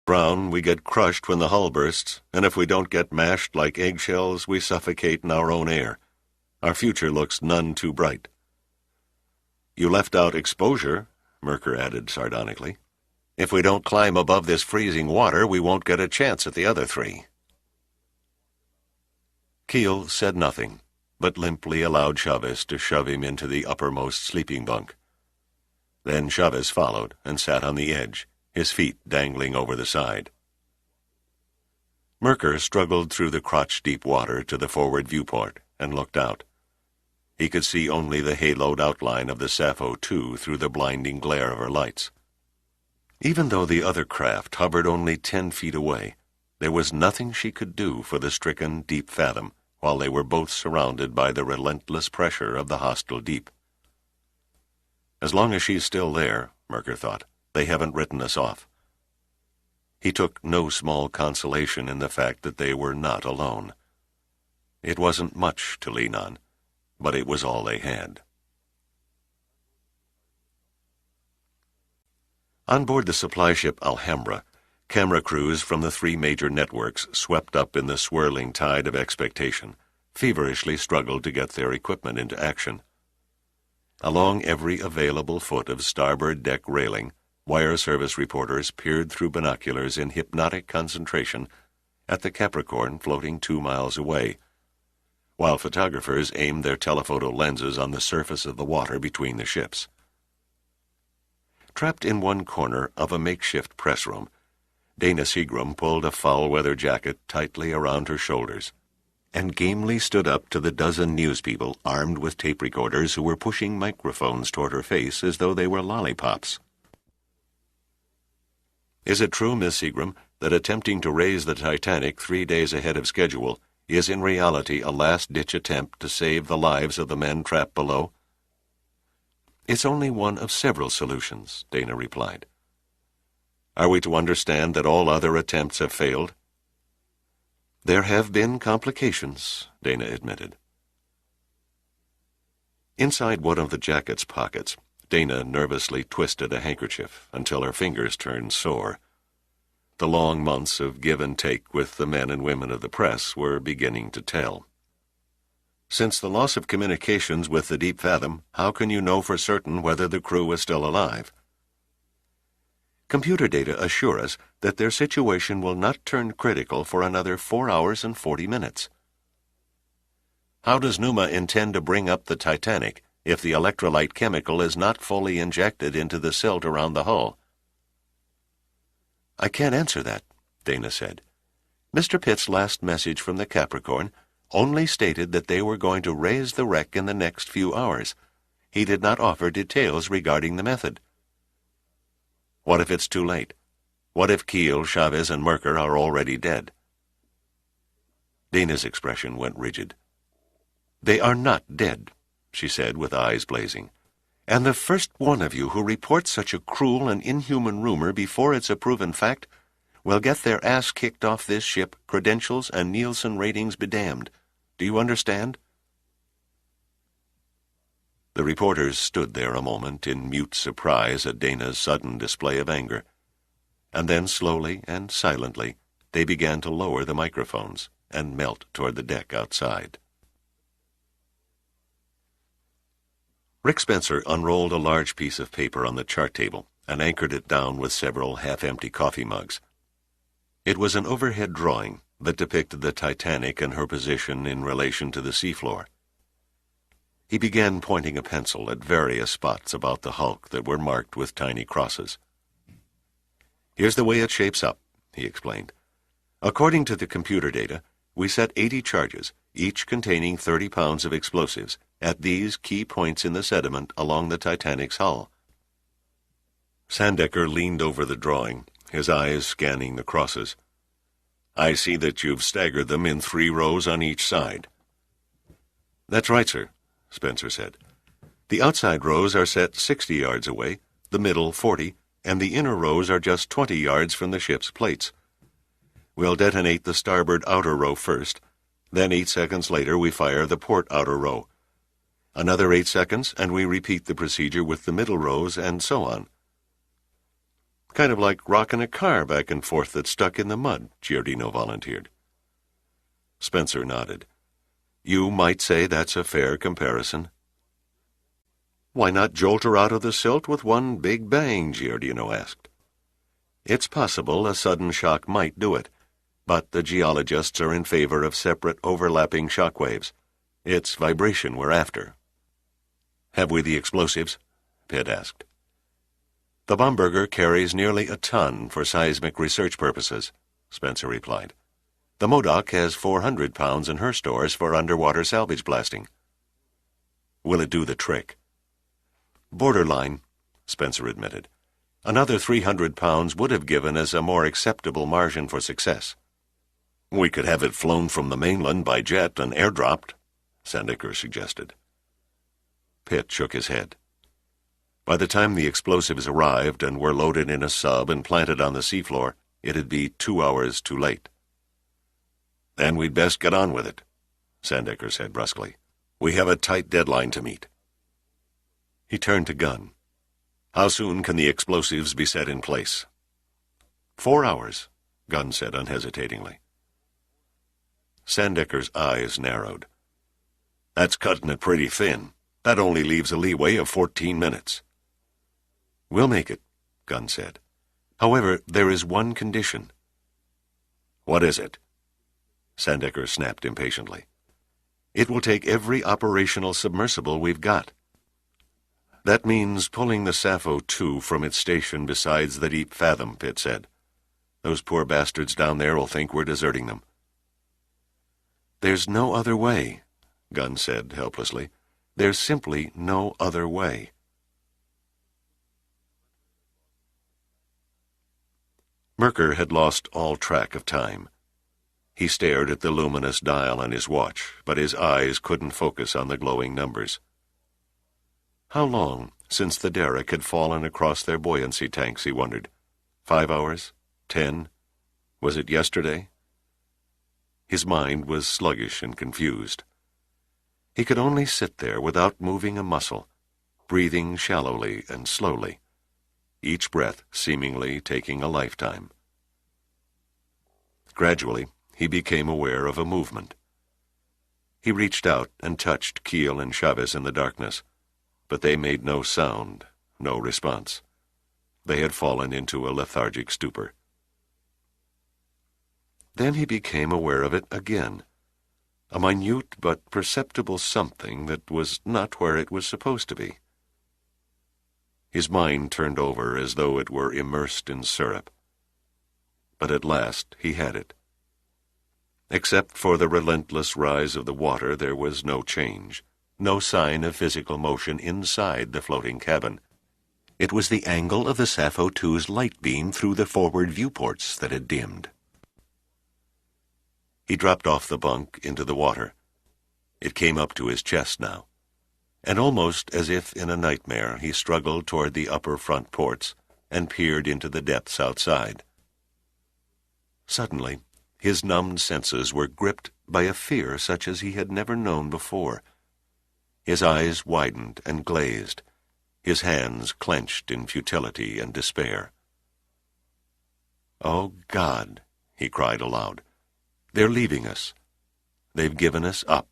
Brown, we get crushed when the hull bursts, and if we don't get mashed like eggshells, we suffocate in our own air. Our future looks none too bright." "You left out exposure," Merker added sardonically. "If we don't climb above this freezing water, we won't get a chance at the other three." Keel said nothing, but limply allowed Chavez to shove him into the uppermost sleeping bunk. Then Chavez followed and sat on the edge, his feet dangling over the side. Merker struggled through the crotch-deep water to the forward viewport and looked out. He could see only the haloed outline of the Sappho II through the blinding glare of her lights. Even though the other craft hovered only 10 feet away, there was nothing she could do for the stricken deep fathom, while they were both surrounded by the relentless pressure of the hostile deep. As long as she's still there, Merker thought, they haven't written us off. He took no small consolation in the fact that they were not alone. It wasn't much to lean on, but it was all they had. On board the supply ship Alhambra, camera crews from the 3 major networks, swept up in the swirling tide of expectation, feverishly struggled to get their equipment into action. Along every available foot of starboard deck railing, wire service reporters peered through binoculars in hypnotic concentration at the Capricorn floating 2 miles away, while photographers aimed their telephoto lenses on the surface of the water between the ships. Trapped in one corner of a makeshift press room, Dana Seagram pulled a foul-weather jacket tightly around her shoulders and gamely stood up to the dozen newspeople armed with tape recorders who were pushing microphones toward her face as though they were lollipops. "Is it true, Miss Seagram, that attempting to raise the Titanic 3 days ahead of schedule is in reality a last-ditch attempt to save the lives of the men trapped below?" "It's only one of several solutions," Dana replied. "Are we to understand that all other attempts have failed?" "There have been complications," Dana admitted. Inside one of the jacket's pockets, Dana nervously twisted a handkerchief until her fingers turned sore. The long months of give and take with the men and women of the press were beginning to tell. "Since the loss of communications with the Deep Fathom, how can you know for certain whether the crew is still alive?" "Computer data assure us that their situation will not turn critical for another 4 hours and 40 minutes. "How does Numa intend to bring up the Titanic if the electrolyte chemical is not fully injected into the silt around the hull?" "I can't answer that," Dana said. "Mr. Pitt's last message from the Capricorn only stated that they were going to raise the wreck in the next few hours. He did not offer details regarding the method." "What if it's too late? What if Keel, Chavez, and Merker are already dead?" Dana's expression went rigid. "They are not dead," she said with eyes blazing. "And the first one of you who reports such a cruel and inhuman rumor before it's a proven fact will get their ass kicked off this ship, credentials and Nielsen ratings bedamned. Do you understand?" The reporters stood there a moment in mute surprise at Dana's sudden display of anger, and then slowly and silently they began to lower the microphones and melt toward the deck outside. Rick Spencer unrolled a large piece of paper on the chart table and anchored it down with several half-empty coffee mugs. It was an overhead drawing that depicted the Titanic and her position in relation to the seafloor. He began pointing a pencil at various spots about the hulk that were marked with tiny crosses. "Here's the way it shapes up," he explained. "According to the computer data, we set 80 charges, each containing 30 pounds of explosives, at these key points in the sediment along the Titanic's hull." Sandecker leaned over the drawing, his eyes scanning the crosses. "I see that you've staggered them in 3 rows on each side." "That's right, sir," Spencer said. "The outside rows are set 60 yards away, the middle 40, and the inner rows are just 20 yards from the ship's plates. We'll detonate the starboard outer row first, then 8 seconds later we fire the port outer row. Another 8 seconds, and we repeat the procedure with the middle rows, and so on." Kind of like rocking a car back and forth that's stuck in the mud, Giardino volunteered. Spencer nodded. You might say that's a fair comparison. Why not jolt her out of the silt with one big bang, Giardino asked. It's possible a sudden shock might do it, but the geologists are in favor of separate overlapping shock waves. It's vibration we're after. Have we the explosives? Pitt asked. The Bomberger carries nearly a ton for seismic research purposes, Spencer replied. The Modoc has 400 pounds in her stores for underwater salvage blasting. Will it do the trick? Borderline, Spencer admitted. Another 300 pounds would have given us a more acceptable margin for success. We could have it flown from the mainland by jet and airdropped, Sandecker suggested. Pitt shook his head. By the time the explosives arrived and were loaded in a sub and planted on the seafloor, it'd be 2 hours too late. Then we'd best get on with it, Sandecker said brusquely. We have a tight deadline to meet. He turned to Gunn. How soon can the explosives be set in place? 4 hours, Gunn said unhesitatingly. Sandecker's eyes narrowed. That's cutting it pretty thin. That only leaves a leeway of 14 minutes. We'll make it, Gunn said. However, there is one condition. What is it? Sandecker snapped impatiently. It will take every operational submersible we've got. That means pulling the Sappho 2 from its station beside the Deep Fathom, Pitt said. Those poor bastards down there will think we're deserting them. There's no other way, Gunn said helplessly. There's simply no other way. Merker had lost all track of time. He stared at the luminous dial on his watch, but his eyes couldn't focus on the glowing numbers. How long since the derrick had fallen across their buoyancy tanks, he wondered. 5 hours? 10? Was it yesterday? His mind was sluggish and confused. He could only sit there without moving a muscle, breathing shallowly and slowly, each breath seemingly taking a lifetime. Gradually, he became aware of a movement. He reached out and touched Keel and Chavez in the darkness, but they made no sound, no response. They had fallen into a lethargic stupor. Then he became aware of it again, a minute but perceptible something that was not where it was supposed to be. His mind turned over as though it were immersed in syrup. But at last he had it. Except for the relentless rise of the water, there was no change, no sign of physical motion inside the floating cabin. It was the angle of the Sappho 2's light beam through the forward viewports that had dimmed. He dropped off the bunk into the water. It came up to his chest now, and almost as if in a nightmare he struggled toward the upper front ports and peered into the depths outside. Suddenly, his numbed senses were gripped by a fear such as he had never known before. His eyes widened and glazed, his hands clenched in futility and despair. "Oh, God," he cried aloud, "they're leaving us. They've given us up."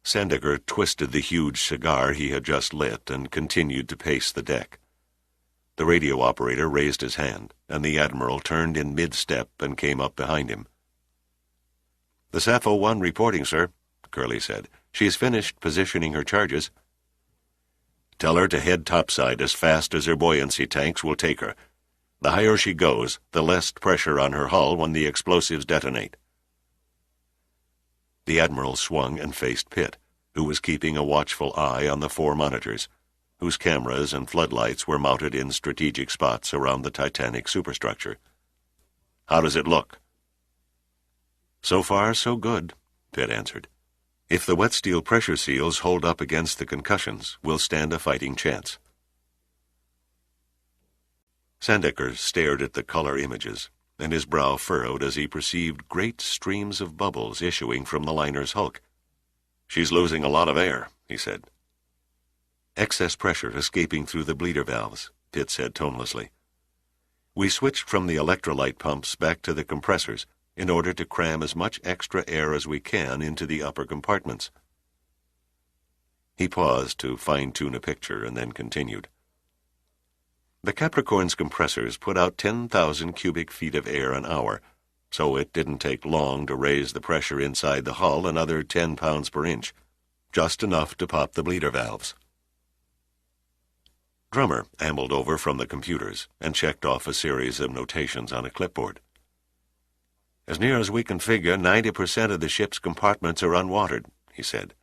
Sandecker twisted the huge cigar he had just lit and continued to pace the deck. The radio operator raised his hand, and the Admiral turned in mid-step and came up behind him. "The Sappho 1 reporting, sir," Curly said. "She's finished positioning her charges." "Tell her to head topside as fast as her buoyancy tanks will take her. The higher she goes, the less pressure on her hull when the explosives detonate." The Admiral swung and faced Pitt, who was keeping a watchful eye on the 4 monitors, whose cameras and floodlights were mounted in strategic spots around the Titanic superstructure. "How does it look?" "So far, so good," Pitt answered. "If the wet steel pressure seals hold up against the concussions, we'll stand a fighting chance." Sandecker stared at the color images, and his brow furrowed as he perceived great streams of bubbles issuing from the liner's hulk. "She's losing a lot of air," he said. Excess pressure escaping through the bleeder valves, Pitt said tonelessly. We switched from the electrolyte pumps back to the compressors in order to cram as much extra air as we can into the upper compartments. He paused to fine-tune a picture and then continued. The Capricorn's compressors put out 10,000 cubic feet of air an hour, so it didn't take long to raise the pressure inside the hull another 10 pounds per inch, just enough to pop the bleeder valves. Drummer ambled over from the computers and checked off a series of notations on a clipboard. As near as we can figure, 90% of the ship's compartments are unwatered, he said.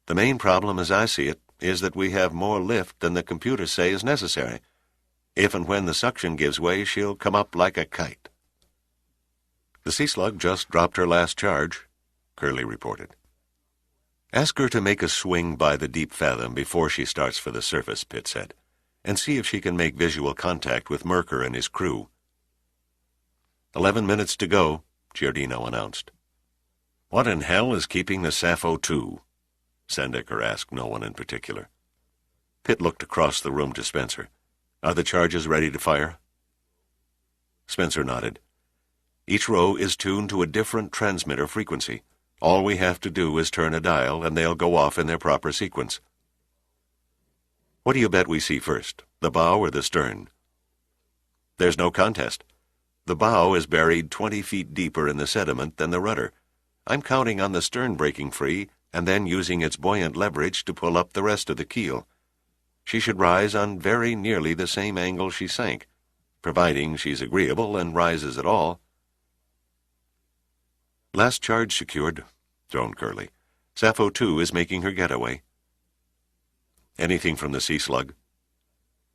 The main problem, as I see it, is that we have more lift than the computers say is necessary. If and when the suction gives way, she'll come up like a kite. The Sea Slug just dropped her last charge, Curly reported. Ask her to make a swing by the deep fathom before she starts for the surface, Pitt said, and see if she can make visual contact with Merker and his crew. 11 minutes to go, Giardino announced. What in hell is keeping the Sappho 2? Sandecker asked no one in particular. Pitt looked across the room to Spencer. Are the charges ready to fire? Spencer nodded. Each row is tuned to a different transmitter frequency. All we have to do is turn a dial, and they'll go off in their proper sequence. What do you bet we see first, the bow or the stern? There's no contest. The bow is buried 20 feet deeper in the sediment than the rudder. I'm counting on the stern breaking free and then using its buoyant leverage to pull up the rest of the keel. She should rise on very nearly the same angle she sank, providing she's agreeable and rises at all. Last charge secured, droned Curly. Sappho 2 is making her getaway. Anything from the Sea Slug?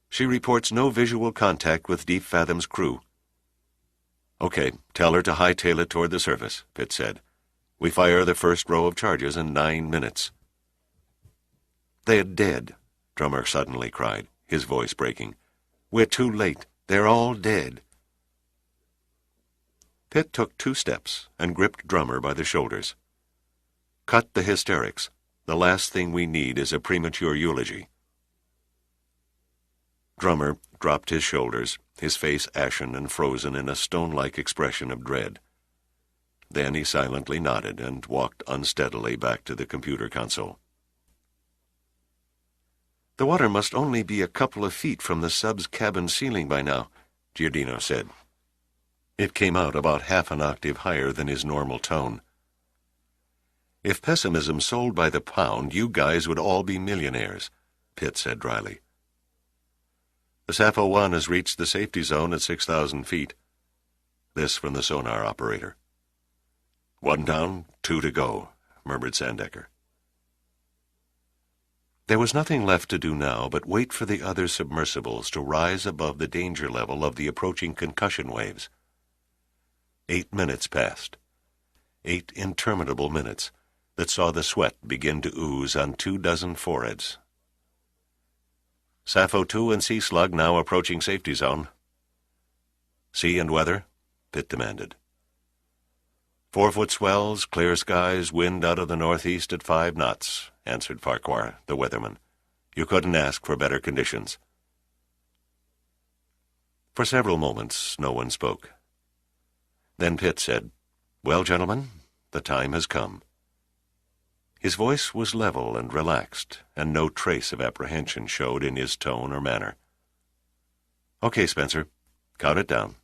She reports no visual contact with Deep Fathom's crew. Okay, tell her to hightail it toward the surface, Pitt said. We fire the first row of charges in 9 minutes. They're dead, Drummer suddenly cried, his voice breaking. We're too late. They're all dead. Pitt took 2 steps and gripped Drummer by the shoulders. Cut the hysterics. The last thing we need is a premature eulogy. Drummer dropped his shoulders, his face ashen and frozen in a stone-like expression of dread. Then he silently nodded and walked unsteadily back to the computer console. The water must only be a couple of feet from the sub's cabin ceiling by now, Giardino said. It came out about half an octave higher than his normal tone. If pessimism sold by the pound, you guys would all be millionaires, Pitt said dryly. The Sappho 1 has reached the safety zone at 6,000 feet. This from the sonar operator. 1 down, 2 to go, murmured Sandecker. There was nothing left to do now but wait for the other submersibles to rise above the danger level of the approaching concussion waves. 8 minutes passed. 8 interminable minutes that saw the sweat begin to ooze on 24 foreheads. Sappho 2 and Sea Slug now approaching safety zone. Sea and weather? Pitt demanded. 4-foot swells, clear skies, wind out of the northeast at 5 knots, answered Farquhar, the weatherman. You couldn't ask for better conditions. For several moments no one spoke. Then Pitt said, Well, gentlemen, the time has come. His voice was level and relaxed, and no trace of apprehension showed in his tone or manner. Okay, Spencer, count it down.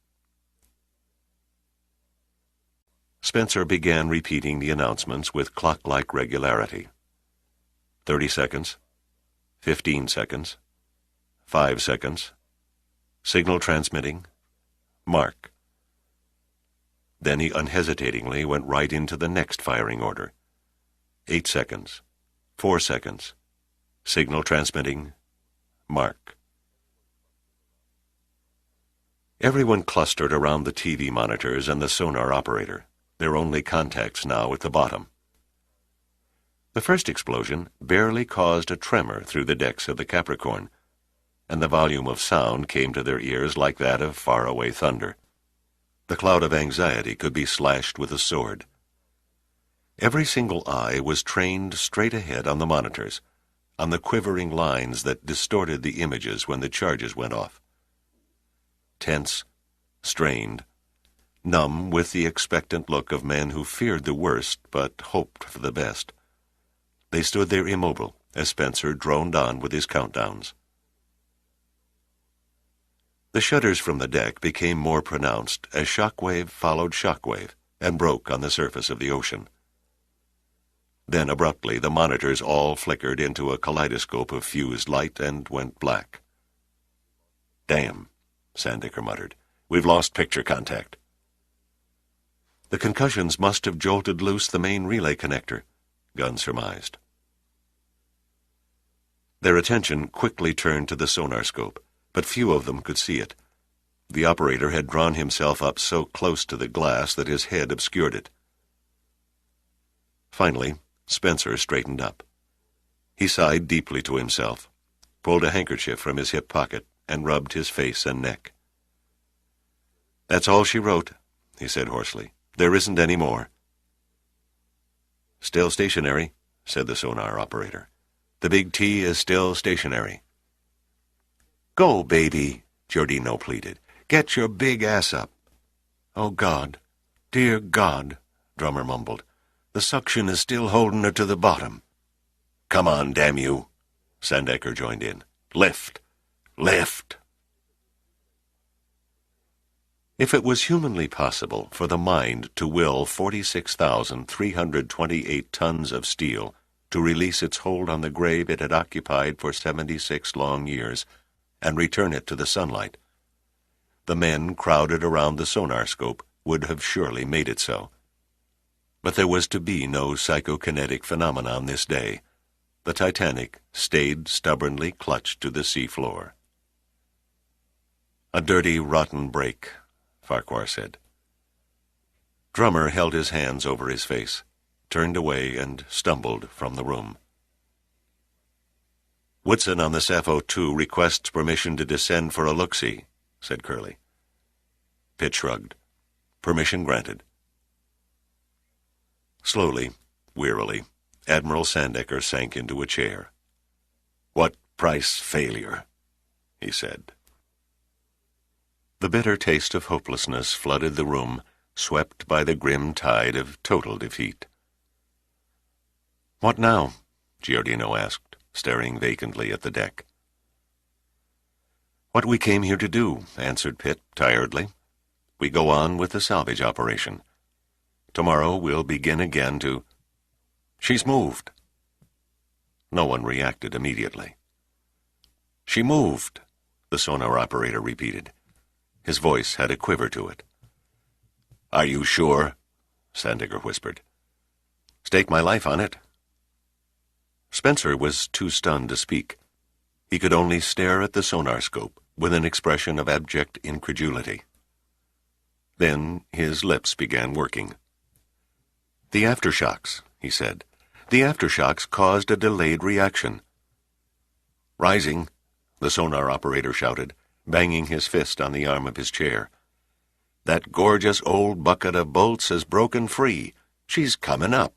Spencer began repeating the announcements with clock-like regularity. 30 seconds, 15 seconds, 5 seconds, signal transmitting, mark. Then he unhesitatingly went right into the next firing order. 8 seconds, 4 seconds, signal transmitting, mark. Everyone clustered around the TV monitors and the sonar operator, their only contacts now at the bottom. The first explosion barely caused a tremor through the decks of the Capricorn, and the volume of sound came to their ears like that of faraway thunder. The cloud of anxiety could be slashed with a sword. Every single eye was trained straight ahead on the monitors, on the quivering lines that distorted the images when the charges went off. Tense, strained, numb with the expectant look of men who feared the worst but hoped for the best, they stood there immobile as Spencer droned on with his countdowns. The shudders from the deck became more pronounced as shockwave followed shockwave and broke on the surface of the ocean. Then abruptly the monitors all flickered into a kaleidoscope of fused light and went black. "Damn," Sandecker muttered. "We've lost picture contact." The concussions must have jolted loose the main relay connector, Gunn surmised. Their attention quickly turned to the sonar scope, but few of them could see it. The operator had drawn himself up so close to the glass that his head obscured it. Finally, Spencer straightened up. He sighed deeply to himself, pulled a handkerchief from his hip pocket, and rubbed his face and neck. "That's all she wrote," he said hoarsely. "There isn't any more." "Still stationary," said the sonar operator. "The big T is still stationary." "Go, baby," Giordino pleaded. "Get your big ass up." "Oh, God. Dear God," Drummer mumbled. "The suction is still holding her to the bottom." "Come on, damn you," Sandecker joined in. "Lift! Lift!" If it was humanly possible for the mind to will 46,328 tons of steel to release its hold on the grave it had occupied for 76 long years and return it to the sunlight, the men crowded around the sonar scope would have surely made it so. But there was to be no psychokinetic phenomenon this day. The Titanic stayed stubbornly clutched to the sea floor. "A dirty, rotten break," Farquhar said. Drummer held his hands over his face, turned away, and stumbled from the room. "Woodson on the Sappho 2 requests permission to descend for a look-see," said Curley. Pitt shrugged. "Permission granted." Slowly, wearily, Admiral Sandecker sank into a chair. "What price failure?" he said. The bitter taste of hopelessness flooded the room, swept by the grim tide of total defeat. "What now?" Giordino asked, staring vacantly at the deck. "What we came here to do," answered Pitt tiredly. "We go on with the salvage operation. Tomorrow we'll begin again to—" "She's moved." No one reacted immediately. "She moved," the sonar operator repeated. His voice had a quiver to it. "Are you sure?" Sandecker whispered. "Stake my life on it." Spencer was too stunned to speak. He could only stare at the sonar scope with an expression of abject incredulity. Then his lips began working. "The aftershocks," he said. "The aftershocks caused a delayed reaction." "Rising," the sonar operator shouted, banging his fist on the arm of his chair. "That gorgeous old bucket of bolts has broken free. She's coming up."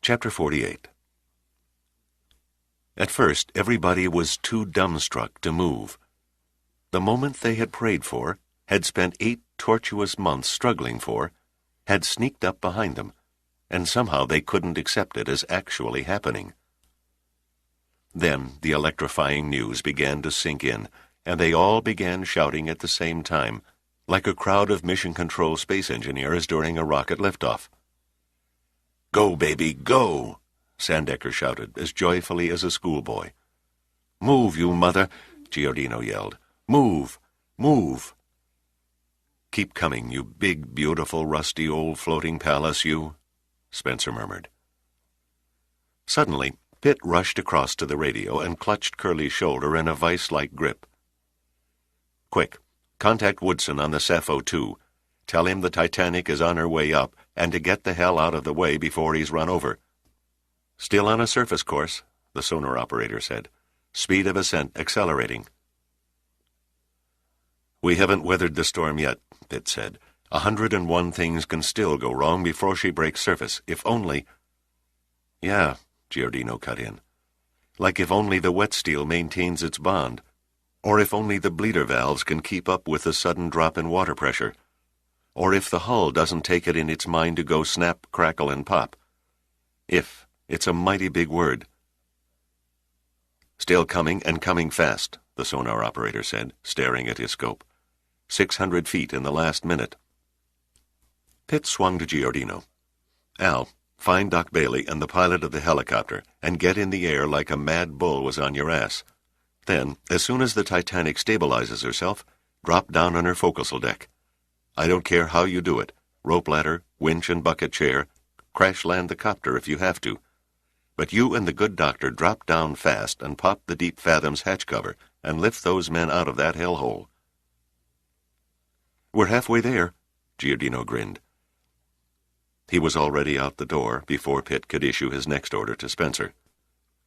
Chapter 48. At first, everybody was too dumbstruck to move. The moment they had prayed for, had spent 8 tortuous months struggling for, had sneaked up behind them, and somehow they couldn't accept it as actually happening. Then the electrifying news began to sink in, and they all began shouting at the same time, like a crowd of Mission Control space engineers during a rocket liftoff. "Go, baby, go!" Sandecker shouted as joyfully as a schoolboy. "Move, you mother!" Giordino yelled. "Move! Move!" "Keep coming, you big, beautiful, rusty old floating palace, you," Spencer murmured. Suddenly, Pitt rushed across to the radio and clutched Curly's shoulder in a vice-like grip. "Quick, contact Woodson on the Sappho 2. Tell him the Titanic is on her way up, and to get the hell out of the way before he's run over." "Still on a surface course," the sonar operator said. "Speed of ascent accelerating." "We haven't weathered the storm yet," Pitt said. 101 things can still go wrong before she breaks surface, if only—" Yeah, Giordino cut in. Like if only the wet steel maintains its bond, or if only the bleeder valves can keep up with the sudden drop in water pressure, or if the hull doesn't take it in its mind to go snap, crackle, and pop. If, it's a mighty big word. Still coming and coming fast, the sonar operator said, staring at his scope. 600 feet in the last minute. Pitt swung to Giordino. Al, find Doc Bailey and the pilot of the helicopter and get in the air like a mad bull was on your ass. Then, as soon as the Titanic stabilizes herself, drop down on her forecastle deck. I don't care how you do it. Rope ladder, winch and bucket chair. Crash land the copter if you have to. But you and the good doctor drop down fast and pop the Deep Fathom's hatch cover and lift those men out of that hellhole. We're halfway there, Giordino grinned. He was already out the door before Pitt could issue his next order to Spencer.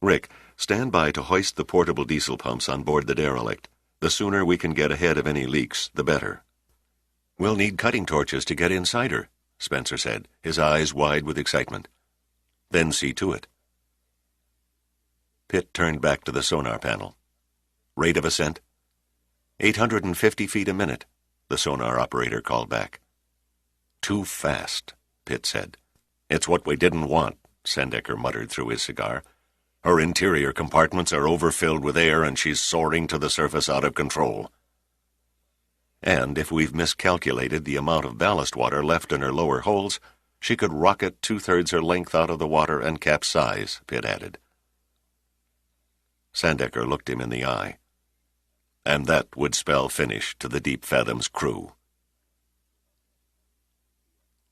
Rick, stand by to hoist the portable diesel pumps on board the derelict. The sooner we can get ahead of any leaks, the better. We'll need cutting torches to get inside her, Spencer said, his eyes wide with excitement. Then see to it. Pitt turned back to the sonar panel. Rate of ascent? 850 feet a minute, the sonar operator called back. Too fast, Pitt said. It's what we didn't want, Sandecker muttered through his cigar. Her interior compartments are overfilled with air and she's soaring to the surface out of control. And if we've miscalculated the amount of ballast water left in her lower holds, she could rocket 2/3 her length out of the water and capsize, Pitt added. Sandecker looked him in the eye. And that would spell finish to the Deep Fathom's crew.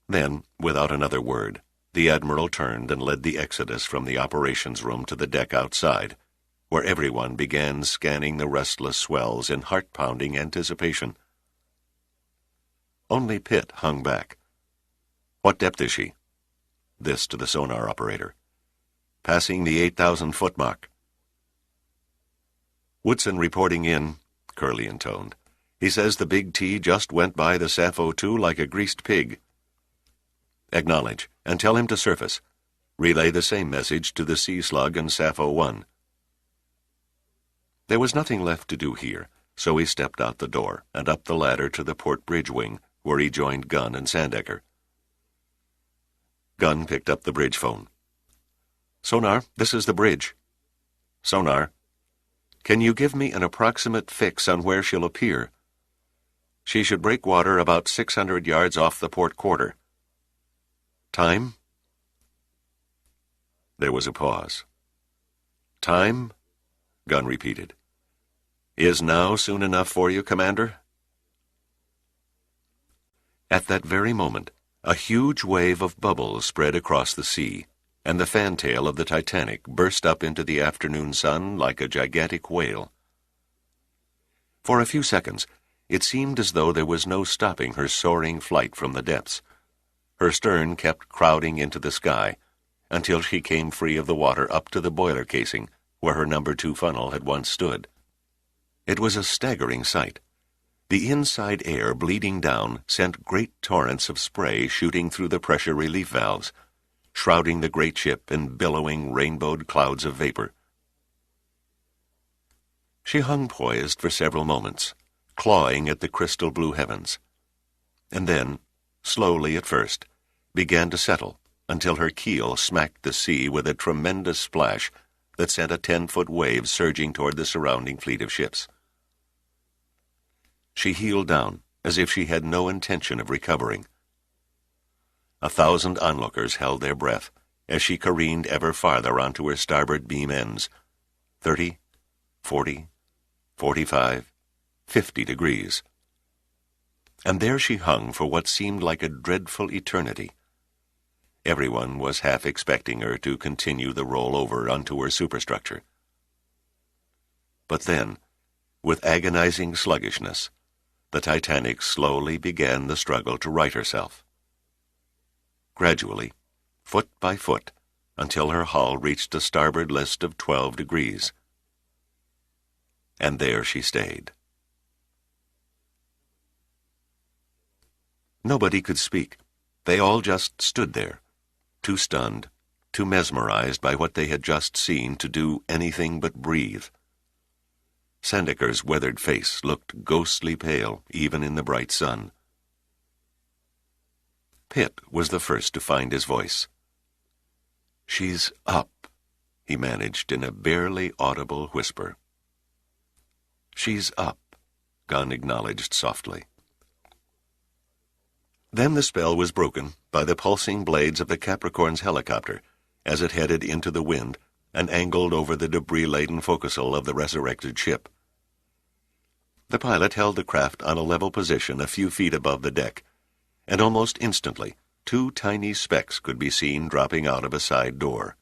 Then, without another word, the Admiral turned and led the Exodus from the operations room to the deck outside, where everyone began scanning the restless swells in heart-pounding anticipation. Only Pitt hung back. What depth is she? This to the sonar operator. Passing the 8,000-foot mark. Woodson reporting in, Curley intoned. He says the Big T just went by the Sappho 2 like a greased pig. Acknowledge, and tell him to surface. Relay the same message to the Sea Slug and Sappho 1. There was nothing left to do here, so he stepped out the door and up the ladder to the port bridge wing, where he joined Gunn and Sandecker. Gunn picked up the bridge phone. Sonar, this is the bridge. Sonar, can you give me an approximate fix on where she'll appear? She should break water about 600 yards off the port quarter. Time? There was a pause. Time? Gunn repeated. Is now soon enough for you, Commander? At that very moment, a huge wave of bubbles spread across the sea, and the fantail of the Titanic burst up into the afternoon sun like a gigantic whale. For a few seconds, it seemed as though there was no stopping her soaring flight from the depths. Her stern kept crowding into the sky, until she came free of the water up to the boiler casing, where her No. 2 funnel had once stood. It was a staggering sight. The inside air bleeding down sent great torrents of spray shooting through the pressure relief valves, shrouding the great ship in billowing rainbowed clouds of vapor. She hung poised for several moments, clawing at the crystal blue heavens, and then, slowly at first, began to settle until her keel smacked the sea with a tremendous splash that sent a 10-foot wave surging toward the surrounding fleet of ships. She heeled down as if she had no intention of recovering. 1,000 onlookers held their breath as she careened ever farther onto her starboard beam ends, 30, 40, 45, 50 degrees. And there she hung for what seemed like a dreadful eternity. Everyone was half expecting her to continue the rollover onto her superstructure. But then, with agonizing sluggishness, the Titanic slowly began the struggle to right herself. Gradually, foot by foot, until her hull reached a starboard list of 12 degrees. And there she stayed. Nobody could speak. They all just stood there, too stunned, too mesmerized by what they had just seen to do anything but breathe. Sandeker's weathered face looked ghostly pale even in the bright sun. Pitt was the first to find his voice. "She's up," he managed in a barely audible whisper. "She's up," Gunn acknowledged softly. Then the spell was broken by the pulsing blades of the Capricorn's helicopter as it headed into the wind and angled over the debris-laden forecastle of the resurrected ship. The pilot held the craft on a level position a few feet above the deck, and almost instantly 2 tiny specks could be seen dropping out of a side door.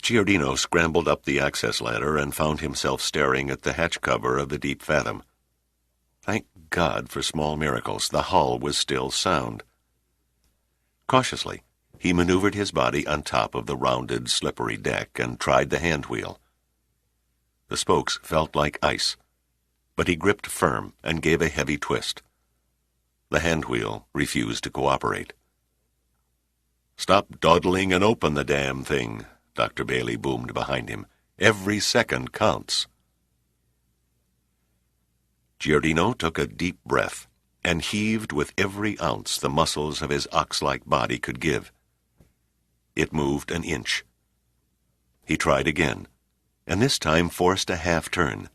Giordino scrambled up the access ladder and found himself staring at the hatch cover of the Deep Fathom. Thank God for small miracles, the hull was still sound. Cautiously, he maneuvered his body on top of the rounded, slippery deck and tried the handwheel. The spokes felt like ice, but he gripped firm and gave a heavy twist. The handwheel refused to cooperate. "Stop dawdling and open the damn thing," Dr. Bailey boomed behind him. "Every second counts." Giordino took a deep breath and heaved with every ounce the muscles of his ox-like body could give. It moved an inch. He tried again, and this time forced a half-turn.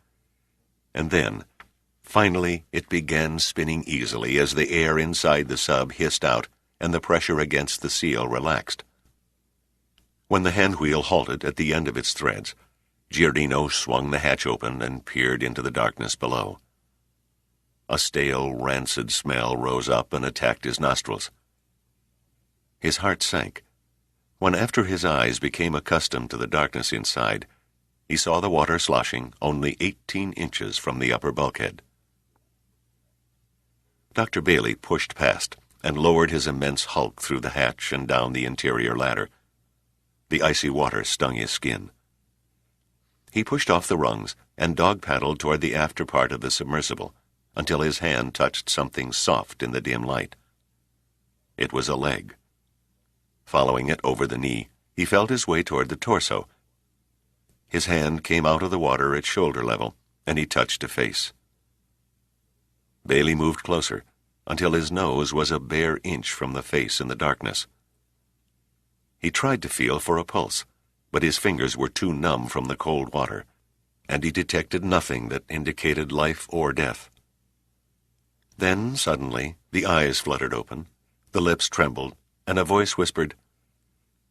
And then, finally, it began spinning easily as the air inside the sub hissed out and the pressure against the seal relaxed. When the handwheel halted at the end of its threads, Giordino swung the hatch open and peered into the darkness below. A stale, rancid smell rose up and attacked his nostrils. His heart sank when, after his eyes became accustomed to the darkness inside, he saw the water sloshing only 18 inches from the upper bulkhead. Dr. Bailey pushed past and lowered his immense hulk through the hatch and down the interior ladder. The icy water stung his skin. He pushed off the rungs and dog-paddled toward the after part of the submersible until his hand touched something soft in the dim light. It was a leg. Following it over the knee, he felt his way toward the torso. His hand came out of the water at shoulder level, and he touched a face. Bailey moved closer until his nose was a bare inch from the face in the darkness. He tried to feel for a pulse, but his fingers were too numb from the cold water, and he detected nothing that indicated life or death. Then, suddenly, the eyes fluttered open, the lips trembled, and a voice whispered,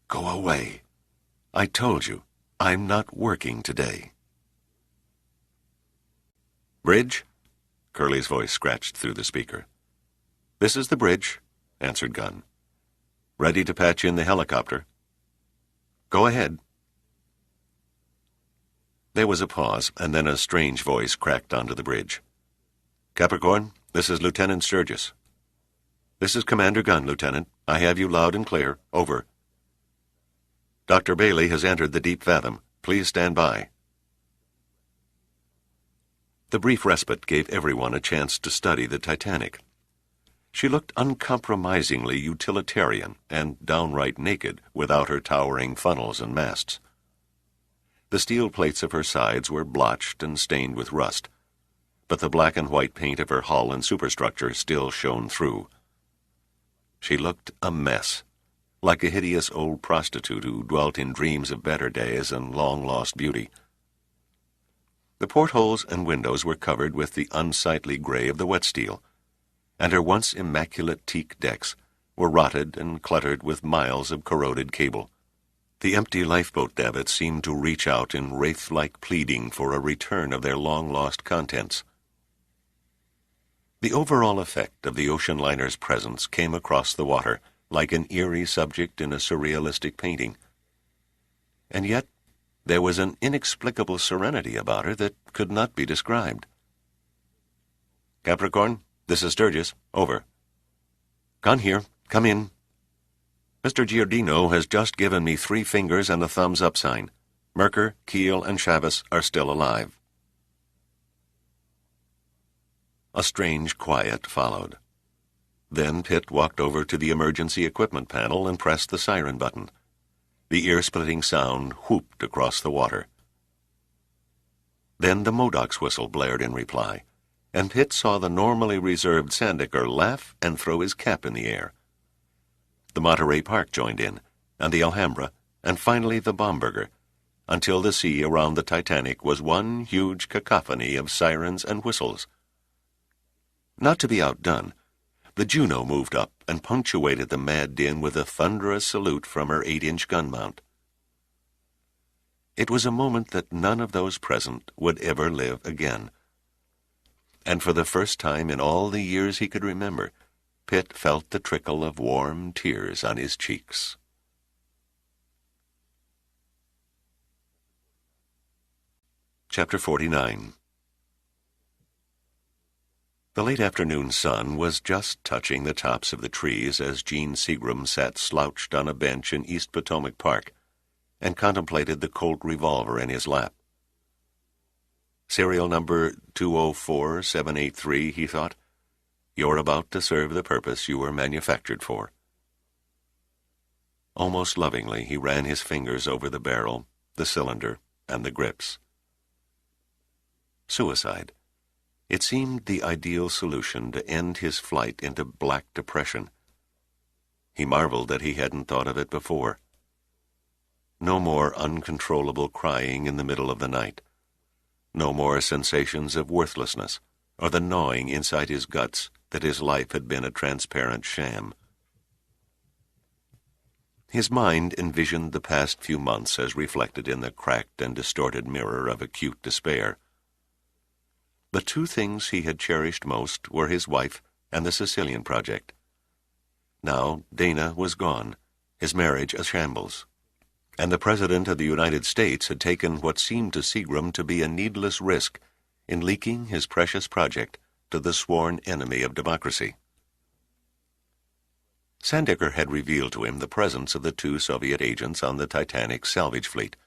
"Go away. I told you, I'm not working today." "Bridge?" Curly's voice scratched through the speaker. "This is the bridge," answered Gunn. "Ready to patch in the helicopter." "Go ahead." There was a pause, and then a strange voice cracked onto the bridge. "Capricorn, this is Lieutenant Sturgis." "This is Commander Gunn, Lieutenant. I have you loud and clear. Over." "Dr. Bailey has entered the Deep Fathom. Please stand by." The brief respite gave everyone a chance to study the Titanic. She looked uncompromisingly utilitarian and downright naked without her towering funnels and masts. The steel plates of her sides were blotched and stained with rust, but the black and white paint of her hull and superstructure still shone through. She looked a mess, like a hideous old prostitute who dwelt in dreams of better days and long-lost beauty. The portholes and windows were covered with the unsightly gray of the wet steel, and her once immaculate teak decks were rotted and cluttered with miles of corroded cable. The empty lifeboat davits seemed to reach out in wraith-like pleading for a return of their long-lost contents. The overall effect of the ocean liner's presence came across the water like an eerie subject in a surrealistic painting. And yet there was an inexplicable serenity about her that could not be described. "Capricorn, this is Sturgis. Over." "Gunn here. Come in." "Mr. Giordino has just given me 3 fingers and a thumbs-up sign. Merker, Keel, and Chavez are still alive." A strange quiet followed. Then Pitt walked over to the emergency equipment panel and pressed the siren button. The ear-splitting sound whooped across the water. Then the Modoc's whistle blared in reply, and Pitt saw the normally reserved Sandecker laugh and throw his cap in the air. The Monterey Park joined in, and the Alhambra, and finally the Baumburger, until the sea around the Titanic was one huge cacophony of sirens and whistles. Not to be outdone, the Juno moved up and punctuated the mad din with a thunderous salute from her 8-inch gun mount. It was a moment that none of those present would ever live again. And for the first time in all the years he could remember, Pitt felt the trickle of warm tears on his cheeks. Chapter 49. The late afternoon sun was just touching the tops of the trees as Gene Seagram sat slouched on a bench in East Potomac Park and contemplated the Colt revolver in his lap. Serial number 204783, he thought. You're about to serve the purpose you were manufactured for. Almost lovingly, he ran his fingers over the barrel, the cylinder, and the grips. Suicide. It seemed the ideal solution to end his flight into black depression. He marveled that he hadn't thought of it before. No more uncontrollable crying in the middle of the night. No more sensations of worthlessness, or the gnawing inside his guts that his life had been a transparent sham. His mind envisioned the past few months as reflected in the cracked and distorted mirror of acute despair. The two things he had cherished most were his wife and the Sicilian project. Now Dana was gone, his marriage a shambles, and the President of the United States had taken what seemed to Seagram to be a needless risk in leaking his precious project to the sworn enemy of democracy. Sandecker had revealed to him the presence of the 2 Soviet agents on the Titanic salvage fleet,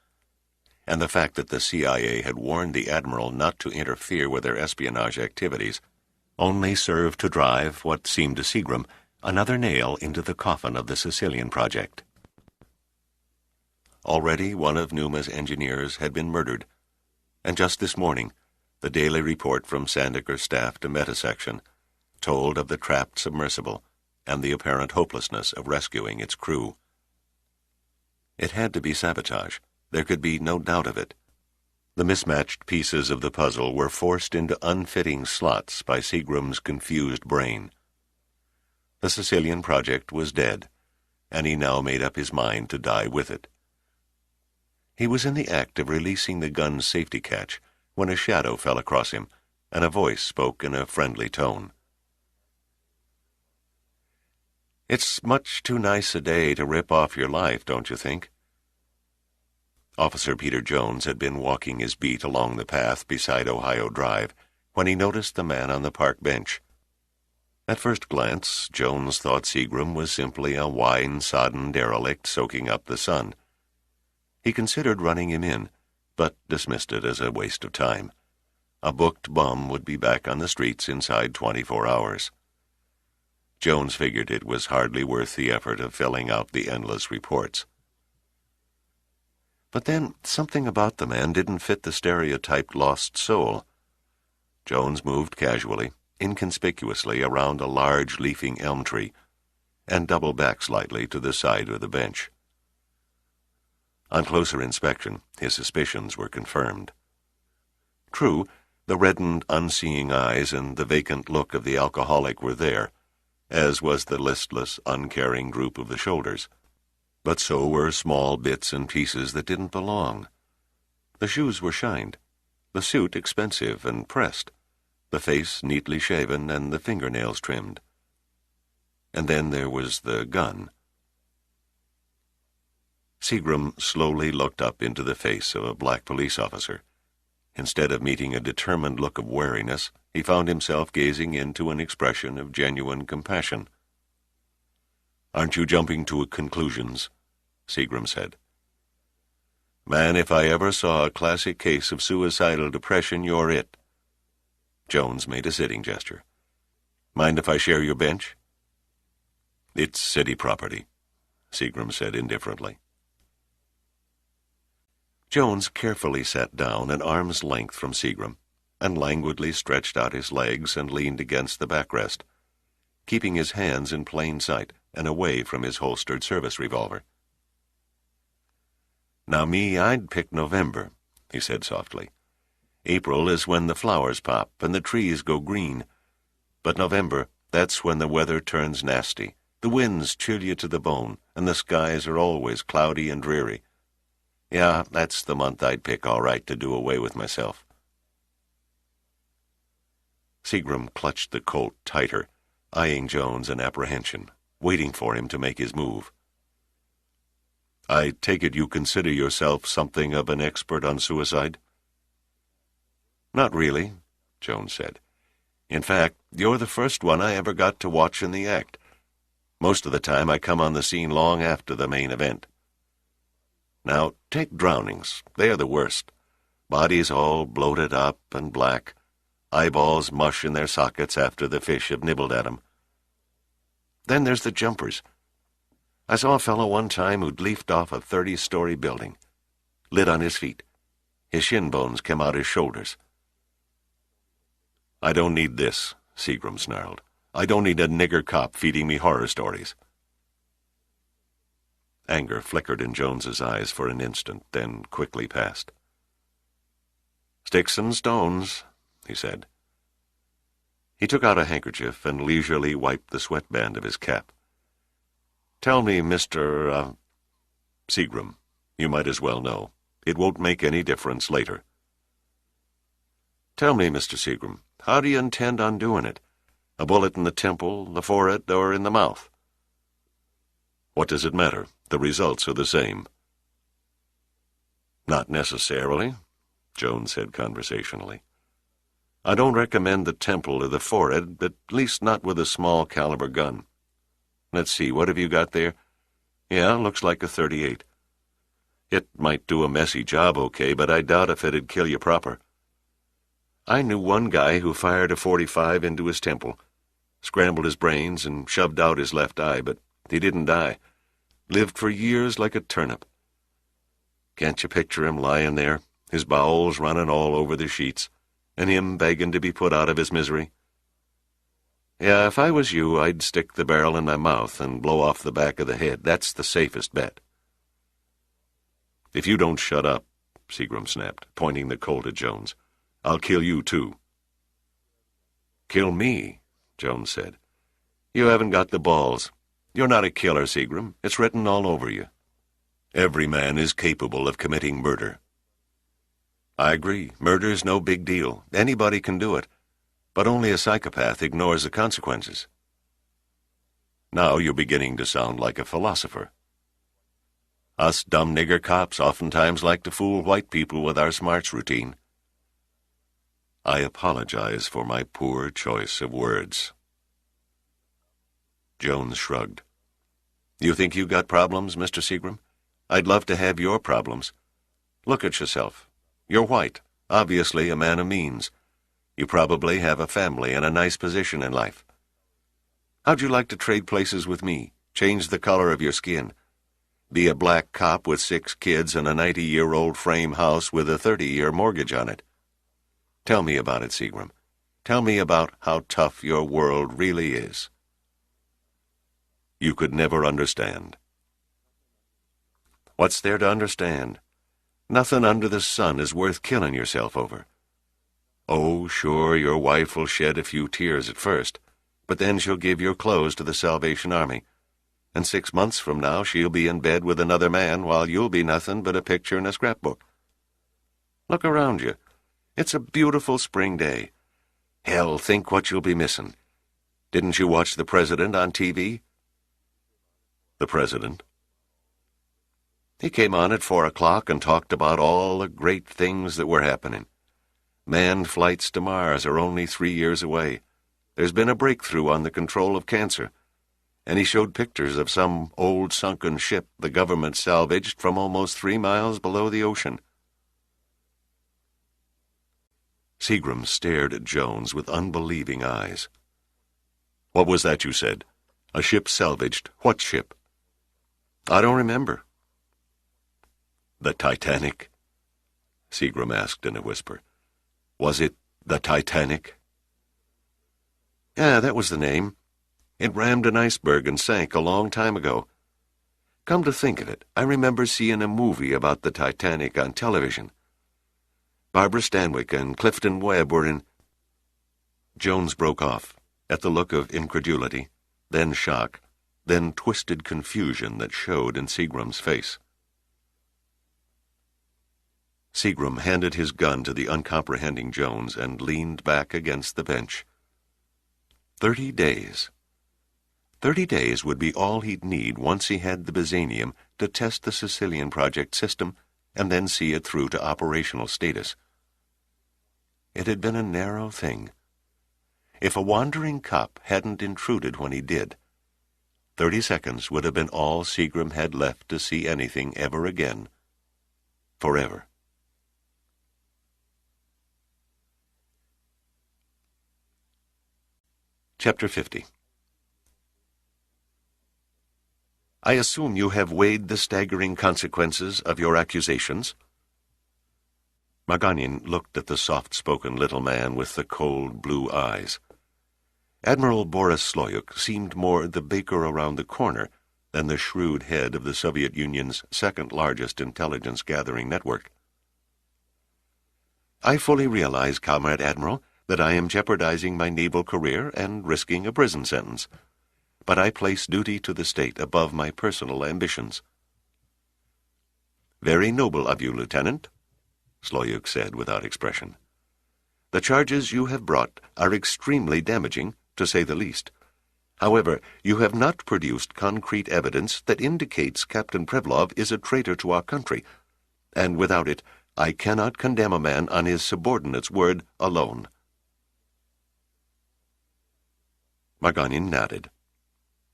and the fact that the CIA had warned the admiral not to interfere with their espionage activities only served to drive what seemed to Seagram another nail into the coffin of the Sicilian project. Already one of Numa's engineers had been murdered, and just this morning the daily report from Sandecker's staff to Metasection told of the trapped submersible and the apparent hopelessness of rescuing its crew. It had to be sabotage. There could be no doubt of it. The mismatched pieces of the puzzle were forced into unfitting slots by Seagram's confused brain. The Sicilian project was dead, and he now made up his mind to die with it. He was in the act of releasing the gun's safety catch when a shadow fell across him, and a voice spoke in a friendly tone. "It's much too nice a day to rip off your life, don't you think?" Officer Peter Jones had been walking his beat along the path beside Ohio Drive when he noticed the man on the park bench. At first glance, Jones thought Seagram was simply a wine-sodden derelict soaking up the sun. He considered running him in, but dismissed it as a waste of time. A booked bum would be back on the streets inside 24 hours. Jones figured it was hardly worth the effort of filling out the endless reports. But then something about the man didn't fit the stereotyped lost soul. Jones moved casually, inconspicuously around a large leafing elm tree, and doubled back slightly to the side of the bench. On closer inspection, his suspicions were confirmed. True, the reddened, unseeing eyes and the vacant look of the alcoholic were there, as was the listless, uncaring droop of the shoulders. But so were small bits and pieces that didn't belong. The shoes were shined, the suit expensive and pressed, the face neatly shaven and the fingernails trimmed. And then there was the gun. Seagram slowly looked up into the face of a black police officer. Instead of meeting a determined look of wariness, he found himself gazing into an expression of genuine compassion. "Aren't you jumping to conclusions?" Seagram said. "Man, if I ever saw a classic case of suicidal depression, you're it." Jones made a sitting gesture. "Mind if I share your bench?" It's city property, Seagram said indifferently. Jones carefully sat down an arm's length from Seagram and languidly stretched out his legs and leaned against the backrest, keeping his hands in plain sight and away from his holstered service revolver. "Now me, I'd pick November," he said softly. "April is when the flowers pop and the trees go green. But November, that's when the weather turns nasty. The winds chill you to the bone, and the skies are always cloudy and dreary. Yeah, that's the month I'd pick all right to do away with myself." Seagram clutched the Colt tighter, eyeing Jones in apprehension, waiting for him to make his move. "I take it you consider yourself something of an expert on suicide?" "Not really," Jones said. "In fact, you're the first one I ever got to watch in the act. Most of the time I come on the scene long after the main event. Now, take drownings. They're the worst. Bodies all bloated up and black. Eyeballs mush in their sockets after the fish have nibbled at 'em. Then there's the jumpers. I saw a fellow one time who'd leaped off a 30-story building. Lit on his feet. His shin bones came out his shoulders. "I don't need this," Seagram snarled. "I don't need a nigger cop feeding me horror stories." Anger flickered in Jones's eyes for an instant, then quickly passed. "Sticks and stones," he said. He took out a handkerchief and leisurely wiped the sweatband of his cap. "Tell me, Mr. Seagram, you might as well know. It won't make any difference later. Tell me, Mr. Seagram, how do you intend on doing it? A bullet in the temple, the forehead, or in the mouth?" "What does it matter? The results are the same." "Not necessarily," Jones said conversationally. "I don't recommend the temple or the forehead, at least not with a small-caliber gun. Let's see, what have you got there? Yeah, looks like a .38. It might do a messy job okay, but I doubt if it'd kill you proper. I knew one guy who fired a .45 into his temple, scrambled his brains and shoved out his left eye, but he didn't die. Lived for years like a turnip. Can't you picture him lying there, his bowels running all over the sheets, and him begging to be put out of his misery? Yeah, if I was you, I'd stick the barrel in my mouth and blow off the back of the head. That's the safest bet." "If you don't shut up," Seagram snapped, pointing the Colt at Jones, "I'll kill you too." "Kill me?" Jones said. "You haven't got the balls. You're not a killer, Seagram. It's written all over you. Every man is capable of committing murder." "I agree. Murder's no big deal. Anybody can do it. But only a psychopath ignores the consequences." "Now you're beginning to sound like a philosopher." "Us dumb nigger cops oftentimes like to fool white people with our smarts routine." "I apologize for my poor choice of words." Jones shrugged. "You think you got problems, Mr. Seagram? I'd love to have your problems. Look at yourself. You're white, obviously a man of means. You probably have a family and a nice position in life. How'd you like to trade places with me, change the color of your skin, be a black cop with 6 kids and a 90-year-old frame house with a 30-year mortgage on it? Tell me about it, Seagram. Tell me about how tough your world really is." "You could never understand." "What's there to understand? Nothing under the sun is worth killing yourself over. Oh, sure, your wife will shed a few tears at first, but then she'll give your clothes to the Salvation Army, and 6 months from now she'll be in bed with another man while you'll be nothing but a picture in a scrapbook. Look around you. It's a beautiful spring day. Hell, think what you'll be missing. Didn't you watch the president on TV?" "The president?" "He came on at 4 o'clock and talked about all the great things that were happening. Manned flights to Mars are only 3 years away. There's been a breakthrough on the control of cancer. And he showed pictures of some old sunken ship the government salvaged from almost 3 miles below the ocean." Seagram stared at Jones with unbelieving eyes. "What was that you said? A ship salvaged. What ship? I don't remember. The Titanic? Seagram asked in a whisper. Was it the Titanic? Yeah, that was the name. It rammed an iceberg and sank a long time ago. Come to think of it, I remember seeing a movie about the Titanic on television. Barbara Stanwyck and Clifton Webb were in... Jones broke off, at the look of incredulity, then shock, then twisted confusion that showed in Seagram's face. Seagram handed his gun to the uncomprehending Jones and leaned back against the bench. 30 days. 30 days would be all he'd need once he had the Byzanium to test the Sicilian project system and then see it through to operational status. It had been a narrow thing. If a wandering cop hadn't intruded when he did, 30 seconds would have been all Seagram had left to see anything ever again. Forever. Chapter 50. I assume you have weighed the staggering consequences of your accusations? Margonian looked at the soft-spoken little man with the cold blue eyes. Admiral Boris Sloyuk seemed more the baker around the corner than the shrewd head of the Soviet Union's second-largest intelligence-gathering network. I fully realize, Comrade Admiral, that I am jeopardizing my naval career and risking a prison sentence, but I place duty to the state above my personal ambitions. Very noble of you, Lieutenant, Sloyuk said without expression. The charges you have brought are extremely damaging, to say the least. However, you have not produced concrete evidence that indicates Captain Prevlov is a traitor to our country, and without it, I cannot condemn a man on his subordinate's word alone. Margonian nodded.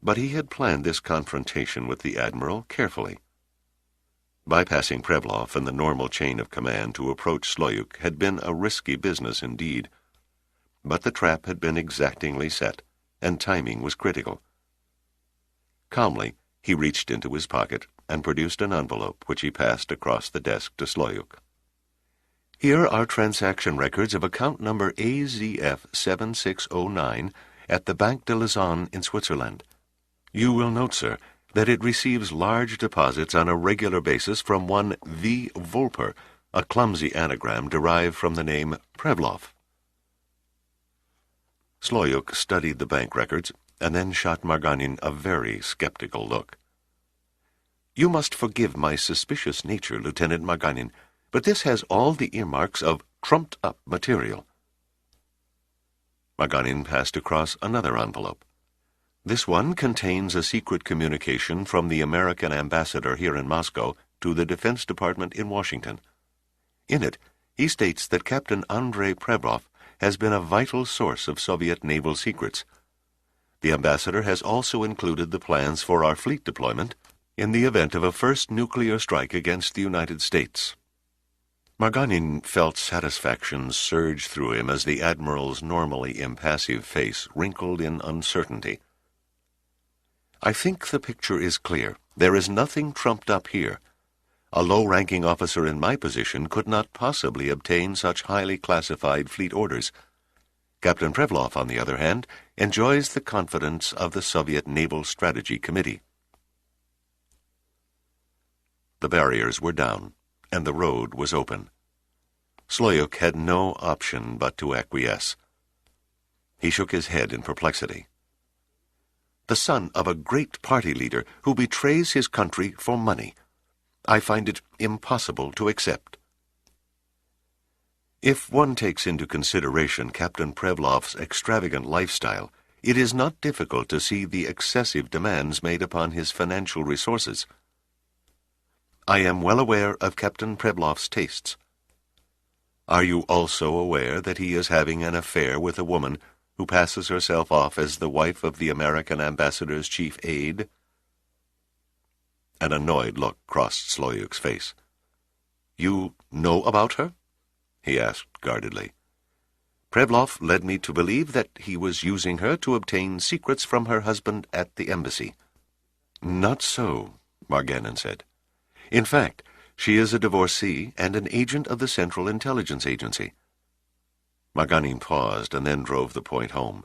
But he had planned this confrontation with the Admiral carefully. Bypassing Prevlov and the normal chain of command to approach Sloyuk had been a risky business indeed. But the trap had been exactingly set, and timing was critical. Calmly, he reached into his pocket and produced an envelope which he passed across the desk to Sloyuk. Here are transaction records of account number AZF 7609 at the Banque de Lausanne in Switzerland. You will note, sir, that it receives large deposits on a regular basis from one V. Volper, a clumsy anagram derived from the name Prevlov. Sloyuk studied the bank records and then shot Margonian a very skeptical look. You must forgive my suspicious nature, Lieutenant Margonian, but this has all the earmarks of trumped-up material. Margonian passed across another envelope. This one contains a secret communication from the American ambassador here in Moscow to the Defense Department in Washington. In it, he states that Captain Andrei Prevlov has been a vital source of Soviet naval secrets. The ambassador has also included the plans for our fleet deployment in the event of a first nuclear strike against the United States. Margonian felt satisfaction surge through him as the Admiral's normally impassive face wrinkled in uncertainty. I think the picture is clear. There is nothing trumped up here. A low-ranking officer in my position could not possibly obtain such highly classified fleet orders. Captain Prevlov, on the other hand, enjoys the confidence of the Soviet Naval Strategy Committee. The barriers were down, and the road was open. Sloyuk had no option but to acquiesce. He shook his head in perplexity. The son of a great party leader who betrays his country for money. I find it impossible to accept. If one takes into consideration Captain Prevlov's extravagant lifestyle, it is not difficult to see the excessive demands made upon his financial resources. I am well aware of Captain Prevlov's tastes. Are you also aware that he is having an affair with a woman who passes herself off as the wife of the American ambassador's chief aide? An annoyed look crossed Sloyuk's face. You know about her? He asked guardedly. Prevlov led me to believe that he was using her to obtain secrets from her husband at the embassy. Not so, Marganin said. In fact, she is a divorcee and an agent of the Central Intelligence Agency. Marganin paused and then drove the point home.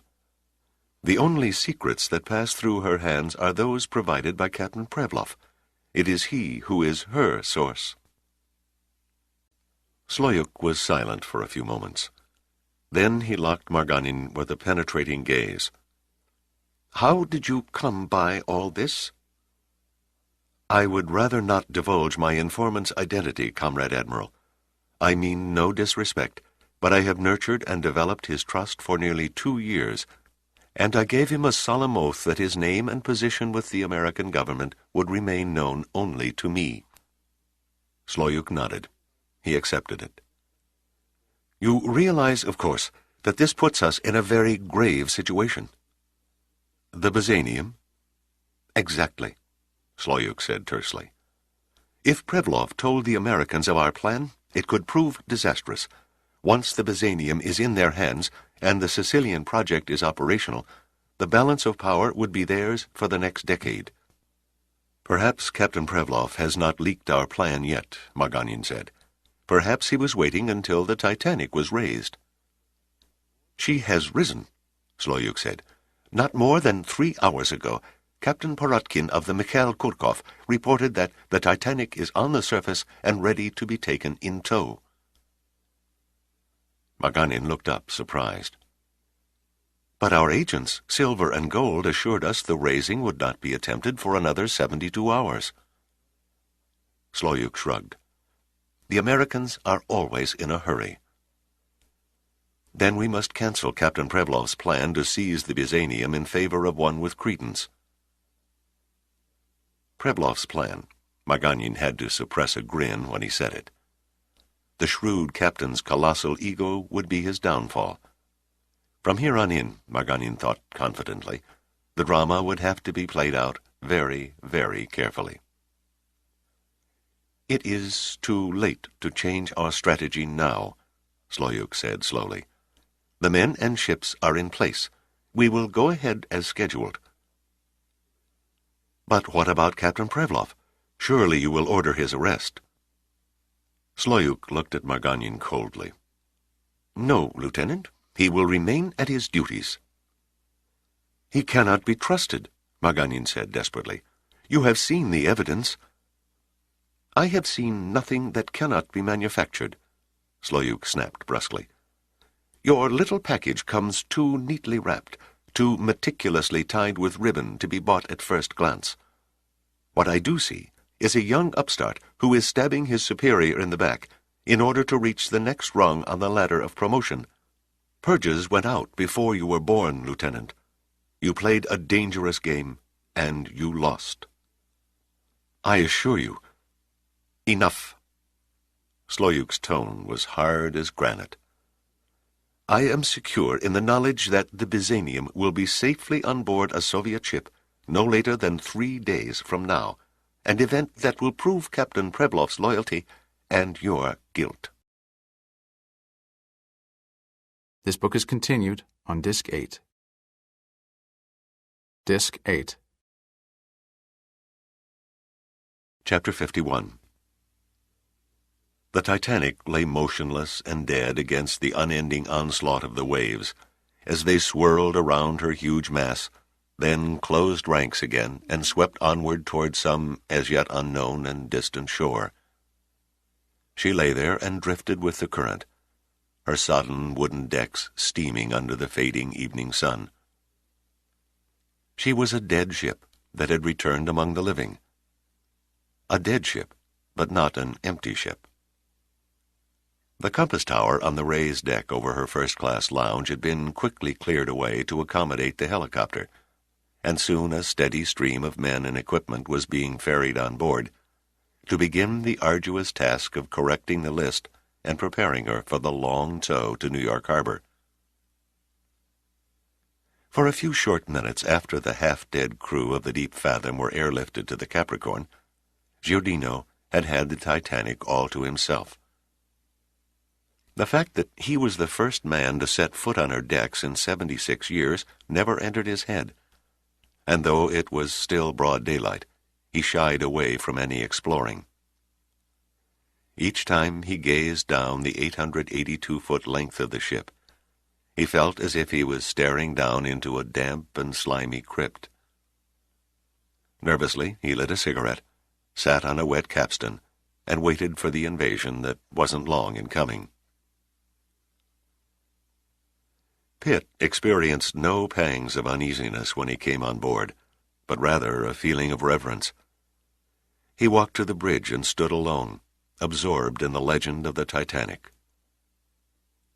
The only secrets that pass through her hands are those provided by Captain Prevlov. It is he who is her source. Sloyuk was silent for a few moments. Then he locked Marganin with a penetrating gaze. "How did you come by all this?" "I would rather not divulge my informant's identity, Comrade Admiral. I mean no disrespect, but I have nurtured and developed his trust for nearly 2 years, and I gave him a solemn oath that his name and position with the American government would remain known only to me." Sloyuk nodded. He accepted it. "You realize, of course, that this puts us in a very grave situation." "The Byzanium?" "Exactly," Sloyuk said tersely. "If Prevlov told the Americans of our plan, it could prove disastrous. Once the Byzanium is in their hands and the Sicilian project is operational, the balance of power would be theirs for the next decade." "Perhaps Captain Prevlov has not leaked our plan yet," Marganin said. "Perhaps he was waiting until the Titanic was raised." "She has risen," Sloyuk said. "Not more than 3 hours ago, Captain Porotkin of the Mikhail Kurkov reported that the Titanic is on the surface and ready to be taken in tow." Marganin looked up, surprised. "But our agents, Silver and Gold, assured us the raising would not be attempted for another 72 hours. Sloyuk shrugged. "The Americans are always in a hurry." "Then we must cancel Captain Prevlov's plan to seize the Byzanium in favor of one with credence." Prevlov's plan. Marganin had to suppress a grin when he said it. The shrewd captain's colossal ego would be his downfall. From here on in, Marganin thought confidently, the drama would have to be played out very, very carefully. "It is too late to change our strategy now," Sloyuk said slowly. "The men and ships are in place. We will go ahead as scheduled." "But what about Captain Prevlov? Surely you will order his arrest." Sloyuk looked at Marganin coldly. "No, Lieutenant. He will remain at his duties." "He cannot be trusted," Marganin said desperately. "You have seen the evidence." "I have seen nothing that cannot be manufactured," Sloyuk snapped brusquely. "Your little package comes too neatly wrapped, too meticulously tied with ribbon to be bought at first glance. What I do see is a young upstart who is stabbing his superior in the back in order to reach the next rung on the ladder of promotion. Purges went out before you were born, Lieutenant. You played a dangerous game, and you lost." "I assure you—" "Enough." Sloyuk's tone was hard as granite. "I am secure in the knowledge that the Byzanium will be safely on board a Soviet ship no later than 3 days from now, an event that will prove Captain Prevlov's loyalty and your guilt." This book is continued on Disc 8. Disc 8. Chapter 51. The Titanic lay motionless and dead against the unending onslaught of the waves, as they swirled around her huge mass, then closed ranks again and swept onward toward some as yet unknown and distant shore. She lay there and drifted with the current, her sodden wooden decks steaming under the fading evening sun. She was a dead ship that had returned among the living. A dead ship, but not an empty ship. The compass tower on the raised deck over her first-class lounge had been quickly cleared away to accommodate the helicopter, and soon a steady stream of men and equipment was being ferried on board to begin the arduous task of correcting the list and preparing her for the long tow to New York Harbor. For a few short minutes after the half-dead crew of the Deep Fathom were airlifted to the Capricorn, Giordino had the Titanic all to himself. The fact that he was the first man to set foot on her decks in 76 years never entered his head, and though it was still broad daylight, he shied away from any exploring. Each time he gazed down the 882-foot length of the ship, he felt as if he was staring down into a damp and slimy crypt. Nervously, he lit a cigarette, sat on a wet capstan, and waited for the invasion that wasn't long in coming. Pitt experienced no pangs of uneasiness when he came on board, but rather a feeling of reverence. He walked to the bridge and stood alone, absorbed in the legend of the Titanic.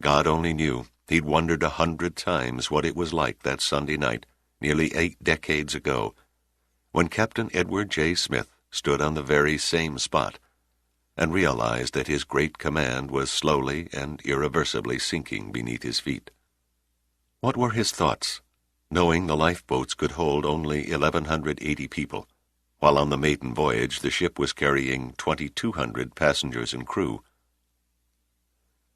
God only knew he'd wondered 100 times what it was like that Sunday night, nearly 8 decades ago, when Captain Edward J. Smith stood on the very same spot and realized that his great command was slowly and irreversibly sinking beneath his feet. What were his thoughts, knowing the lifeboats could hold only 1,180 people, while on the maiden voyage the ship was carrying 2,200 passengers and crew?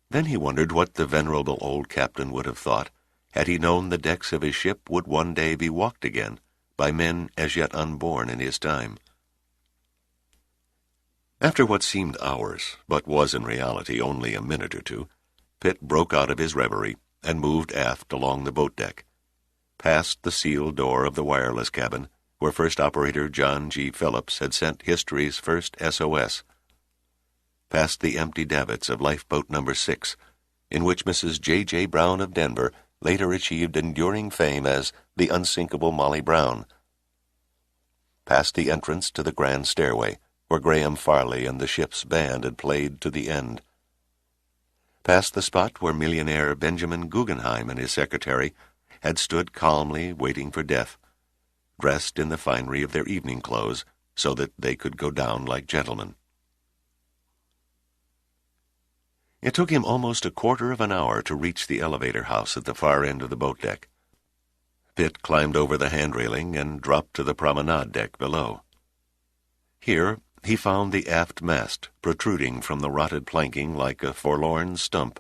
Then he wondered what the venerable old captain would have thought had he known the decks of his ship would one day be walked again by men as yet unborn in his time. After what seemed hours, but was in reality only a minute or two, Pitt broke out of his reverie and moved aft along the boat deck, past the sealed door of the wireless cabin, where First Operator John G. Phillips had sent history's first SOS, past the empty davits of lifeboat number 6, in which Mrs. J. Brown of Denver later achieved enduring fame as the unsinkable Molly Brown, past the entrance to the grand stairway, where Graham Farley and the ship's band had played to the end, past the spot where millionaire Benjamin Guggenheim and his secretary had stood calmly waiting for death, dressed in the finery of their evening clothes so that they could go down like gentlemen. It took him almost a quarter of an hour to reach the elevator house at the far end of the boat deck. Pitt climbed over the hand railing and dropped to the promenade deck below. Here he found the aft mast protruding from the rotted planking like a forlorn stump,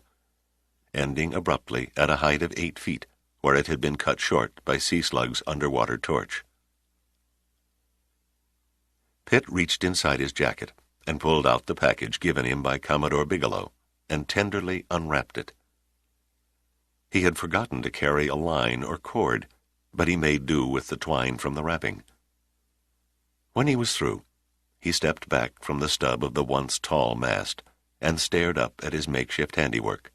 ending abruptly at a height of 8 feet, where it had been cut short by Sea Slug's underwater torch. Pitt reached inside his jacket and pulled out the package given him by Commodore Bigelow, and tenderly unwrapped it. He had forgotten to carry a line or cord, but he made do with the twine from the wrapping. When he was through, he stepped back from the stub of the once tall mast and stared up at his makeshift handiwork.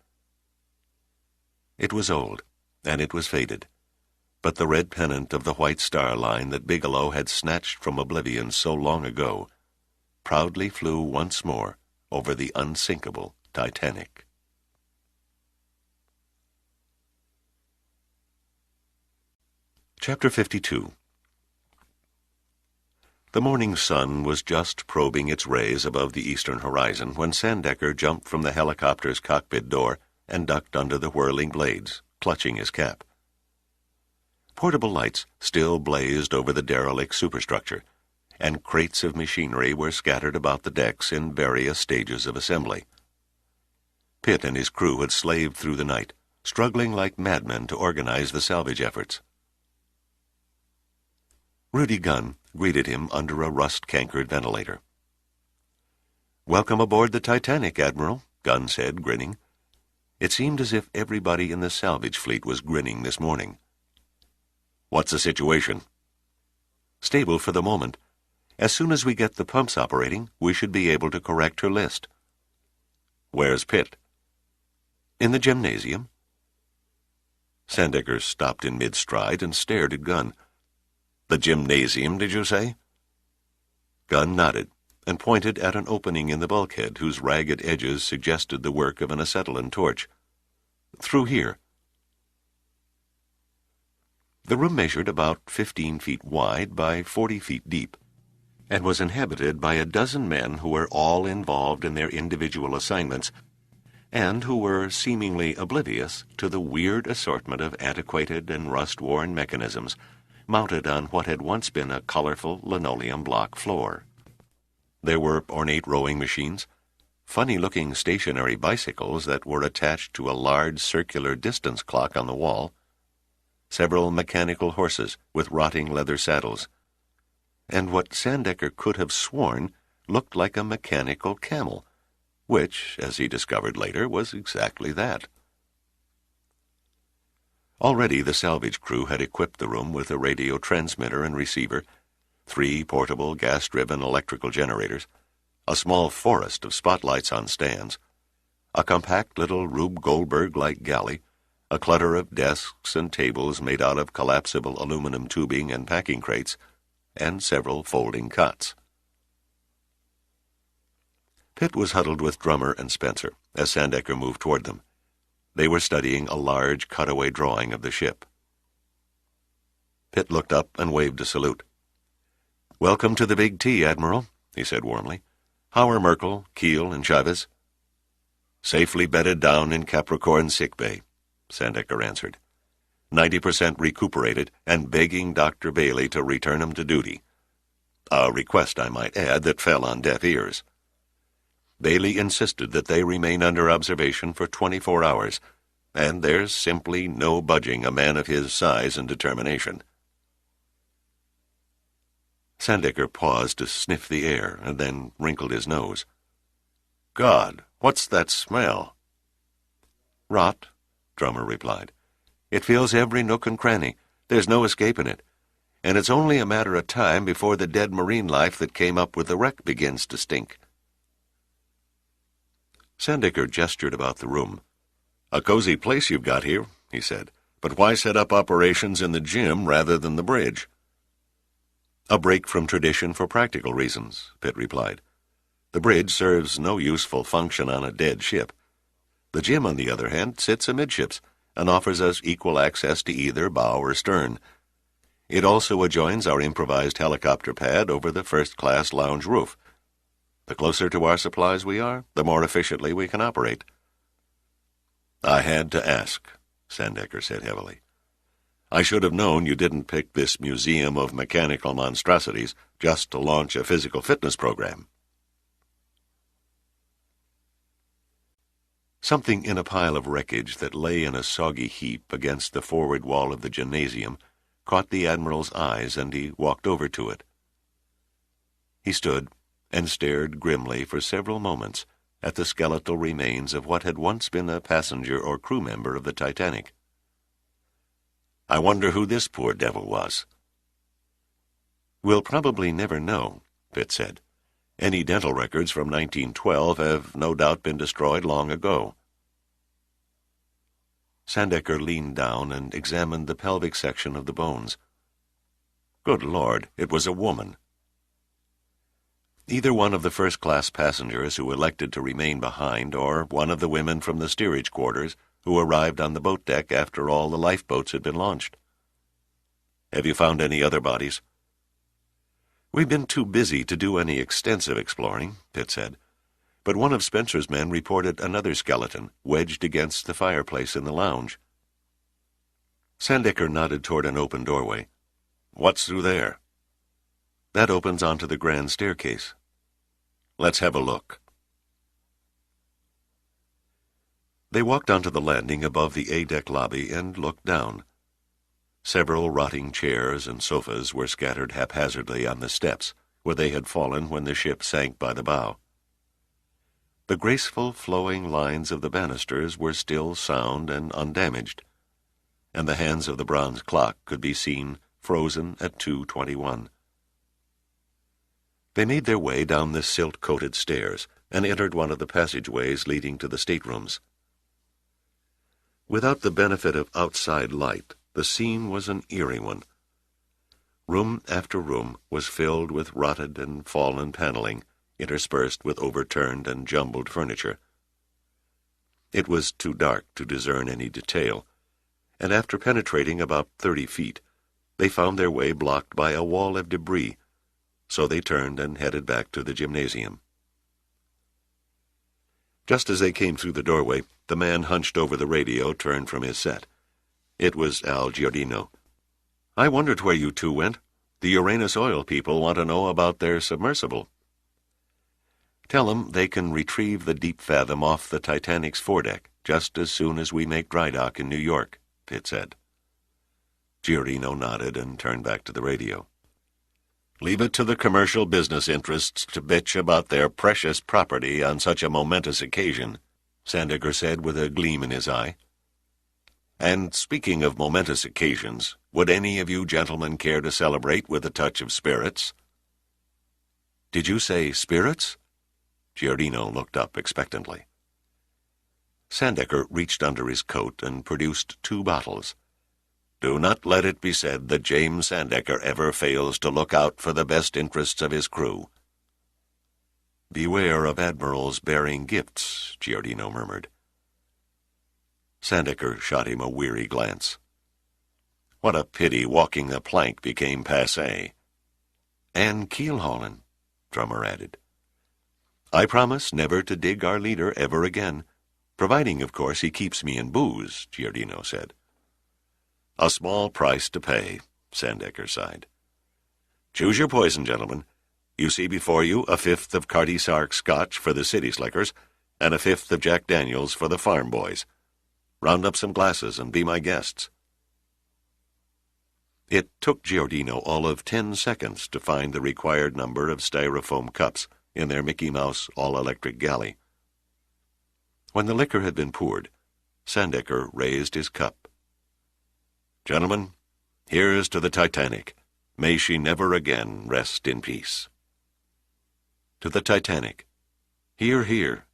It was old, and it was faded, but the red pennant of the White Star Line that Bigelow had snatched from oblivion so long ago proudly flew once more over the unsinkable Titanic. Chapter 52. The morning sun was just probing its rays above the eastern horizon when Sandecker jumped from the helicopter's cockpit door and ducked under the whirling blades, clutching his cap. Portable lights still blazed over the derelict superstructure, and crates of machinery were scattered about the decks in various stages of assembly. Pitt and his crew had slaved through the night, struggling like madmen to organize the salvage efforts. Rudy Gunn greeted him under a rust-cankered ventilator. "Welcome aboard the Titanic, Admiral," Gunn said, grinning. It seemed as if everybody in the salvage fleet was grinning this morning. "What's the situation?" "Stable for the moment. As soon as we get the pumps operating, we should be able to correct her list." "Where's Pitt?" "In the gymnasium." Sandecker stopped in mid-stride and stared at Gunn. "The gymnasium, did you say?" Gunn nodded and pointed at an opening in the bulkhead whose ragged edges suggested the work of an acetylene torch. "Through here." The room measured about 15 feet wide by 40 feet deep, and was inhabited by a dozen men who were all involved in their individual assignments, and who were seemingly oblivious to the weird assortment of antiquated and rust-worn mechanisms mounted on what had once been a colorful linoleum block floor. There were ornate rowing machines, funny-looking stationary bicycles that were attached to a large circular distance clock on the wall, several mechanical horses with rotting leather saddles, and what Sandecker could have sworn looked like a mechanical camel, which, as he discovered later, was exactly that. Already the salvage crew had equipped the room with a radio transmitter and receiver, 3 portable gas-driven electrical generators, a small forest of spotlights on stands, a compact little Rube Goldberg-like galley, a clutter of desks and tables made out of collapsible aluminum tubing and packing crates, and several folding cots. Pitt was huddled with Drummer and Spencer as Sandecker moved toward them. They were studying a large cutaway drawing of the ship. Pitt looked up and waved a salute. "Welcome to the Big T, Admiral," he said warmly. "How are Merkel, Keel, and Chavez?" "Safely bedded down in Capricorn sickbay," Sandecker answered. 90% recuperated and begging Dr. Bailey to return 'em to duty. A request, I might add, that fell on deaf ears. Bailey insisted that they remain under observation for 24 hours, and there's simply no budging a man of his size and determination. Sandecker paused to sniff the air and then wrinkled his nose. "God, what's that smell?" "Rot," Drummer replied. "It fills every nook and cranny. There's no escaping it. And it's only a matter of time before the dead marine life that came up with the wreck begins to stink." Sandecker gestured about the room. "A cozy place you've got here," he said. "But why set up operations in the gym rather than the bridge?" "A break from tradition for practical reasons," Pitt replied. "The bridge serves no useful function on a dead ship. The gym, on the other hand, sits amidships and offers us equal access to either bow or stern. It also adjoins our improvised helicopter pad over the first-class lounge roof. The closer to our supplies we are, the more efficiently we can operate." "I had to ask," Sandecker said heavily. "I should have known you didn't pick this museum of mechanical monstrosities just to launch a physical fitness program." Something in a pile of wreckage that lay in a soggy heap against the forward wall of the gymnasium caught the Admiral's eyes, and he walked over to it. He stood and stared grimly for several moments at the skeletal remains of what had once been a passenger or crew member of the Titanic. "I wonder who this poor devil was." "We'll probably never know," Pitt said. "Any dental records from 1912 have no doubt been destroyed long ago." Sandecker leaned down and examined the pelvic section of the bones. "Good Lord, it was a woman." Either one of the first-class passengers who elected to remain behind, or one of the women from the steerage quarters who arrived on the boat deck after all the lifeboats had been launched. "Have you found any other bodies?" "We've been too busy to do any extensive exploring," Pitt said. "But one of Spencer's men reported another skeleton wedged against the fireplace in the lounge." Sandecker nodded toward an open doorway. "What's through there?" "That opens onto the grand staircase." "Let's have a look." They walked onto the landing above the A-deck lobby and looked down. Several rotting chairs and sofas were scattered haphazardly on the steps, where they had fallen when the ship sank by the bow. The graceful flowing lines of the banisters were still sound and undamaged, and the hands of the bronze clock could be seen frozen at 2:21. They made their way down the silt-coated stairs and entered one of the passageways leading to the staterooms. Without the benefit of outside light, the scene was an eerie one. Room after room was filled with rotted and fallen paneling, interspersed with overturned and jumbled furniture. It was too dark to discern any detail, and after penetrating about 30 feet, they found their way blocked by a wall of debris, so they turned and headed back to the gymnasium. Just as they came through the doorway, the man hunched over the radio turned from his set. It was Al Giordino. "I wondered where you two went. The Uranus oil people want to know about their submersible." Tell them they can retrieve the deep fathom off the Titanic's foredeck just as soon as we make dry dock in New York, Pitt said. Giordino nodded and turned back to the radio. Leave it to the commercial business interests to bitch about their precious property on such a momentous occasion, Sandecker said with a gleam in his eye. And speaking of momentous occasions, would any of you gentlemen care to celebrate with a touch of spirits? Did you say spirits? Giordino looked up expectantly. Sandecker reached under his coat and produced 2 bottles. Do not let it be said that James Sandecker ever fails to look out for the best interests of his crew. Beware of admirals bearing gifts, Giordino murmured. Sandecker shot him a weary glance. What a pity walking the plank became passé. And keel-hauling, Drummer added. I promise never to dig our leader ever again, providing, of course, he keeps me in booze, Giordino said. A small price to pay, Sandecker sighed. Choose your poison, gentlemen. You see before you a 5th of Carty Sark Scotch for the city slickers, and a 5th of Jack Daniels for the farm boys. Round up some glasses and be my guests. It took Giordino all of 10 seconds to find the required number of styrofoam cups in their Mickey Mouse all-electric galley. When the liquor had been poured, Sandecker raised his cup. Gentlemen, here's to the Titanic. May she never again rest in peace. To the Titanic. Hear, hear.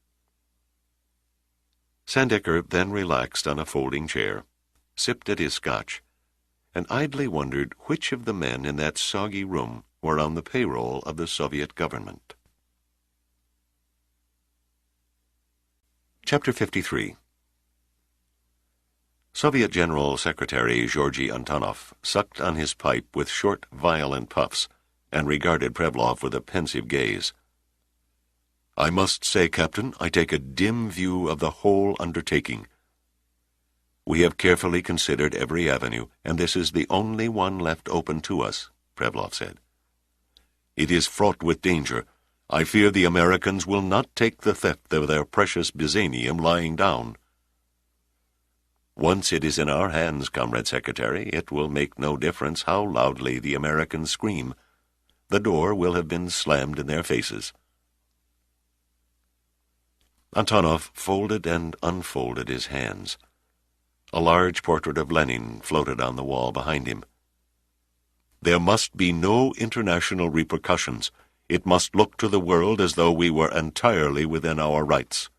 Sandecker then relaxed on a folding chair, sipped at his scotch, and idly wondered which of the men in that soggy room were on the payroll of the Soviet government. Chapter 53. Soviet General Secretary Georgy Antonov sucked on his pipe with short, violent puffs and regarded Prevlov with a pensive gaze. I must say, Captain, I take a dim view of the whole undertaking. We have carefully considered every avenue, and this is the only one left open to us, Prevlov said. It is fraught with danger. I fear the Americans will not take the theft of their precious byzanium lying down. Once it is in our hands, Comrade Secretary, it will make no difference how loudly the Americans scream. The door will have been slammed in their faces. Antonov folded and unfolded his hands. A large portrait of Lenin floated on the wall behind him. There must be no international repercussions. It must look to the world as though we were entirely within our rights.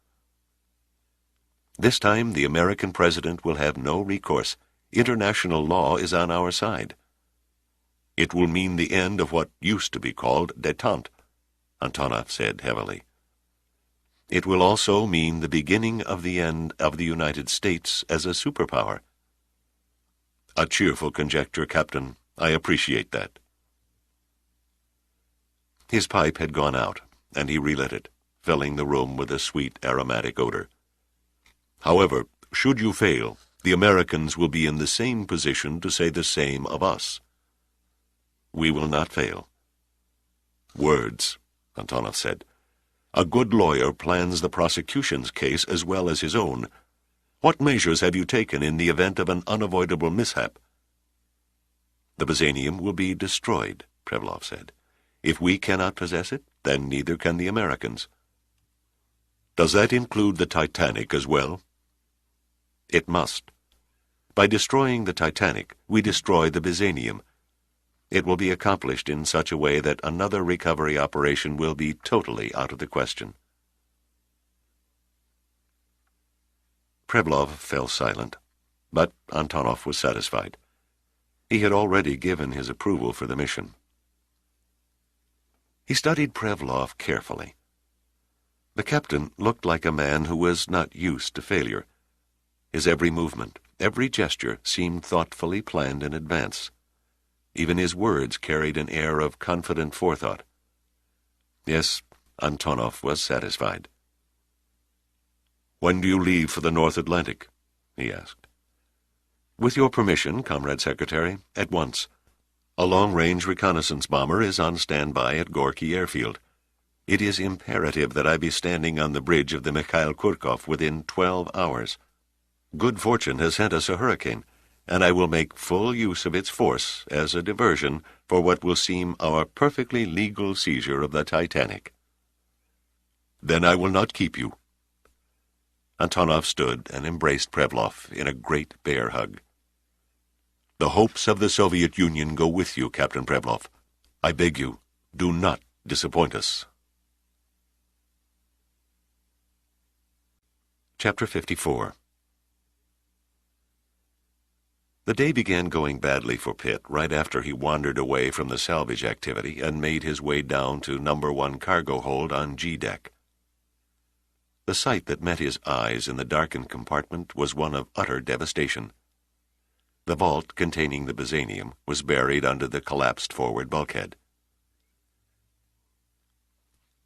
This time the American president will have no recourse. International law is on our side. It will mean the end of what used to be called détente, Antonov said heavily. It will also mean the beginning of the end of the United States as a superpower. A cheerful conjecture, Captain. I appreciate that. His pipe had gone out, and he relit it, filling the room with a sweet aromatic odor. However, should you fail, the Americans will be in the same position to say the same of us. We will not fail. Words, Antonov said. A good lawyer plans the prosecution's case as well as his own. What measures have you taken in the event of an unavoidable mishap? The byzanium will be destroyed, Prevlov said. If we cannot possess it, then neither can the Americans. Does that include the Titanic as well? It must. By destroying the Titanic, we destroy the byzanium. It will be accomplished in such a way that another recovery operation will be totally out of the question. Prevlov fell silent, but Antonov was satisfied. He had already given his approval for the mission. He studied Prevlov carefully. The captain looked like a man who was not used to failure. His every movement, every gesture seemed thoughtfully planned in advance. Even his words carried an air of confident forethought. Yes, Antonov was satisfied. When do you leave for the North Atlantic? He asked. With your permission, Comrade Secretary, at once. A long-range reconnaissance bomber is on standby at Gorky Airfield. It is imperative that I be standing on the bridge of the Mikhail Kurkov within 12 hours. Good fortune has sent us a hurricane, and I will make full use of its force as a diversion for what will seem our perfectly legal seizure of the Titanic." "Then I will not keep you." Antonov stood and embraced Prevlov in a great bear hug. "The hopes of the Soviet Union go with you, Captain Prevlov. I beg you, do not disappoint us." Chapter 54. The day began going badly for Pitt right after he wandered away from the salvage activity and made his way down to number 1 cargo hold on G deck. The sight that met his eyes in the darkened compartment was one of utter devastation. The vault containing the Byzanium was buried under the collapsed forward bulkhead.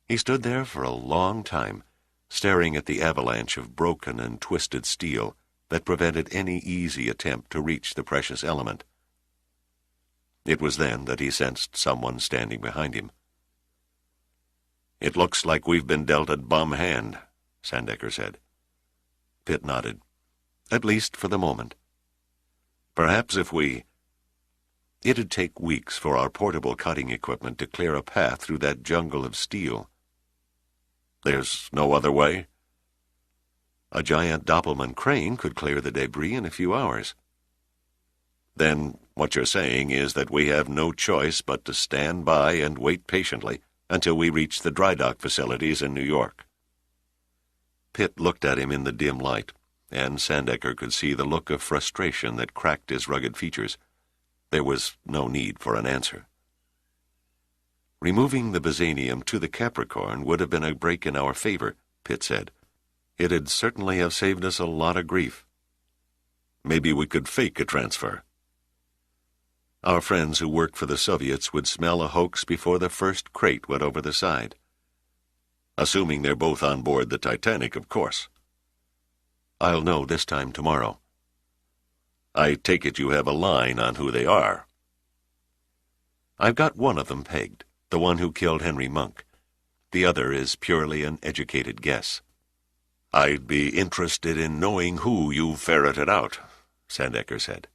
He stood there for a long time, staring at the avalanche of broken and twisted steel that prevented any easy attempt to reach the precious element. It was then that he sensed someone standing behind him. "It looks like we've been dealt a bum hand," Sandecker said. Pitt nodded. "At least for the moment. Perhaps if we—" It'd take weeks for our portable cutting equipment to clear a path through that jungle of steel. "There's no other way?" "A giant Doppelmann crane could clear the debris in a few hours." "Then what you're saying is that we have no choice but to stand by and wait patiently until we reach the dry dock facilities in New York." Pitt looked at him in the dim light, and Sandecker could see the look of frustration that cracked his rugged features. There was no need for an answer. "Removing the Byzanium to the Capricorn would have been a break in our favor," Pitt said. "It'd certainly have saved us a lot of grief. Maybe we could fake a transfer." Our friends who worked for the Soviets would smell a hoax before the first crate went over the side. Assuming they're both on board the Titanic, of course. "I'll know this time tomorrow." "I take it you have a line on who they are." "I've got one of them pegged, the one who killed Henry Monk. The other is purely an educated guess." "I'd be interested in knowing who you ferreted out," Sandecker said.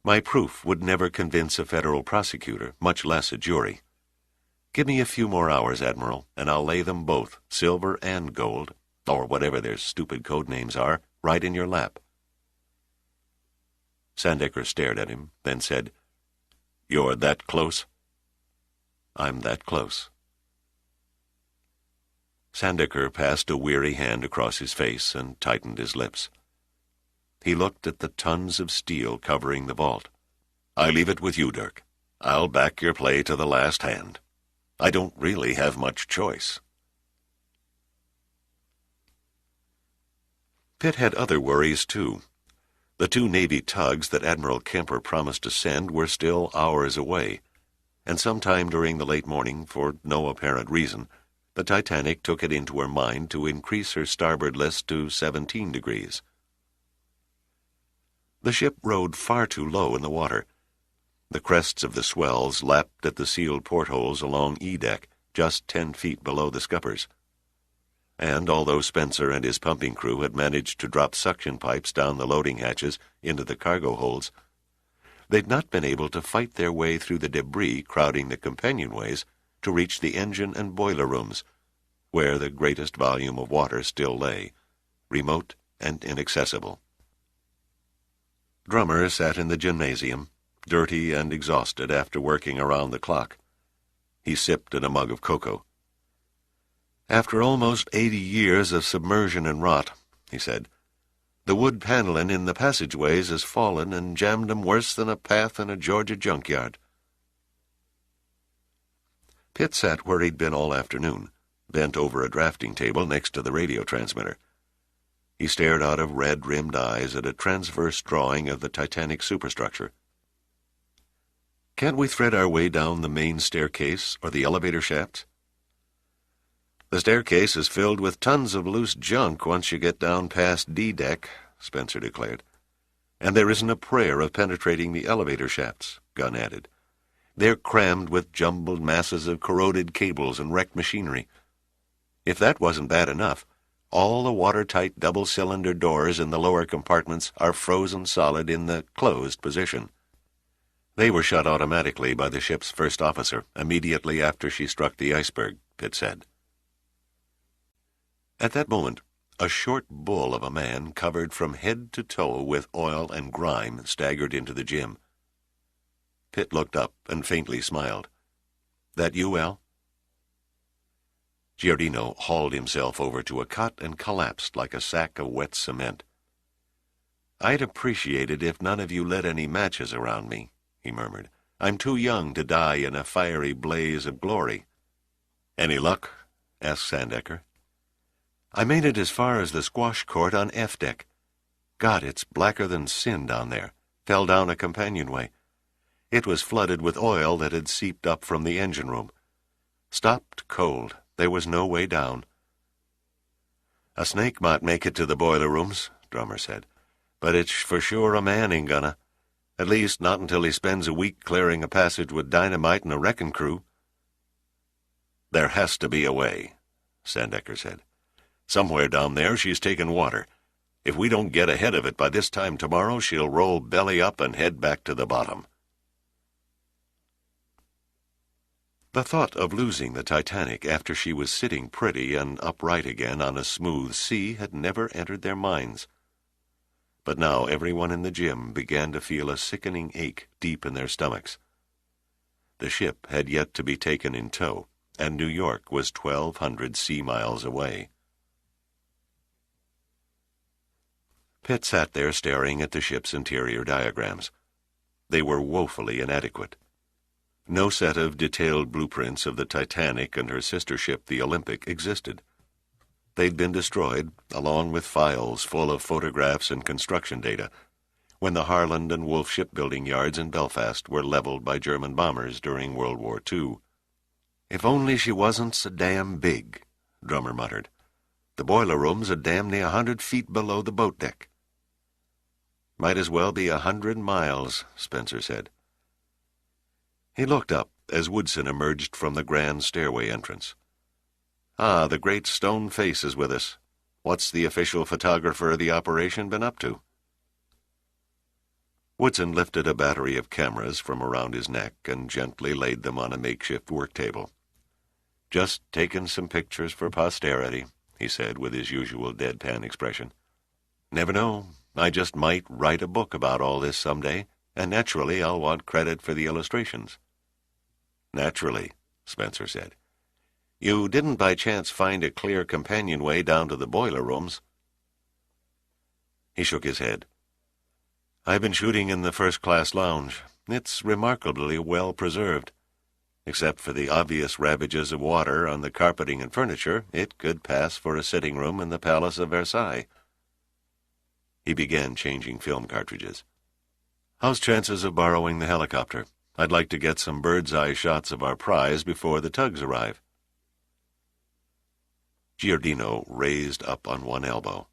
"My proof would never convince a federal prosecutor, much less a jury. Give me a few more hours, Admiral, and I'll lay them both, silver and gold, or whatever their stupid code names are, right in your lap." Sandecker stared at him, then said, "You're that close?" "I'm that close." Sandecker passed a weary hand across his face and tightened his lips. He looked at the tons of steel covering the vault. "I leave it with you, Dirk. I'll back your play to the last hand. I don't really have much choice." Pitt had other worries, too. The 2 Navy tugs that Admiral Kemper promised to send were still hours away, and sometime during the late morning, for no apparent reason, the Titanic took it into her mind to increase her starboard list to 17 degrees. The ship rode far too low in the water. The crests of the swells lapped at the sealed portholes along E-deck, just 10 feet below the scuppers. And although Spencer and his pumping crew had managed to drop suction pipes down the loading hatches into the cargo holds, they'd not been able to fight their way through the debris crowding the companionways to reach the engine and boiler rooms, where the greatest volume of water still lay, remote and inaccessible. Drummer sat in the gymnasium, dirty and exhausted after working around the clock. He sipped at a mug of cocoa. "After almost 80 years of submersion and rot," he said, "the wood paneling in the passageways has fallen and jammed 'em worse than a path in a Georgia junkyard." Pitt sat where he'd been all afternoon, bent over a drafting table next to the radio transmitter. He stared out of red-rimmed eyes at a transverse drawing of the Titanic superstructure. "Can't we thread our way down the main staircase or the elevator shafts?" "The staircase is filled with tons of loose junk once you get down past D-deck," Spencer declared. "And there isn't a prayer of penetrating the elevator shafts," Gunn added. They're crammed with jumbled masses of corroded cables and wrecked machinery. If that wasn't bad enough, all the watertight double-cylinder doors in the lower compartments are frozen solid in the closed position. They were shut automatically by the ship's first officer immediately after she struck the iceberg, Pitt said. At that moment, a short bull of a man covered from head to toe with oil and grime staggered into the gym. Pitt looked up and faintly smiled. "That you, Al?" Giardino hauled himself over to a cot and collapsed like a sack of wet cement. "I'd appreciate it if none of you lit any matches around me," he murmured. "I'm too young to die in a fiery blaze of glory." "Any luck?" asked Sandecker. "I made it as far as the squash court on F deck. God, it's blacker than sin down there. Fell down a companionway. It was flooded with oil that had seeped up from the engine room. Stopped cold. There was no way down." "A snake might make it to the boiler rooms," Drummer said. "But it's for sure a man ain't gonna. At least not until he spends a week clearing a passage with dynamite and a wrecking crew." "There has to be a way," Sandecker said. "Somewhere down there she's taken water. If we don't get ahead of it by this time tomorrow, she'll roll belly up and head back to the bottom." The thought of losing the Titanic after she was sitting pretty and upright again on a smooth sea had never entered their minds. But now everyone in the gym began to feel a sickening ache deep in their stomachs. The ship had yet to be taken in tow, and New York was 1,200 sea miles away. Pitt sat there staring at the ship's interior diagrams. They were woefully inadequate. No set of detailed blueprints of the Titanic and her sister ship, the Olympic, existed. They'd been destroyed, along with files full of photographs and construction data, when the Harland and Wolff shipbuilding yards in Belfast were leveled by German bombers during World War II. "If only she wasn't so damn big," Drummer muttered. "The boiler rooms are damn near 100 feet below the boat deck." "Might as well be 100 miles," Spencer said. He looked up as Woodson emerged from the grand stairway entrance. "Ah, the great stone face is with us. What's the official photographer of the operation been up to?" Woodson lifted a battery of cameras from around his neck and gently laid them on a makeshift work table. "Just taking some pictures for posterity," he said with his usual deadpan expression. "Never know. I just might write a book about all this someday, and naturally I'll want credit for the illustrations." "Naturally," Spencer said. "You didn't by chance find a clear companionway down to the boiler rooms?" He shook his head. "I've been shooting in the first-class lounge. It's remarkably well preserved. Except for the obvious ravages of water on the carpeting and furniture, it could pass for a sitting room in the Palace of Versailles." He began changing film cartridges. "How's chances of borrowing the helicopter? I'd like to get some bird's-eye shots of our prize before the tugs arrive." Giardino raised up on one elbow.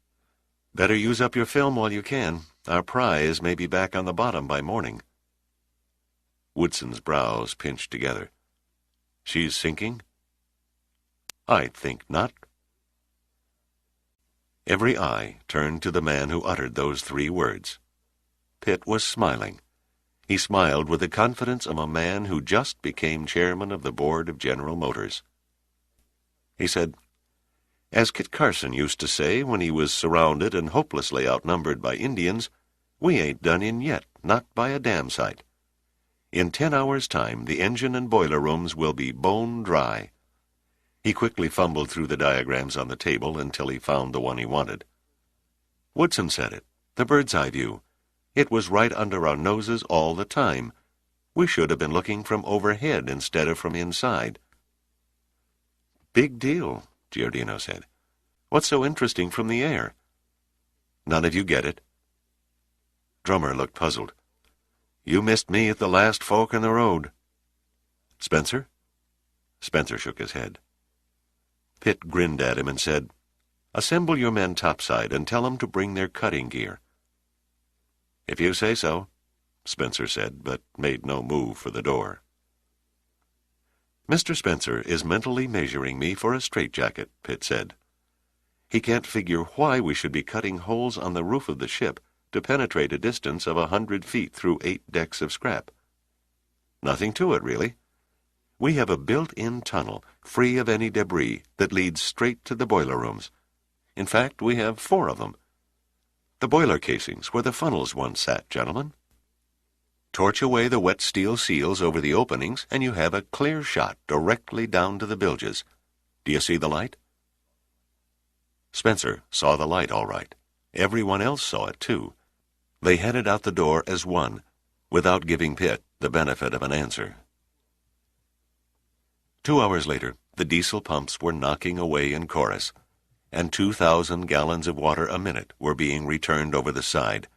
"Better use up your film while you can. Our prize may be back on the bottom by morning." Woodson's brows pinched together. "She's sinking?" "I think not." Every eye turned to the man who uttered those 3 words. Pitt was smiling. He smiled with the confidence of a man who just became chairman of the board of General Motors. He said, "As Kit Carson used to say when he was surrounded and hopelessly outnumbered by Indians, we ain't done in yet, not by a damn sight. In 10 hours' time, the engine and boiler rooms will be bone dry." He quickly fumbled through the diagrams on the table until he found the one he wanted. "Woodson said it. The bird's-eye view. It was right under our noses all the time. We should have been looking from overhead instead of from inside." "Big deal," Giardino said. "What's so interesting from the air?" "None of you get it?" Drummer looked puzzled. "You missed me at the last fork in the road." "Spencer?" Spencer shook his head. Pitt grinned at him and said, "Assemble your men topside and tell them to bring their cutting gear." "If you say so," Spencer said, but made no move for the door. Mr. Spencer is mentally measuring me for a straitjacket, Pitt said. He can't figure why we should be cutting holes on the roof of the ship to penetrate a distance of 100 feet through 8 decks of scrap. Nothing to it, really. We have a built-in tunnel, free of any debris, that leads straight to the boiler rooms. In fact, we have 4 of them. The boiler casings where the funnels once sat, gentlemen. Torch away the wet steel seals over the openings, and you have a clear shot directly down to the bilges. Do you see the light? Spencer saw the light all right. Everyone else saw it, too. They headed out the door as one, without giving Pitt the benefit of an answer. 2 hours later, the diesel pumps were knocking away in chorus, and 2,000 gallons of water a minute were being returned over the side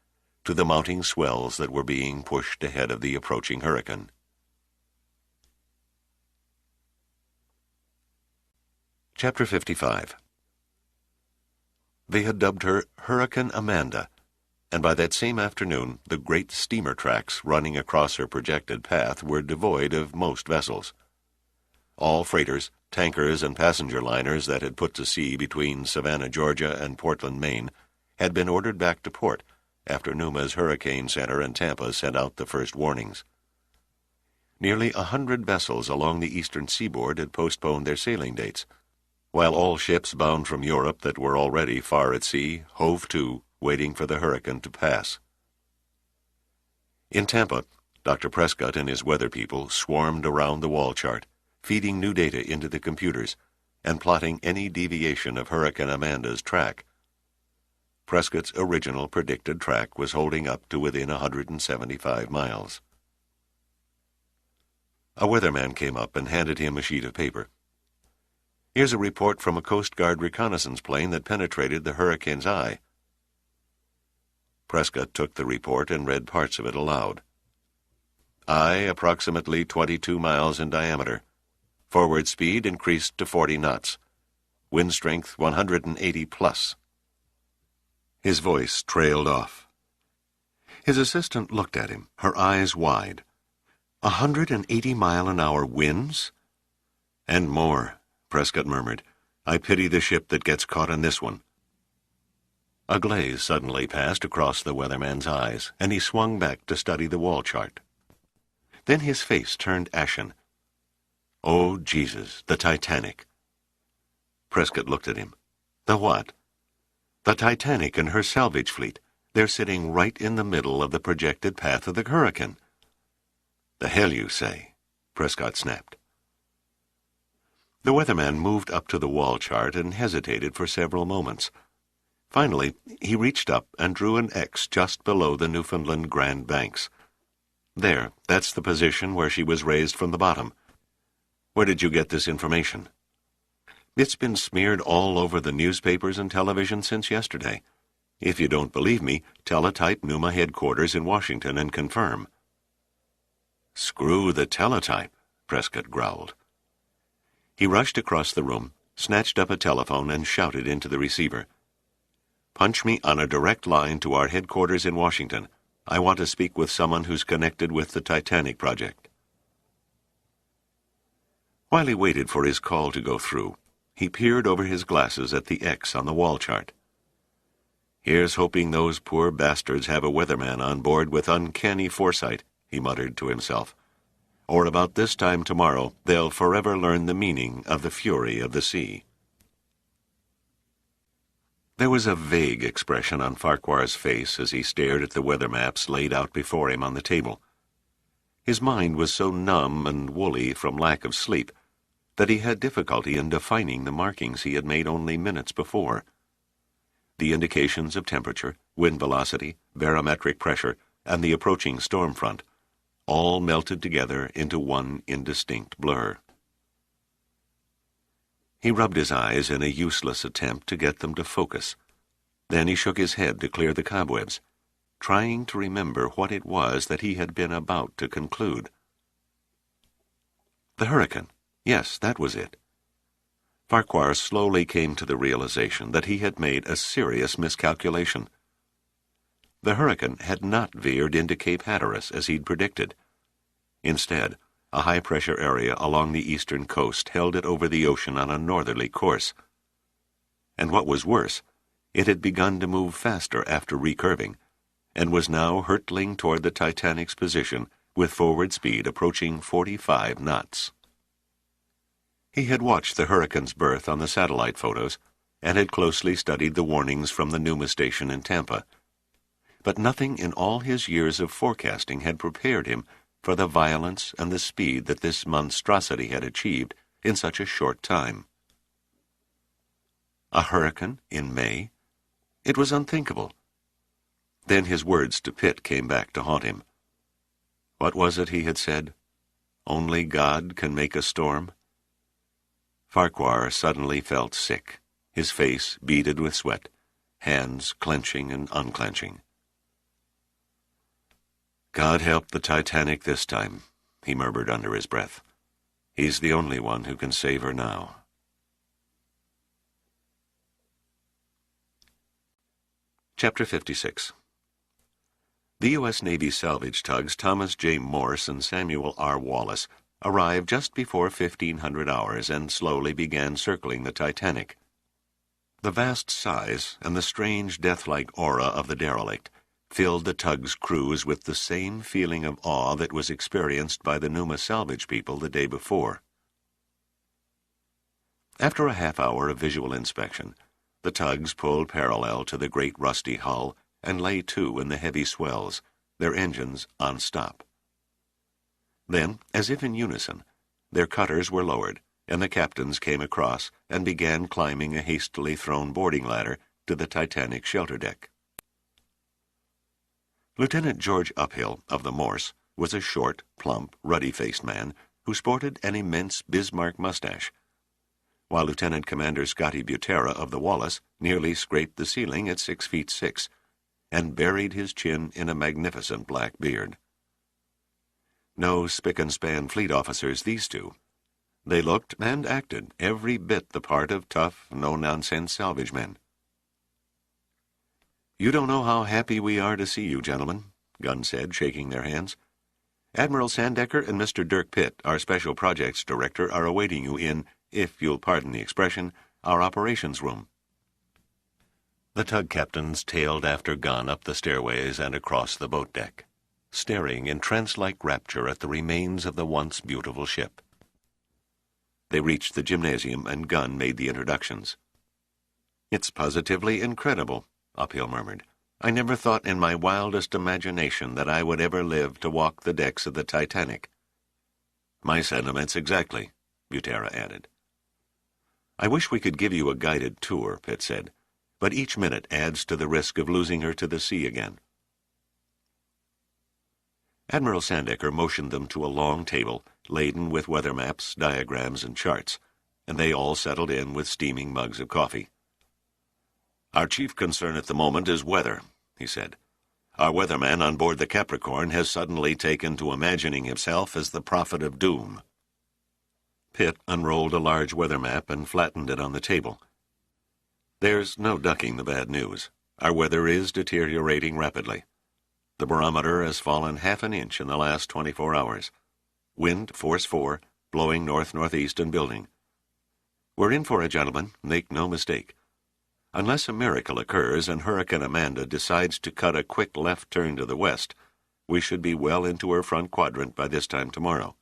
to the mounting swells that were being pushed ahead of the approaching hurricane. Chapter 55. They had dubbed her Hurricane Amanda, and by that same afternoon the great steamer tracks running across her projected path were devoid of most vessels. All freighters, tankers, and passenger liners that had put to sea between Savannah, Georgia, and Portland, Maine, had been ordered back to port after Numa's Hurricane Center in Tampa sent out the first warnings. Nearly 100 vessels along the eastern seaboard had postponed their sailing dates, while all ships bound from Europe that were already far at sea hove to, waiting for the hurricane to pass. In Tampa, Dr. Prescott and his weather people swarmed around the wall chart, feeding new data into the computers and plotting any deviation of Hurricane Amanda's track. Prescott's original predicted track was holding up to within 175 miles. A weatherman came up and handed him a sheet of paper. Here's a report from a Coast Guard reconnaissance plane that penetrated the hurricane's eye. Prescott took the report and read parts of it aloud. Eye approximately 22 miles in diameter. Forward speed increased to 40 knots. Wind strength 180 plus. His voice trailed off. His assistant looked at him, her eyes wide. 180-mile-an-hour winds? And more, Prescott murmured. I pity the ship that gets caught in this one. A glaze suddenly passed across the weatherman's eyes, and he swung back to study the wall chart. Then his face turned ashen. Oh, Jesus, the Titanic. Prescott looked at him. The what? The Titanic and her salvage fleet. They're sitting right in the middle of the projected path of the hurricane. The hell you say, Prescott snapped. The weatherman moved up to the wall chart and hesitated for several moments. Finally, he reached up and drew an X just below the Newfoundland Grand Banks. There, that's the position where she was raised from the bottom. Where did you get this information? It's been smeared all over the newspapers and television since yesterday. If you don't believe me, teletype Numa headquarters in Washington and confirm. Screw the teletype, Prescott growled. He rushed across the room, snatched up a telephone, and shouted into the receiver. Punch me on a direct line to our headquarters in Washington. I want to speak with someone who's connected with the Titanic project. While he waited for his call to go through, he peered over his glasses at the X on the wall chart. Here's hoping those poor bastards have a weatherman on board with uncanny foresight, he muttered to himself. Or about this time tomorrow, they'll forever learn the meaning of the fury of the sea. There was a vague expression on Farquhar's face as he stared at the weather maps laid out before him on the table. His mind was so numb and woolly from lack of sleep that he had difficulty in defining the markings he had made only minutes before. The indications of temperature, wind velocity, barometric pressure, and the approaching storm front all melted together into one indistinct blur. He rubbed his eyes in a useless attempt to get them to focus. Then he shook his head to clear the cobwebs, trying to remember what it was that he had been about to conclude. The hurricane. Yes, that was it. Farquhar slowly came to the realization that he had made a serious miscalculation. The hurricane had not veered into Cape Hatteras as he'd predicted. Instead, A high-pressure area along the eastern coast held it over the ocean on a northerly course. And what was worse, it had begun to move faster after recurving, and was now hurtling toward the Titanic's position with forward speed approaching 45 knots. He had watched the hurricane's berth on the satellite photos and had closely studied the warnings from the Numa station in Tampa. But nothing in all his years of forecasting had prepared him for the violence and the speed that this monstrosity had achieved in such a short time. A hurricane in May? It was unthinkable. Then his words to Pitt came back to haunt him. What was it he had said? Only God can make a storm? Farquhar suddenly felt sick, his face beaded with sweat, hands clenching and unclenching. God help the Titanic this time, he murmured under his breath. He's the only one who can save her now. Chapter 56. The U.S. Navy salvage tugs Thomas J. Morse and Samuel R. Wallace arrived just before 1500 hours and slowly began circling the Titanic. The vast size and the strange death-like aura of the derelict filled the tug's crews with the same feeling of awe that was experienced by the Numa salvage people the day before. After a half-hour of visual inspection, the tugs pulled parallel to the great rusty hull and lay to in the heavy swells, their engines on stop. Then, as if in unison, their cutters were lowered, and the captains came across and began climbing a hastily thrown boarding ladder to the Titanic's shelter deck. Lieutenant George Uphill, of the Morse, was a short, plump, ruddy-faced man who sported an immense Bismarck mustache, while Lieutenant Commander Scotty Butera, of the Wallace, nearly scraped the ceiling at 6'6", and buried his chin in a magnificent black beard. No spick-and-span fleet officers, these two. They looked and acted every bit the part of tough, no-nonsense salvage men. "You don't know how happy we are to see you, gentlemen," Gunn said, shaking their hands. "Admiral Sandecker and Mr. Dirk Pitt, our Special Projects Director, are awaiting you in, if you'll pardon the expression, our operations room." The tug captains tailed after Gunn up the stairways and across the boat deck, staring in trance-like rapture at the remains of the once beautiful ship. They reached the gymnasium, and Gunn made the introductions. "It's positively incredible," Uphill murmured. "I never thought in my wildest imagination that I would ever live to walk the decks of the Titanic." "My sentiments exactly," Butera added. "I wish we could give you a guided tour," Pitt said, "but each minute adds to the risk of losing her to the sea again." Admiral Sandecker motioned them to a long table laden with weather maps, diagrams, and charts, and they all settled in with steaming mugs of coffee. "Our chief concern at the moment is weather," he said. "Our weatherman on board the Capricorn has suddenly taken to imagining himself as the prophet of doom." Pitt unrolled a large weather map and flattened it on the table. "There's no ducking the bad news. Our weather is deteriorating rapidly. The barometer has fallen half an inch in the last 24 hours. Wind force 4, blowing north-northeast and building. We're in for it, gentlemen, make no mistake. Unless a miracle occurs and Hurricane Amanda decides to cut a quick left turn to the west, we should be well into her front quadrant by this time tomorrow."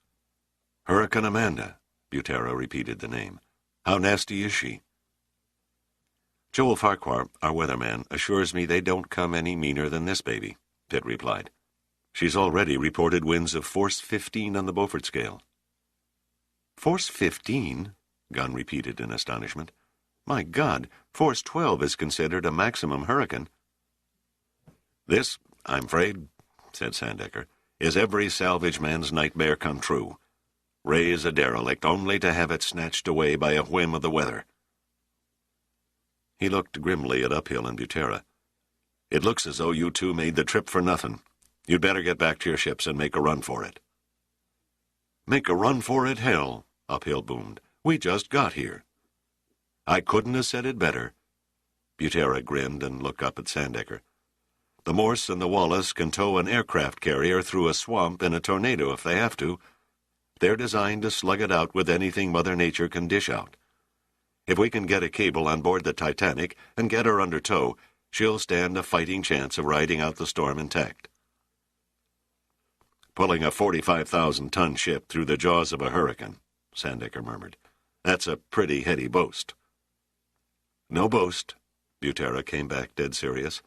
"Hurricane Amanda," Butera repeated the name. "How nasty is she?" "Joel Farquhar, our weatherman, assures me they don't come any meaner than this baby," Pitt replied. "She's already reported winds of force 15 on the Beaufort scale." "Force 15?" Gunn repeated in astonishment. "My God, force 12 is considered a maximum hurricane." "This, I'm afraid," said Sandecker, "is every salvage man's nightmare come true. Raise a derelict only to have it snatched away by a whim of the weather." He looked grimly at Uphill and Butera. "It looks as though you two made the trip for nothing. You'd better get back to your ships and make a run for it." "Make a run for it, hell," Uphill boomed. "We just got here." "I couldn't have said it better." Butera grinned and looked up at Sandecker. "The Morse and the Wallace can tow an aircraft carrier through a swamp in a tornado if they have to. They're designed to slug it out with anything Mother Nature can dish out. If we can get a cable on board the Titanic and get her under tow, she'll stand a fighting chance of riding out the storm intact. Pulling a 45,000-ton ship through the jaws of a hurricane, Sandecker murmured. That's a pretty heady boast. No boast, Butera came back dead serious.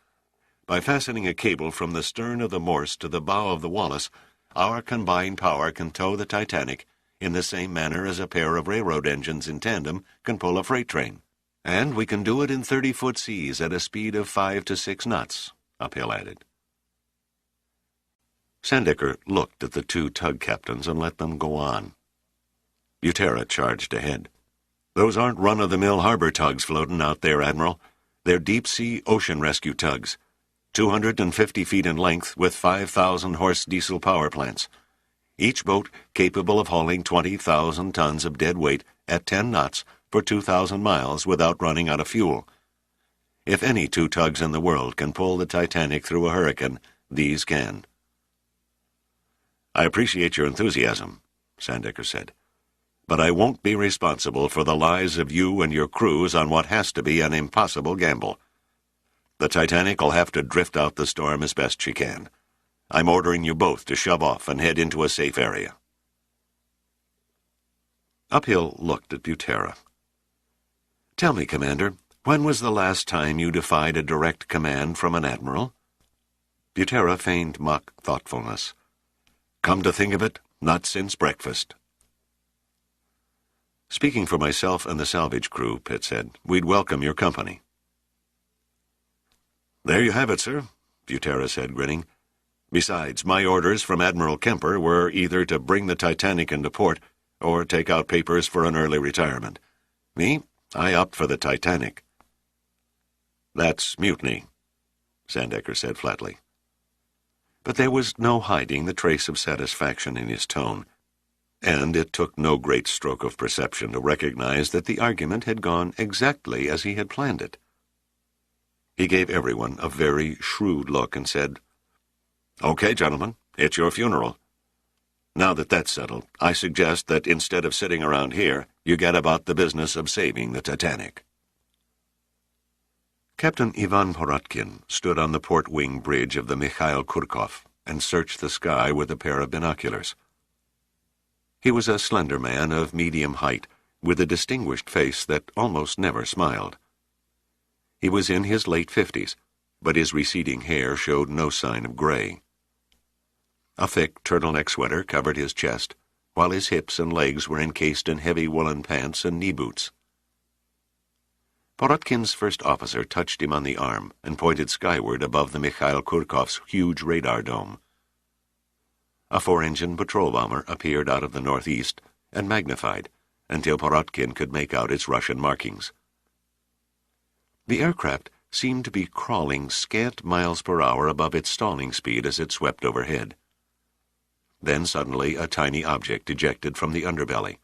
By fastening a cable from the stern of the Morse to the bow of the Wallace, our combined power can tow the Titanic in the same manner as a pair of railroad engines in tandem can pull a freight train. And we can do it in 30-foot seas at a speed of 5 to 6 knots, Uphill added. Sandecker looked at the two tug captains and let them go on. Butera charged ahead. Those aren't run-of-the-mill harbor tugs floating out there, Admiral. They're deep-sea ocean rescue tugs, 250 feet in length with 5,000-horse diesel power plants. Each boat capable of hauling 20,000 tons of dead weight at 10 knots for 2,000 miles without running out of fuel. If any two tugs in the world can pull the Titanic through a hurricane, these can. I appreciate your enthusiasm, Sandecker said, but I won't be responsible for the lives of you and your crews on what has to be an impossible gamble. The Titanic will have to drift out the storm as best she can. I'm ordering you both to shove off and head into a safe area. Uphill looked at Butera. Tell me, Commander, when was the last time you defied a direct command from an admiral? Butera feigned mock thoughtfulness. Come to think of it, not since breakfast. Speaking for myself and the salvage crew, Pitt said, we'd welcome your company. There you have it, sir, Butera said, grinning. Besides, my orders from Admiral Kemper were either to bring the Titanic into port or take out papers for an early retirement. Me, I opt for the Titanic. That's mutiny, Sandecker said flatly. But there was no hiding the trace of satisfaction in his tone, and it took no great stroke of perception to recognize that the argument had gone exactly as he had planned it. He gave everyone a very shrewd look and said, Okay, gentlemen, it's your funeral. Now that that's settled, I suggest that instead of sitting around here, you get about the business of saving the Titanic. Captain Ivan Porotkin stood on the port wing bridge of the Mikhail Kurkov and searched the sky with a pair of binoculars. He was a slender man of medium height, with a distinguished face that almost never smiled. He was in his late 50s, but his receding hair showed no sign of gray. A thick turtleneck sweater covered his chest, while his hips and legs were encased in heavy woolen pants and knee boots. Porotkin's first officer touched him on the arm and pointed skyward above the Mikhail Kurkov's huge radar dome. A 4-engine patrol bomber appeared out of the northeast and magnified until Porotkin could make out its Russian markings. The aircraft seemed to be crawling scant miles per hour above its stalling speed as it swept overhead. Then suddenly a tiny object ejected from the underbelly,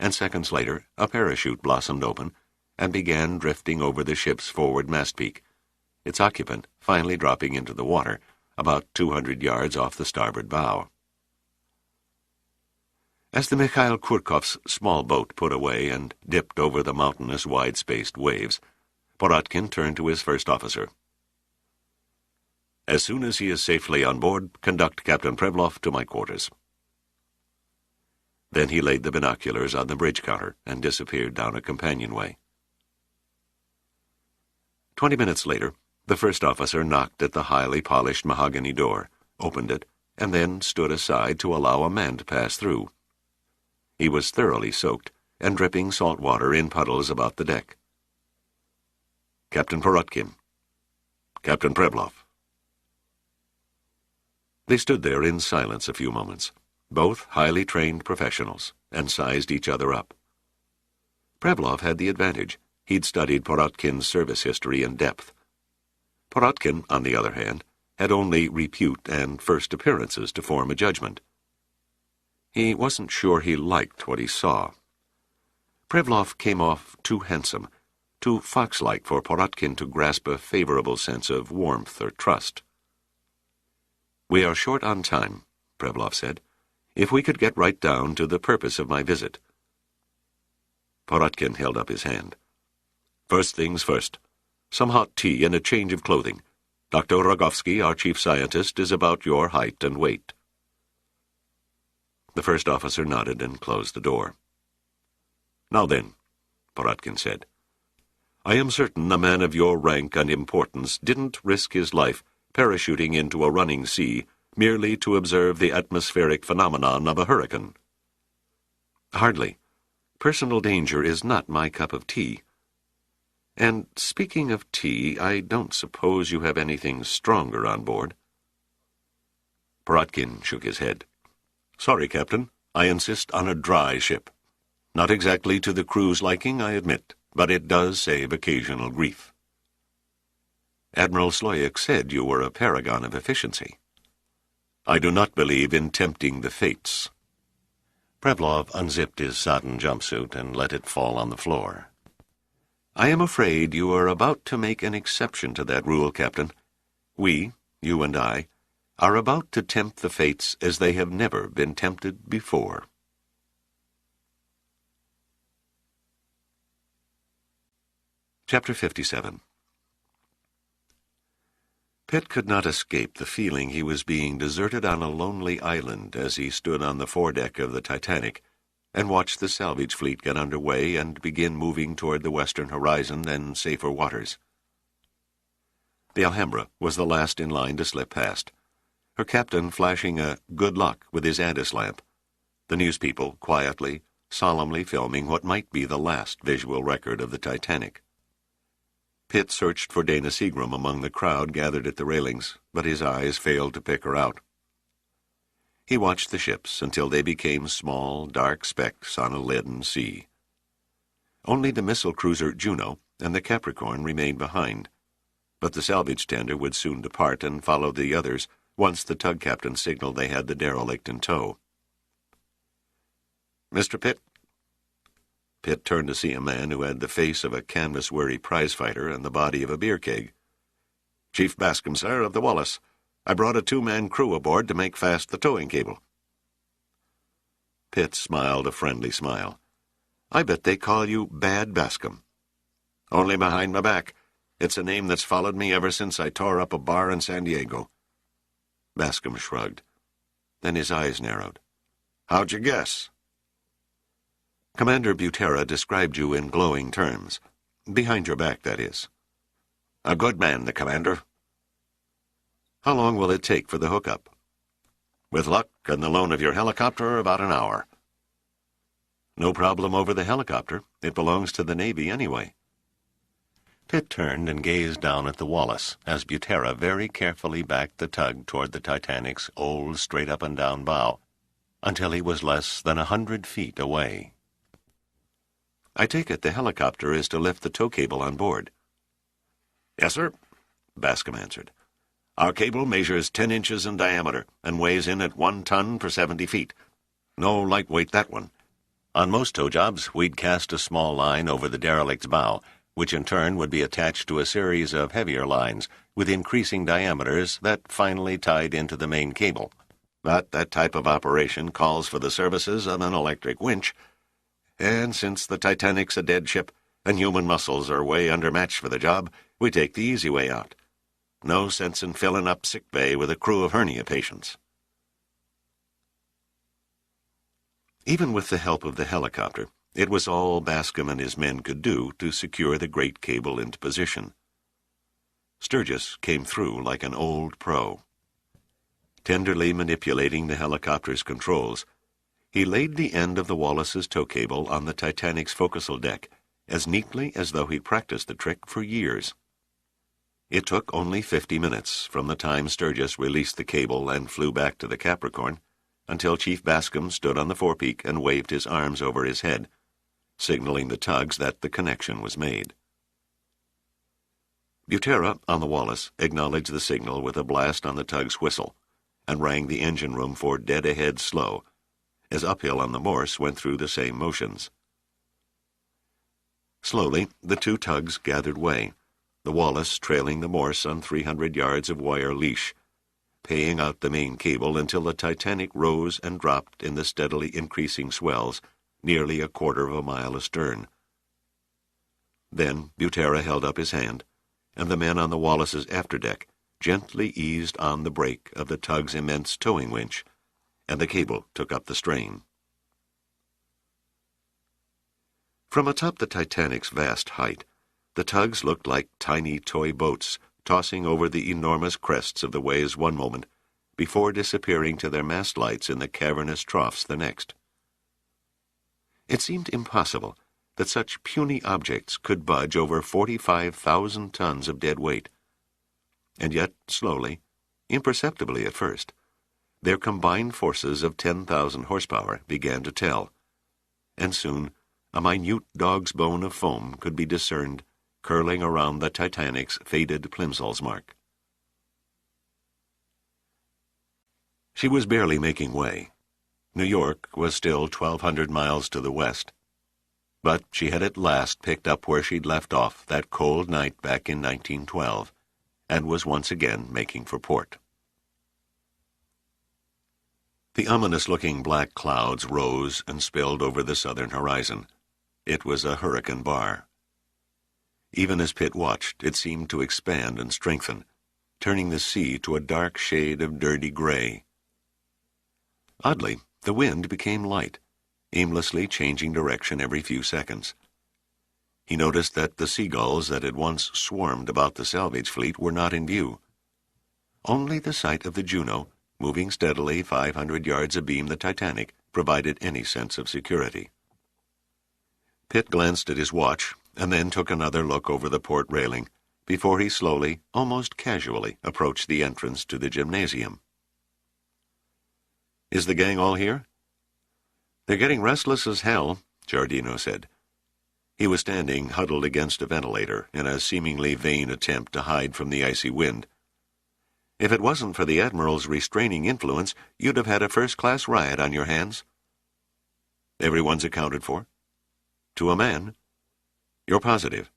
and seconds later a parachute blossomed open and began drifting over the ship's forward mastpeak, its occupant finally dropping into the water about 200 yards off the starboard bow. As the Mikhail Kurkov's small boat put away and dipped over the mountainous, wide-spaced waves, Porotkin turned to his first officer. As soon as he is safely on board, conduct Captain Prevlov to my quarters. Then he laid the binoculars on the bridge counter and disappeared down a companionway. 20 minutes later, the first officer knocked at the highly polished mahogany door, opened it, and then stood aside to allow a man to pass through. He was thoroughly soaked and dripping salt water in puddles about the deck. Captain Porotkin. Captain Prevlov. They stood there in silence a few moments, both highly trained professionals, and sized each other up. Prevlov had the advantage. He'd studied Porotkin's service history in depth. Porotkin, on the other hand, had only repute and first appearances to form a judgment. He wasn't sure he liked what he saw. Prevlov came off too handsome, too fox-like for Porotkin to grasp a favorable sense of warmth or trust. "We are short on time," Prevlov said. if we could get right down to the purpose of my visit. Poratkin held up his hand. First things first. Some hot tea and a change of clothing. Dr. Rogovsky, our chief scientist, is about your height and weight. The first officer nodded and closed the door. Now then, Poratkin said, I am certain a man of your rank and importance didn't risk his life parachuting into a running sea merely to observe the atmospheric phenomenon of a hurricane. Hardly. Personal danger is not my cup of tea. And speaking of tea, I don't suppose you have anything stronger on board. Poratkin shook his head. Sorry, Captain. I insist on a dry ship. Not exactly to the crew's liking, I admit, but it does save occasional grief. Admiral Sloyik said you were a paragon of efficiency. I do not believe in tempting the fates. Prevlov unzipped his satin jumpsuit and let it fall on the floor. I am afraid you are about to make an exception to that rule, Captain. We, you and I, are about to tempt the fates as they have never been tempted before. Chapter 57. Pitt could not escape the feeling he was being deserted on a lonely island as he stood on the foredeck of the Titanic and watched the salvage fleet get under way and begin moving toward the western horizon and safer waters. The Alhambra was the last in line to slip past, her captain flashing a good luck with his Addis lamp, the newspeople quietly, solemnly filming what might be the last visual record of the Titanic. Pitt searched for Dana Seagram among the crowd gathered at the railings, but his eyes failed to pick her out. He watched the ships until they became small, dark specks on a leaden sea. Only the missile cruiser Juno and the Capricorn remained behind, but the salvage tender would soon depart and follow the others once the tug captain signaled they had the derelict in tow. Mr. Pitt? Pitt turned to see a man who had the face of a canvas-weary prizefighter and the body of a beer keg. Chief Bascom, sir, of the Wallace. I brought a two-man crew aboard to make fast the towing cable. Pitt smiled a friendly smile. I bet they call you Bad Bascom. Only behind my back. It's a name that's followed me ever since I tore up a bar in San Diego. Bascom shrugged. Then his eyes narrowed. How'd you guess? Commander Butera described you in glowing terms. Behind your back, that is. A good man, the commander. How long will it take for the hookup? With luck and the loan of your helicopter, about an hour. No problem over the helicopter. It belongs to the Navy anyway. Pitt turned and gazed down at the Wallace as Butera very carefully backed the tug toward the Titanic's old straight-up-and-down bow until he was less than 100 feet away. I take it the helicopter is to lift the tow cable on board. Yes, sir, Bascom answered. Our cable measures 10 inches in diameter and weighs in at 1 ton per 70 feet. No lightweight, that one. On most tow jobs, we'd cast a small line over the derelict's bow, which in turn would be attached to a series of heavier lines with increasing diameters that finally tied into the main cable. But that type of operation calls for the services of an electric winch, and since the Titanic's a dead ship and human muscles are way undermatched for the job, we take the easy way out. No sense in filling up sick bay with a crew of hernia patients. Even with the help of the helicopter, it was all Bascom and his men could do to secure the great cable into position. Sturgis came through like an old pro. Tenderly manipulating the helicopter's controls, he laid the end of the Wallace's tow cable on the Titanic's forecastle deck as neatly as though he'd practiced the trick for years. It took only 50 minutes from the time Sturgis released the cable and flew back to the Capricorn until Chief Bascom stood on the forepeak and waved his arms over his head, signaling the tugs that the connection was made. Butera, on the Wallace, acknowledged the signal with a blast on the tug's whistle and rang the engine room for dead ahead slow, as uphill on the Morse went through the same motions. Slowly, the two tugs gathered way, the Wallace trailing the Morse on 300 yards of wire leash, paying out the main cable until the Titanic rose and dropped in the steadily increasing swells, nearly a quarter of a mile astern. Then Butera held up his hand, and the men on the Wallace's afterdeck gently eased on the brake of the tug's immense towing winch, and the cable took up the strain. From atop the Titanic's vast height, the tugs looked like tiny toy boats tossing over the enormous crests of the waves one moment, before disappearing to their mast lights in the cavernous troughs the next. It seemed impossible that such puny objects could budge over 45,000 tons of dead weight. And yet, slowly, imperceptibly at first, their combined forces of 10,000 horsepower began to tell, and soon a minute dog's bone of foam could be discerned curling around the Titanic's faded Plimsoll's mark. She was barely making way. New York was still 1,200 miles to the west, but she had at last picked up where she'd left off that cold night back in 1912, and was once again making for port. The ominous-looking black clouds rose and spilled over the southern horizon. It was a hurricane bar. Even as Pitt watched, it seemed to expand and strengthen, turning the sea to a dark shade of dirty gray. Oddly, the wind became light, aimlessly changing direction every few seconds. He noticed that the seagulls that had once swarmed about the salvage fleet were not in view. Only the sight of the Juno, moving steadily 500 yards abeam the Titanic, provided any sense of security. Pitt glanced at his watch, and then took another look over the port railing, before he slowly, almost casually, approached the entrance to the gymnasium. "Is the gang all here?" "They're getting restless as hell," Giardino said. He was standing huddled against a ventilator in a seemingly vain attempt to hide from the icy wind. "If it wasn't for the Admiral's restraining influence, you'd have had a first-class riot on your hands." "Everyone's accounted for?" "To a man." "You're positive?"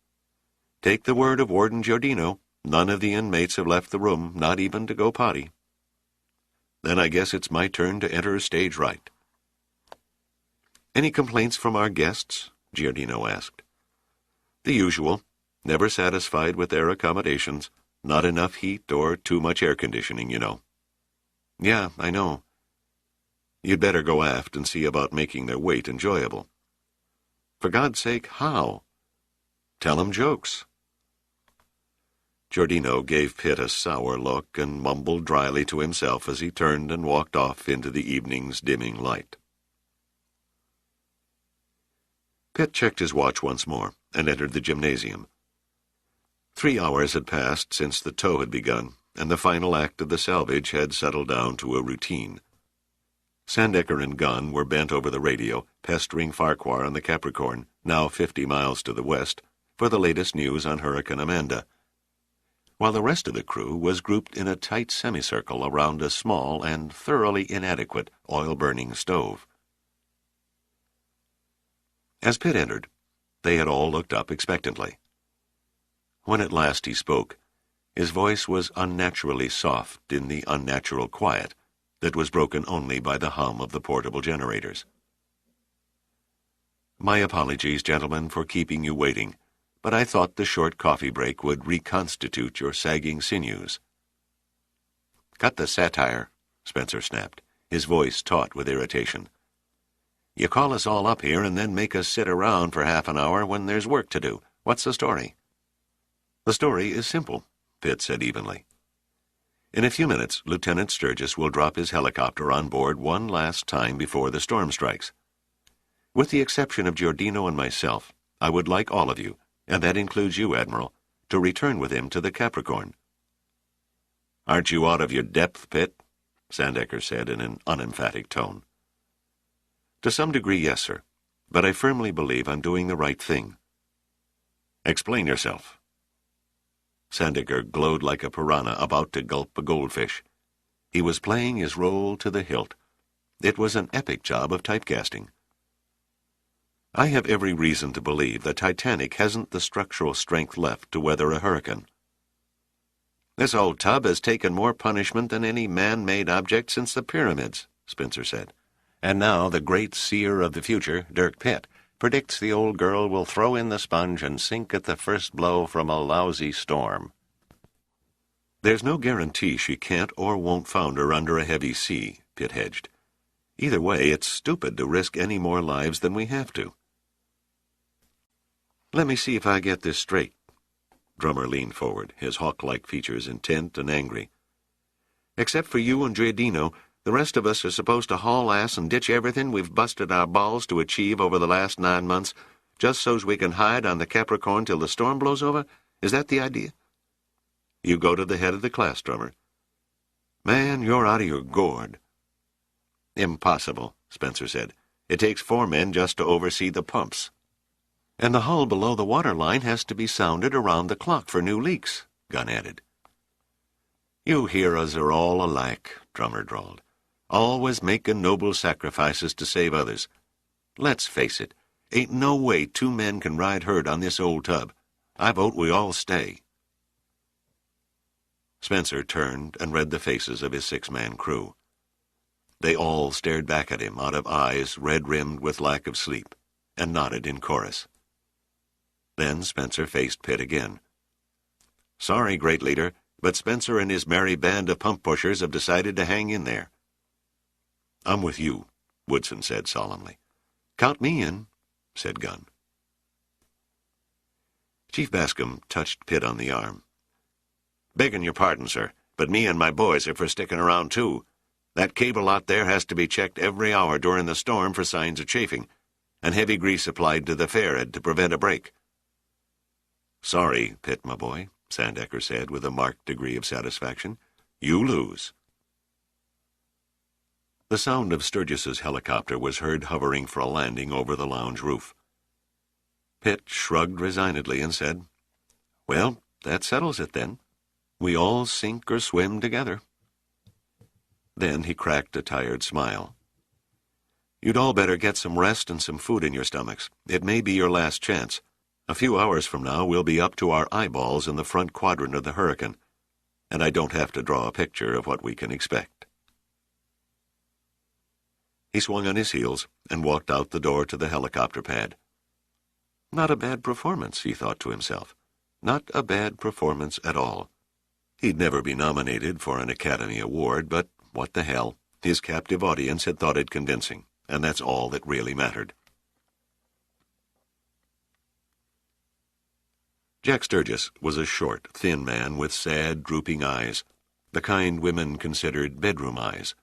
"Take the word of Warden Giardino. None of the inmates have left the room, not even to go potty." "Then I guess it's my turn to enter stage right." "Any complaints from our guests?" Giardino asked. "The usual. Never satisfied with their accommodations. Not enough heat or too much air conditioning, you know." "Yeah, I know." "You'd better go aft and see about making their wait enjoyable." "For God's sake, how?" "Tell 'em jokes." Giardino gave Pitt a sour look and mumbled dryly to himself as he turned and walked off into the evening's dimming light. Pitt checked his watch once more and entered the gymnasium. 3 hours had passed since the tow had begun, and the final act of the salvage had settled down to a routine. Sandecker and Gunn were bent over the radio, pestering Farquhar on the Capricorn, now 50 miles to the west, for the latest news on Hurricane Amanda, while the rest of the crew was grouped in a tight semicircle around a small and thoroughly inadequate oil-burning stove. As Pitt entered, they had all looked up expectantly. When at last he spoke, his voice was unnaturally soft in the unnatural quiet that was broken only by the hum of the portable generators. "My apologies, gentlemen, for keeping you waiting, but I thought the short coffee break would reconstitute your sagging sinews." "Cut the satire," Spencer snapped, his voice taut with irritation. "You call us all up here and then make us sit around for half an hour when there's work to do. What's the story?" "The story is simple," Pitt said evenly. "In a few minutes, Lieutenant Sturgis will drop his helicopter on board one last time before the storm strikes. With the exception of Giardino and myself, I would like all of you, and that includes you, Admiral, to return with him to the Capricorn." "Aren't you out of your depth, Pitt?" Sandecker said in an unemphatic tone. "To some degree, yes, sir, but I firmly believe I'm doing the right thing." "Explain yourself." Sandecker glowed like a piranha about to gulp a goldfish. He was playing his role to the hilt. It was an epic job of typecasting. "I have every reason to believe the Titanic hasn't the structural strength left to weather a hurricane." This old tub has taken more punishment than any man-made object since the pyramids, Spencer said. And now the great seer of the future, Dirk Pitt, predicts the old girl will throw in the sponge and sink at the first blow from a lousy storm. There's no guarantee she can't or won't founder under a heavy sea, Pitt hedged. Either way, it's stupid to risk any more lives than we have to. Let me see if I get this straight. Drummer leaned forward, his hawk-like features intent and angry. Except for you and Giardino, the rest of us are supposed to haul ass and ditch everything we've busted our balls to achieve over the last 9 months, just so's we can hide on the Capricorn till the storm blows over? Is that the idea? You go to the head of the class, Drummer. Man, you're out of your gourd. Impossible, Spencer said. It takes 4 men just to oversee the pumps. And the hull below the waterline has to be sounded around the clock for new leaks, Gunn added. You heroes are all alike, Drummer drawled. Always making noble sacrifices to save others. Let's face it, ain't no way 2 men can ride herd on this old tub. I vote we all stay. Spencer turned and read the faces of his 6-man crew. They all stared back at him out of eyes red-rimmed with lack of sleep, and nodded in chorus. Then Spencer faced Pitt again. Sorry, great leader, but Spencer and his merry band of pump pushers have decided to hang in there. I'm with you, Woodson said solemnly. Count me in, said Gunn. Chief Bascom touched Pitt on the arm. Begging your pardon, sir, but me and my boys are for sticking around too. That cable out there has to be checked every hour during the storm for signs of chafing, and heavy grease applied to the fairhead to prevent a break. Sorry, Pitt, my boy, Sandecker said with a marked degree of satisfaction. You lose. The sound of Sturgis's helicopter was heard hovering for a landing over the lounge roof. Pitt shrugged resignedly and said, Well, that settles it then. We all sink or swim together. Then he cracked a tired smile. You'd all better get some rest and some food in your stomachs. It may be your last chance. A few hours from now, we'll be up to our eyeballs in the front quadrant of the hurricane, and I don't have to draw a picture of what we can expect. He swung on his heels and walked out the door to the helicopter pad. Not a bad performance, he thought to himself. Not a bad performance at all. He'd never be nominated for an Academy Award, but what the hell? His captive audience had thought it convincing, and that's all that really mattered. Jack Sturgis was a short, thin man with sad, drooping eyes, the kind women considered bedroom eyes.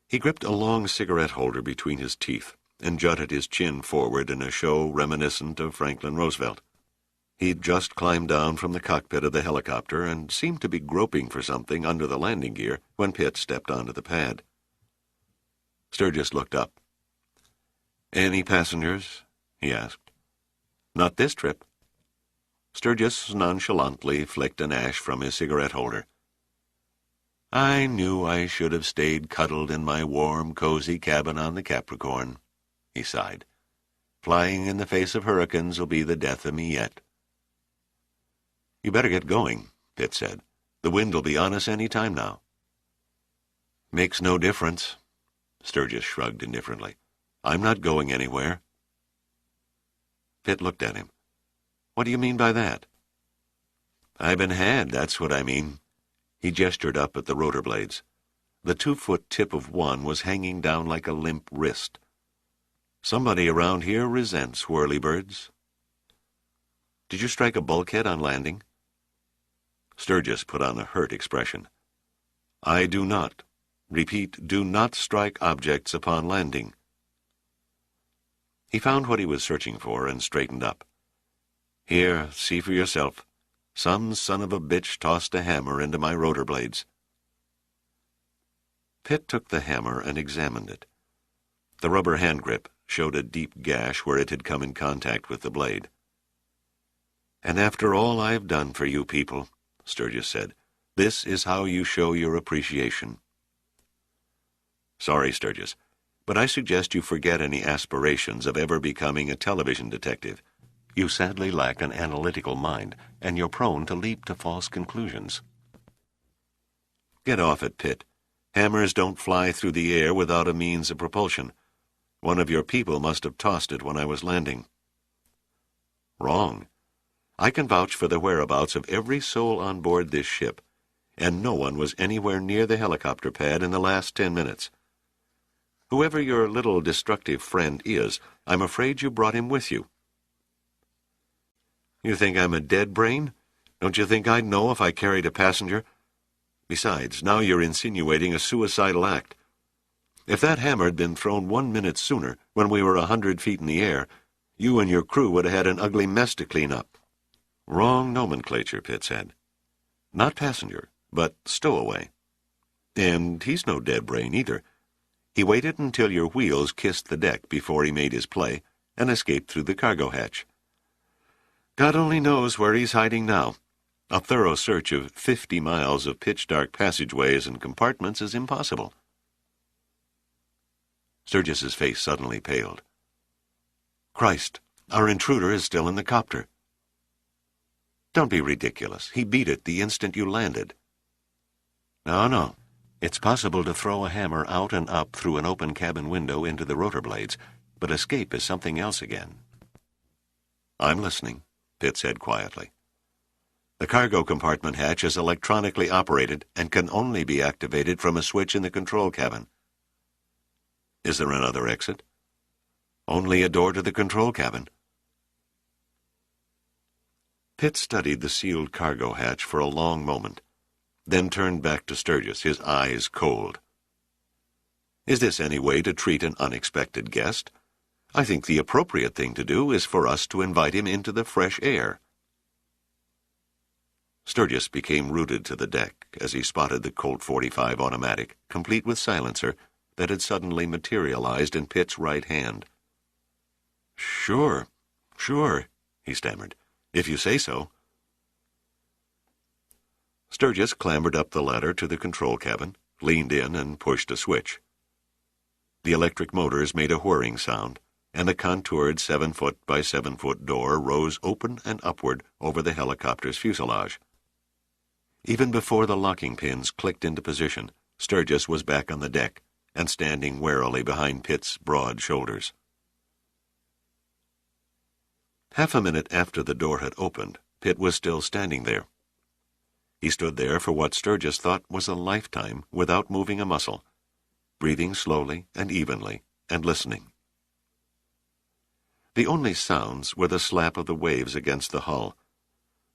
He gripped a long cigarette holder between his teeth and jutted his chin forward in a show reminiscent of Franklin Roosevelt. He'd just climbed down from the cockpit of the helicopter and seemed to be groping for something under the landing gear when Pitt stepped onto the pad. Sturgis looked up. Any passengers? He asked. Not this trip. Sturgis nonchalantly flicked an ash from his cigarette holder. I knew I should have stayed cuddled in my warm, cozy cabin on the Capricorn, he sighed. Flying in the face of hurricanes will be the death of me yet. You better get going, Pitt said. The wind will be on us any time now. Makes no difference, Sturgis shrugged indifferently. I'm not going anywhere. Pitt looked at him. What do you mean by that? I've been had, that's what I mean. He gestured up at the rotor blades. The 2-foot tip of one was hanging down like a limp wrist. Somebody around here resents whirlybirds. Did you strike a bulkhead on landing? Sturgis put on a hurt expression. I do not. Repeat, do not strike objects upon landing. He found what he was searching for and straightened up. Here, see for yourself. Some son of a bitch tossed a hammer into my rotor blades. Pitt took the hammer and examined it. The rubber hand grip showed a deep gash where it had come in contact with the blade. And after all I've done for you people, Sturgis said, this is how you show your appreciation. Sorry, Sturgis, but I suggest you forget any aspirations of ever becoming a television detective. You sadly lack an analytical mind, and you're prone to leap to false conclusions. Get off it, Pitt. Hammers don't fly through the air without a means of propulsion. One of your people must have tossed it when I was landing. Wrong. I can vouch for the whereabouts of every soul on board this ship, and no one was anywhere near the helicopter pad in the last 10 minutes. Whoever your little destructive friend is, I'm afraid you brought him with you. You think I'm a dead brain? Don't you think I'd know if I carried a passenger? Besides, now you're insinuating a suicidal act. If that hammer had been thrown 1 minute sooner, when we were 100 feet in the air, you and your crew would have had an ugly mess to clean up. Wrong nomenclature, Pitt said. Not passenger, but stowaway. And he's no dead brain either. He waited until your wheels kissed the deck before he made his play and escaped through the cargo hatch. God only knows where he's hiding now. A thorough search of 50 miles of pitch-dark passageways and compartments is impossible. Sturgis's face suddenly paled. Christ, our intruder is still in the copter. Don't be ridiculous. He beat it the instant you landed. No. It's possible to throw a hammer out and up through an open cabin window into the rotor blades, but escape is something else again. I'm listening, Pitt said quietly. The cargo compartment hatch is electronically operated and can only be activated from a switch in the control cabin. Is there another exit? Only a door to the control cabin. Pitt studied the sealed cargo hatch for a long moment, then turned back to Sturgis, his eyes cold. Is this any way to treat an unexpected guest? I think the appropriate thing to do is for us to invite him into the fresh air. Sturgis became rooted to the deck as he spotted the Colt .45 automatic, complete with silencer, that had suddenly materialized in Pitt's right hand. Sure, he stammered. If you say so. Sturgis clambered up the ladder to the control cabin, leaned in, and pushed a switch. The electric motors made a whirring sound, and the contoured 7-foot by 7-foot door rose open and upward over the helicopter's fuselage. Even before the locking pins clicked into position, Sturgis was back on the deck and standing warily behind Pitt's broad shoulders. Half a minute after the door had opened, Pitt was still standing there. He stood there for what Sturgis thought was a lifetime without moving a muscle, breathing slowly and evenly and listening. The only sounds were the slap of the waves against the hull,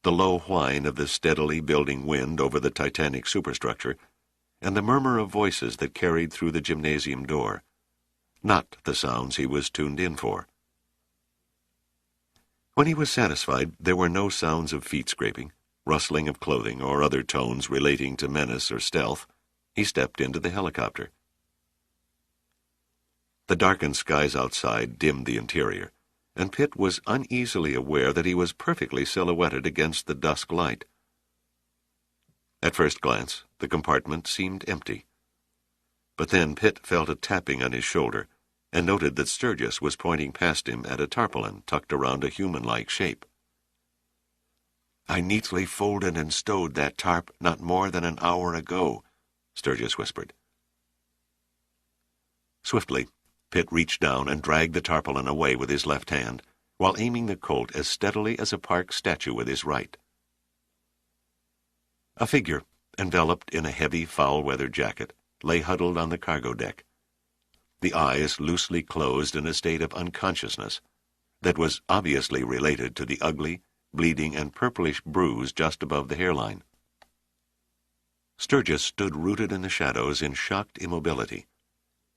the low whine of the steadily building wind over the Titanic superstructure, and the murmur of voices that carried through the gymnasium door, not the sounds he was tuned in for. When he was satisfied, there were no sounds of feet scraping, rustling of clothing, or other tones relating to menace or stealth. He stepped into the helicopter. The darkened skies outside dimmed the interior, and Pitt was uneasily aware that he was perfectly silhouetted against the dusk light. At first glance, the compartment seemed empty. But then Pitt felt a tapping on his shoulder, and noted that Sturgis was pointing past him at a tarpaulin tucked around a human-like shape. "I neatly folded and stowed that tarp not more than an hour ago," Sturgis whispered. Swiftly, Pitt reached down and dragged the tarpaulin away with his left hand, while aiming the Colt as steadily as a park statue with his right. A figure, enveloped in a heavy foul-weather jacket, lay huddled on the cargo deck, the eyes loosely closed in a state of unconsciousness that was obviously related to the ugly, bleeding, and purplish bruise just above the hairline. Sturgis stood rooted in the shadows in shocked immobility,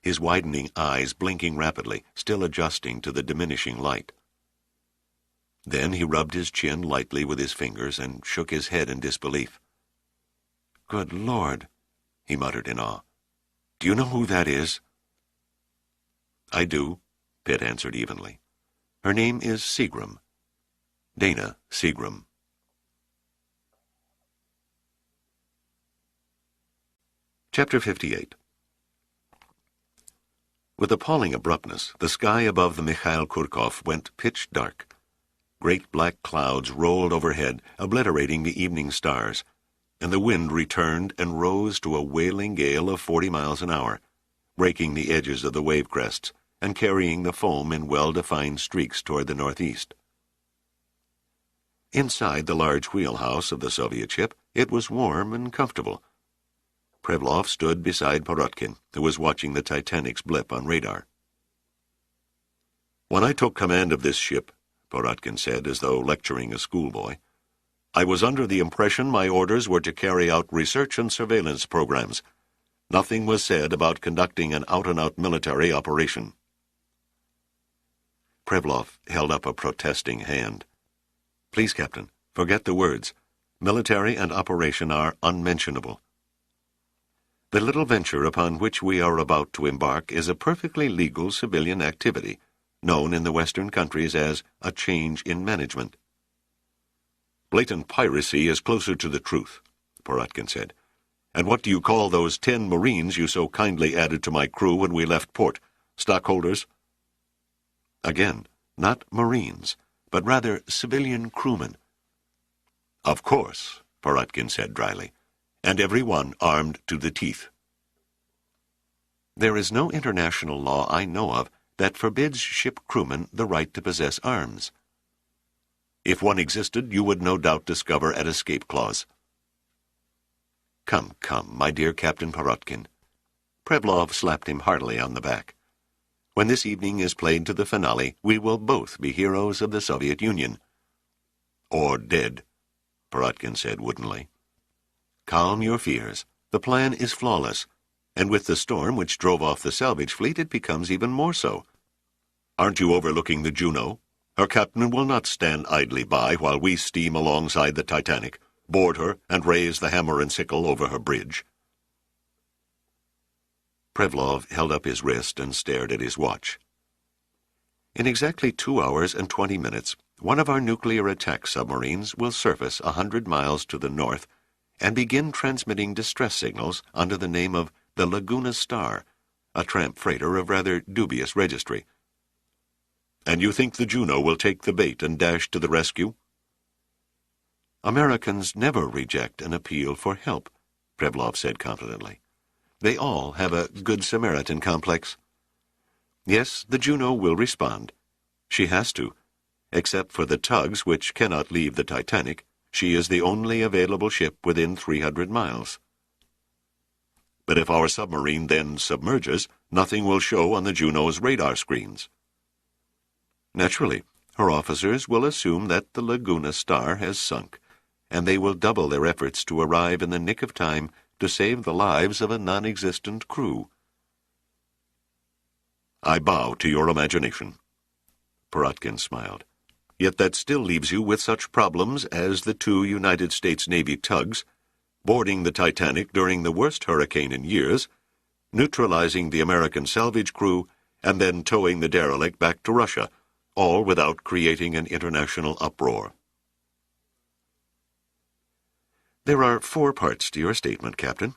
his widening eyes blinking rapidly, still adjusting to the diminishing light. Then he rubbed his chin lightly with his fingers and shook his head in disbelief. "Good Lord," he muttered in awe. "Do you know who that is?" "I do," Pitt answered evenly. "Her name is Seagram. Dana Seagram." Chapter 58. With appalling abruptness, the sky above the Mikhail Kurkov went pitch dark. Great black clouds rolled overhead, obliterating the evening stars, and the wind returned and rose to a wailing gale of 40 miles an hour, breaking the edges of the wave crests and carrying the foam in well-defined streaks toward the northeast. Inside the large wheelhouse of the Soviet ship, it was warm and comfortable. Prevlov stood beside Porotkin, who was watching the Titanic's blip on radar. "When I took command of this ship," Porotkin said, as though lecturing a schoolboy, "I was under the impression my orders were to carry out research and surveillance programs. Nothing was said about conducting an out-and-out military operation." Prevlov held up a protesting hand. "Please, Captain, forget the words. Military and operation are unmentionable. The little venture upon which we are about to embark is a perfectly legal civilian activity, known in the Western countries as a change in management." "Blatant piracy is closer to the truth," Porotkin said. "And what do you call those 10 Marines you so kindly added to my crew when we left port? Stockholders?" Again, not Marines, but rather civilian crewmen. "Of course," Porotkin said dryly, "and every one armed to the teeth." "There is no international law I know of that forbids ship crewmen the right to possess arms." "If one existed, you would no doubt discover an escape clause." Come, my dear Captain Porotkin." Prevlov slapped him heartily on the back. "When this evening is played to the finale, we will both be heroes of the Soviet Union." "Or dead," Porotkin said woodenly. "Calm your fears. The plan is flawless, and with the storm which drove off the salvage fleet, it becomes even more so. Aren't you overlooking the Juno? Her captain will not stand idly by while we steam alongside the Titanic, board her, and raise the hammer and sickle over her bridge." Prevlov held up his wrist and stared at his watch. "In exactly 2 hours and 20 minutes, one of our nuclear attack submarines will surface 100 miles to the north and begin transmitting distress signals under the name of the Laguna Star, a tramp freighter of rather dubious registry." "And you think the Juno will take the bait and dash to the rescue?" "Americans never reject an appeal for help," Prevlov said confidently. "They all have a Good Samaritan complex. Yes, the Juno will respond. She has to. Except for the tugs which cannot leave the Titanic, she is the only available ship within 300 miles. But if our submarine then submerges, nothing will show on the Juno's radar screens." "Naturally, her officers will assume that the Laguna Star has sunk, and they will double their efforts to arrive in the nick of time to save the lives of a non-existent crew." "I bow to your imagination." Porotkin smiled. "Yet that still leaves you with such problems as the 2 United States Navy tugs, boarding the Titanic during the worst hurricane in years, neutralizing the American salvage crew, and then towing the derelict back to Russia, all without creating an international uproar." "There are 4 parts to your statement, Captain."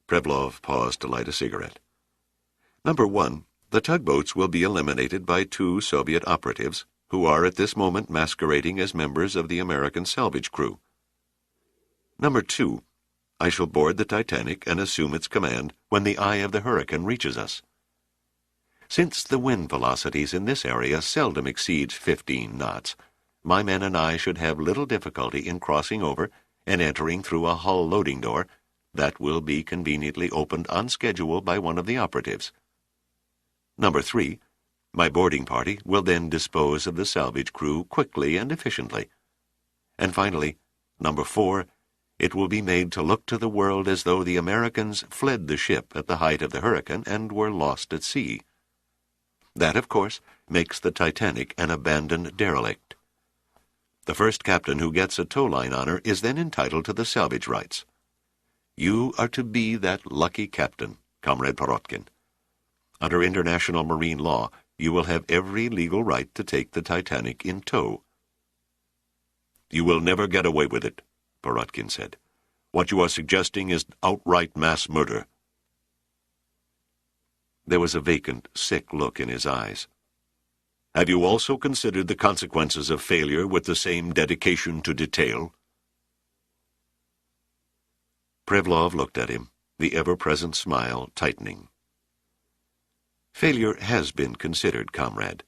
Prevlov paused to light a cigarette. "Number 1, the tugboats will be eliminated by 2 Soviet operatives, who are at this moment masquerading as members of the American salvage crew. Number 2, I shall board the Titanic and assume its command when the eye of the hurricane reaches us. Since the wind velocities in this area seldom exceed 15 knots, my men and I should have little difficulty in crossing over and entering through a hull loading door that will be conveniently opened on schedule by one of the operatives. Number 3, my boarding party will then dispose of the salvage crew quickly and efficiently. And finally, Number 4, it will be made to look to the world as though the Americans fled the ship at the height of the hurricane and were lost at sea. That, of course, makes the Titanic an abandoned derelict. The first captain who gets a tow-line honor is then entitled to the salvage rights. You are to be that lucky captain, Comrade Porotkin. Under international marine law, you will have every legal right to take the Titanic in tow." "You will never get away with it," Porotkin said. "What you are suggesting is outright mass murder." There was a vacant, sick look in his eyes. Have you also considered the consequences of failure with the same dedication to detail? Prevlov looked at him, the ever-present smile tightening. Failure has been considered, comrade,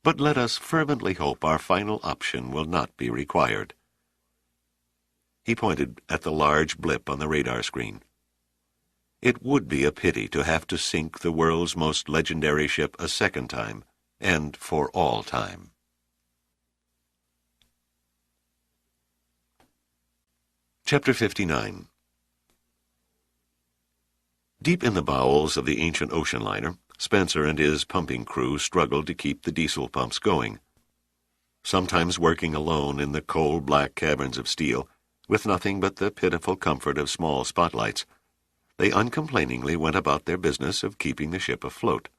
but let us fervently hope our final option will not be required. He pointed at the large blip on the radar screen. It would be a pity to have to sink the world's most legendary ship a second time, and for all time. Chapter 59. Deep in the bowels of the ancient ocean liner, Spencer and his pumping crew struggled to keep the diesel pumps going. Sometimes working alone in the cold black caverns of steel, with nothing but the pitiful comfort of small spotlights, they uncomplainingly went about their business of keeping the ship afloat.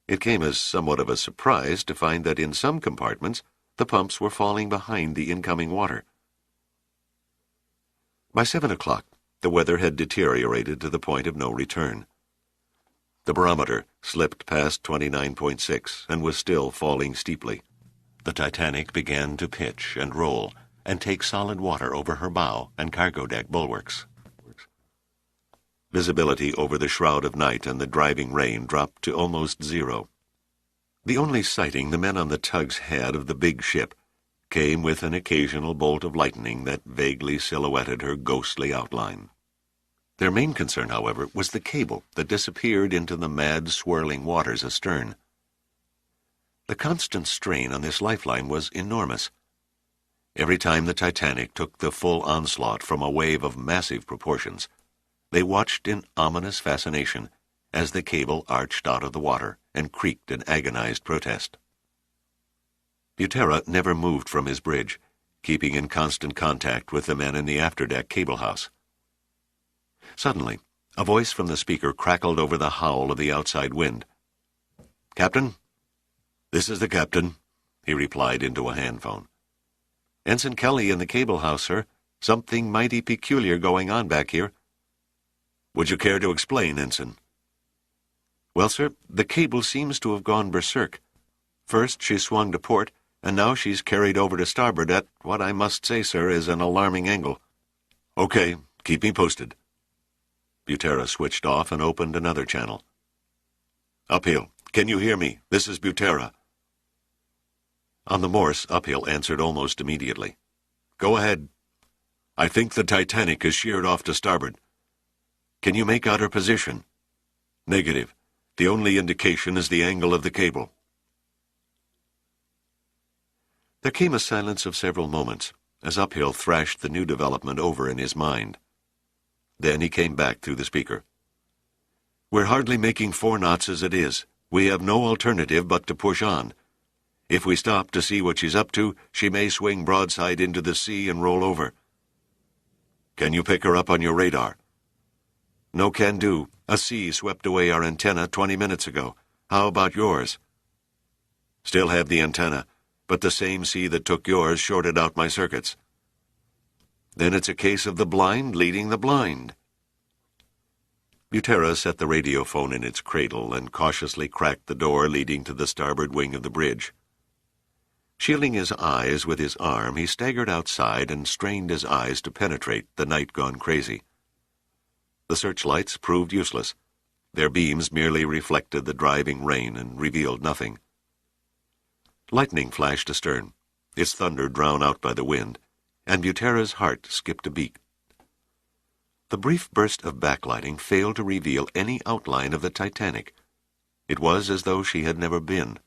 It came as somewhat of a surprise to find that in some compartments the pumps were falling behind the incoming water. By 7 o'clock, the weather had deteriorated to the point of no return. The barometer slipped past 29.6 and was still falling steeply. The Titanic began to pitch and roll and take solid water over her bow and cargo deck bulwarks. Visibility over the shroud of night and the driving rain dropped to almost zero. The only sighting the men on the tugs had of the big ship came with an occasional bolt of lightning that vaguely silhouetted her ghostly outline. Their main concern, however, was the cable that disappeared into the mad, swirling waters astern. The constant strain on this lifeline was enormous. Every time the Titanic took the full onslaught from a wave of massive proportions, they watched in ominous fascination as the cable arched out of the water and creaked in agonized protest. Butera never moved from his bridge, keeping in constant contact with the men in the afterdeck cable house. Suddenly, a voice from the speaker crackled over the howl of the outside wind. "Captain?" "This is the captain," he replied into a handphone. "Ensign Kelly in the cable house, sir. Something mighty peculiar going on back here." "Would you care to explain, Ensign?" "Well, sir, the cable seems to have gone berserk. First she swung to port, and now she's carried over to starboard at what I must say, sir, is an alarming angle." "Okay, keep me posted." Butera switched off and opened another channel. "Uphill, can you hear me? This is Butera." On the Morse, Uphill answered almost immediately. "Go ahead." "I think the Titanic is sheared off to starboard." "Can you make out her position?" "Negative. The only indication is the angle of the cable." There came a silence of several moments, as Uphill thrashed the new development over in his mind. Then he came back through the speaker. "We're hardly making 4 knots as it is. We have no alternative but to push on. If we stop to see what she's up to, she may swing broadside into the sea and roll over." "Can you pick her up on your radar?" "No can do. A sea swept away our antenna 20 minutes ago. How about yours?" "Still have the antenna, but the same sea that took yours shorted out my circuits." "Then it's a case of the blind leading the blind." Butera set the radiophone in its cradle and cautiously cracked the door leading to the starboard wing of the bridge. Shielding his eyes with his arm, he staggered outside and strained his eyes to penetrate the night gone crazy. The searchlights proved useless. Their beams merely reflected the driving rain and revealed nothing. Lightning flashed astern, its thunder drowned out by the wind, and Butera's heart skipped a beat. The brief burst of backlighting failed to reveal any outline of the Titanic. It was as though she had never been.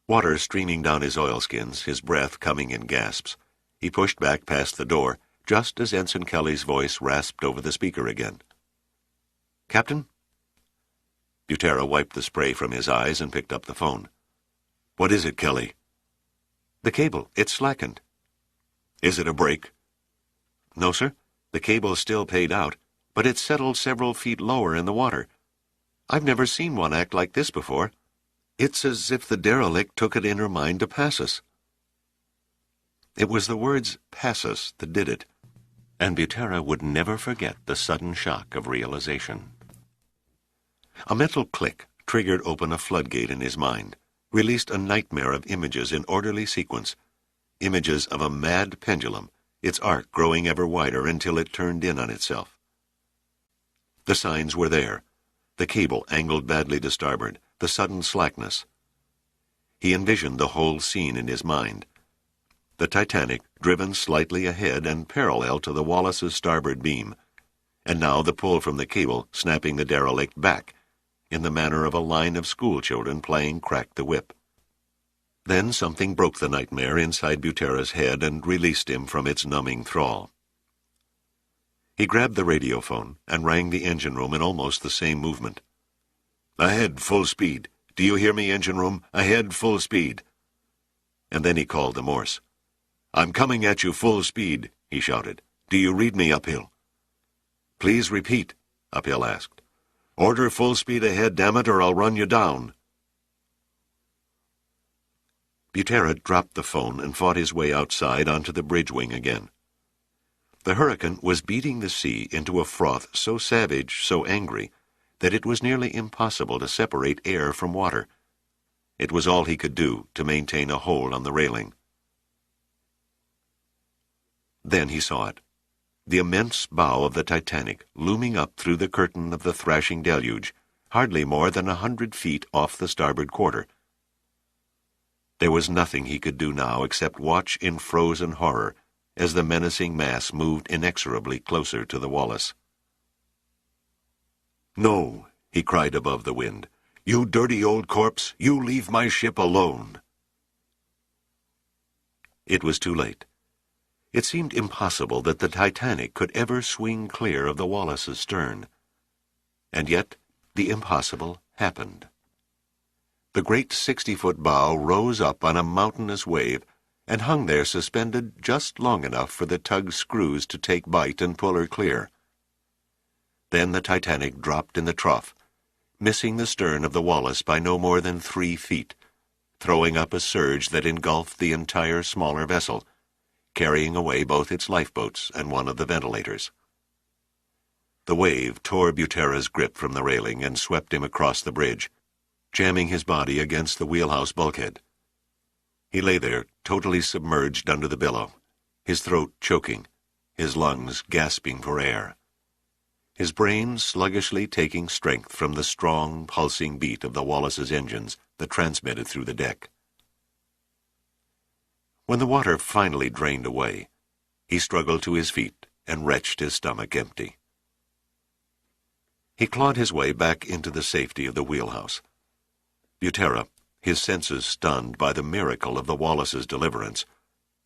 Water streaming down his oilskins, his breath coming in gasps, he pushed back past the door, just as Ensign Kelly's voice rasped over the speaker again. "Captain?" Butera wiped the spray from his eyes and picked up the phone. "What is it, Kelly?" "The cable. It's slackened." "Is it a break?" "No, sir. The cable is still paid out, but it's settled several feet lower in the water. I've never seen one act like this before. It's as if the derelict took it in her mind to pass us." It was the words "pass us" that did it, and Butera would never forget the sudden shock of realization. A mental click triggered open a floodgate in his mind, released a nightmare of images in orderly sequence, images of a mad pendulum, its arc growing ever wider until it turned in on itself. The signs were there, the cable angled badly to starboard, the sudden slackness. He envisioned the whole scene in his mind. The Titanic driven slightly ahead and parallel to the Wallace's starboard beam, and now the pull from the cable snapping the derelict back, in the manner of a line of schoolchildren playing crack the whip. Then something broke the nightmare inside Butera's head and released him from its numbing thrall. He grabbed the radiophone and rang the engine room in almost the same movement. "Ahead, full speed. Do you hear me, engine room? Ahead, full speed." And then he called the Morse. "I'm coming at you full speed," he shouted. "Do you read me, Uphill?" "Please repeat," Uphill asked. "Order full speed ahead, damn it, or I'll run you down." Butera dropped the phone and fought his way outside onto the bridge wing again. The hurricane was beating the sea into a froth so savage, so angry, that it was nearly impossible to separate air from water. It was all he could do to maintain a hold on the railing. Then he saw it. The immense bow of the Titanic looming up through the curtain of the thrashing deluge, hardly more than 100 feet off the starboard quarter. There was nothing he could do now except watch in frozen horror as the menacing mass moved inexorably closer to the Wallace. "No," he cried above the wind. "You dirty old corpse, you leave my ship alone." It was too late. It seemed impossible that the Titanic could ever swing clear of the Wallace's stern. And yet the impossible happened. The great 60-foot bow rose up on a mountainous wave and hung there suspended just long enough for the tug's screws to take bite and pull her clear. Then the Titanic dropped in the trough, missing the stern of the Wallace by no more than 3 feet, throwing up a surge that engulfed the entire smaller vessel, carrying away both its lifeboats and one of the ventilators. The wave tore Butera's grip from the railing and swept him across the bridge, jamming his body against the wheelhouse bulkhead. He lay there, totally submerged under the billow, his throat choking, his lungs gasping for air, his brain sluggishly taking strength from the strong, pulsing beat of the Wallace's engines that transmitted through the deck. When the water finally drained away, he struggled to his feet and wrenched his stomach empty. He clawed his way back into the safety of the wheelhouse. Butera, his senses stunned by the miracle of the Wallace's deliverance,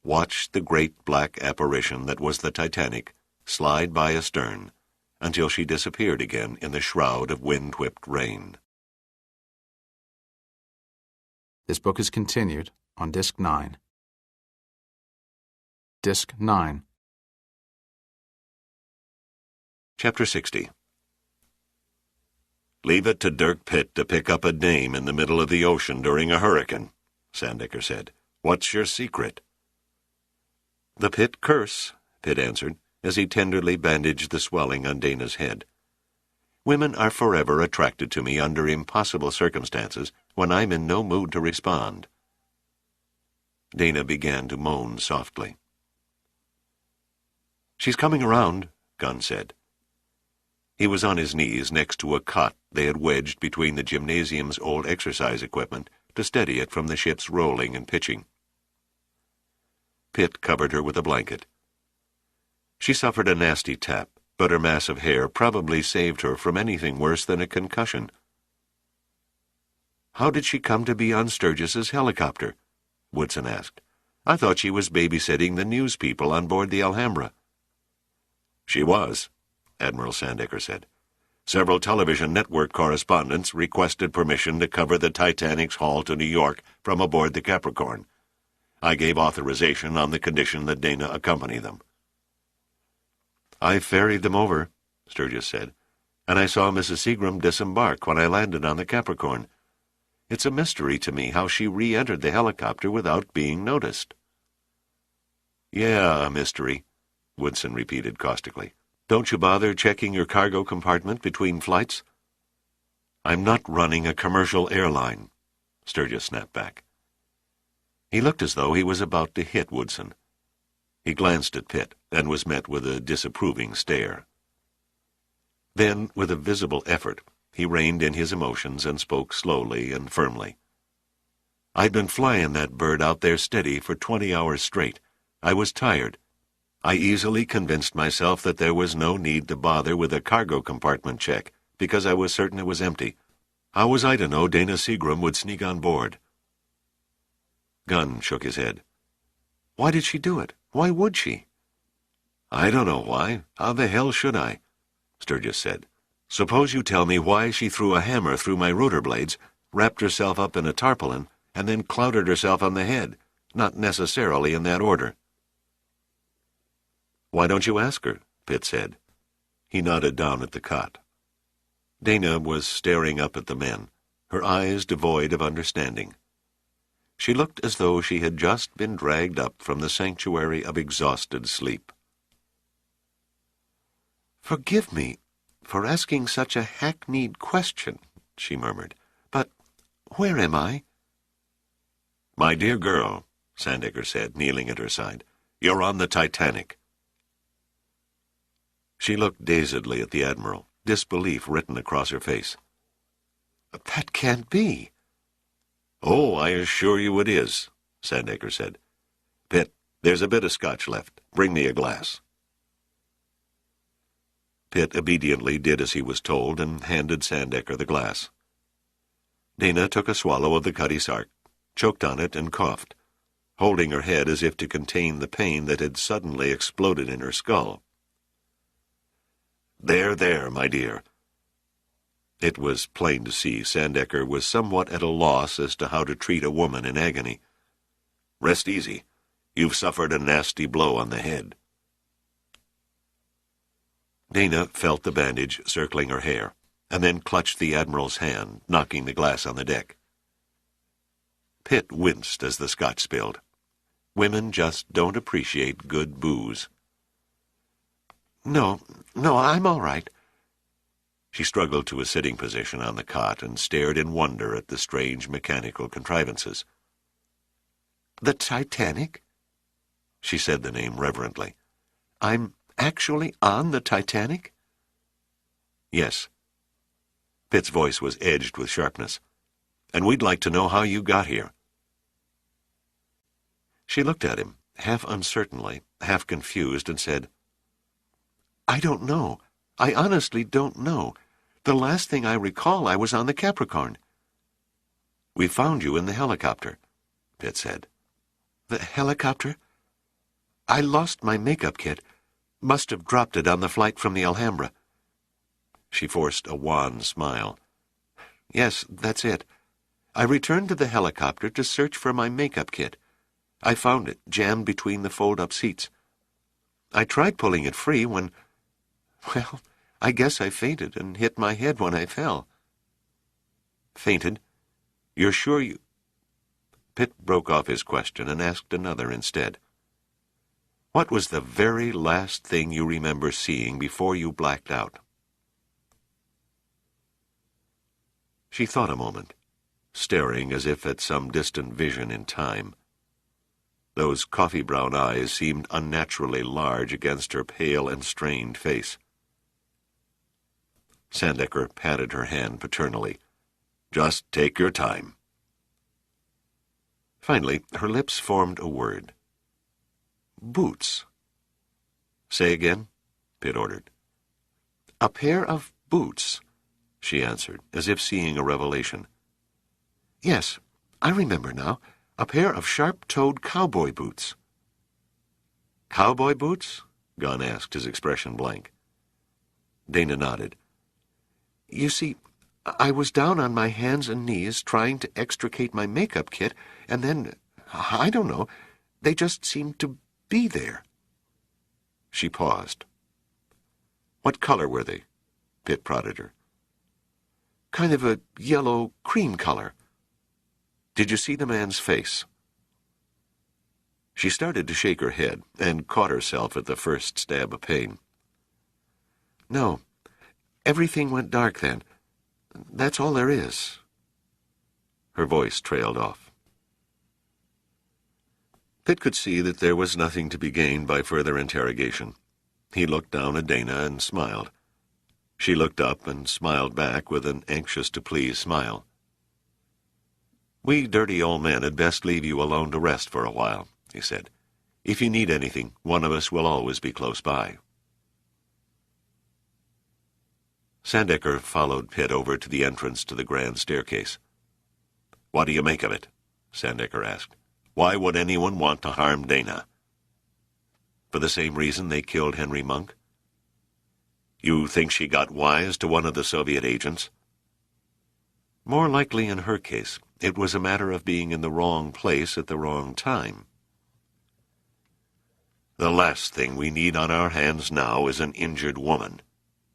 watched the great black apparition that was the Titanic slide by astern until she disappeared again in the shroud of wind-whipped rain. This book is continued on Disc 9. Disc 9. Chapter 60. "Leave it to Dirk Pitt to pick up a dame in the middle of the ocean during a hurricane," Sandecker said. "What's your secret?" "The Pitt curse," Pitt answered, as he tenderly bandaged the swelling on Dana's head. "Women are forever attracted to me under impossible circumstances when I'm in no mood to respond." Dana began to moan softly. "She's coming around," Gunn said. He was on his knees next to a cot they had wedged between the gymnasium's old exercise equipment to steady it from the ship's rolling and pitching. Pitt covered her with a blanket. She suffered a nasty tap, but her mass of hair probably saved her from anything worse than a concussion. "How did she come to be on Sturgis's helicopter?" Woodson asked. "I thought she was babysitting the news people on board the Alhambra." "She was," Admiral Sandecker said. "Several television network correspondents requested permission to cover the Titanic's haul to New York from aboard the Capricorn. I gave authorization on the condition that Dana accompany them." "I ferried them over," Sturgis said, "and I saw Mrs. Seagram disembark when I landed on the Capricorn. It's a mystery to me how she re-entered the helicopter without being noticed." "Yeah, a mystery," Woodson repeated caustically. "Don't you bother checking your cargo compartment between flights?" "I'm not running a commercial airline." Sturgis snapped back. He looked as though he was about to hit Woodson. He glanced at Pitt and was met with a disapproving stare. Then, with a visible effort, he reined in his emotions and spoke slowly and firmly. "I'd been flying that bird out there steady for 20 hours straight. I was tired. I easily convinced myself that there was no need to bother with a cargo compartment check, because I was certain it was empty. How was I to know Dana Seagram would sneak on board?" Gunn shook his head. "Why did she do it? Why would she?" "I don't know why. How the hell should I?" Sturgis said. "Suppose you tell me why she threw a hammer through my rotor blades, wrapped herself up in a tarpaulin, and then clouted herself on the head, not necessarily in that order." "Why don't you ask her?" Pitt said. He nodded down at the cot. Dana was staring up at the men, her eyes devoid of understanding. She looked as though she had just been dragged up from the sanctuary of exhausted sleep. "Forgive me for asking such a hackneyed question," she murmured, "but where am I?" "My dear girl," Sandecker said, kneeling at her side, "you're on the Titanic." She looked dazedly at the Admiral, disbelief written across her face. "That can't be." "Oh, I assure you it is," Sandecker said. "Pitt, there's a bit of scotch left. Bring me a glass." Pitt obediently did as he was told and handed Sandecker the glass. Dana took a swallow of the Cutty Sark, choked on it, and coughed, holding her head as if to contain the pain that had suddenly exploded in her skull. There, my dear." It was plain to see Sandecker was somewhat at a loss as to how to treat a woman in agony. "Rest easy. You've suffered a nasty blow on the head." Dana felt the bandage circling her hair, and then clutched the Admiral's hand, knocking the glass on the deck. Pitt winced as the scotch spilled. Women just don't appreciate good booze. No, I'm all right." She struggled to a sitting position on the cot and stared in wonder at the strange mechanical contrivances. "The Titanic?" She said the name reverently. "I'm actually on the Titanic?" "Yes." Pitt's voice was edged with sharpness. "And we'd like to know how you got here." She looked at him, half uncertainly, half confused, and said, "I don't know. I honestly don't know. The last thing I recall, I was on the Capricorn." "We found you in the helicopter," Pitt said. "The helicopter? I lost my makeup kit. Must have dropped it on the flight from the Alhambra." She forced a wan smile. "Yes, that's it. I returned to the helicopter to search for my makeup kit. I found it jammed between the fold-up seats. I tried pulling it free when... Well, I guess I fainted and hit my head when I fell." "Fainted? You're sure you—" Pitt broke off his question and asked another instead. "What was the very last thing you remember seeing before you blacked out?" She thought a moment, staring as if at some distant vision in time. Those coffee-brown eyes seemed unnaturally large against her pale and strained face. Sandecker patted her hand paternally. "Just take your time." Finally, her lips formed a word. "Boots." "Say again?" Pitt ordered. "A pair of boots," she answered, as if seeing a revelation. "Yes, I remember now. A pair of sharp-toed cowboy boots." "Cowboy boots?" Gunn asked, his expression blank. Dana nodded. "You see, I was down on my hands and knees trying to extricate my makeup kit, and then, I don't know, they just seemed to be there." She paused. "What color were they?" Pitt prodded her. "Kind of a yellow cream color." "Did you see the man's face?" She started to shake her head and caught herself at the first stab of pain. "No. Everything went dark then. That's all there is." Her voice trailed off. Pitt could see that there was nothing to be gained by further interrogation. He looked down at Dana and smiled. She looked up and smiled back with an anxious-to-please smile. "We dirty old men had best leave you alone to rest for a while," he said. "If you need anything, one of us will always be close by." Sandecker followed Pitt over to the entrance to the grand staircase. "What do you make of it?" Sandecker asked. "Why would anyone want to harm Dana?" "For the same reason they killed Henry Monk." "You think she got wise to one of the Soviet agents?" "More likely in her case. It was a matter of being in the wrong place at the wrong time." "The last thing we need on our hands now is an injured woman,"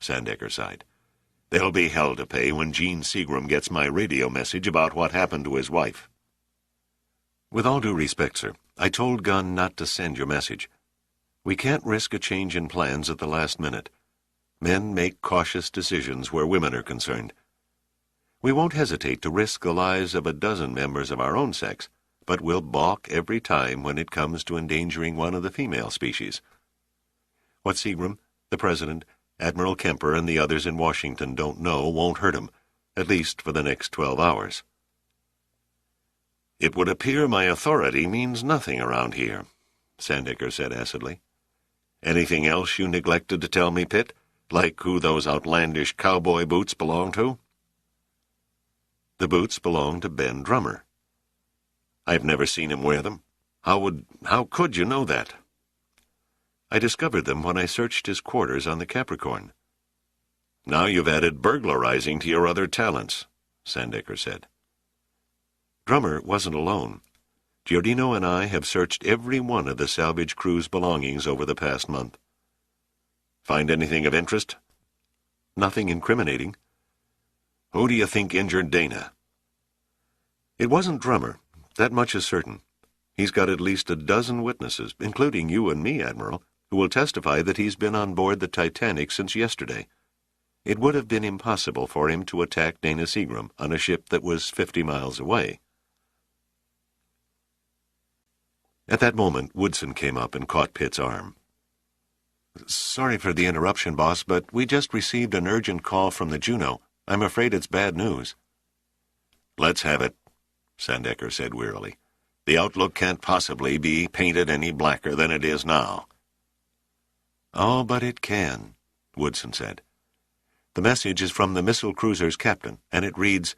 Sandecker sighed. "There'll be hell to pay when Gene Seagram gets my radio message about what happened to his wife." "With all due respect, sir, I told Gunn not to send your message. We can't risk a change in plans at the last minute. Men make cautious decisions where women are concerned. We won't hesitate to risk the lives of a dozen members of our own sex, but we'll balk every time when it comes to endangering one of the female species. What Seagram, the President, Admiral Kemper, and the others in Washington don't know won't hurt 'em, at least for the next 12 hours. "It would appear my authority means nothing around here," Sandecker said acidly. "Anything else you neglected to tell me, Pitt? Like who those outlandish cowboy boots belong to?" "The boots belong to Ben Drummer." "I've never seen him wear them. How could you know that?" "I discovered them when I searched his quarters on the Capricorn." "Now you've added burglarizing to your other talents," Sandecker said. "Drummer wasn't alone. Giordino and I have searched every one of the salvage crew's belongings over the past month." "Find anything of interest?" "Nothing incriminating." "Who do you think injured Dana?" "It wasn't Drummer. That much is certain. He's got at least a dozen witnesses, including you and me, Admiral, who will testify that he's been on board the Titanic since yesterday. It would have been impossible for him to attack Dana Seagram on a ship that was 50 miles away." At that moment, Woodson came up and caught Pitt's arm. "Sorry for the interruption, boss, but we just received an urgent call from the Juno. I'm afraid it's bad news." "Let's have it," Sandecker said wearily. "The outlook can't possibly be painted any blacker than it is now." "Oh, but it can," Woodson said. "The message is from the missile cruiser's captain, and it reads,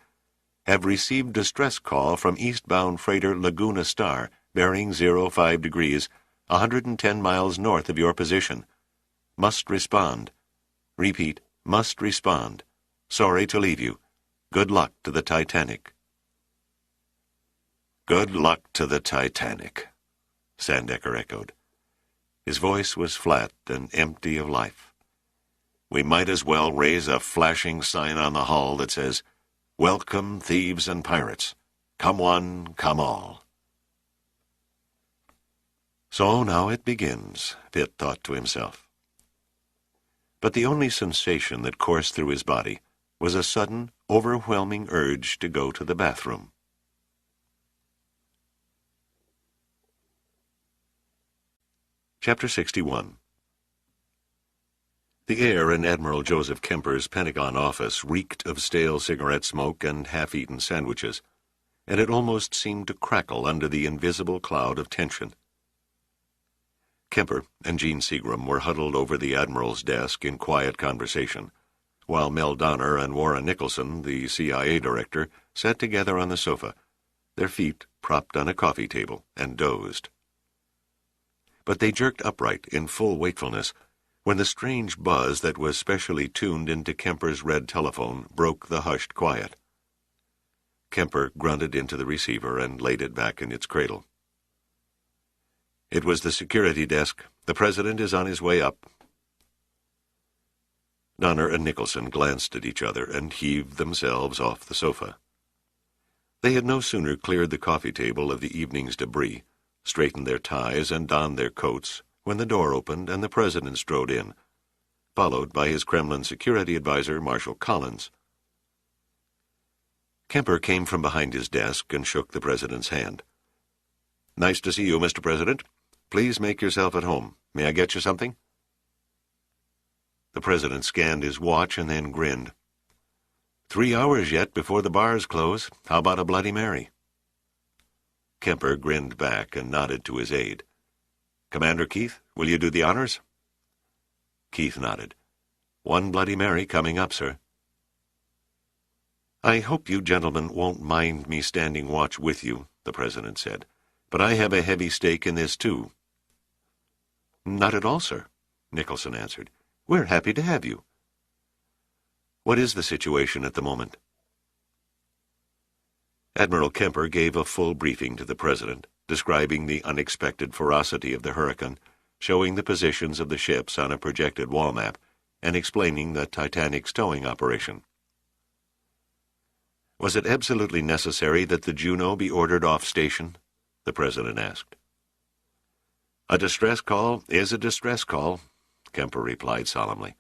'Have received distress call from eastbound freighter Laguna Star, bearing 05 degrees, 110 miles north of your position. Must respond. Repeat, must respond. Sorry to leave you. Good luck to the Titanic.'" "Good luck to the Titanic," Sandecker echoed. His voice was flat and empty of life. "We might as well raise a flashing sign on the hull that says, 'Welcome, thieves and pirates. Come one, come all.'" So now it begins, Pitt thought to himself. But the only sensation that coursed through his body was a sudden, overwhelming urge to go to the bathroom. Chapter 61. The air in Admiral Joseph Kemper's Pentagon office reeked of stale cigarette smoke and half-eaten sandwiches, and it almost seemed to crackle under the invisible cloud of tension. Kemper and Gene Seagram were huddled over the Admiral's desk in quiet conversation, while Mel Donner and Warren Nicholson, the CIA director, sat together on the sofa, their feet propped on a coffee table, and dozed. But they jerked upright in full wakefulness when the strange buzz that was specially tuned into Kemper's red telephone broke the hushed quiet. Kemper grunted into the receiver and laid it back in its cradle. "It was the security desk. The President is on his way up." Donner and Nicholson glanced at each other and heaved themselves off the sofa. They had no sooner cleared the coffee table of the evening's debris, straightened their ties, and donned their coats, when the door opened and the President strode in, followed by his Kremlin security advisor, Marshal Collins. Kemper came from behind his desk and shook the president's hand. "Nice to see you, Mr. President. Please make yourself at home. May I get you something?" The president scanned his watch and then grinned. 3 hours yet before the bars close. How about a Bloody Mary?" Kemper grinned back and nodded to his aide. "Commander Keith, will you do the honors?" Keith nodded. "One Bloody Mary coming up, sir." "I hope you gentlemen won't mind me standing watch with you," the president said, "but I have a heavy stake in this, too." "Not at all, sir," Nicholson answered. "We're happy to have you." "What is the situation at the moment?" Admiral Kemper gave a full briefing to the president, describing the unexpected ferocity of the hurricane, showing the positions of the ships on a projected wall map, and explaining the Titanic's towing operation. "Was it absolutely necessary that the Juno be ordered off station?" the president asked. "A distress call is a distress call," Kemper replied solemnly,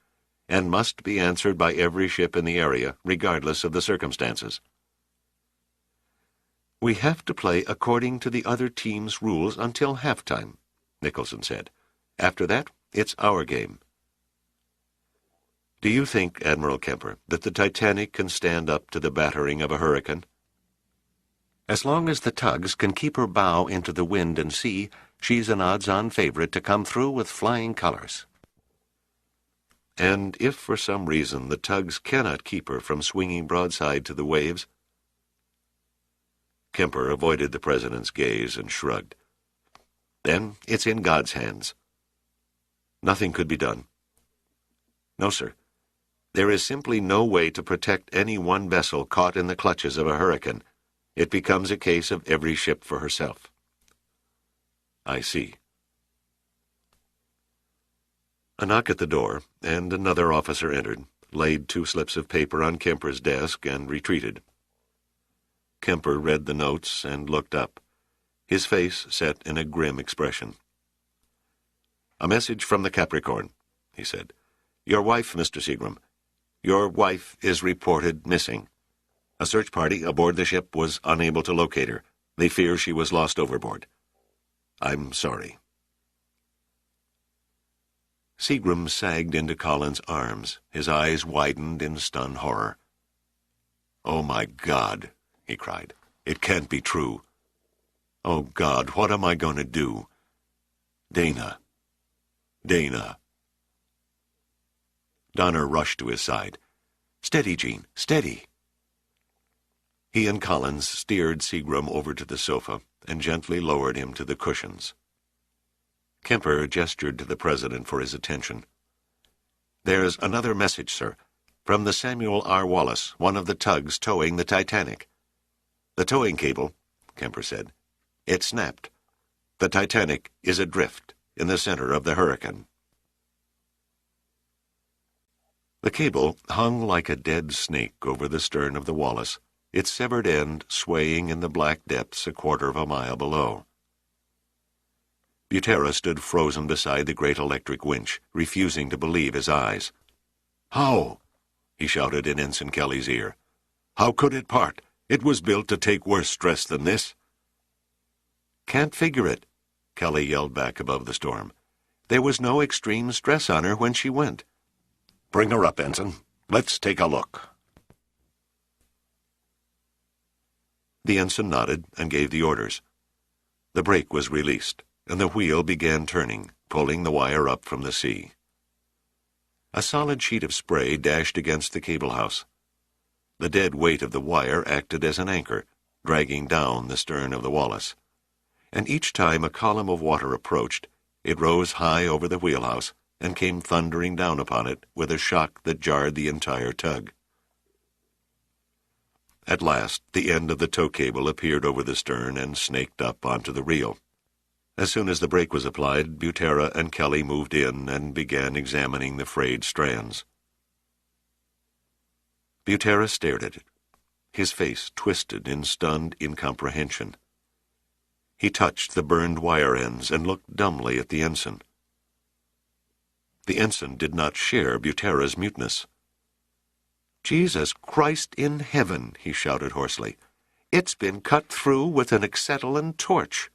"and must be answered by every ship in the area, regardless of the circumstances." "We have to play according to the other team's rules until halftime," Nicholson said. "After that, it's our game." "Do you think, Admiral Kemper, that the Titanic can stand up to the battering of a hurricane?" "As long as the tugs can keep her bow into the wind and sea, she's an odds-on favorite to come through with flying colors." "And if for some reason the tugs cannot keep her from swinging broadside to the waves?" Kemper avoided the president's gaze and shrugged. "Then it's in God's hands." "Nothing could be done?" "No, sir. There is simply no way to protect any one vessel caught in the clutches of a hurricane. It becomes a case of every ship for herself." "I see." A knock at the door, and another officer entered, laid 2 slips of paper on Kemper's desk, and retreated. Kemper read the notes and looked up, his face set in a grim expression. "A message from the Capricorn," he said. "Your wife, Mr. Seagram. Your wife is reported missing. A search party aboard the ship was unable to locate her. They fear she was lost overboard. I'm sorry." Seagram sagged into Collins' arms, his eyes widened in stunned horror. "Oh, my God," he cried. "It can't be true. Oh, God, what am I going to do? Dana. Dana." Donner rushed to his side. "Steady, Gene, steady." He and Collins steered Seagram over to the sofa and gently lowered him to the cushions. Kemper gestured to the president for his attention. "There's another message, sir, from the Samuel R. Wallace, one of the tugs towing the Titanic." "The towing cable," Kemper said. "It snapped. The Titanic is adrift in the center of the hurricane." The cable hung like a dead snake over the stern of the Wallace, its severed end swaying in the black depths a quarter of a mile below. Butera stood frozen beside the great electric winch, refusing to believe his eyes. "How?" he shouted in Ensign Kelly's ear. "How could it part? It was built to take worse stress than this." "Can't figure it," Kelly yelled back above the storm. "There was no extreme stress on her when she went." "Bring her up, Ensign. Let's take a look." The ensign nodded and gave the orders. The brake was released, and the wheel began turning, pulling the wire up from the sea. A solid sheet of spray dashed against the cable house. The dead weight of the wire acted as an anchor, dragging down the stern of the Wallace. And each time a column of water approached, it rose high over the wheelhouse and came thundering down upon it with a shock that jarred the entire tug. At last, the end of the tow cable appeared over the stern and snaked up onto the reel. As soon as the brake was applied, Butera and Kelly moved in and began examining the frayed strands. Butera stared at it, his face twisted in stunned incomprehension. He touched the burned wire ends and looked dumbly at the ensign. The ensign did not share Butera's muteness. "Jesus Christ in heaven," he shouted hoarsely. "It's been cut through with an acetylene torch."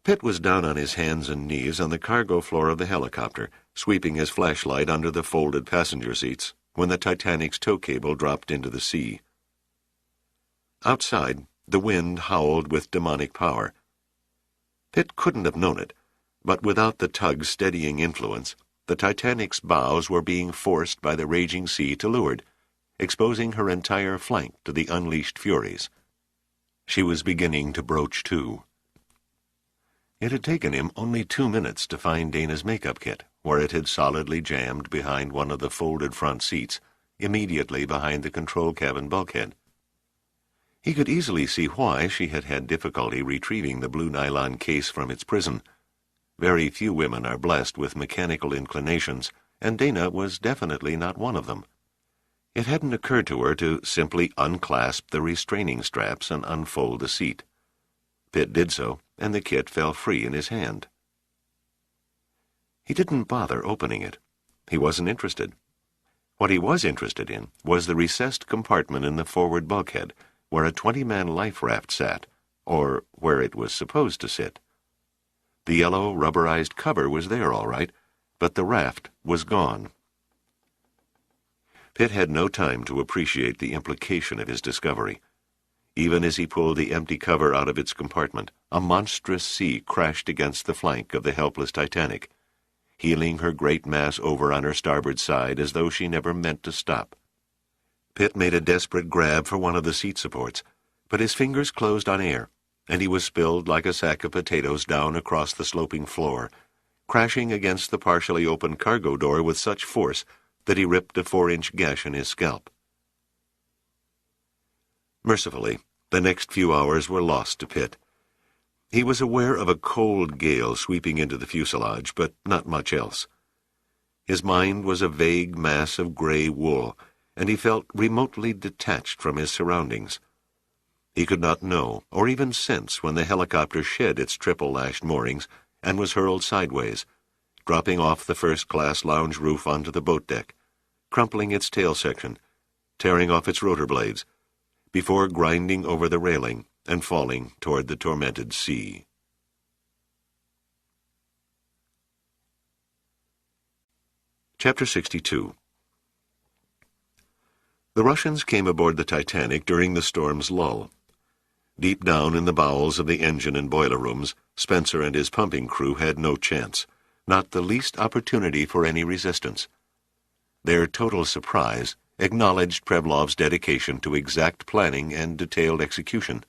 Pitt was down on his hands and knees on the cargo floor of the helicopter, sweeping his flashlight under the folded passenger seats, when the Titanic's tow cable dropped into the sea. Outside, the wind howled with demonic power. Pitt couldn't have known it, but without the tug's steadying influence, the Titanic's bows were being forced by the raging sea to leeward, exposing her entire flank to the unleashed furies. She was beginning to broach to. It had taken him only 2 minutes to find Dana's makeup kit, where it had solidly jammed behind one of the folded front seats, immediately behind the control cabin bulkhead. He could easily see why she had had difficulty retrieving the blue nylon case from its prison. Very few women are blessed with mechanical inclinations, and Dana was definitely not one of them. It hadn't occurred to her to simply unclasp the restraining straps and unfold the seat. Pitt did so, and the kit fell free in his hand. He didn't bother opening it. He wasn't interested. What he was interested in was the recessed compartment in the forward bulkhead, where a 20-man life raft sat, or where it was supposed to sit. The yellow, rubberized cover was there all right, but the raft was gone. Pitt had no time to appreciate the implication of his discovery. Even as he pulled the empty cover out of its compartment, a monstrous sea crashed against the flank of the helpless Titanic, heeling her great mass over on her starboard side as though she never meant to stop. Pitt made a desperate grab for one of the seat supports, but his fingers closed on air, and he was spilled like a sack of potatoes down across the sloping floor, crashing against the partially open cargo door with such force that he ripped a 4-inch gash in his scalp. Mercifully, the next few hours were lost to Pitt. He was aware of a cold gale sweeping into the fuselage, but not much else. His mind was a vague mass of gray wool, and he felt remotely detached from his surroundings. He could not know, or even sense, when the helicopter shed its triple-lashed moorings and was hurled sideways, dropping off the first-class lounge roof onto the boat deck, crumpling its tail section, tearing off its rotor blades, before grinding over the railing and falling toward the tormented sea. Chapter 62. The Russians came aboard the Titanic during the storm's lull. Deep down in the bowels of the engine and boiler rooms, Spencer and his pumping crew had no chance, not the least opportunity for any resistance. Their total surprise acknowledged Prevlov's dedication to exact planning and detailed execution.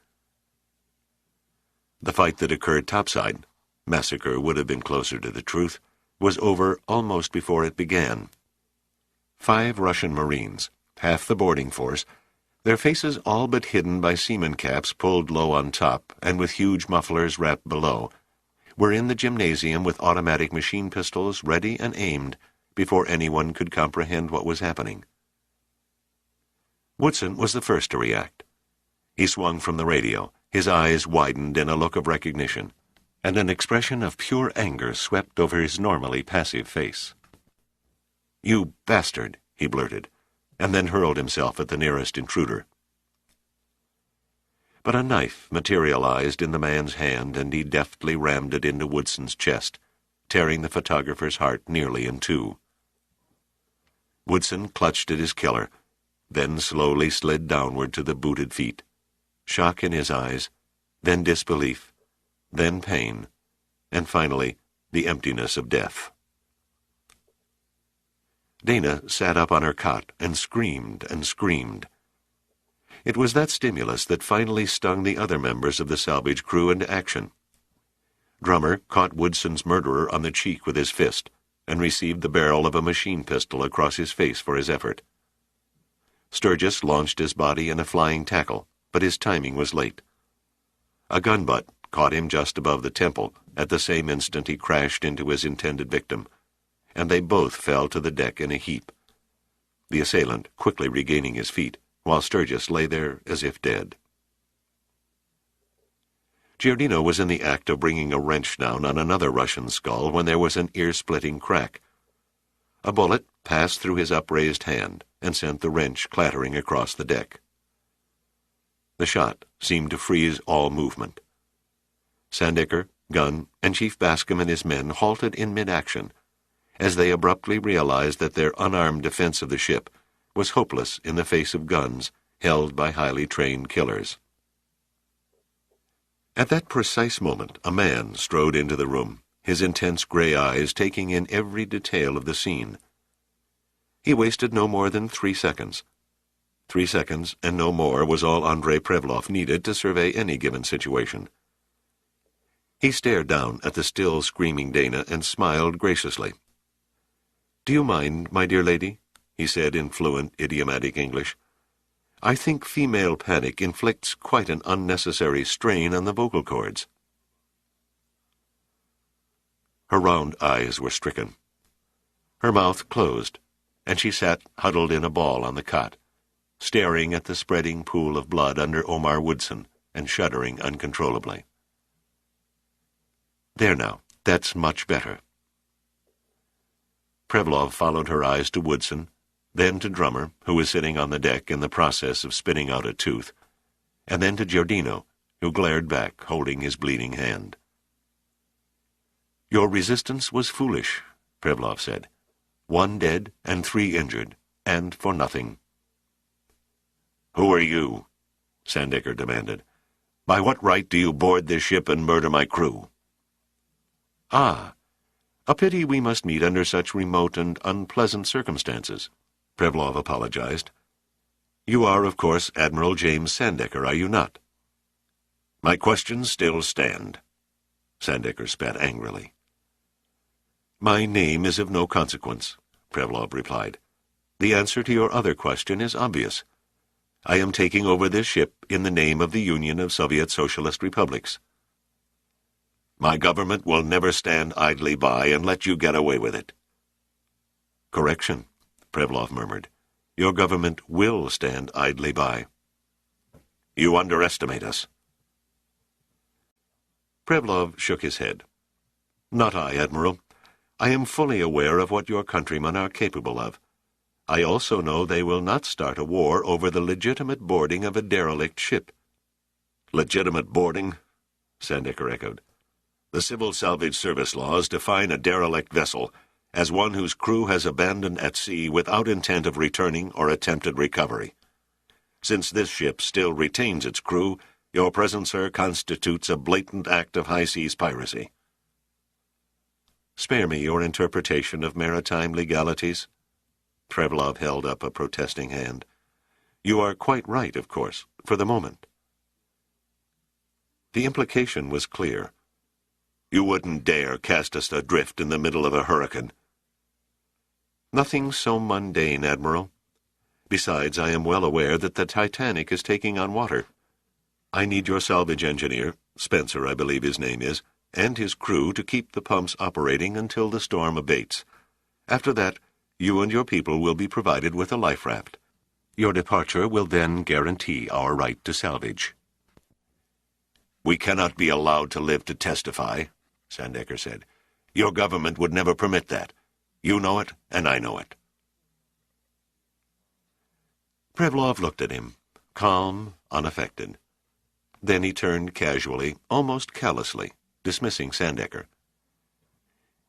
The fight that occurred topside, massacre would have been closer to the truth, was over almost before it began. 5 Russian Marines, half the boarding force, their faces all but hidden by seaman caps pulled low on top and with huge mufflers wrapped below, were in the gymnasium with automatic machine pistols ready and aimed before anyone could comprehend what was happening. Woodson was the first to react. He swung from the radio, his eyes widened in a look of recognition, and an expression of pure anger swept over his normally passive face. "You bastard," he blurted, and then hurled himself at the nearest intruder. But a knife materialized in the man's hand, and he deftly rammed it into Woodson's chest, tearing the photographer's heart nearly in two. Woodson clutched at his killer, then slowly slid downward to the booted feet, shock in his eyes, then disbelief, then pain, and finally the emptiness of death. Dana sat up on her cot and screamed and screamed. It was that stimulus that finally stung the other members of the salvage crew into action. Drummer caught Woodson's murderer on the cheek with his fist and received the barrel of a machine pistol across his face for his effort. Sturgis launched his body in a flying tackle, but his timing was late. A gun butt caught him just above the temple at the same instant he crashed into his intended victim, and they both fell to the deck in a heap, the assailant quickly regaining his feet, while Sturgis lay there as if dead. Giordino was in the act of bringing a wrench down on another Russian skull when there was an ear-splitting crack. A bullet passed through his upraised hand and sent the wrench clattering across the deck. The shot seemed to freeze all movement. Sandecker, Gunn, and Chief Bascom and his men halted in mid-action as they abruptly realized that their unarmed defense of the ship was hopeless in the face of guns held by highly trained killers. At that precise moment, a man strode into the room, his intense gray eyes taking in every detail of the scene. He wasted no more than 3 seconds. 3 seconds, and no more, was all Andrei Prevlov needed to survey any given situation. He stared down at the still screaming Dana and smiled graciously. "Do you mind, my dear lady?" he said in fluent, idiomatic English. "I think female panic inflicts quite an unnecessary strain on the vocal cords." Her round eyes were stricken. Her mouth closed, and she sat huddled in a ball on the cot, staring at the spreading pool of blood under Omar Woodson and shuddering uncontrollably. "There now, that's much better." Prevlov followed her eyes to Woodson, then to Drummer, who was sitting on the deck in the process of spitting out a tooth, and then to Giordino, who glared back, holding his bleeding hand. "Your resistance was foolish," Prevlov said. "1 dead and 3 injured, and for nothing." "Who are you?" Sandecker demanded. "By what right do you board this ship and murder my crew?" "Ah, a pity we must meet under such remote and unpleasant circumstances," Prevlov apologized. "You are, of course, Admiral James Sandecker, are you not?" "My questions still stand," Sandecker spat angrily. "My name is of no consequence," Prevlov replied. "The answer to your other question is obvious. I am taking over this ship in the name of the Union of Soviet Socialist Republics." "My government will never stand idly by and let you get away with it." "Correction," Prevlov murmured. "Your government will stand idly by." "You underestimate us." Prevlov shook his head. "Not I, Admiral. I am fully aware of what your countrymen are capable of. I also know they will not start a war over the legitimate boarding of a derelict ship." "Legitimate boarding?" Sandecker echoed. "The Civil Salvage Service laws define a derelict vessel as one whose crew has abandoned at sea without intent of returning or attempted recovery. Since this ship still retains its crew, your presence, sir, constitutes a blatant act of high-seas piracy." "Spare me your interpretation of maritime legalities." Prevlov held up a protesting hand. "You are quite right, of course, for the moment." The implication was clear. "You wouldn't dare cast us adrift in the middle of a hurricane." "Nothing so mundane, Admiral. Besides, I am well aware that the Titanic is taking on water. I need your salvage engineer, Spencer I believe his name is, and his crew to keep the pumps operating until the storm abates. After that, you and your people will be provided with a life raft. Your departure will then guarantee our right to salvage." "We cannot be allowed to live to testify," Sandecker said. "Your government would never permit that. You know it, and I know it." Prevlov looked at him, calm, unaffected. Then he turned casually, almost callously, dismissing Sandecker.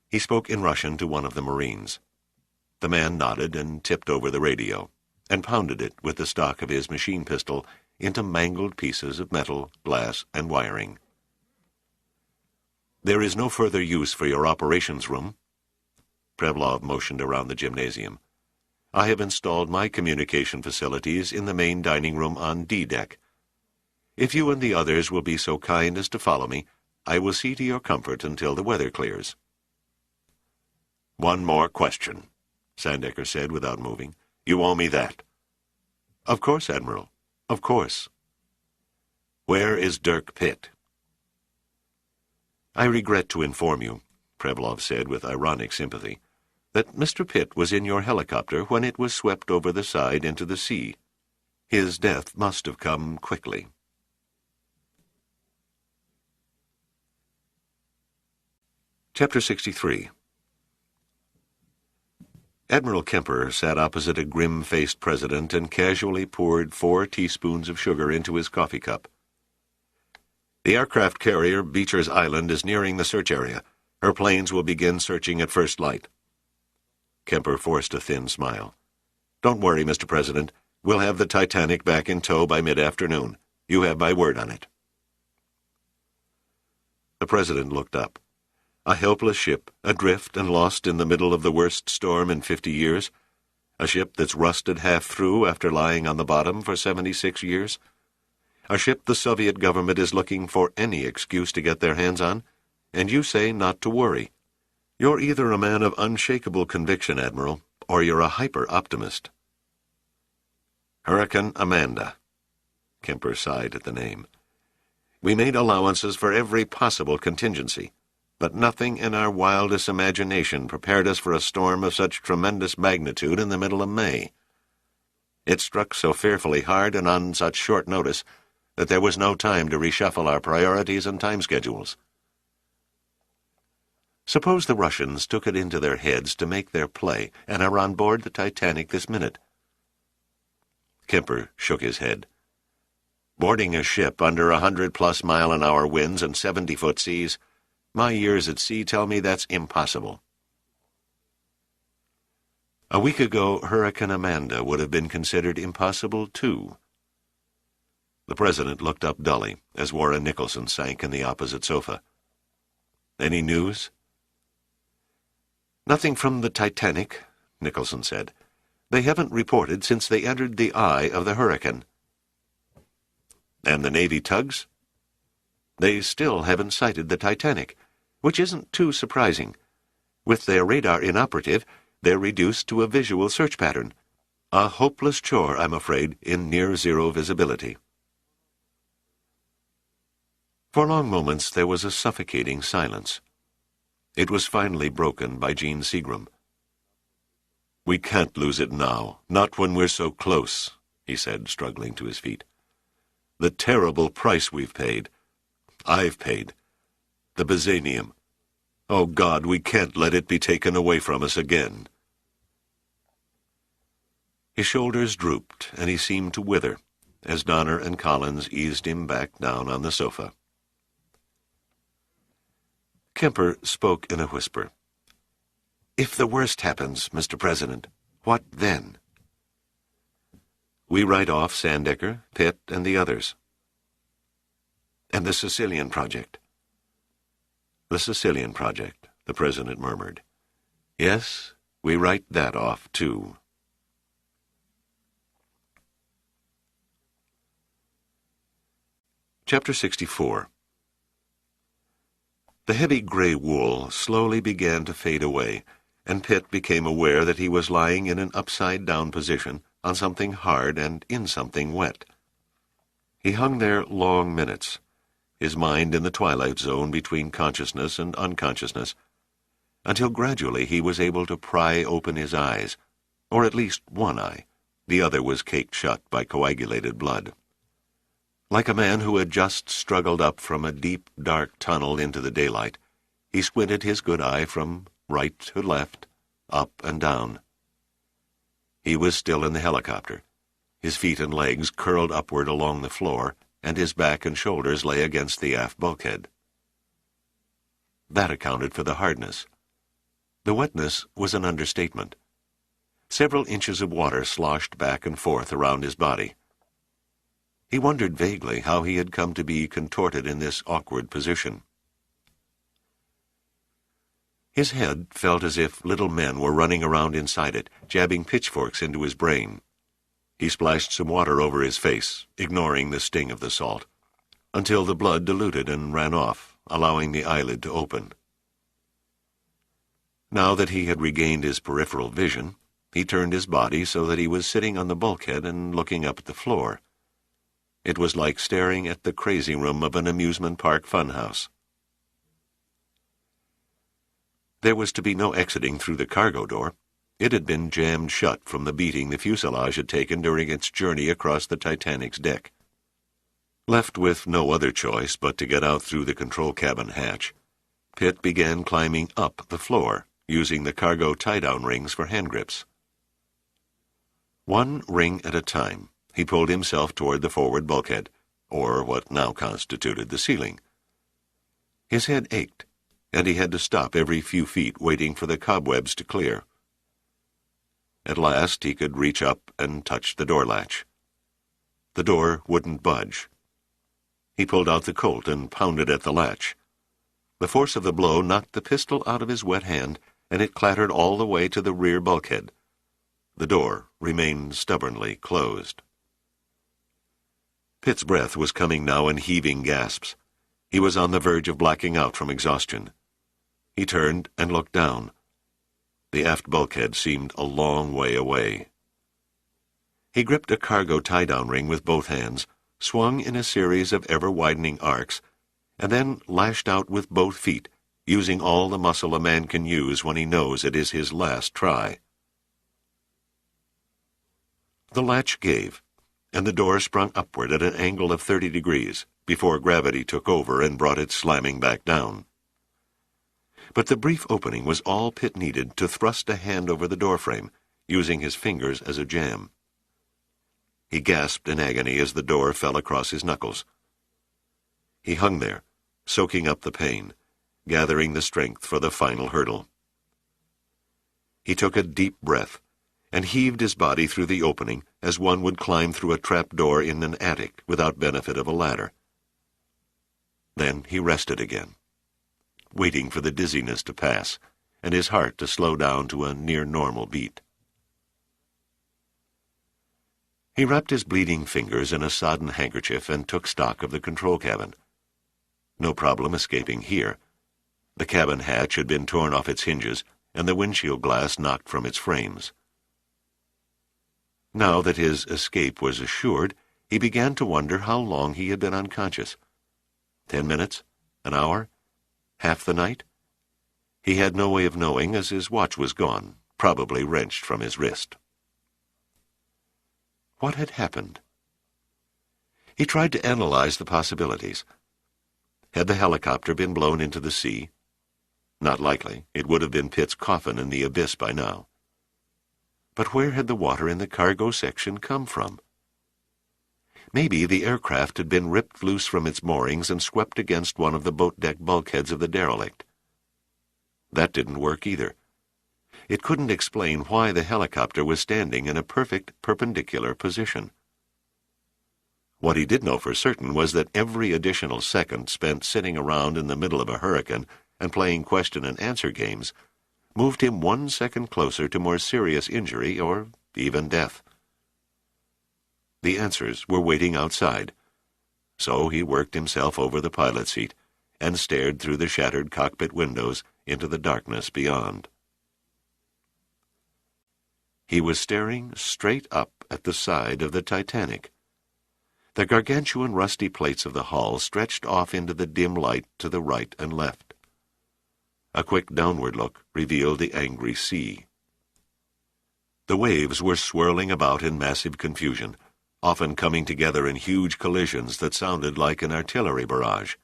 He spoke in Russian to one of the Marines. The man nodded and tipped over the radio, and pounded it with the stock of his machine pistol into mangled pieces of metal, glass, and wiring. "There is no further use for your operations room." Prevlov motioned around the gymnasium. "I have installed my communication facilities in the main dining room on D-deck. If you and the others will be so kind as to follow me, I will see to your comfort until the weather clears." "One more question," Sandecker said without moving. "You owe me that." "Of course, Admiral. Of course." "Where is Dirk Pitt?" "I regret to inform you," Prevlov said with ironic sympathy, "that Mr. Pitt was in your helicopter when it was swept over the side into the sea. His death must have come quickly." Chapter 63. Admiral Kemper sat opposite a grim-faced president and casually poured 4 teaspoons of sugar into his coffee cup. "The aircraft carrier Beecher's Island is nearing the search area. Her planes will begin searching at first light." Kemper forced a thin smile. "Don't worry, Mr. President. We'll have the Titanic back in tow by mid-afternoon. You have my word on it." The president looked up. A helpless ship, adrift and lost in the middle of the worst storm in 50 years? A ship that's rusted half through after lying on the bottom for 76 years? A ship the Soviet government is looking for any excuse to get their hands on? And you say not to worry. You're either a man of unshakable conviction, Admiral, or you're a hyper-optimist. Hurricane Amanda. Kemper sighed at the name. "We made allowances for every possible contingency, but nothing in our wildest imagination prepared us for a storm of such tremendous magnitude in the middle of May. It struck so fearfully hard and on such short notice that there was no time to reshuffle our priorities and time schedules. Suppose the Russians took it into their heads to make their play and are on board the Titanic this minute." Kemper shook his head. "Boarding a ship under 100+ mile-an-hour winds and 70-foot seas, my years at sea tell me that's impossible." A week ago, Hurricane Amanda would have been considered impossible, too. The president looked up dully as Warren Nicholson sank in the opposite sofa. "Any news?" "Nothing from the Titanic," Nicholson said. "They haven't reported since they entered the eye of the hurricane." "And the Navy tugs?" "They still haven't sighted the Titanic, which isn't too surprising. With their radar inoperative, they're reduced to a visual search pattern. A hopeless chore, I'm afraid, in near-zero visibility." For long moments there was a suffocating silence. It was finally broken by Gene Seagram. "We can't lose it now, not when we're so close," he said, struggling to his feet. "The terrible price we've paid. I've paid. The Byzanium. Oh, God, we can't let it be taken away from us again." His shoulders drooped, and he seemed to wither, as Donner and Collins eased him back down on the sofa. Kemper spoke in a whisper. "If the worst happens, Mr. President, what then?" "We write off Sandecker, Pitt, and the others." "And the Sicilian Project?" "The Sicilian Project," the president murmured. "Yes, we write that off, too." Chapter 64. The heavy gray wool slowly began to fade away, and Pitt became aware that he was lying in an upside-down position on something hard and in something wet. He hung there long minutes, his mind in the twilight zone between consciousness and unconsciousness, until gradually he was able to pry open his eyes, or at least one eye. The other was caked shut by coagulated blood. Like a man who had just struggled up from a deep, dark tunnel into the daylight, he squinted his good eye from right to left, up and down. He was still in the helicopter. His feet and legs curled upward along the floor, and his back and shoulders lay against the aft bulkhead. That accounted for the hardness. The wetness was an understatement. Several inches of water sloshed back and forth around his body. He wondered vaguely how he had come to be contorted in this awkward position. His head felt as if little men were running around inside it, jabbing pitchforks into his brain. He splashed some water over his face, ignoring the sting of the salt, until the blood diluted and ran off, allowing the eyelid to open. Now that he had regained his peripheral vision, he turned his body so that he was sitting on the bulkhead and looking up at the floor. It was like staring at the crazy room of an amusement park funhouse. There was to be no exiting through the cargo door. It had been jammed shut from the beating the fuselage had taken during its journey across the Titanic's deck. Left with no other choice but to get out through the control cabin hatch, Pitt began climbing up the floor, using the cargo tie-down rings for hand grips. One ring at a time, he pulled himself toward the forward bulkhead, or what now constituted the ceiling. His head ached, and he had to stop every few feet waiting for the cobwebs to clear. At last he could reach up and touch the door latch. The door wouldn't budge. He pulled out the Colt and pounded at the latch. The force of the blow knocked the pistol out of his wet hand, and it clattered all the way to the rear bulkhead. The door remained stubbornly closed. Pitt's breath was coming now in heaving gasps. He was on the verge of blacking out from exhaustion. He turned and looked down. The aft bulkhead seemed a long way away. He gripped a cargo tie-down ring with both hands, swung in a series of ever-widening arcs, and then lashed out with both feet, using all the muscle a man can use when he knows it is his last try. The latch gave, and the door sprung upward at an angle of 30 degrees before gravity took over and brought it slamming back down. But the brief opening was all Pitt needed to thrust a hand over the doorframe, using his fingers as a jam. He gasped in agony as the door fell across his knuckles. He hung there, soaking up the pain, gathering the strength for the final hurdle. He took a deep breath and heaved his body through the opening as one would climb through a trap door in an attic without benefit of a ladder. Then he rested again, waiting for the dizziness to pass and his heart to slow down to a near-normal beat. He wrapped his bleeding fingers in a sodden handkerchief and took stock of the control cabin. No problem escaping here. The cabin hatch had been torn off its hinges and the windshield glass knocked from its frames. Now that his escape was assured, he began to wonder how long he had been unconscious. 10 minutes? An hour? Half the night? He had no way of knowing, as his watch was gone, probably wrenched from his wrist. What had happened? He tried to analyze the possibilities. Had the helicopter been blown into the sea? Not likely. It would have been Pitt's coffin in the abyss by now. But where had the water in the cargo section come from? Maybe the aircraft had been ripped loose from its moorings and swept against one of the boat deck bulkheads of the derelict. That didn't work either. It couldn't explain why the helicopter was standing in a perfect perpendicular position. What he did know for certain was that every additional second spent sitting around in the middle of a hurricane and playing question-and-answer games moved him 1 second closer to more serious injury or even death. The answers were waiting outside, so he worked himself over the pilot seat and stared through the shattered cockpit windows into the darkness beyond. He was staring straight up at the side of the Titanic. The gargantuan rusty plates of the hull stretched off into the dim light to the right and left. A quick downward look revealed the angry sea. The waves were swirling about in massive confusion, often coming together in huge collisions that sounded like an artillery barrage.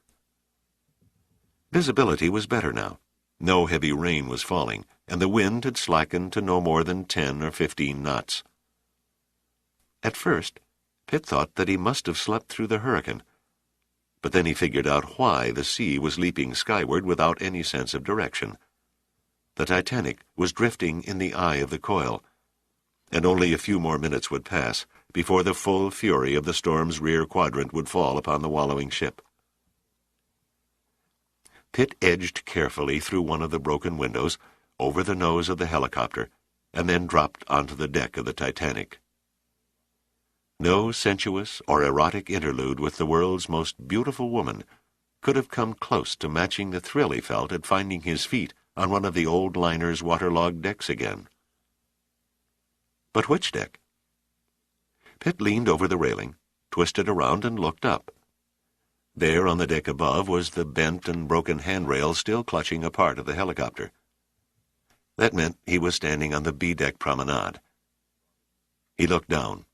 Visibility was better now. No heavy rain was falling, and the wind had slackened to no more than 10 or 15 knots. At first, Pitt thought that he must have slept through the hurricane, but then he figured out why the sea was leaping skyward without any sense of direction. The Titanic was drifting in the eye of the coil, and only a few more minutes would pass before the full fury of the storm's rear quadrant would fall upon the wallowing ship. Pitt edged carefully through one of the broken windows, over the nose of the helicopter, and then dropped onto the deck of the Titanic. No sensuous or erotic interlude with the world's most beautiful woman could have come close to matching the thrill he felt at finding his feet on one of the old liner's waterlogged decks again. But which deck? Pitt leaned over the railing, twisted around, and looked up. There on the deck above was the bent and broken handrail still clutching a part of the helicopter. That meant he was standing on the B-deck promenade. He looked down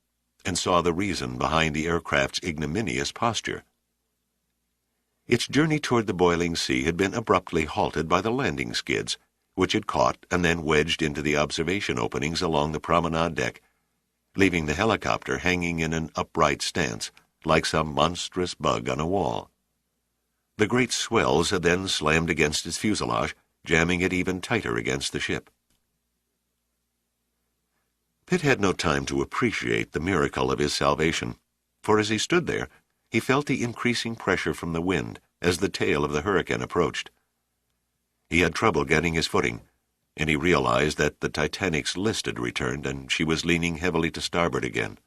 and saw the reason behind the aircraft's ignominious posture. Its journey toward the boiling sea had been abruptly halted by the landing skids, which had caught and then wedged into the observation openings along the promenade deck, leaving the helicopter hanging in an upright stance, like some monstrous bug on a wall. The great swells had then slammed against its fuselage, jamming it even tighter against the ship. Pitt had no time to appreciate the miracle of his salvation, for as he stood there, he felt the increasing pressure from the wind as the tail of the hurricane approached. He had trouble getting his footing, and he realized that the Titanic's list had returned and she was leaning heavily to starboard again.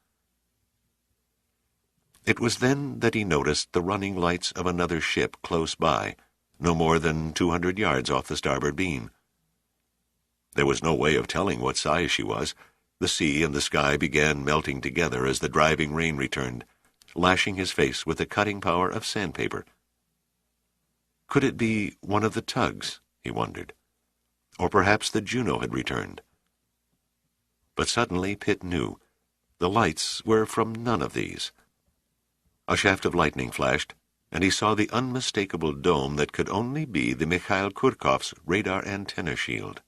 It was then that he noticed the running lights of another ship close by, no more than 200 yards off the starboard beam. There was no way of telling what size she was. The sea and the sky began melting together as the driving rain returned, lashing his face with the cutting power of sandpaper. Could it be one of the tugs, he wondered, or perhaps the Juno had returned? But suddenly Pitt knew. The lights were from none of these. A shaft of lightning flashed, and he saw the unmistakable dome that could only be the Mikhail Kurkov's radar antenna shield.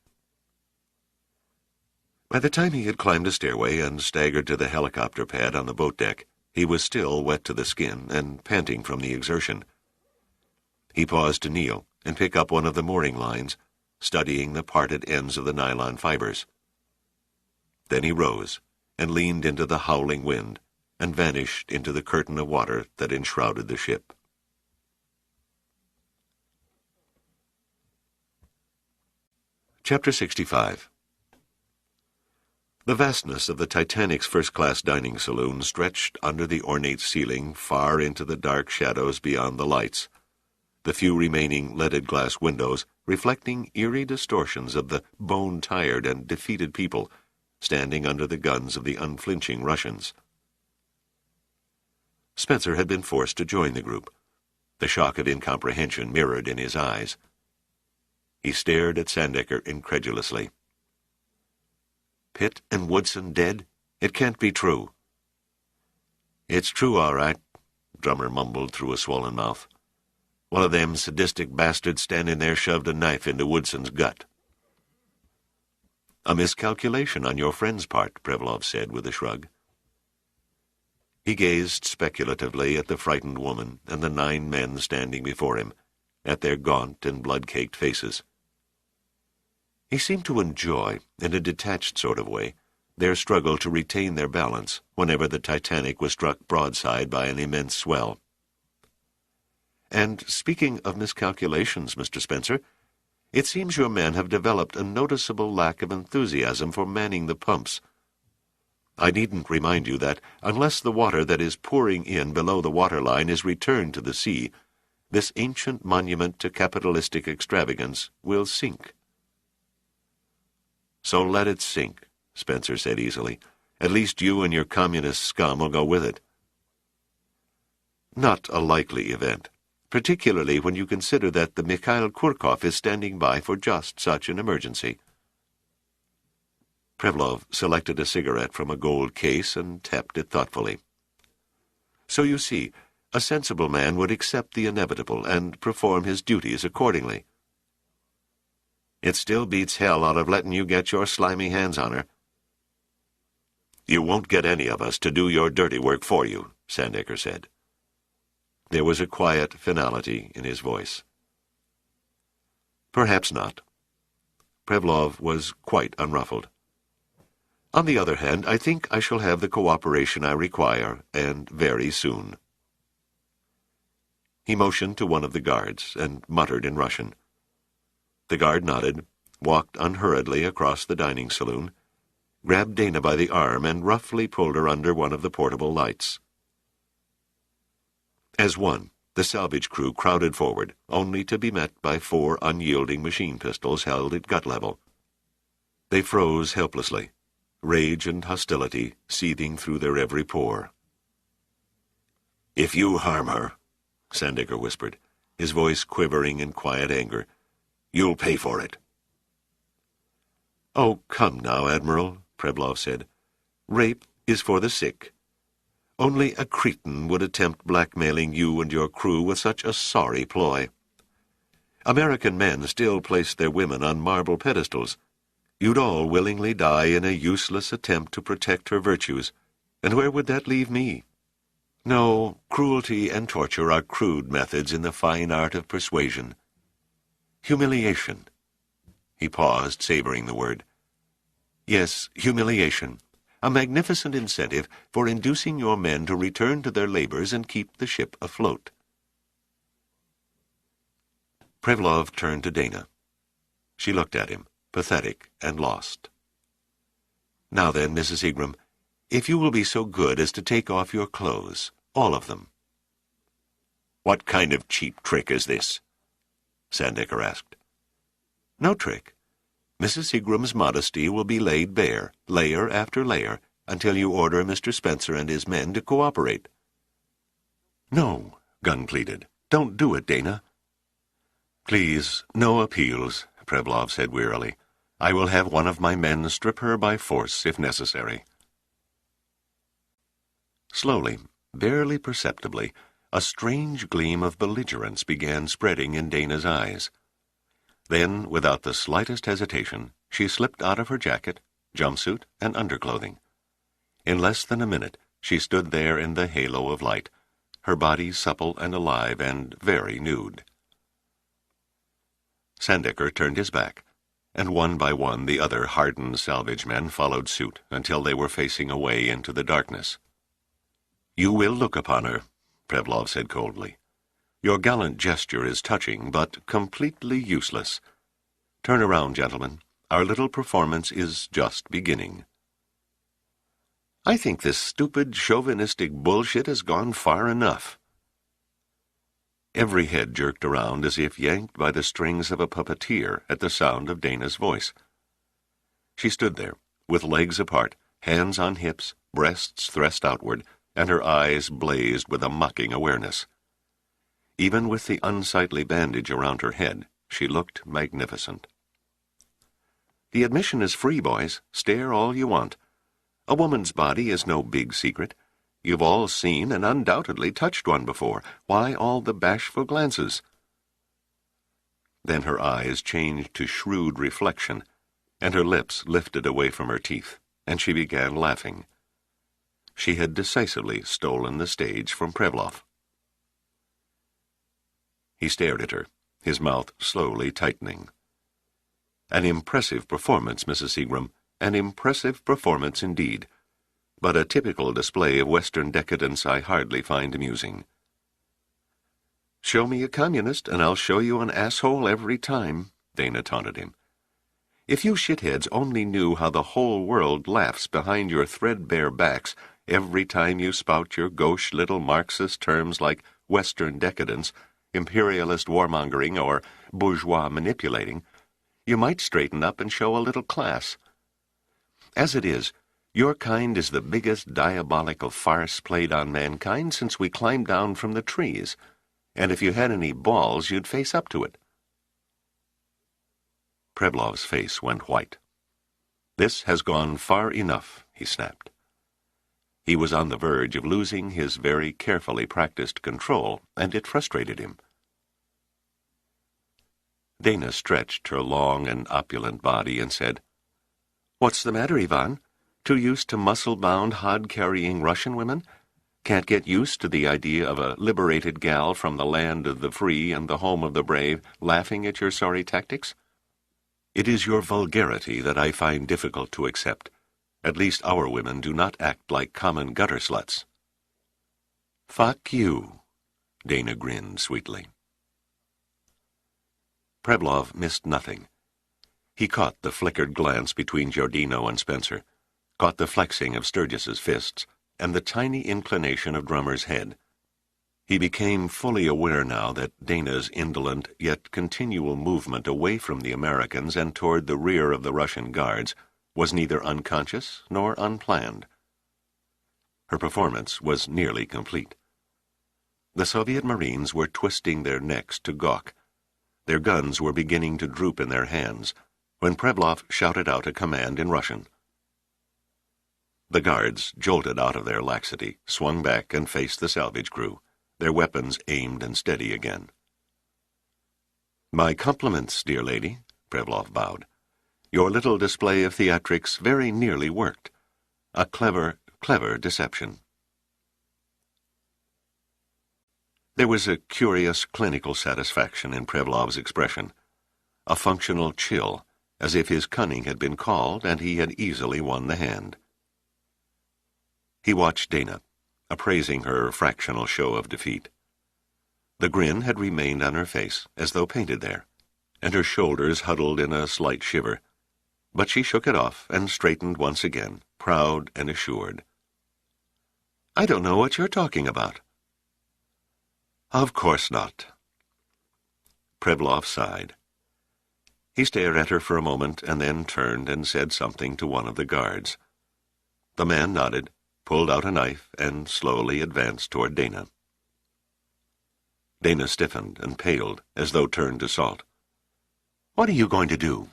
By the time he had climbed a stairway and staggered to the helicopter pad on the boat deck, he was still wet to the skin and panting from the exertion. He paused to kneel and pick up one of the mooring lines, studying the parted ends of the nylon fibers. Then he rose and leaned into the howling wind and vanished into the curtain of water that enshrouded the ship. Chapter 65. The vastness of the Titanic's first-class dining saloon stretched under the ornate ceiling far into the dark shadows beyond the lights, the few remaining leaded glass windows reflecting eerie distortions of the bone-tired and defeated people standing under the guns of the unflinching Russians. Spencer had been forced to join the group, the shock of incomprehension mirrored in his eyes. He stared at Sandecker incredulously. Pitt and Woodson dead? It can't be true. It's true, all right, Drummer mumbled through a swollen mouth. One of them sadistic bastards standing there shoved a knife into Woodson's gut. A miscalculation on your friend's part, Prevlov said with a shrug. He gazed speculatively at the frightened woman and the 9 men standing before him, at their gaunt and blood-caked faces. He seemed to enjoy, in a detached sort of way, their struggle to retain their balance whenever the Titanic was struck broadside by an immense swell. And speaking of miscalculations, Mr. Spencer, it seems your men have developed a noticeable lack of enthusiasm for manning the pumps. I needn't remind you that, unless the water that is pouring in below the waterline is returned to the sea, this ancient monument to capitalistic extravagance will sink. So let it sink, Spencer said easily. At least you and your communist scum will go with it. Not a likely event, particularly when you consider that the Mikhail Kurkov is standing by for just such an emergency. Prevlov selected a cigarette from a gold case and tapped it thoughtfully. So you see, a sensible man would accept the inevitable and perform his duties accordingly. It still beats hell out of letting you get your slimy hands on her. You won't get any of us to do your dirty work for you, Sandecker said. There was a quiet finality in his voice. Perhaps not. Prevlov was quite unruffled. On the other hand, I think I shall have the cooperation I require, and very soon. He motioned to one of the guards and muttered in Russian. The guard nodded, walked unhurriedly across the dining saloon, grabbed Dana by the arm and roughly pulled her under one of the portable lights. As one, the salvage crew crowded forward, only to be met by 4 unyielding machine pistols held at gut level. They froze helplessly, rage and hostility seething through their every pore. "If you harm her," Sandecker whispered, his voice quivering in quiet anger, "you'll pay for it." "Oh, come now, Admiral," Prevlov said. "Rape is for the sick. Only a cretin would attempt blackmailing you and your crew with such a sorry ploy. American men still place their women on marble pedestals. You'd all willingly die in a useless attempt to protect her virtues, and where would that leave me? No, cruelty and torture are crude methods in the fine art of persuasion. Humiliation. He paused, savoring the word. Yes, humiliation. A magnificent incentive for inducing your men to return to their labors and keep the ship afloat. Prevlov turned to Dana. She looked at him, pathetic and lost. Now then, Mrs. Ingram, if you will be so good as to take off your clothes, all of them. What kind of cheap trick is this? Sandecker asked. No trick. Mrs. Ingram's modesty will be laid bare, layer after layer, until you order Mr. Spencer and his men to cooperate. No, Gunn pleaded. Don't do it, Dana. Please, no appeals, Prevlov said wearily. I will have one of my men strip her by force if necessary. Slowly, barely perceptibly, a strange gleam of belligerence began spreading in Dana's eyes. Then, without the slightest hesitation, she slipped out of her jacket, jumpsuit, and underclothing. In less than a minute, she stood there in the halo of light, her body supple and alive and very nude. Sandecker turned his back, and one by one the other hardened salvage men followed suit until they were facing away into the darkness. You will look upon her, Prevlov said coldly. Your gallant gesture is touching, but completely useless. Turn around, gentlemen. Our little performance is just beginning. I think this stupid, chauvinistic bullshit has gone far enough. Every head jerked around as if yanked by the strings of a puppeteer at the sound of Dana's voice. She stood there, with legs apart, hands on hips, breasts thrust outward, and her eyes blazed with a mocking awareness. Even with the unsightly bandage around her head, she looked magnificent. The admission is free, boys. Stare all you want. A woman's body is no big secret. You've all seen and undoubtedly touched one before. Why all the bashful glances? Then her eyes changed to shrewd reflection, and her lips lifted away from her teeth, and she began laughing. She had decisively stolen the stage from Prevlov. He stared at her, his mouth slowly tightening. An impressive performance, Mrs. Seagram, an impressive performance indeed, but a typical display of Western decadence I hardly find amusing. Show me a communist, and I'll show you an asshole every time, Dana taunted him. If you shitheads only knew how the whole world laughs behind your threadbare backs every time you spout your gauche little Marxist terms like Western decadence, imperialist warmongering, or bourgeois manipulating, you might straighten up and show a little class. As it is, your kind is the biggest diabolical farce played on mankind since we climbed down from the trees, and if you had any balls, you'd face up to it. Prevlov's face went white. This has gone far enough, he snapped. He was on the verge of losing his very carefully practiced control, and it frustrated him. Dana stretched her long and opulent body and said, What's the matter, Ivan? Too used to muscle-bound, hod-carrying Russian women? Can't get used to the idea of a liberated gal from the land of the free and the home of the brave laughing at your sorry tactics? It is your vulgarity that I find difficult to accept. At least our women do not act like common gutter sluts. Fuck you, Dana grinned sweetly. Prevlov missed nothing. He caught the flickered glance between Giordino and Spencer, caught the flexing of Sturgis's fists, and the tiny inclination of Drummer's head. He became fully aware now that Dana's indolent yet continual movement away from the Americans and toward the rear of the Russian guards was neither unconscious nor unplanned. Her performance was nearly complete. The Soviet Marines were twisting their necks to gawk. Their guns were beginning to droop in their hands, when Prevlov shouted out a command in Russian. The guards, jolted out of their laxity, swung back and faced the salvage crew, their weapons aimed and steady again. My compliments, dear lady, Prevlov bowed. Your little display of theatrics very nearly worked. A clever deception. There was a curious clinical satisfaction in Prevlov's expression, a functional chill, as if his cunning had been called and he had easily won the hand. He watched Dana, appraising her fractional show of defeat. The grin had remained on her face, as though painted there, and her shoulders huddled in a slight shiver, but she shook it off and straightened once again, proud and assured. "I don't know what you're talking about." "Of course not." Prevlov sighed. He stared at her for a moment and then turned and said something to one of the guards. The man nodded, pulled out a knife, and slowly advanced toward Dana. Dana stiffened and paled, as though turned to salt. "What are you going to do?"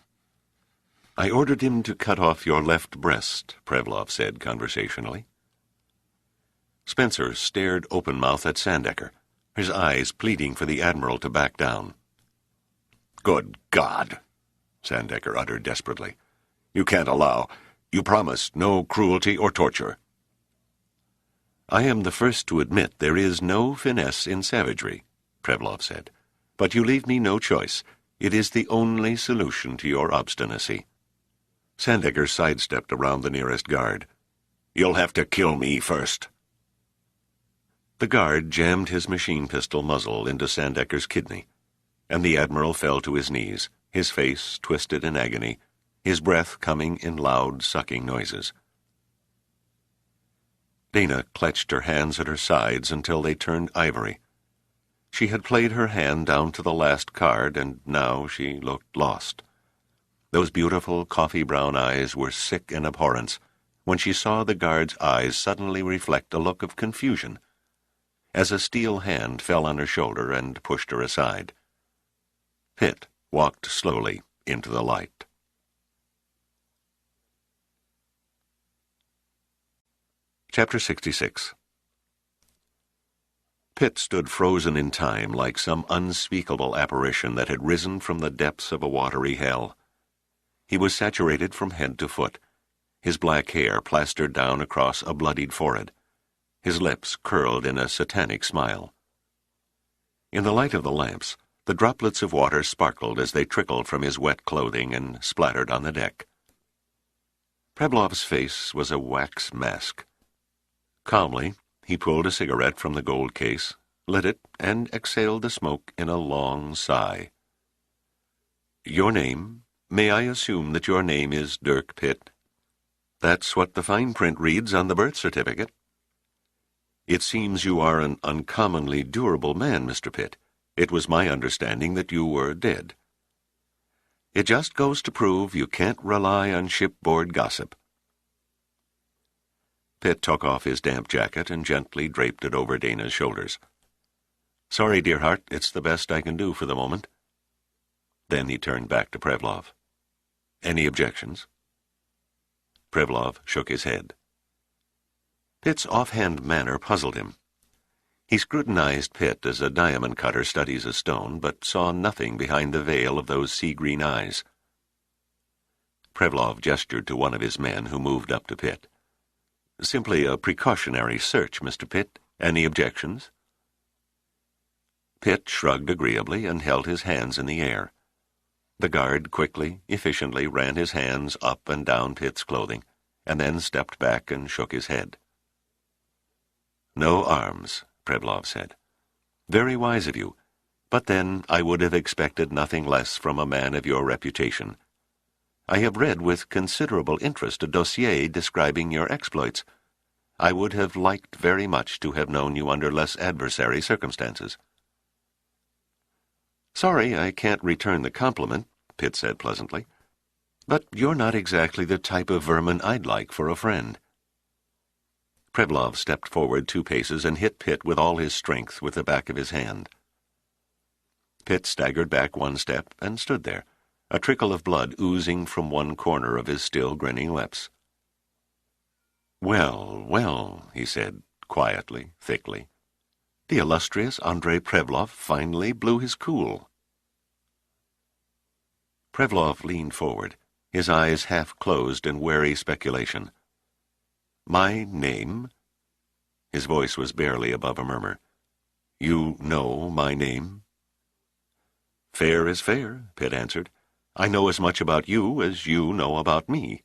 "I ordered him to cut off your left breast," Prevlov said conversationally. Spencer stared open-mouthed at Sandecker, his eyes pleading for the Admiral to back down. "Good God!" Sandecker uttered desperately. "You can't allow... You promised no cruelty or torture." "I am the first to admit there is no finesse in savagery," Prevlov said. "But you leave me no choice. It is the only solution to your obstinacy." Sandecker sidestepped around the nearest guard. "You'll have to kill me first." The guard jammed his machine pistol muzzle into Sandecker's kidney, and the Admiral fell to his knees, his face twisted in agony, his breath coming in loud, sucking noises. Dana clutched her hands at her sides until they turned ivory. She had played her hand down to the last card, and now she looked lost. Those beautiful coffee-brown eyes were sick in abhorrence when she saw the guard's eyes suddenly reflect a look of confusion, as a steel hand fell on her shoulder and pushed her aside. Pitt walked slowly into the light. Chapter 66. Pitt stood frozen in time like some unspeakable apparition that had risen from the depths of a watery hell. He was saturated from head to foot, his black hair plastered down across a bloodied forehead, his lips curled in a satanic smile. In the light of the lamps, the droplets of water sparkled as they trickled from his wet clothing and splattered on the deck. Prevlov's face was a wax mask. Calmly, he pulled a cigarette from the gold case, lit it, and exhaled the smoke in a long sigh. "Your name? May I assume that your name is Dirk Pitt?" "That's what the fine print reads on the birth certificate." "It seems you are an uncommonly durable man, Mr. Pitt. It was my understanding that you were dead." "It just goes to prove you can't rely on shipboard gossip." Pitt took off his damp jacket and gently draped it over Dana's shoulders. "Sorry, dear heart, it's the best I can do for the moment." Then he turned back to Prevlov. "Any objections?" Prevlov shook his head. Pitt's offhand manner puzzled him. He scrutinized Pitt as a diamond cutter studies a stone, but saw nothing behind the veil of those sea-green eyes. Prevlov gestured to one of his men who moved up to Pitt. "Simply a precautionary search, Mr. Pitt. Any objections?" Pitt shrugged agreeably and held his hands in the air. The guard quickly, efficiently ran his hands up and down Pitt's clothing, and then stepped back and shook his head. "No arms," Prevlov said. "Very wise of you, but then I would have expected nothing less from a man of your reputation. I have read with considerable interest a dossier describing your exploits. I would have liked very much to have known you under less adversary circumstances." "Sorry I can't return the compliment," Pitt said pleasantly. "But you're not exactly the type of vermin I'd like for a friend." Prevlov stepped forward 2 paces and hit Pitt with all his strength with the back of his hand. Pitt staggered back 1 step and stood there, a trickle of blood oozing from one corner of his still grinning lips. "Well, well," he said, quietly, thickly. "The illustrious Andrei Prevlov finally blew his cool." Prevlov leaned forward, his eyes half closed in wary speculation. "My name?" His voice was barely above a murmur. "You know my name?" "Fair is fair," Pitt answered. "I know as much about you as you know about me."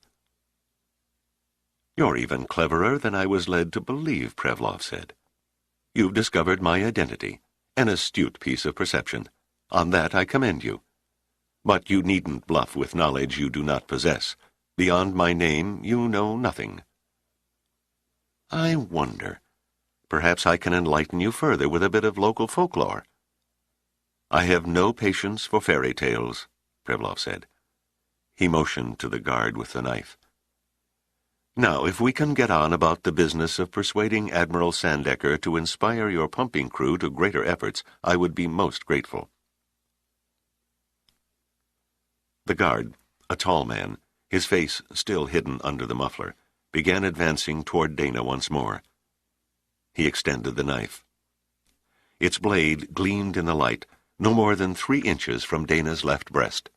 "You're even cleverer than I was led to believe," Prevlov said. "You've discovered my identity, an astute piece of perception. On that I commend you. But you needn't bluff with knowledge you do not possess. Beyond my name, you know nothing." "I wonder. Perhaps I can enlighten you further with a bit of local folklore." "I have no patience for fairy tales," Prevlov said. He motioned to the guard with the knife. "Now, if we can get on about the business of persuading Admiral Sandecker to inspire your pumping crew to greater efforts, I would be most grateful." The guard, a tall man, his face still hidden under the muffler, began advancing toward Dana once more. He extended the knife. Its blade gleamed in the light, no more than 3 inches from Dana's left breast.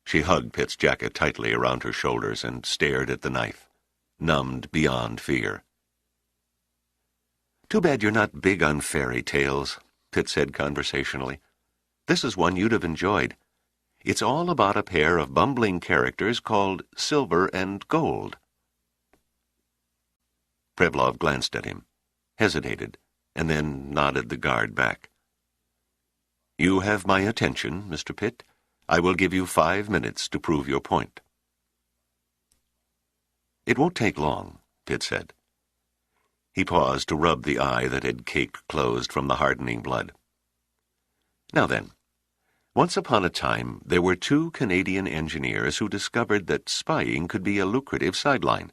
She hugged Pitt's jacket tightly around her shoulders and stared at the knife, numbed beyond fear. "Too bad you're not big on fairy tales," Pitt said conversationally. "This is one you'd have enjoyed. It's all about a pair of bumbling characters called Silver and Gold." Prevlov glanced at him, hesitated, and then nodded the guard back. "You have my attention, Mr. Pitt. I will give you 5 minutes to prove your point." "It won't take long," Pitt said. He paused to rub the eye that had caked closed from the hardening blood. "Now then, once upon a time there were 2 Canadian engineers who discovered that spying could be a lucrative sideline.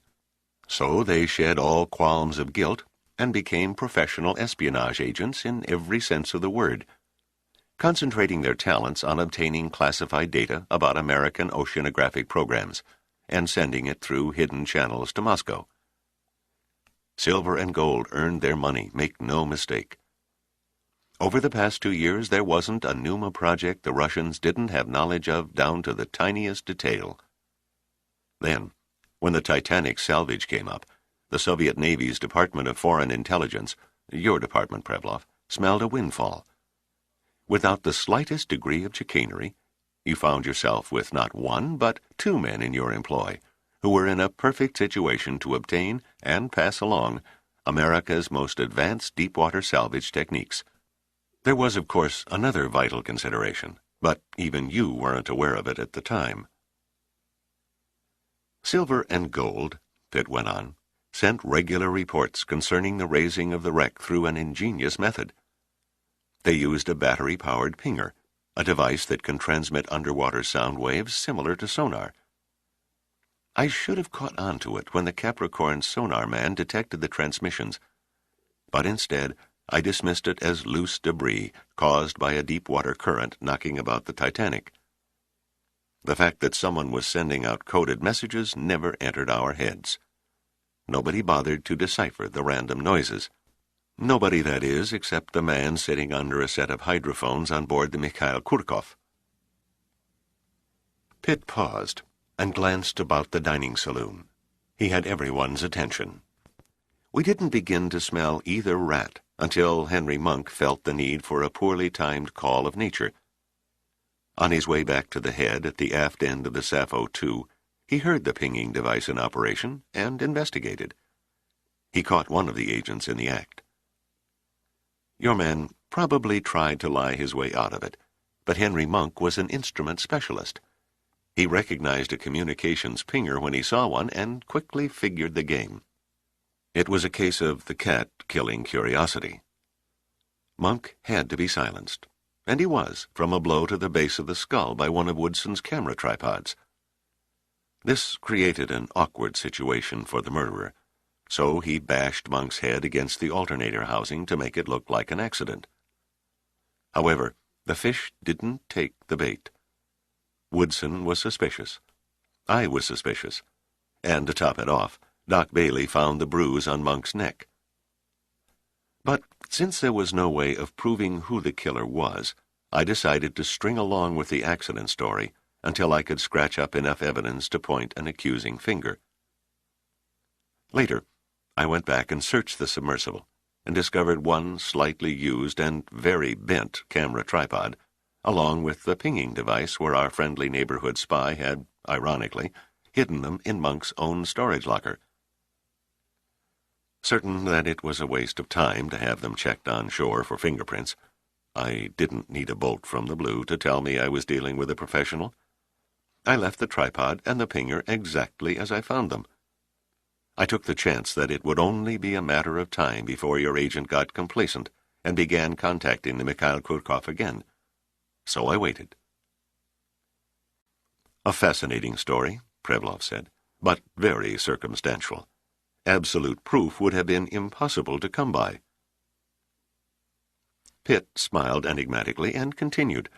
So they shed all qualms of guilt and became professional espionage agents in every sense of the word, concentrating their talents on obtaining classified data about American oceanographic programs and sending it through hidden channels to Moscow. Silver and Gold earned their money, make no mistake. Over the past 2 years, there wasn't a Numa project the Russians didn't have knowledge of down to the tiniest detail. Then, when the Titanic salvage came up, the Soviet Navy's Department of Foreign Intelligence, your department, Prevlov, smelled a windfall. Without the slightest degree of chicanery, you found yourself with not 1 but 2 men in your employ, who were in a perfect situation to obtain and pass along America's most advanced deep-water salvage techniques. There was, of course, another vital consideration, but even you weren't aware of it at the time. Silver and Gold, Pitt went on, sent regular reports concerning the raising of the wreck through an ingenious method. They used a battery-powered pinger, a device that can transmit underwater sound waves similar to sonar. I should have caught on to it when the Capricorn sonar man detected the transmissions, but instead I dismissed it as loose debris caused by a deep-water current knocking about the Titanic. The fact that someone was sending out coded messages never entered our heads. Nobody bothered to decipher the random noises. Nobody, that is, except the man sitting under a set of hydrophones on board the Mikhail Kurkov. Pitt paused and glanced about the dining saloon. He had everyone's attention. We didn't begin to smell either rat until Henry Monk felt the need for a poorly timed call of nature. On his way back to the head at the aft end of the Sappho II, he heard the pinging device in operation and investigated. He caught one of the agents in the act. Your man probably tried to lie his way out of it, but Henry Monk was an instrument specialist. He recognized a communications pinger when he saw one and quickly figured the game. It was a case of the cat killing curiosity. Monk had to be silenced, and he was, from a blow to the base of the skull by one of Woodson's camera tripods. This created an awkward situation for the murderer, so he bashed Monk's head against the alternator housing to make it look like an accident. However, the fish didn't take the bait. Woodson was suspicious. I was suspicious. And to top it off, Doc Bailey found the bruise on Monk's neck. But since there was no way of proving who the killer was, I decided to string along with the accident story until I could scratch up enough evidence to point an accusing finger. Later, I went back and searched the submersible and discovered one slightly used and very bent camera tripod, along with the pinging device where our friendly neighborhood spy had, ironically, hidden them in Monk's own storage locker. Certain that it was a waste of time to have them checked on shore for fingerprints, I didn't need a bolt from the blue to tell me I was dealing with a professional. I left the tripod and the pinger exactly as I found them. I took the chance that it would only be a matter of time before your agent got complacent and began contacting the Mikhail Kurkov again. So I waited. A fascinating story, Prevlov said, but very circumstantial. Absolute proof would have been impossible to come by. Pitt smiled enigmatically and continued.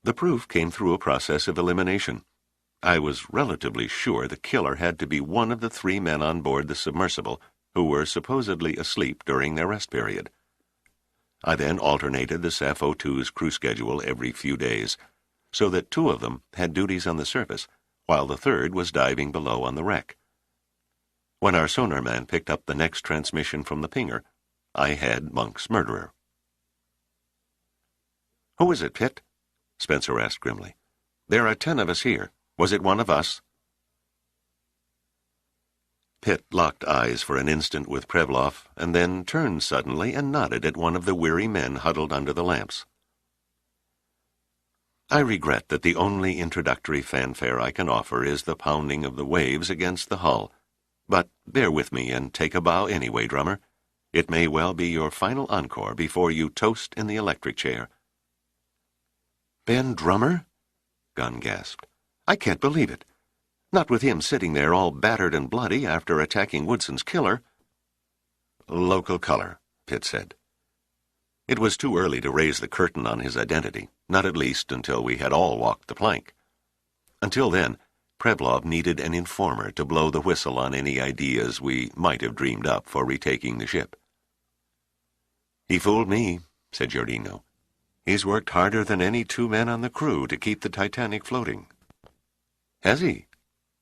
The proof came through a process of elimination. I was relatively sure the killer had to be one of the 3 men on board the submersible who were supposedly asleep during their rest period. I then alternated the SAFO-2's crew schedule every few days, so that 2 of them had duties on the surface, while the 3rd was diving below on the wreck. When our sonar man picked up the next transmission from the pinger, I had Monk's murderer. "Who is it, Pitt?" Spencer asked grimly. "There are 10 of us here. Was it one of us?" Pitt locked eyes for an instant with Prevlov, and then turned suddenly and nodded at one of the weary men huddled under the lamps. "I regret that the only introductory fanfare I can offer is the pounding of the waves against the hull. But bear with me and take a bow anyway, drummer. It may well be your final encore before you toast in the electric chair." "Ben Drummer?" Gunn gasped. "I can't believe it. Not with him sitting there all battered and bloody after attacking Woodson's killer." "Local color," Pitt said. It was too early to raise the curtain on his identity, not at least until we had all walked the plank. Until then, Prevlov needed an informer to blow the whistle on any ideas we might have dreamed up for retaking the ship. "He fooled me," said Giordino. "He's worked harder than any 2 men on the crew to keep the Titanic floating." "Has he?"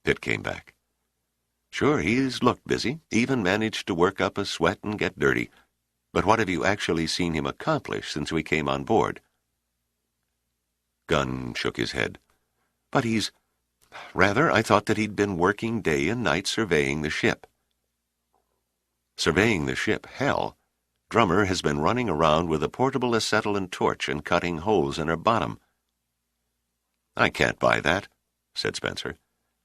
Pitt came back. "Sure, he's looked busy, even managed to work up a sweat and get dirty. But what have you actually seen him accomplish since we came on board?" Gunn shook his head. "But he's... Rather, I thought that he'd been working day and night surveying the ship." "Surveying the ship, hell. Drummer has been running around with a portable acetylene torch and cutting holes in her bottom." "I can't buy that," said Spencer.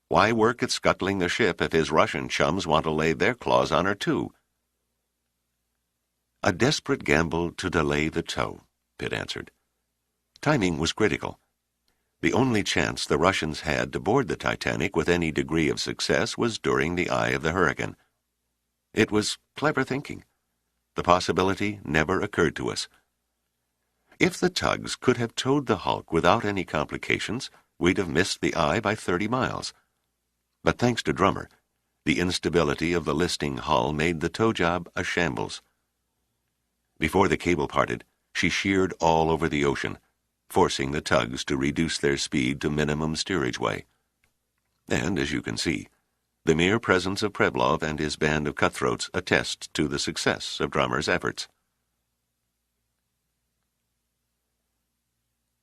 "Why work at scuttling the ship if his Russian chums want to lay their claws on her, too?" "A desperate gamble to delay the tow," Pitt answered. "Timing was critical. The only chance the Russians had to board the Titanic with any degree of success was during the eye of the hurricane. It was clever thinking. The possibility never occurred to us. If the tugs could have towed the hulk without any complications, we'd have missed the eye by 30 miles. But thanks to Drummer, the instability of the listing hull made the tow job a shambles. Before the cable parted, she sheared all over the ocean, forcing the tugs to reduce their speed to minimum steerage way. And, as you can see, the mere presence of Prevlov and his band of cutthroats attests to the success of Drummer's efforts.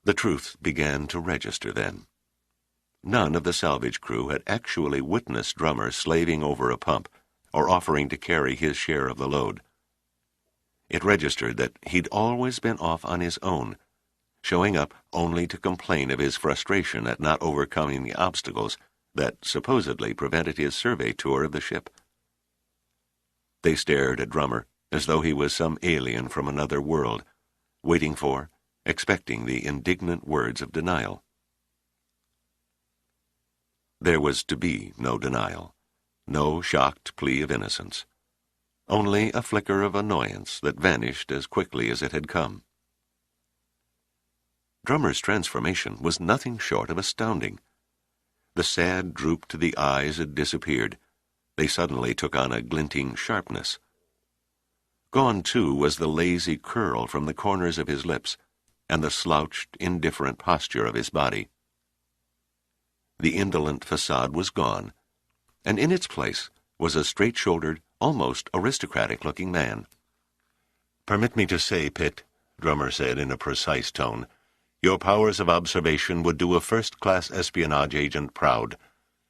The truth began to register then. None of the salvage crew had actually witnessed Drummer slaving over a pump or offering to carry his share of the load. It registered that he'd always been off on his own, showing up only to complain of his frustration at not overcoming the obstacles that supposedly prevented his survey tour of the ship. They stared at Drummer as though he was some alien from another world, waiting for, expecting the indignant words of denial. There was to be no denial, no shocked plea of innocence, only a flicker of annoyance that vanished as quickly as it had come. Drummer's transformation was nothing short of astounding. The sad droop to the eyes had disappeared. They suddenly took on a glinting sharpness. Gone, too, was the lazy curl from the corners of his lips, and the slouched, indifferent posture of his body. The indolent facade was gone, and in its place was a straight-shouldered, almost aristocratic-looking man. "Permit me to say, Pitt," Drummer said in a precise tone, "your powers of observation would do a first-class espionage agent proud.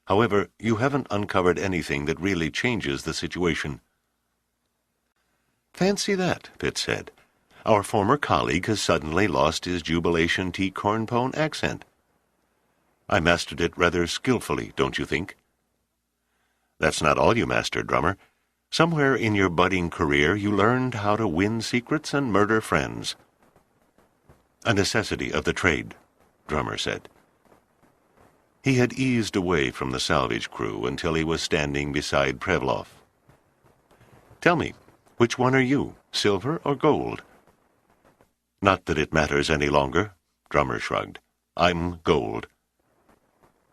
However, you haven't uncovered anything that really changes the situation." "Fancy that," Pitt said. "Our former colleague has suddenly lost his jubilation tea cornpone accent. I mastered it rather skillfully, don't you think?" "That's not all you mastered, Drummer. Somewhere in your budding career you learned how to win secrets and murder friends." "A necessity of the trade," Drummer said. He had eased away from the salvage crew until he was standing beside Prevlov. "Tell me, which one are you, silver or gold?" "Not that it matters any longer," Drummer shrugged. "I'm gold."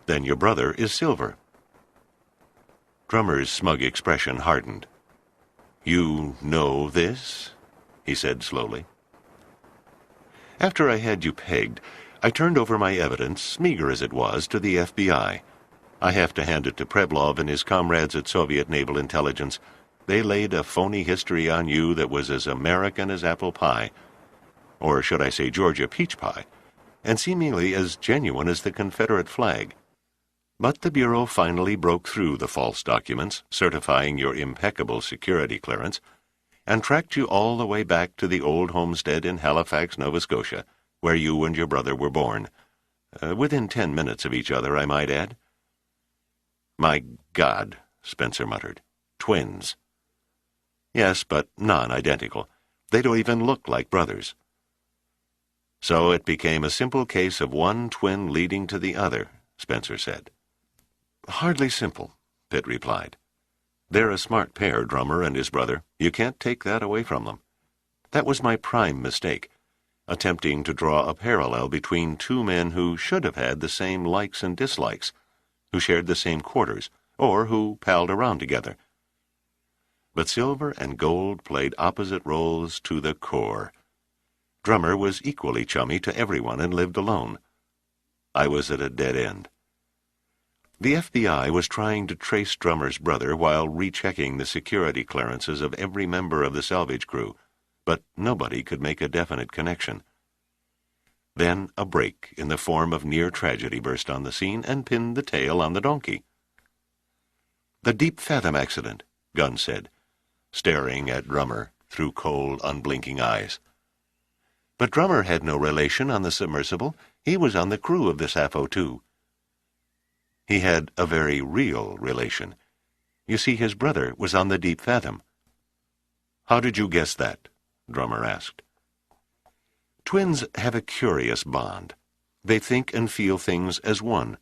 "Then your brother is silver." Drummer's smug expression hardened. "You know this?" he said slowly. "After I had you pegged, I turned over my evidence, meager as it was, to the FBI. I have to hand it to Prevlov and his comrades at Soviet Naval Intelligence. They laid a phony history on you that was as American as apple pie, or should I say Georgia peach pie, and seemingly as genuine as the Confederate flag. But the Bureau finally broke through the false documents, certifying your impeccable security clearance, and tracked you all the way back to the old homestead in Halifax, Nova Scotia, where you and your brother were born. Within 10 minutes of each other, I might add." "My God," Spencer muttered. "Twins." "Yes, but non-identical. They don't even look like brothers." "So it became a simple case of one twin leading to the other," Spencer said. "Hardly simple," Pitt replied. "They're a smart pair, Drummer and his brother. You can't take that away from them. That was my prime mistake, attempting to draw a parallel between two men who should have had the same likes and dislikes, who shared the same quarters, or who palled around together. But silver and gold played opposite roles to the core. Drummer was equally chummy to everyone and lived alone. I was at a dead end. The FBI was trying to trace Drummer's brother while rechecking the security clearances of every member of the salvage crew, but nobody could make a definite connection. Then a break in the form of near tragedy burst on the scene and pinned the tail on the donkey. "The Deep Fathom accident," Gunn said, staring at Drummer through cold, unblinking eyes. "But Drummer had no relation on the submersible. He was on the crew of the Sappho II. He had a very real relation. You see, his brother was on the Deep Fathom." "How did you guess that?" Drummer asked. "Twins have a curious bond. They think and feel things as one.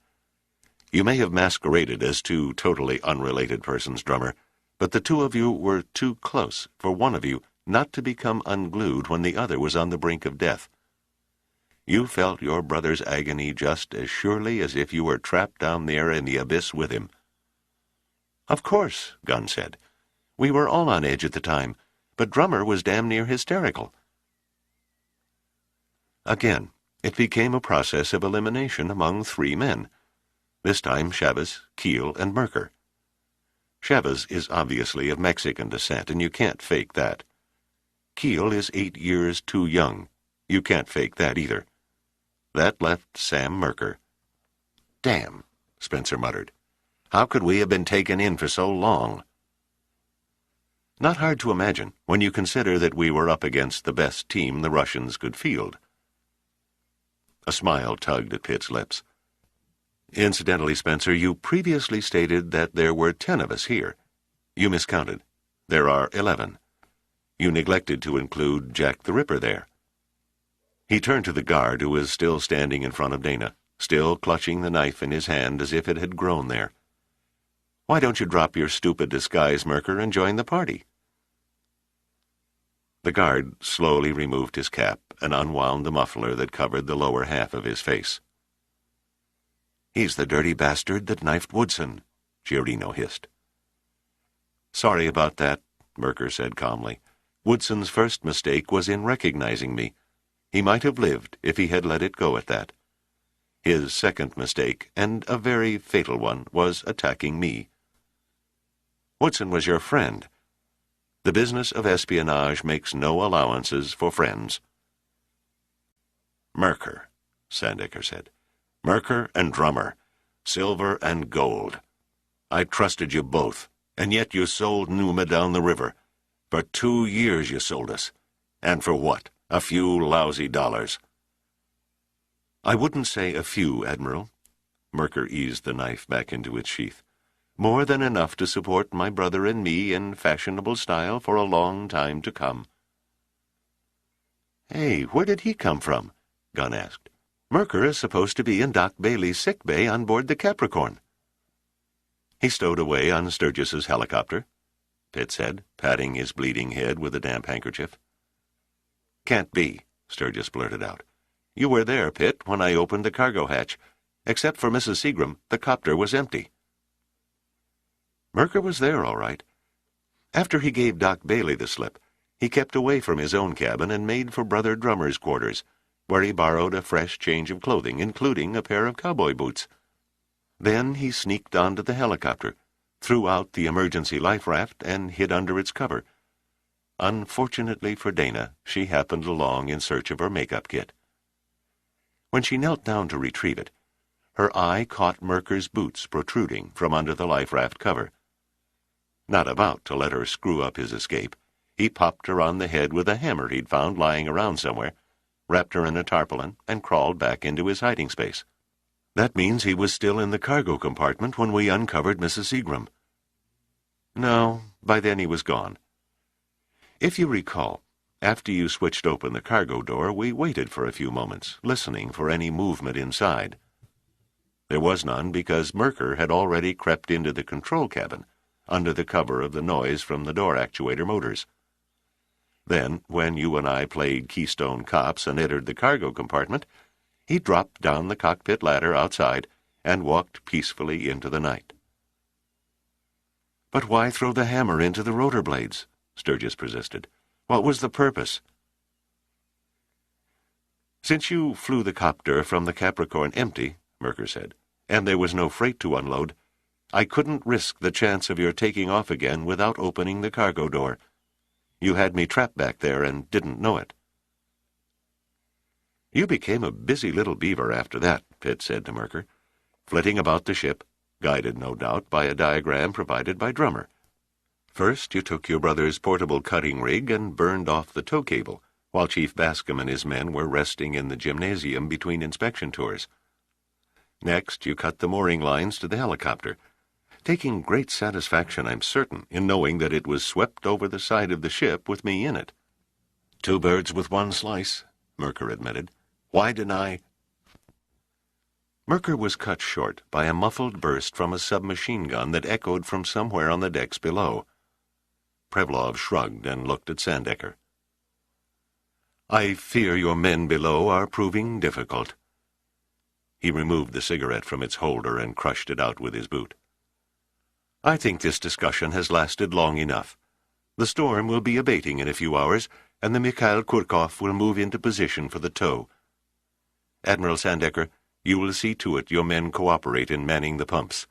You may have masqueraded as two totally unrelated persons, Drummer, but the two of you were too close for one of you not to become unglued when the other was on the brink of death. You felt your brother's agony just as surely as if you were trapped down there in the abyss with him." "Of course," Gunn said. "We were all on edge at the time, but Drummer was damn near hysterical." Again, it became a process of elimination among 3 men. This time Chavez, Keel, and Merker. Chavez is obviously of Mexican descent, and you can't fake that. Keel is 8 years too young. You can't fake that either. That left Sam Merker. "Damn," Spencer muttered. "How could we have been taken in for so long?" Not hard to imagine when you consider that we were up against the best team the Russians could field. A smile tugged at Pitt's lips. "Incidentally, Spencer, you previously stated that there were 10 of us here. You miscounted. There are 11. You neglected to include Jack the Ripper there." He turned to the guard who was still standing in front of Dana, still clutching the knife in his hand as if it had grown there. "Why don't you drop your stupid disguise, Merker, and join the party?" The guard slowly removed his cap and unwound the muffler that covered the lower half of his face. "He's the dirty bastard that knifed Woodson," Giorino hissed. "Sorry about that," Merker said calmly. "Woodson's first mistake was in recognizing me. He might have lived if he had let it go at that. His second mistake, and a very fatal one, was attacking me. Woodson was your friend. The business of espionage makes no allowances for friends. Merker, Sandecker said. Merker and Drummer. Silver and gold. I trusted you both, and yet you sold Numa down the river. For 2 years you sold us. And for what? A few lousy dollars. I wouldn't say a few, Admiral. Merker eased the knife back into its sheath. More than enough to support my brother and me in fashionable style for a long time to come. Hey, where did he come from? Gunn asked. Merker is supposed to be in Doc Bailey's sick bay on board the Capricorn. He stowed away on Sturgis's helicopter, Pitt said, patting his bleeding head with a damp handkerchief. Can't be, Sturgis blurted out. You were there, Pitt, when I opened the cargo hatch. Except for Mrs. Seagram, the copter was empty. Merker was there, all right. After he gave Doc Bailey the slip, he kept away from his own cabin and made for Brother Drummer's quarters, where he borrowed a fresh change of clothing, including a pair of cowboy boots. Then he sneaked onto the helicopter, threw out the emergency life raft, and hid under its cover. Unfortunately for Dana, she happened along in search of her makeup kit. When she knelt down to retrieve it, her eye caught Merker's boots protruding from under the life raft cover. Not about to let her screw up his escape, he popped her on the head with a hammer he'd found lying around somewhere, wrapped her in a tarpaulin, and crawled back into his hiding space. That means he was still in the cargo compartment when we uncovered Mrs. Seagram. No, by then he was gone. If you recall, after you switched open the cargo door, we waited for a few moments, listening for any movement inside. There was none because Merker had already crept into the control cabin, under the cover of the noise from the door actuator motors. Then, when you and I played Keystone Cops and entered the cargo compartment, he dropped down the cockpit ladder outside and walked peacefully into the night. But why throw the hammer into the rotor blades? Sturgis persisted. What was the purpose? Since you flew the copter from the Capricorn empty, Merker said, and there was no freight to unload, I couldn't risk the chance of your taking off again without opening the cargo door. You had me trapped back there and didn't know it. You became a busy little beaver after that, Pitt said to Merker, flitting about the ship, guided no doubt by a diagram provided by Drummer. First you took your brother's portable cutting rig and burned off the tow cable, while Chief Bascom and his men were resting in the gymnasium between inspection tours. Next you cut the mooring lines to the helicopter, taking great satisfaction, I'm certain, in knowing that it was swept over the side of the ship with me in it. 2 birds with 1 slice, Merker admitted. Why deny? Merker was cut short by a muffled burst from a submachine gun that echoed from somewhere on the decks below. Prevlov shrugged and looked at Sandecker. I fear your men below are proving difficult. He removed the cigarette from its holder and crushed it out with his boot. I think this discussion has lasted long enough. The storm will be abating in a few hours, and the Mikhail Kurkov will move into position for the tow. Admiral Sandecker, you will see to it your men cooperate in manning the pumps.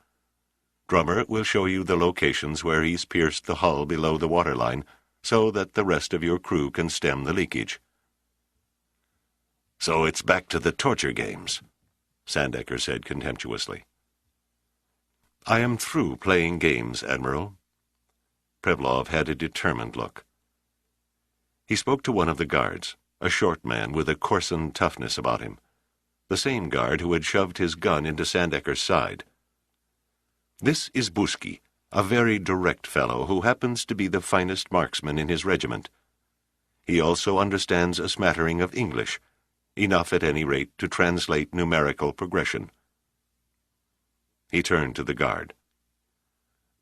Drummer will show you the locations where he's pierced the hull below the waterline, so that the rest of your crew can stem the leakage. So it's back to the torture games, Sandecker said contemptuously. I am through playing games, Admiral. Prevlov had a determined look. He spoke to one of the guards, a short man with a coarsened toughness about him, the same guard who had shoved his gun into Sandecker's side. This is Buski, a very direct fellow who happens to be the finest marksman in his regiment. He also understands a smattering of English, enough at any rate to translate numerical progression. He turned to the guard.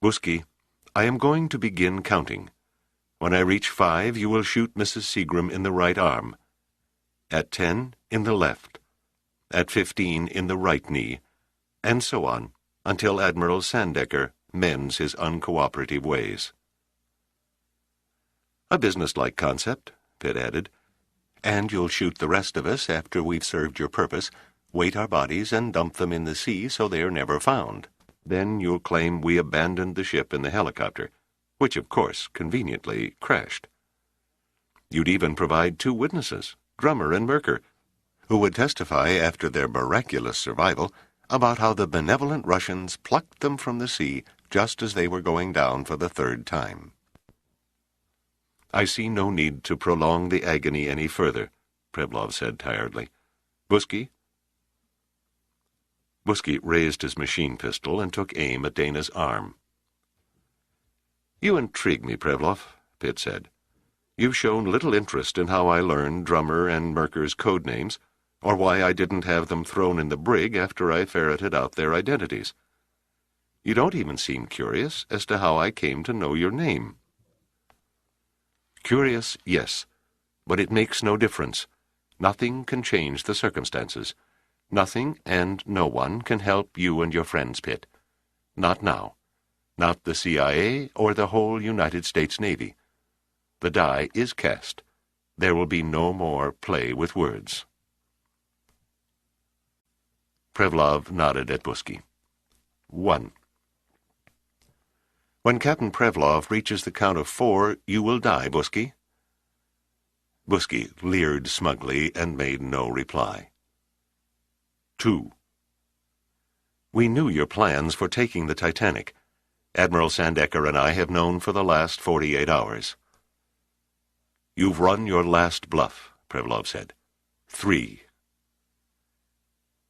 Buski, I am going to begin counting. When I reach 5, you will shoot Mrs. Seagram in the right arm. At 10, in the left. At 15, in the right knee. And so on, until Admiral Sandecker mends his uncooperative ways. A businesslike concept, Pitt added. And you'll shoot the rest of us after we've served your purpose, weight our bodies, and dump them in the sea so they are never found. Then you'll claim we abandoned the ship in the helicopter, which, of course, conveniently crashed. You'd even provide 2 witnesses, Drummer and Merker, who would testify after their miraculous survival about how the benevolent Russians plucked them from the sea just as they were going down for the 3rd time. I see no need to prolong the agony any further, Prevlov said tiredly. Busky? Busky raised his machine pistol and took aim at Dana's arm. You intrigue me, Prevlov, Pitt said. You've shown little interest in how I learned Drummer and Merker's code names, or why I didn't have them thrown in the brig after I ferreted out their identities. You don't even seem curious as to how I came to know your name. Curious, yes, but it makes no difference. Nothing can change the circumstances. Nothing and no one can help you and your friends, Pitt. Not now. Not the CIA or the whole United States Navy. The die is cast. There will be no more play with words. Prevlov nodded at Busky. 1. When Captain Prevlov reaches the count of 4, you will die, Busky. Busky leered smugly and made no reply. 2. We knew your plans for taking the Titanic. Admiral Sandecker and I have known for the last 48 hours. You've run your last bluff, Prevlov said. 3.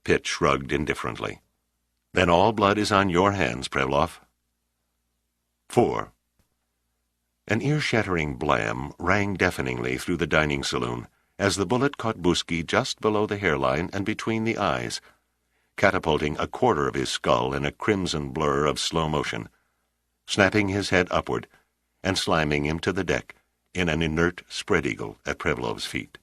Pitt shrugged indifferently. Then all blood is on your hands, Prevlov. 4. An ear-shattering blam rang deafeningly through the dining saloon as the bullet caught Busky just below the hairline and between the eyes, catapulting a quarter of his skull in a crimson blur of slow motion, snapping his head upward and slamming him to the deck in an inert spread-eagle at Prevlov's feet.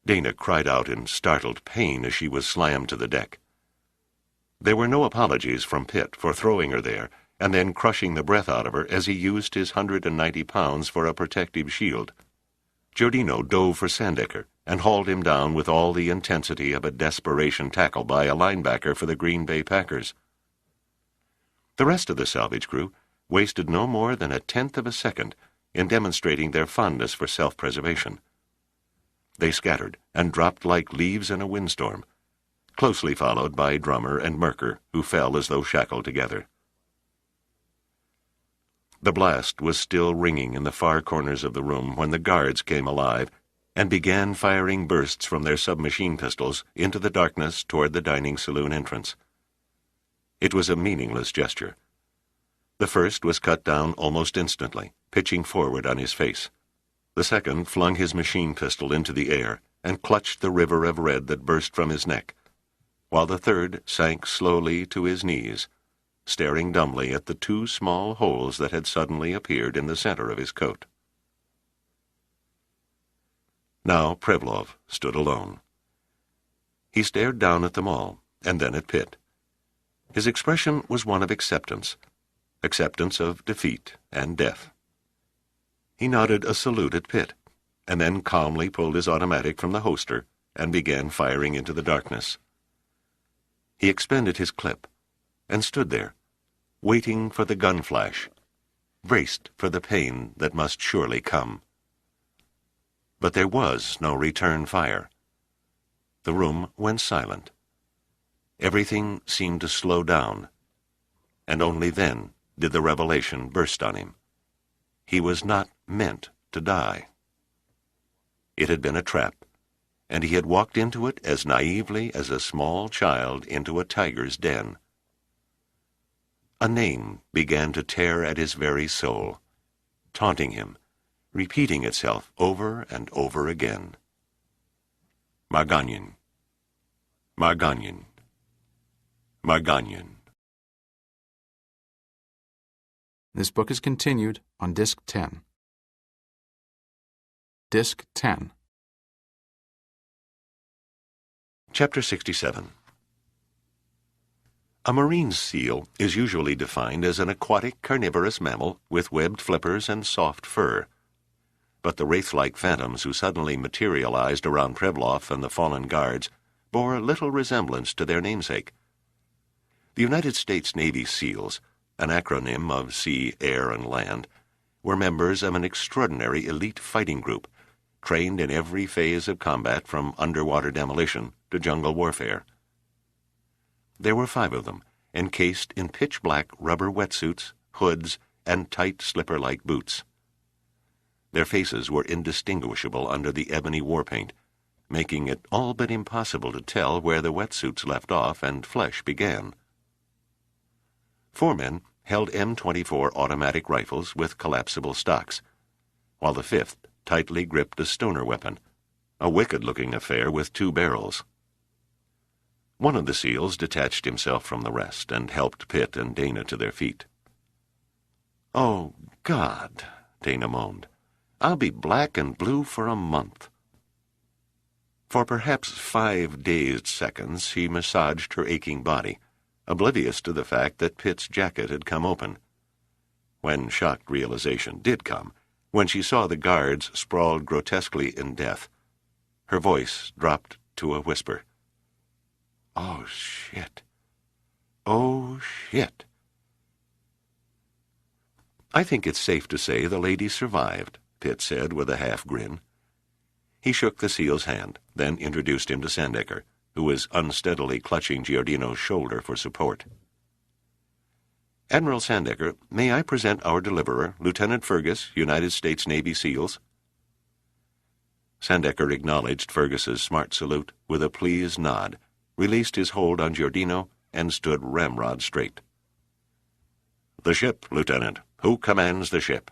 Dana cried out in startled pain as she was slammed to the deck. There were no apologies from Pitt for throwing her there and then crushing the breath out of her as he used his 190 pounds for a protective shield. Giordino dove for Sandecker and hauled him down with all the intensity of a desperation tackle by a linebacker for the Green Bay Packers. The rest of the salvage crew wasted no more than 1/10 of a second in demonstrating their fondness for self-preservation. They scattered and dropped like leaves in a windstorm, closely followed by Drummer and Merker, who fell as though shackled together. The blast was still ringing in the far corners of the room when the guards came alive and began firing bursts from their submachine pistols into the darkness toward the dining saloon entrance. It was a meaningless gesture. The first was cut down almost instantly, pitching forward on his face. The second flung his machine pistol into the air and clutched the river of red that burst from his neck, while the third sank slowly to his knees, staring dumbly at the 2 small holes that had suddenly appeared in the center of his coat. Now Prevlov stood alone. He stared down at them all, and then at Pitt. His expression was one of acceptance of defeat and death. He nodded a salute at Pitt, and then calmly pulled his automatic from the holster and began firing into the darkness. He expended his clip and stood there, waiting for the gun flash, braced for the pain that must surely come. But there was no return fire. The room went silent. Everything seemed to slow down, and only then did the revelation burst on him. He was not meant to die. It had been a trap, and he had walked into it as naively as a small child into a tiger's den. A name began to tear at his very soul, taunting him, repeating itself over and over again. Marganyan. Marganyan. Marganyan. This book is continued on Disc 10. Disc 10. Chapter 67. A marine seal is usually defined as an aquatic carnivorous mammal with webbed flippers and soft fur. but the wraith-like phantoms who suddenly materialized around Trevloff and the fallen guards bore little resemblance to their namesake. The United States Navy SEALs, an acronym of sea, air, and land, were members of an extraordinary elite fighting group, trained in every phase of combat from underwater demolition to jungle warfare. There were 5 of them, encased in pitch-black rubber wetsuits, hoods, and tight slipper-like boots. Their faces were indistinguishable under the ebony war paint, making it all but impossible to tell where the wetsuits left off and flesh began. 4 men held M24 automatic rifles with collapsible stocks, while the 5th tightly gripped a stoner weapon, a wicked-looking affair with 2 barrels. One of the SEALs detached himself from the rest and helped Pitt and Dana to their feet. "Oh, God," Dana moaned. "I'll be black and blue for a month." For perhaps 5 dazed seconds he massaged her aching body, oblivious to the fact that Pitt's jacket had come open. When shocked realization did come, when she saw the guards sprawled grotesquely in death, her voice dropped to a whisper. "Oh, shit. Oh, shit." "I think it's safe to say the lady survived," Pitt said with a half-grin. He shook the SEAL's hand, then introduced him to Sandecker, who was unsteadily clutching Giordino's shoulder for support. "Admiral Sandecker, may I present our deliverer, Lieutenant Fergus, United States Navy SEALs?" Sandecker acknowledged Fergus's smart salute with a pleased nod, released his hold on Giordino, and stood ramrod straight. "The ship, Lieutenant. Who commands the ship?"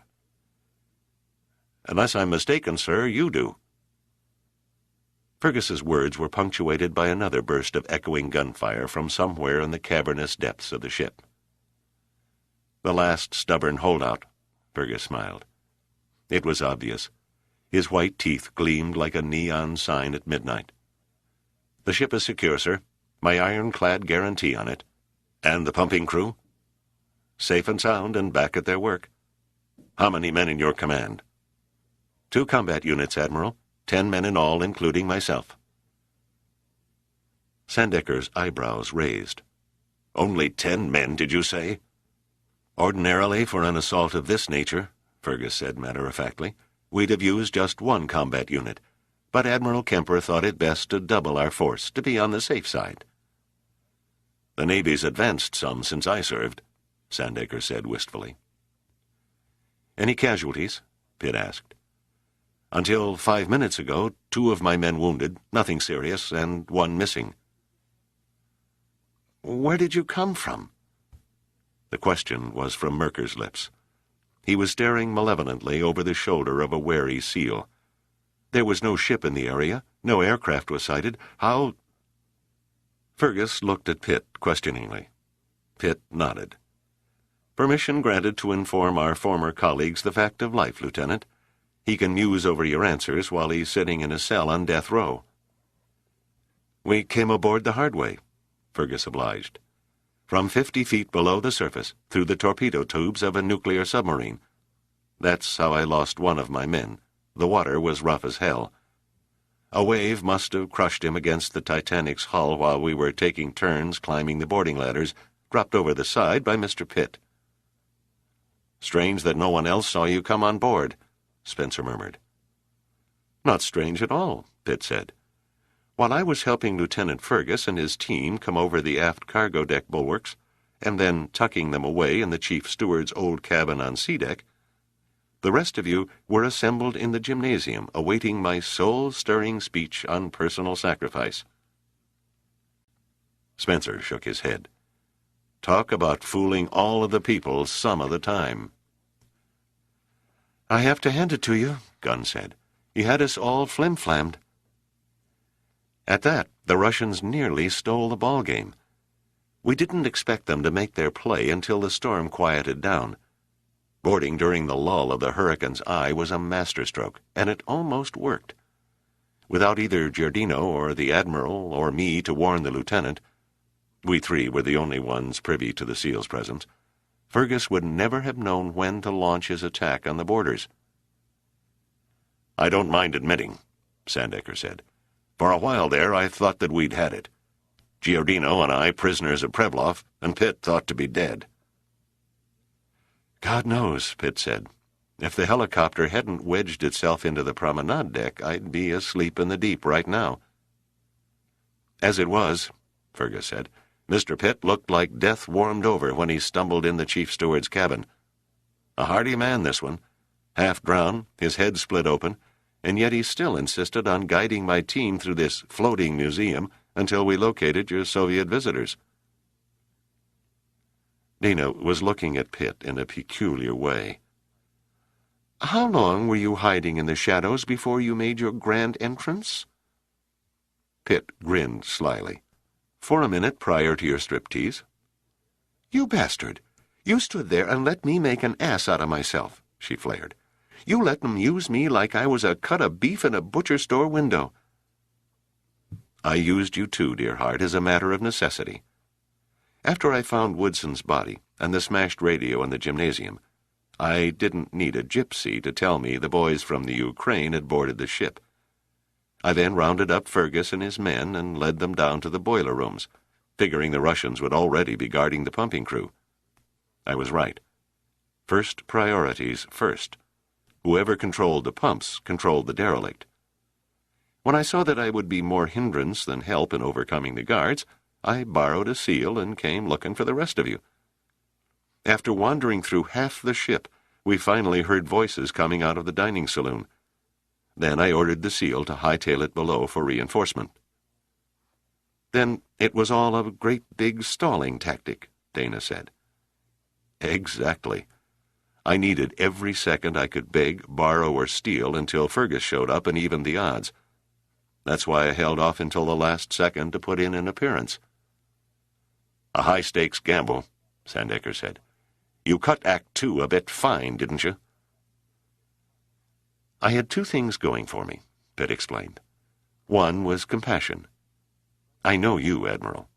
"Unless I'm mistaken, sir, you do." Fergus's words were punctuated by another burst of echoing gunfire from somewhere in the cavernous depths of the ship. "The last stubborn holdout," Fergus smiled. It was obvious. His white teeth gleamed like a neon sign at midnight. "The ship is secure, sir. My ironclad guarantee on it." "And the pumping crew?" "Safe and sound and back at their work." "How many men in your command?" 2 combat units, Admiral. 10 men in all, including myself." Sandecker's eyebrows raised. "Only 10 men, did you say?" "Ordinarily, for an assault of this nature," Fergus said matter-of-factly, "we'd have used just 1 combat unit, but Admiral Kemper thought it best to double our force to be on the safe side." "The Navy's advanced some since I served," Sandecker said wistfully. "Any casualties?" Pitt asked. "Until 5 minutes ago, 2 of my men wounded, nothing serious, and 1 missing." "Where did you come from?" The question was from Merker's lips. He was staring malevolently over the shoulder of a wary SEAL. There was no ship in the area, no aircraft was sighted. How— Fergus looked at Pitt questioningly. Pitt nodded. "Permission granted to inform our former colleagues the fact of life, Lieutenant. He can muse over your answers while he's sitting in a cell on death row." "We came aboard the hard way," Fergus obliged. "From 50 feet below the surface, through the torpedo tubes of a nuclear submarine. That's how I lost 1 of my men. The water was rough as hell. A wave must have crushed him against the Titanic's hull while we were taking turns climbing the boarding ladders, dropped over the side by Mr. Pitt." "Strange that no one else saw you come on board," Spencer murmured. "Not strange at all," Pitt said. "While I was helping Lieutenant Fergus and his team come over the aft cargo deck bulwarks, and then tucking them away in the chief steward's old cabin on sea deck, the rest of you were assembled in the gymnasium awaiting my soul-stirring speech on personal sacrifice." Spencer shook his head. "Talk about fooling all of the people some of the time." "I have to hand it to you," Gunn said. "You had us all flim-flammed." At that, the Russians nearly stole the ball game. We didn't expect them to make their play until the storm quieted down. Boarding during the lull of the hurricane's eye was a masterstroke, and it almost worked. Without either Giordino or the Admiral or me to warn the lieutenant — we 3 were the only ones privy to the SEAL's presence — Fergus would never have known when to launch his attack on the boarders. "I don't mind admitting," Sandecker said. "For a while there, I thought that we'd had it. Giordino and I prisoners of Prevlov, and Pitt thought to be dead." "God knows," Pitt said. "If the helicopter hadn't wedged itself into the promenade deck, I'd be asleep in the deep right now." "As it was," Fergus said, "Mr. Pitt looked like death warmed over when he stumbled in the chief steward's cabin. A hardy man, this one. Half drowned, his head split open, and yet he still insisted on guiding my team through this floating museum until we located your Soviet visitors." Dana was looking at Pitt in a peculiar way. "How long were you hiding in the shadows before you made your grand entrance?" Pitt grinned slyly. "For a minute prior to your striptease." "You bastard! You stood there and let me make an ass out of myself," she flared. "You let them use me like I was a cut of beef in a butcher store window." "I used you too, dear heart, as a matter of necessity. After I found Woodson's body and the smashed radio in the gymnasium, I didn't need a gypsy to tell me the boys from the Ukraine had boarded the ship. I then rounded up Fergus and his men and led them down to the boiler rooms, figuring the Russians would already be guarding the pumping crew. I was right. First priorities first. Whoever controlled the pumps controlled the derelict. When I saw that I would be more hindrance than help in overcoming the guards, I borrowed a seal and came looking for the rest of you. After wandering through half the ship, we finally heard voices coming out of the dining saloon. Then I ordered the seal to hightail it below for reinforcement." "Then it was all a great big stalling tactic," Dana said. "Exactly. I needed every second I could beg, borrow, or steal until Fergus showed up and evened the odds. That's why I held off until the last second to put in an appearance." "A high-stakes gamble," Sandecker said. "You cut Act 2 a bit fine, didn't you?" "I had two things going for me," Pitt explained. "One was compassion. I know you, Admiral.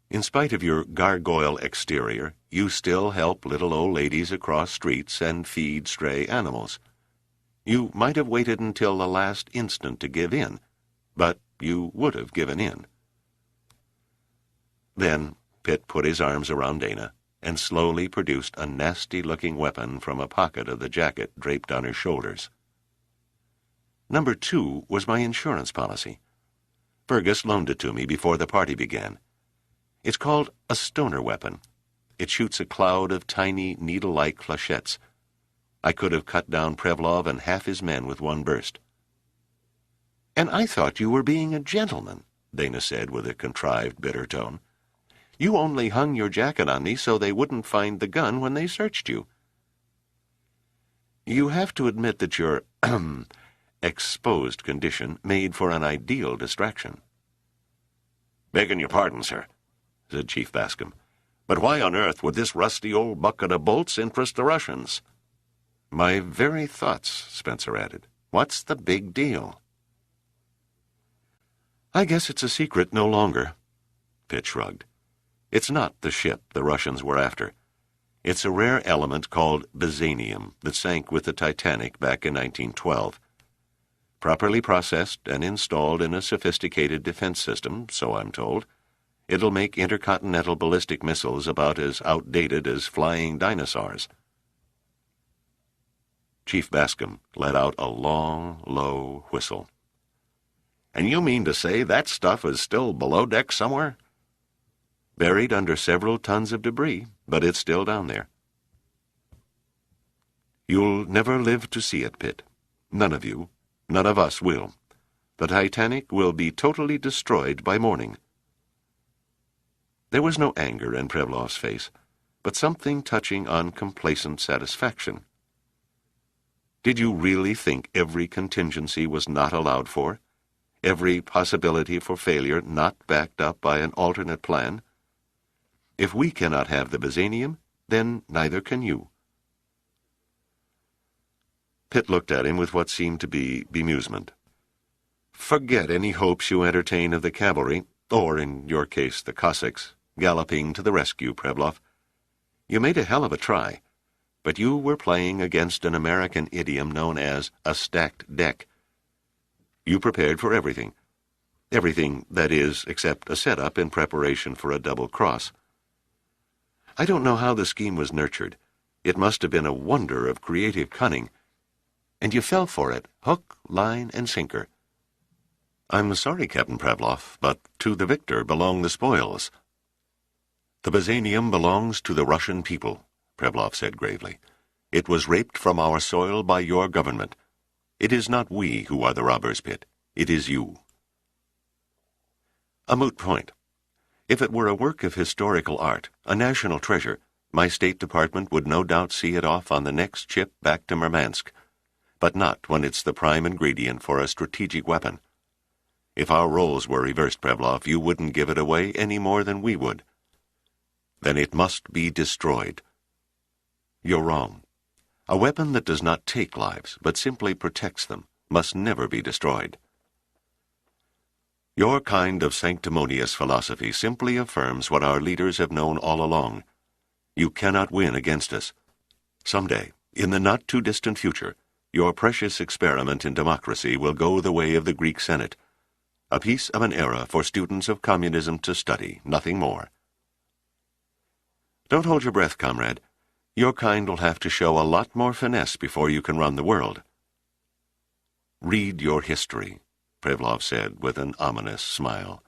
In spite of your gargoyle exterior, you still help little old ladies across streets and feed stray animals. You might have waited until the last instant to give in, but you would have given in." Then Pitt put his arms around Dana and slowly produced a nasty-looking weapon from a pocket of the jacket draped on her shoulders. Number 2 was my insurance policy. Fergus loaned it to me before the party began. It's called a stoner weapon. It shoots a cloud of tiny, needle-like flechettes. I could have cut down Prevlov and half his men with one burst. "And I thought you were being a gentleman," Dana said with a contrived, bitter tone. "You only hung your jacket on me so they wouldn't find the gun when they searched you." "You have to admit that your, exposed condition made for an ideal distraction." "Begging your pardon, sir," said Chief Bascom, "but why on earth would this rusty old bucket of bolts interest the Russians?" "My very thoughts," Spencer added. "What's the big deal?" "I guess it's a secret no longer," Pitt shrugged. "It's not the ship the Russians were after. It's a rare element called byzanium that sank with the Titanic back in 1912. Properly processed and installed in a sophisticated defense system, so I'm told, it'll make intercontinental ballistic missiles about as outdated as flying dinosaurs." Chief Bascom let out a long, low whistle. "And you mean to say that stuff is still below deck somewhere?" "Buried under several tons of debris, but it's still down there." "You'll never live to see it, Pitt. None of you. None of us will. The Titanic will be totally destroyed by morning." There was no anger in Prevlov's face, but something touching on complacent satisfaction. "Did you really think every contingency was not allowed for? Every possibility for failure not backed up by an alternate plan? If we cannot have the byzanium, then neither can you." Pitt looked at him with what seemed to be bemusement. "Forget any hopes you entertain of the cavalry, or, in your case, the Cossacks, galloping to the rescue, Prevlov. You made a hell of a try, but you were playing against an American idiom known as a stacked deck, You prepared for everything. Everything, that is, except a setup in preparation for a double cross. I don't know how the scheme was nurtured. It must have been a wonder of creative cunning. And you fell for it, hook, line, and sinker. I'm sorry, Captain Pavlov, but to the victor belong the spoils. The Byzanium belongs to the Russian people, Pavlov said gravely. It was raped from our soil by your government. It is not we who are the robbers' pit. It is you. A moot point. If it were a work of historical art, a national treasure, my State Department would no doubt see it off on the next ship back to Murmansk, but not when it's the prime ingredient for a strategic weapon. If our roles were reversed, Pavlov, you wouldn't give it away any more than we would. Then it must be destroyed. You're wrong. A weapon that does not take lives, but simply protects them, must never be destroyed. Your kind of sanctimonious philosophy simply affirms what our leaders have known all along. You cannot win against us. Someday, in the not-too-distant future, your precious experiment in democracy will go the way of the Greek Senate. A piece of an era for students of communism to study, nothing more. Don't hold your breath, comrade. Your kind will have to show a lot more finesse before you can run the world. Read your history, Pavlov said with an ominous smile.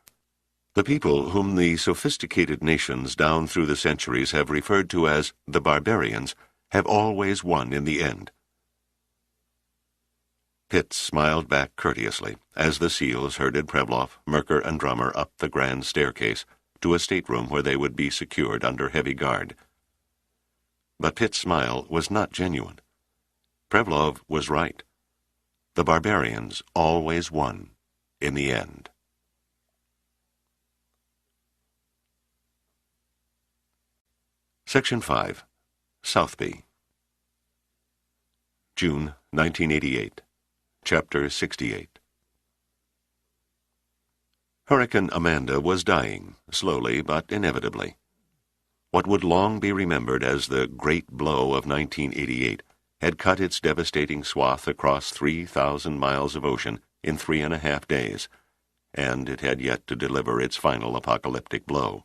The people whom the sophisticated nations down through the centuries have referred to as the barbarians have always won in the end. Pitts smiled back courteously as the SEALs herded Pavlov, Merker, and Drummer up the grand staircase to a stateroom where they would be secured under heavy guard. But Pitt's smile was not genuine. Pavlov was right. The barbarians always won in the end. Section 5. Southby. June 1988. Chapter 68. Hurricane Amanda was dying, slowly but inevitably. What would long be remembered as the Great Blow of 1988 had cut its devastating swath across 3,000 miles of ocean in 3.5 days, and it had yet to deliver its final apocalyptic blow.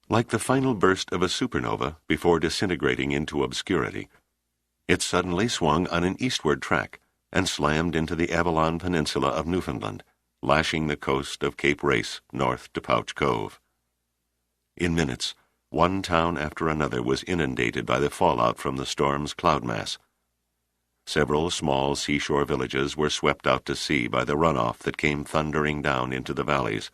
Like the final burst of a supernova before disintegrating into obscurity, it suddenly swung on an eastward track and slammed into the Avalon Peninsula of Newfoundland, lashing the coast of Cape Race north to Pouch Cove. In minutes, one town after another was inundated by the fallout from the storm's cloud mass. Several small seashore villages were swept out to sea by the runoff that came thundering down into the valleys.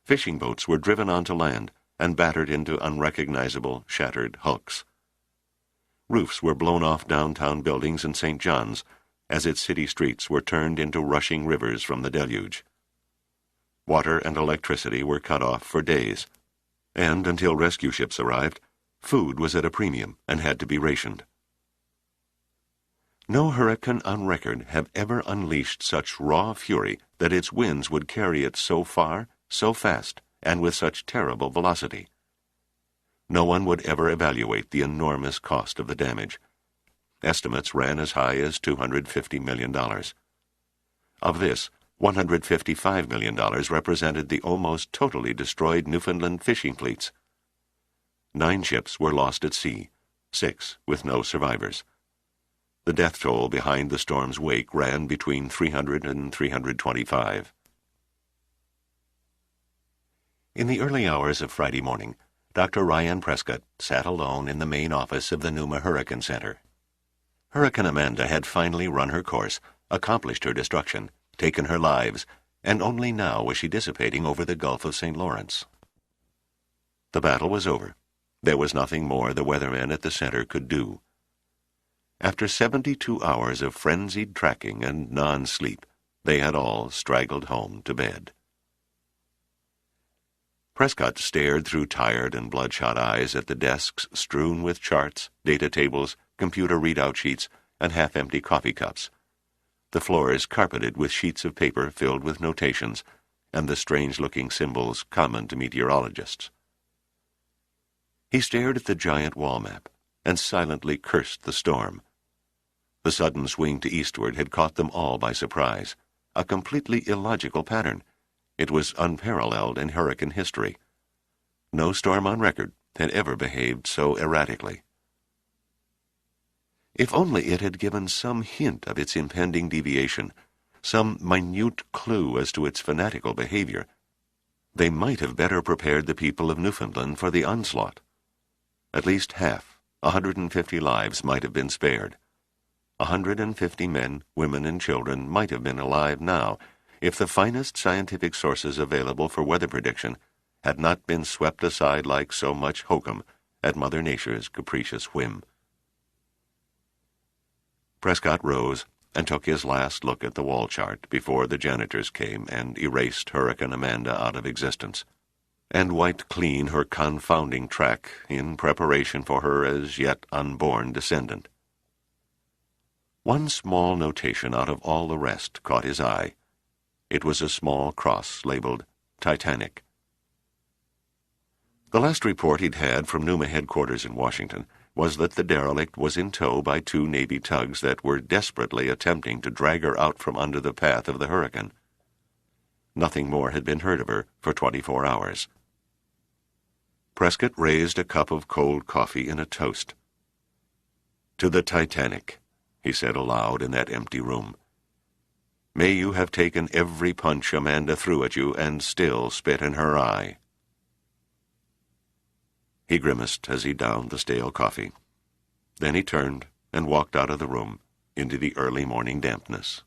Fishing boats were driven onto land and battered into unrecognizable, shattered hulks. Roofs were blown off downtown buildings in St. John's as its city streets were turned into rushing rivers from the deluge. Water and electricity were cut off for days, and until rescue ships arrived, food was at a premium and had to be rationed. No hurricane on record have ever unleashed such raw fury that its winds would carry it so far, so fast, and with such terrible velocity. No one would ever evaluate the enormous cost of the damage. Estimates ran as high as $250 million. Of this, $155 million represented the almost totally destroyed Newfoundland fishing fleets. 9 ships were lost at sea, 6 with no survivors. The death toll behind the storm's wake ran between 300 and 325. In the early hours of Friday morning, Dr. Ryan Prescott sat alone in the main office of the Numa Hurricane Center. Hurricane Amanda had finally run her course, accomplished her destruction, taken her lives, and only now was she dissipating over the Gulf of St. Lawrence. The battle was over. There was nothing more the weathermen at the center could do. After 72 hours of frenzied tracking and non-sleep, they had all straggled home to bed. Prescott stared through tired and bloodshot eyes at the desks strewn with charts, data tables, computer readout sheets, and half-empty coffee cups. The floors carpeted with sheets of paper filled with notations and the strange-looking symbols common to meteorologists. He stared at the giant wall map and silently cursed the storm. The sudden swing to eastward had caught them all by surprise. A completely illogical pattern. It was unparalleled in hurricane history. No storm on record had ever behaved so erratically. If only it had given some hint of its impending deviation, some minute clue as to its fanatical behavior, they might have better prepared the people of Newfoundland for the onslaught. At least half, 150 lives might have been spared. 150 men, women, and children might have been alive now if the finest scientific sources available for weather prediction had not been swept aside like so much hokum at Mother Nature's capricious whim. Prescott rose and took his last look at the wall chart before the janitors came and erased Hurricane Amanda out of existence, and wiped clean her confounding track in preparation for her as yet unborn descendant. One small notation out of all the rest caught his eye. It was a small cross labeled Titanic. The last report he'd had from NUMA headquarters in Washington was that the derelict was in tow by 2 Navy tugs that were desperately attempting to drag her out from under the path of the hurricane. Nothing more had been heard of her for 24 hours. Prescott raised a cup of cold coffee in a toast. "To the Titanic," he said aloud in that empty room. "May you have taken every punch Amanda threw at you and still spit in her eye." He grimaced as he downed the stale coffee. Then he turned and walked out of the room into the early morning dampness.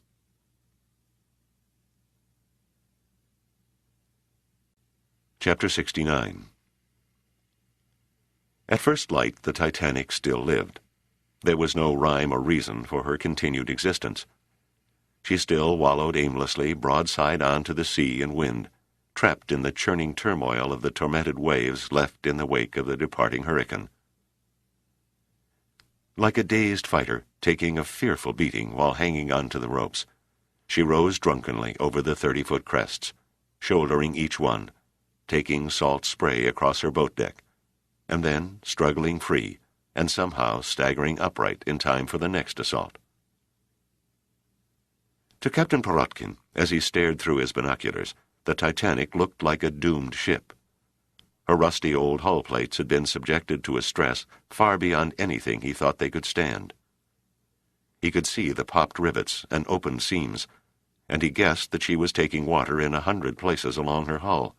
Chapter 69. At first light, the Titanic still lived. There was no rhyme or reason for her continued existence. She still wallowed aimlessly broadside on to the sea and wind, trapped in the churning turmoil of the tormented waves left in the wake of the departing hurricane. Like a dazed fighter taking a fearful beating while hanging on to the ropes, she rose drunkenly over the 30-foot crests, shouldering each one, taking salt spray across her boat deck, and then struggling free and somehow staggering upright in time for the next assault. To Captain Porotkin, as he stared through his binoculars, the Titanic looked like a doomed ship. Her rusty old hull plates had been subjected to a stress far beyond anything he thought they could stand. He could see the popped rivets and opened seams, and he guessed that she was taking water in 100 places along her hull.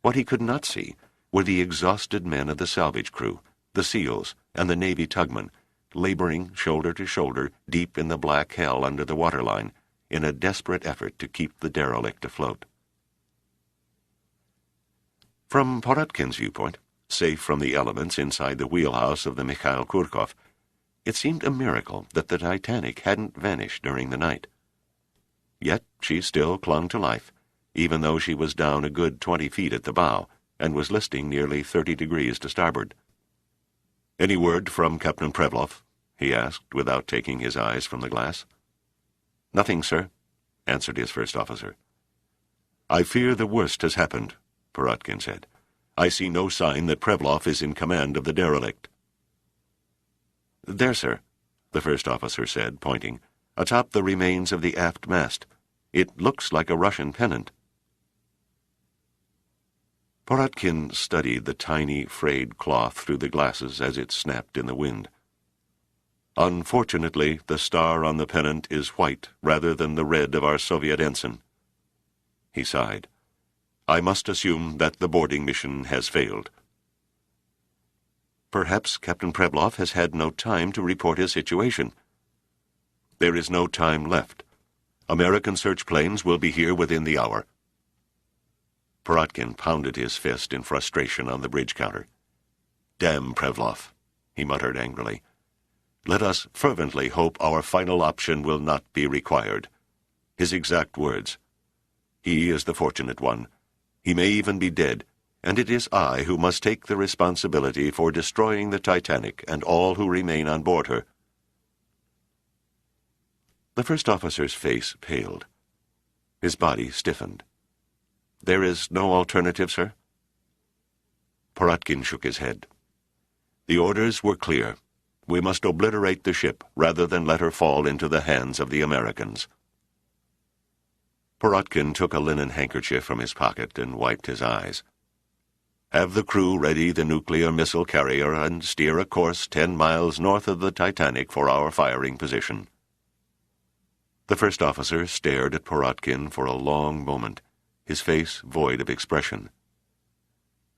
What he could not see were the exhausted men of the salvage crew, the SEALs, and the Navy tugmen, laboring shoulder to shoulder deep in the black hell under the waterline, in a desperate effort to keep the derelict afloat. From Porotkin's viewpoint, safe from the elements inside the wheelhouse of the Mikhail Kurkov, it seemed a miracle that the Titanic hadn't vanished during the night. Yet she still clung to life, even though she was down a good 20 feet at the bow and was listing nearly 30 degrees to starboard. "Any word from Captain Prevlov?" he asked, without taking his eyes from the glass. "Nothing, sir," answered his first officer. "I fear the worst has happened," Porotkin said. "I see no sign that Prevlov is in command of the derelict." "There, sir," the first officer said, pointing, "atop the remains of the aft mast. It looks like a Russian pennant." Porotkin studied the tiny, frayed cloth through the glasses as it snapped in the wind. "Unfortunately, the star on the pennant is white rather than the red of our Soviet ensign." He sighed. "I must assume that the boarding mission has failed." "Perhaps Captain Prevlov has had no time to report his situation." "There is no time left. American search planes will be here within the hour." Porotkin pounded his fist in frustration on the bridge counter. "Damn Prevlov," he muttered angrily. "Let us fervently hope our final option will not be required." His exact words. "He is the fortunate one. He may even be dead, and it is I who must take the responsibility for destroying the Titanic and all who remain on board her." The first officer's face paled. His body stiffened. "There is no alternative, sir?" Porotkin shook his head. "The orders were clear. We must obliterate the ship rather than let her fall into the hands of the Americans." Porotkin took a linen handkerchief from his pocket and wiped his eyes. "Have the crew ready the nuclear missile carrier and steer a course 10 miles north of the Titanic for our firing position." The first officer stared at Porotkin for a long moment, his face void of expression.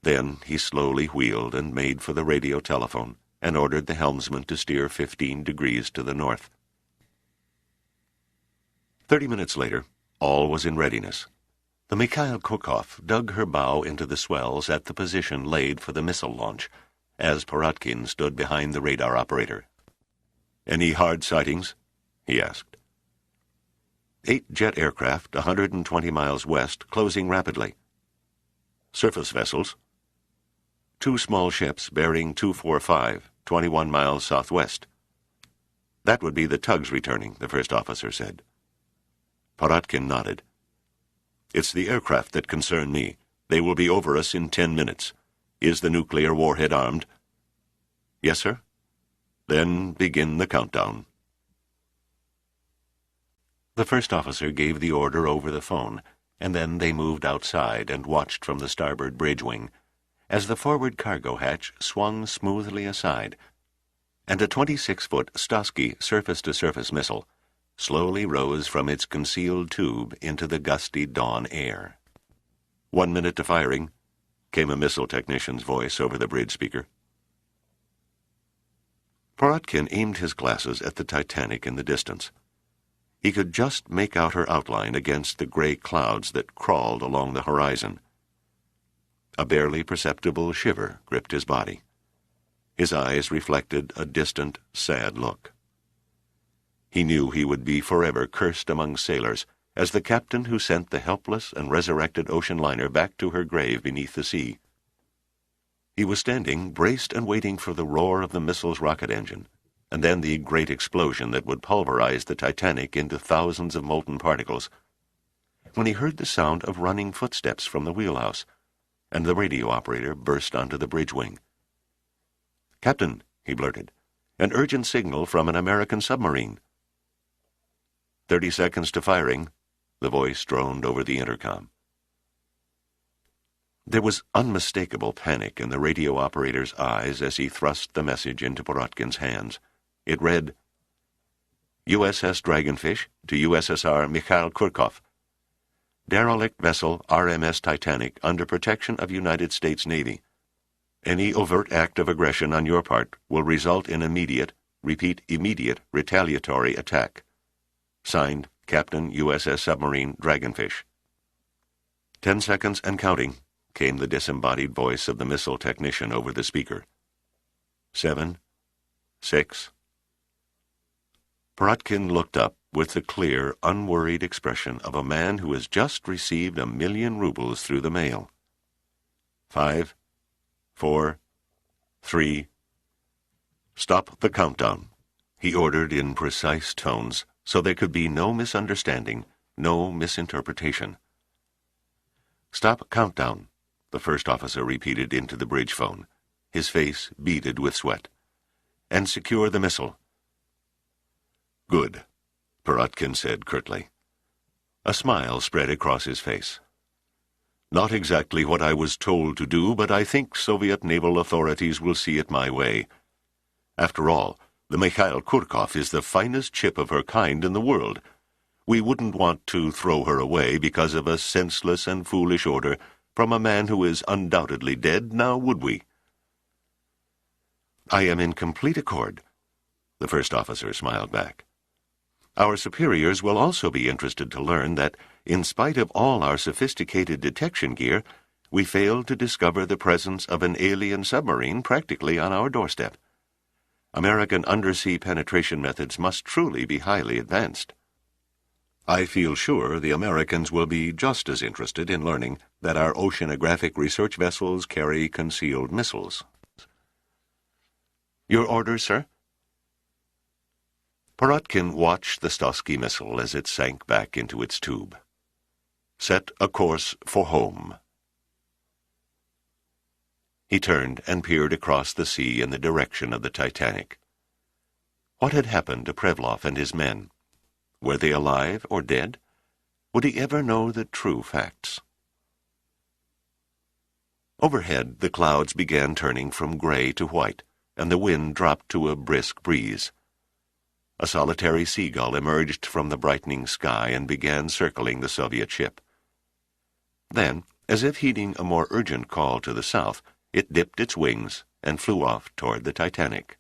Then he slowly wheeled and made for the radio telephone and ordered the helmsman to steer 15 degrees to the north. 30 minutes later, all was in readiness. The Mikhail Kurkov dug her bow into the swells at the position laid for the missile launch, as Porotkin stood behind the radar operator. "Any hard sightings?" he asked. 8 jet aircraft 120 miles west, closing rapidly. Surface vessels. 2 small ships bearing 245, 21 miles southwest. "That would be the tugs returning," the first officer said. Porotkin nodded. "It's the aircraft that concern me. They will be over us in 10 minutes. Is the nuclear warhead armed?" "Yes, sir." "Then begin the countdown." The first officer gave the order over the phone, and then they moved outside and watched from the starboard bridge wing as the forward cargo hatch swung smoothly aside, and a 26-foot Stosky surface-to-surface missile slowly rose from its concealed tube into the gusty dawn air. 1 minute to firing, came a missile technician's voice over the bridge speaker. Porotkin aimed his glasses at the Titanic in the distance. He could just make out her outline against the gray clouds that crawled along the horizon. A barely perceptible shiver gripped his body. His eyes reflected a distant, sad look. He knew he would be forever cursed among sailors as the captain who sent the helpless and resurrected ocean liner back to her grave beneath the sea. He was standing, braced and waiting for the roar of the missile's rocket engine, and then the great explosion that would pulverize the Titanic into thousands of molten particles, when he heard the sound of running footsteps from the wheelhouse, and the radio operator burst onto the bridge wing. "Captain," he blurted, "an urgent signal from an American submarine." 30 seconds to firing, the voice droned over the intercom. There was unmistakable panic in the radio operator's eyes as he thrust the message into Porotkin's hands. It read, "USS Dragonfish to USSR Mikhail Kurkov. Derelict vessel RMS Titanic under protection of United States Navy. Any overt act of aggression on your part will result in immediate, repeat immediate, retaliatory attack. Signed, Captain USS Submarine Dragonfish." 10 seconds and counting, came the disembodied voice of the missile technician over the speaker. 7, 6. Porotkin looked up with the clear, unworried expression of a man who has just received 1,000,000 rubles through the mail. 5, 4, 3. "Stop the countdown," he ordered in precise tones, so there could be no misunderstanding, no misinterpretation. "Stop countdown," the first officer repeated into the bridge phone, his face beaded with sweat. "And secure the missile." "Good," Porotkin said curtly. A smile spread across his face. "Not exactly what I was told to do, but I think Soviet naval authorities will see it my way. After all, the Mikhail Kurkov is the finest ship of her kind in the world. We wouldn't want to throw her away because of a senseless and foolish order from a man who is undoubtedly dead, now would we?" "I am in complete accord," the first officer smiled back. "Our superiors will also be interested to learn that, in spite of all our sophisticated detection gear, we failed to discover the presence of an alien submarine practically on our doorstep. American undersea penetration methods must truly be highly advanced. I feel sure the Americans will be just as interested in learning that our oceanographic research vessels carry concealed missiles." "Your orders, sir?" Porotkin watched the Stosky missile as it sank back into its tube. "Set a course for home." He turned and peered across the sea in the direction of the Titanic. What had happened to Prevlov and his men? Were they alive or dead? Would he ever know the true facts? Overhead, the clouds began turning from gray to white, and the wind dropped to a brisk breeze. A solitary seagull emerged from the brightening sky and began circling the Soviet ship. Then, as if heeding a more urgent call to the south, it dipped its wings and flew off toward the Titanic.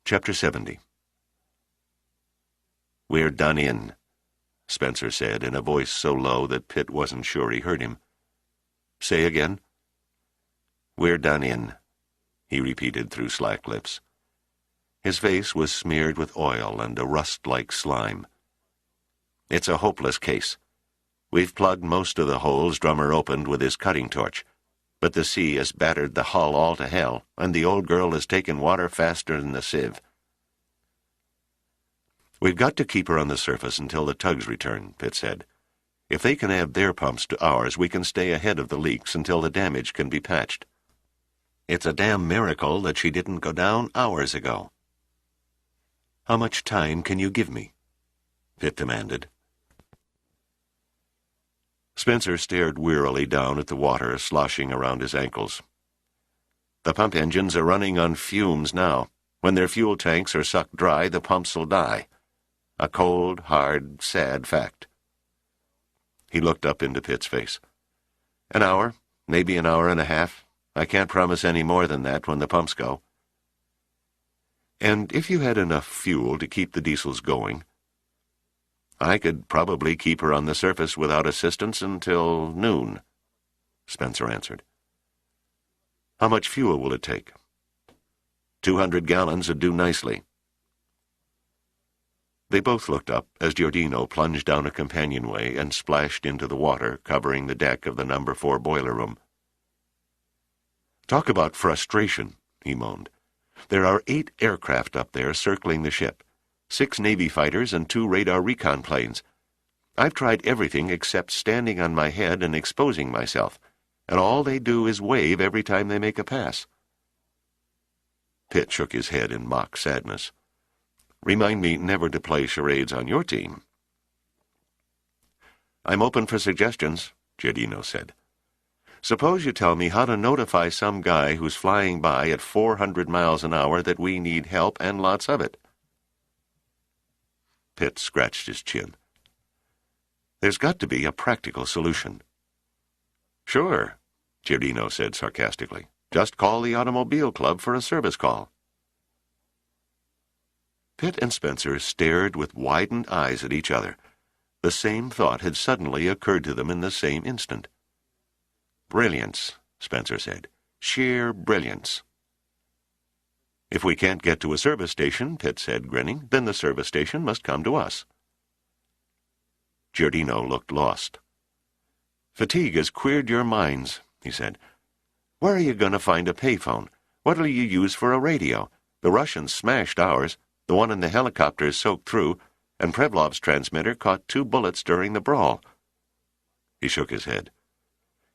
Chapter 70. "We're done in," Spencer said in a voice so low that Pitt wasn't sure he heard him. "Say again." "We're done in," he repeated through slack lips. His face was smeared with oil and a rust-like slime. "It's a hopeless case. We've plugged most of the holes Drummer opened with his cutting torch, but the sea has battered the hull all to hell, and the old girl has taken water faster than the sieve. We've got to keep her on the surface until the tugs return," Pitt said. "If they can add their pumps to ours, we can stay ahead of the leaks until the damage can be patched. It's a damn miracle that she didn't go down hours ago." "How much time can you give me?" Pitt demanded. Spencer stared wearily down at the water sloshing around his ankles. "The pump engines are running on fumes now. When their fuel tanks are sucked dry, the pumps will die. A cold, hard, sad fact." He looked up into Pitt's face. "An hour, maybe an hour and a half. I can't promise any more than that when the pumps go." "And if you had enough fuel to keep the diesels going?" "I could probably keep her on the surface without assistance until noon," Spencer answered. "How much fuel will it take?" 200 gallons would do nicely." They both looked up as Giordino plunged down a companionway and splashed into the water, covering the deck of the No. 4 boiler room. "Talk about frustration," he moaned. "There are 8 aircraft up there circling the ship, 6 Navy fighters and 2 radar recon planes. I've tried everything except standing on my head and exposing myself, and all they do is wave every time they make a pass." Pitt shook his head in mock sadness. "Remind me never to play charades on your team." "I'm open for suggestions," Giordino said. "Suppose you tell me how to notify some guy who's flying by at 400 miles an hour that we need help and lots of it." Pitt scratched his chin. "There's got to be a practical solution." "Sure," Giordino said sarcastically. "Just call the Automobile Club for a service call." Pitt and Spencer stared with widened eyes at each other. The same thought had suddenly occurred to them in the same instant. "Brilliance," Spencer said. "Sheer brilliance." "If we can't get to a service station," Pitt said, grinning, "then the service station must come to us." Giordino looked lost. "Fatigue has queered your minds," he said. "Where are you going to find a payphone? What'll you use for a radio? The Russians smashed ours. The one in the helicopter is soaked through, and Prevlov's transmitter caught 2 bullets during the brawl." He shook his head.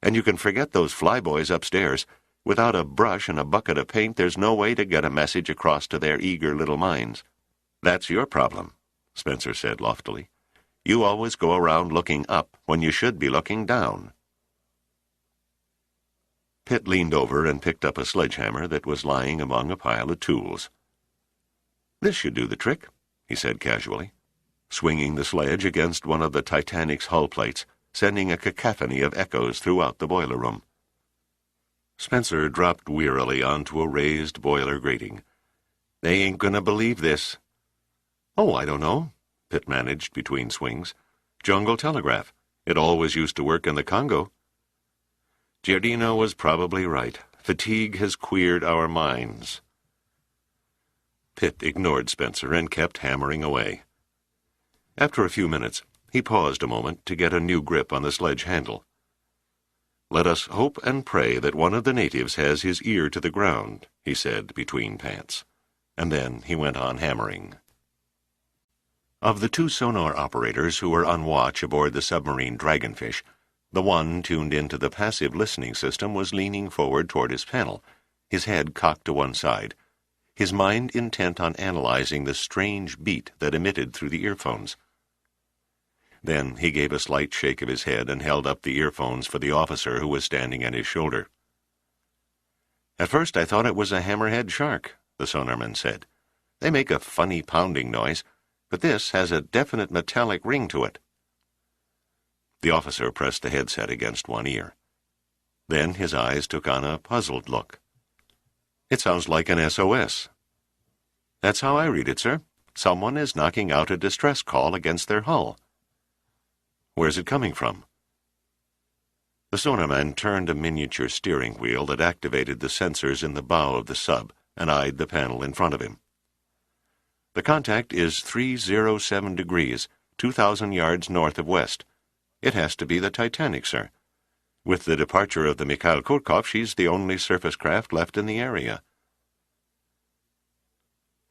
"And you can forget those flyboys upstairs. Without a brush and a bucket of paint, there's no way to get a message across to their eager little minds." "That's your problem," Spencer said loftily. "You always go around looking up when you should be looking down." Pitt leaned over and picked up a sledgehammer that was lying among a pile of tools. "This should do the trick," he said casually, swinging the sledge against one of the Titanic's hull plates, sending a cacophony of echoes throughout the boiler room. Spencer dropped wearily onto a raised boiler grating. "They ain't gonna believe this." "Oh, I don't know," Pitt managed between swings. "Jungle telegraph. It always used to work in the Congo." Giordino was probably right. Fatigue has queered our minds. Pitt ignored Spencer and kept hammering away. After a few minutes, he paused a moment to get a new grip on the sledge handle. "Let us hope and pray that one of the natives has his ear to the ground," he said between pants. And then he went on hammering. Of the 2 sonar operators who were on watch aboard the submarine Dragonfish, The one tuned into the passive listening system was leaning forward toward his panel, his head cocked to one side, his mind intent on analyzing the strange beat that emitted through the earphones. Then he gave a slight shake of his head and held up the earphones for the officer who was standing at his shoulder. "At first I thought it was a hammerhead shark," the sonarman said. "They make a funny pounding noise, but this has a definite metallic ring to it." The officer pressed the headset against one ear. Then his eyes took on a puzzled look. "It sounds like an SOS." "That's how I read it, sir. Someone is knocking out a distress call against their hull." "Where's it coming from?" The sonarman turned a miniature steering wheel that activated the sensors in the bow of the sub and eyed the panel in front of him. "The contact is 307 degrees, 2,000 yards north of west. It has to be the Titanic, sir. With the departure of the Mikhail Kurkov, she's the only surface craft left in the area."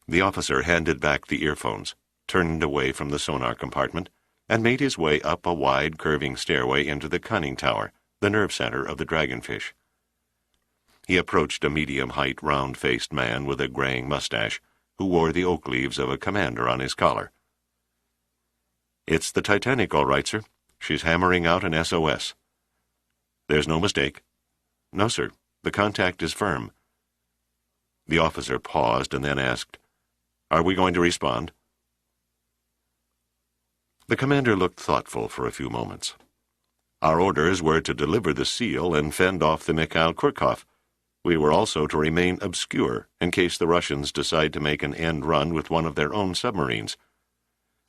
The officer handed back the earphones, turned away from the sonar compartment, and made his way up a wide, curving stairway into the conning tower, the nerve center of the Dragonfish. He approached a medium-height, round-faced man with a graying mustache, who wore the oak leaves of a commander on his collar. "It's the Titanic, all right, sir. She's hammering out an SOS." "There's no mistake?" "No, sir. The contact is firm." The officer paused and then asked, "Are we going to respond?" The commander looked thoughtful for a few moments. "Our orders were to deliver the seal and fend off the Mikhail Kurkov. We were also to remain obscure in case the Russians decide to make an end run with one of their own submarines.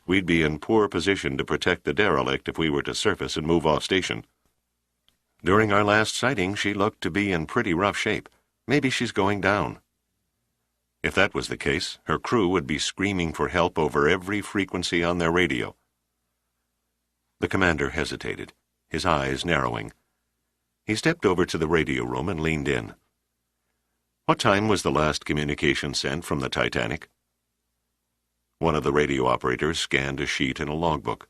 We'd be in poor position to protect the derelict if we were to surface and move off station. During our last sighting, she looked to be in pretty rough shape. Maybe she's going down." If that was the case, her crew would be screaming for help over every frequency on their radio. The commander hesitated, his eyes narrowing. He stepped over to the radio room and leaned in. "What time was the last communication sent from the Titanic?" One of the radio operators scanned a sheet in a logbook.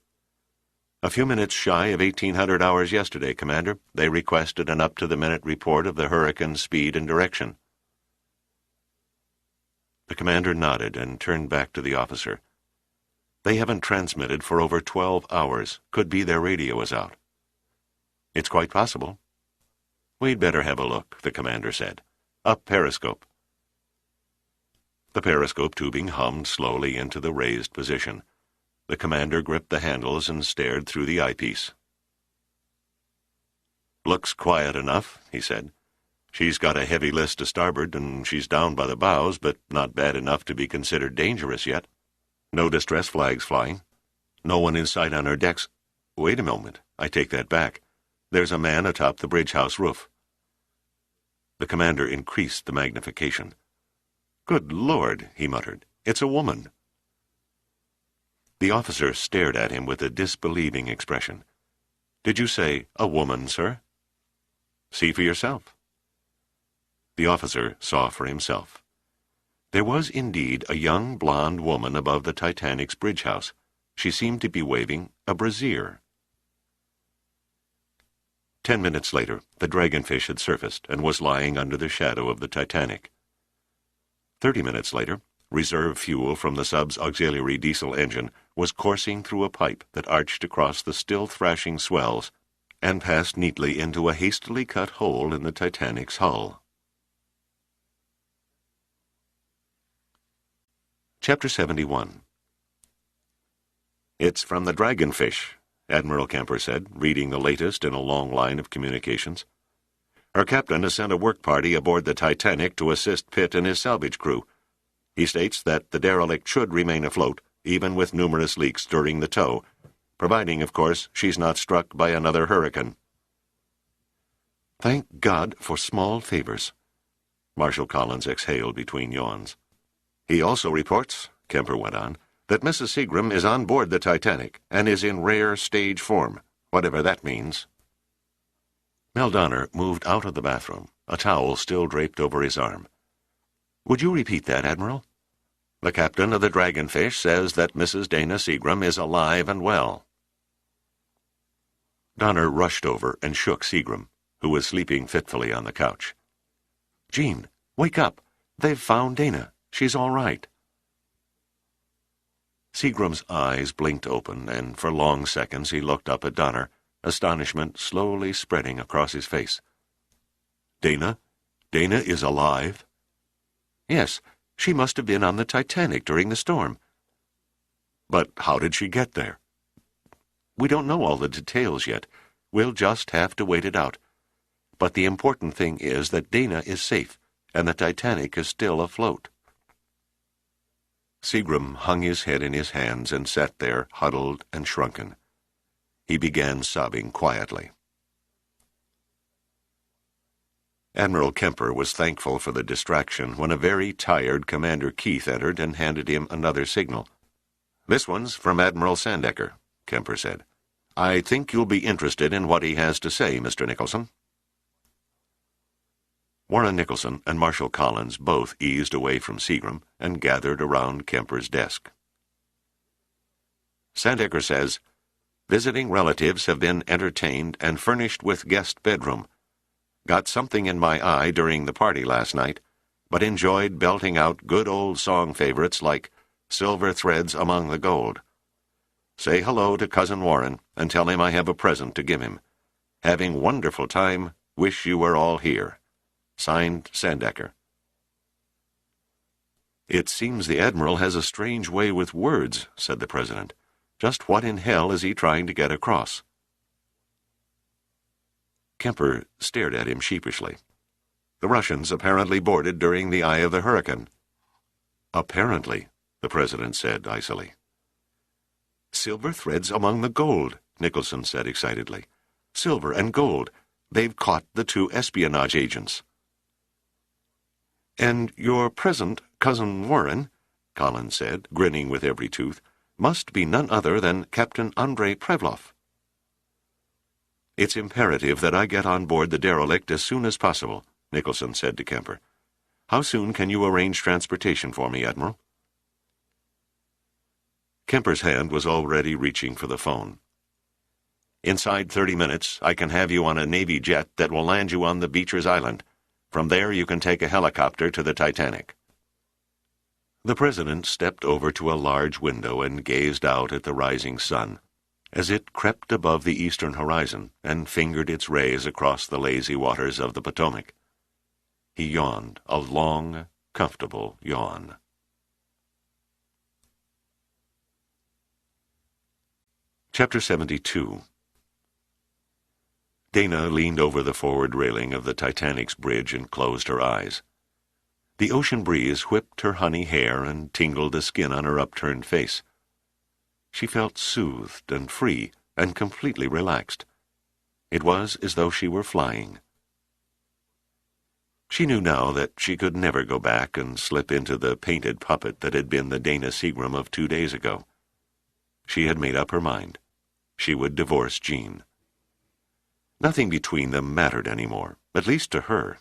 "A few minutes shy of 1800 hours yesterday, Commander. They requested an up-to-the-minute report of the hurricane's speed and direction." The commander nodded and turned back to the officer. "They haven't transmitted for over 12 hours. Could be their radio is out." "It's quite possible." "We'd better have a look," the commander said. "Up periscope." The periscope tubing hummed slowly into the raised position. The commander gripped the handles and stared through the eyepiece. "Looks quiet enough," he said. "She's got a heavy list to starboard, and she's down by the bows, but not bad enough to be considered dangerous yet. No distress flags flying. No one in sight on her decks. Wait a moment, I take that back. There's a man atop the bridge house roof." The commander increased the magnification. "Good Lord," he muttered. "It's a woman." The officer stared at him with a disbelieving expression. "Did you say a woman, sir?" "See for yourself." The officer saw for himself. There was indeed a young blonde woman above the Titanic's bridge house. She seemed to be waving a brassiere. 10 minutes later, the Dragonfish had surfaced and was lying under the shadow of the Titanic. 30 minutes later, reserve fuel from the sub's auxiliary diesel engine was coursing through a pipe that arched across the still thrashing swells and passed neatly into a hastily cut hole in the Titanic's hull. Chapter 71. "It's from the Dragonfish," Admiral Kemper said, reading the latest in a long line of communications. "Her captain has sent a work party aboard the Titanic to assist Pitt and his salvage crew. He states that the derelict should remain afloat, even with numerous leaks during the tow, providing, of course, she's not struck by another hurricane." "Thank God for small favors," Marshal Collins exhaled between yawns. "He also reports," Kemper went on, "that Mrs. Seagram is on board the Titanic and is in rare stage form, whatever that means." Mel Donner moved out of the bathroom, a towel still draped over his arm. "Would you repeat that, Admiral?" "The captain of the Dragonfish says that Mrs. Dana Seagram is alive and well." Donner rushed over and shook Seagram, who was sleeping fitfully on the couch. "Jean, wake up! They've found Dana. She's all right." Seagram's eyes blinked open, and for long seconds he looked up at Donner, astonishment slowly spreading across his face. "Dana? Dana is alive?" "Yes, she must have been on the Titanic during the storm." "But how did she get there?" "We don't know all the details yet. We'll just have to wait it out. But the important thing is that Dana is safe, and the Titanic is still afloat." Seagram hung his head in his hands and sat there, huddled and shrunken. He began sobbing quietly. Admiral Kemper was thankful for the distraction when a very tired Commander Keith entered and handed him another signal. "This one's from Admiral Sandecker," Kemper said. "I think you'll be interested in what he has to say, Mr. Nicholson." Warren Nicholson and Marshal Collins both eased away from Seagram and gathered around Kemper's desk. "Sandecker says, visiting relatives have been entertained and furnished with guest bedroom. Got something in my eye during the party last night, but enjoyed belting out good old song favorites like Silver Threads Among the Gold. Say hello to Cousin Warren and tell him I have a present to give him. Having wonderful time. Wish you were all here. Signed, Sandecker." "It seems the Admiral has a strange way with words," said the President. "Just what in hell is he trying to get across?" Kemper stared at him sheepishly. "The Russians apparently boarded during the eye of the hurricane." "Apparently," the President said icily. "Silver threads among the gold," Nicholson said excitedly. "Silver and gold. They've caught the two espionage agents." "And your present, Cousin Warren," Collins said, grinning with every tooth, "must be none other than Captain Andrei Prevlov." "It's imperative that I get on board the derelict as soon as possible," Nicholson said to Kemper. "How soon can you arrange transportation for me, Admiral?" Kemper's hand was already reaching for the phone. "Inside 30 minutes, I can have you on a Navy jet that will land you on the Beecher's Island. From there you can take a helicopter to the Titanic." The President stepped over to a large window and gazed out at the rising sun, as it crept above the eastern horizon and fingered its rays across the lazy waters of the Potomac. He yawned, a long, comfortable yawn. Chapter 72. Dana leaned over the forward railing of the Titanic's bridge and closed her eyes. The ocean breeze whipped her honey hair and tingled the skin on her upturned face. She felt soothed and free and completely relaxed. It was as though she were flying. She knew now that she could never go back and slip into the painted puppet that had been the Dana Seagram of 2 days ago. She had made up her mind. She would divorce Jean. Nothing between them mattered any more, at least to her.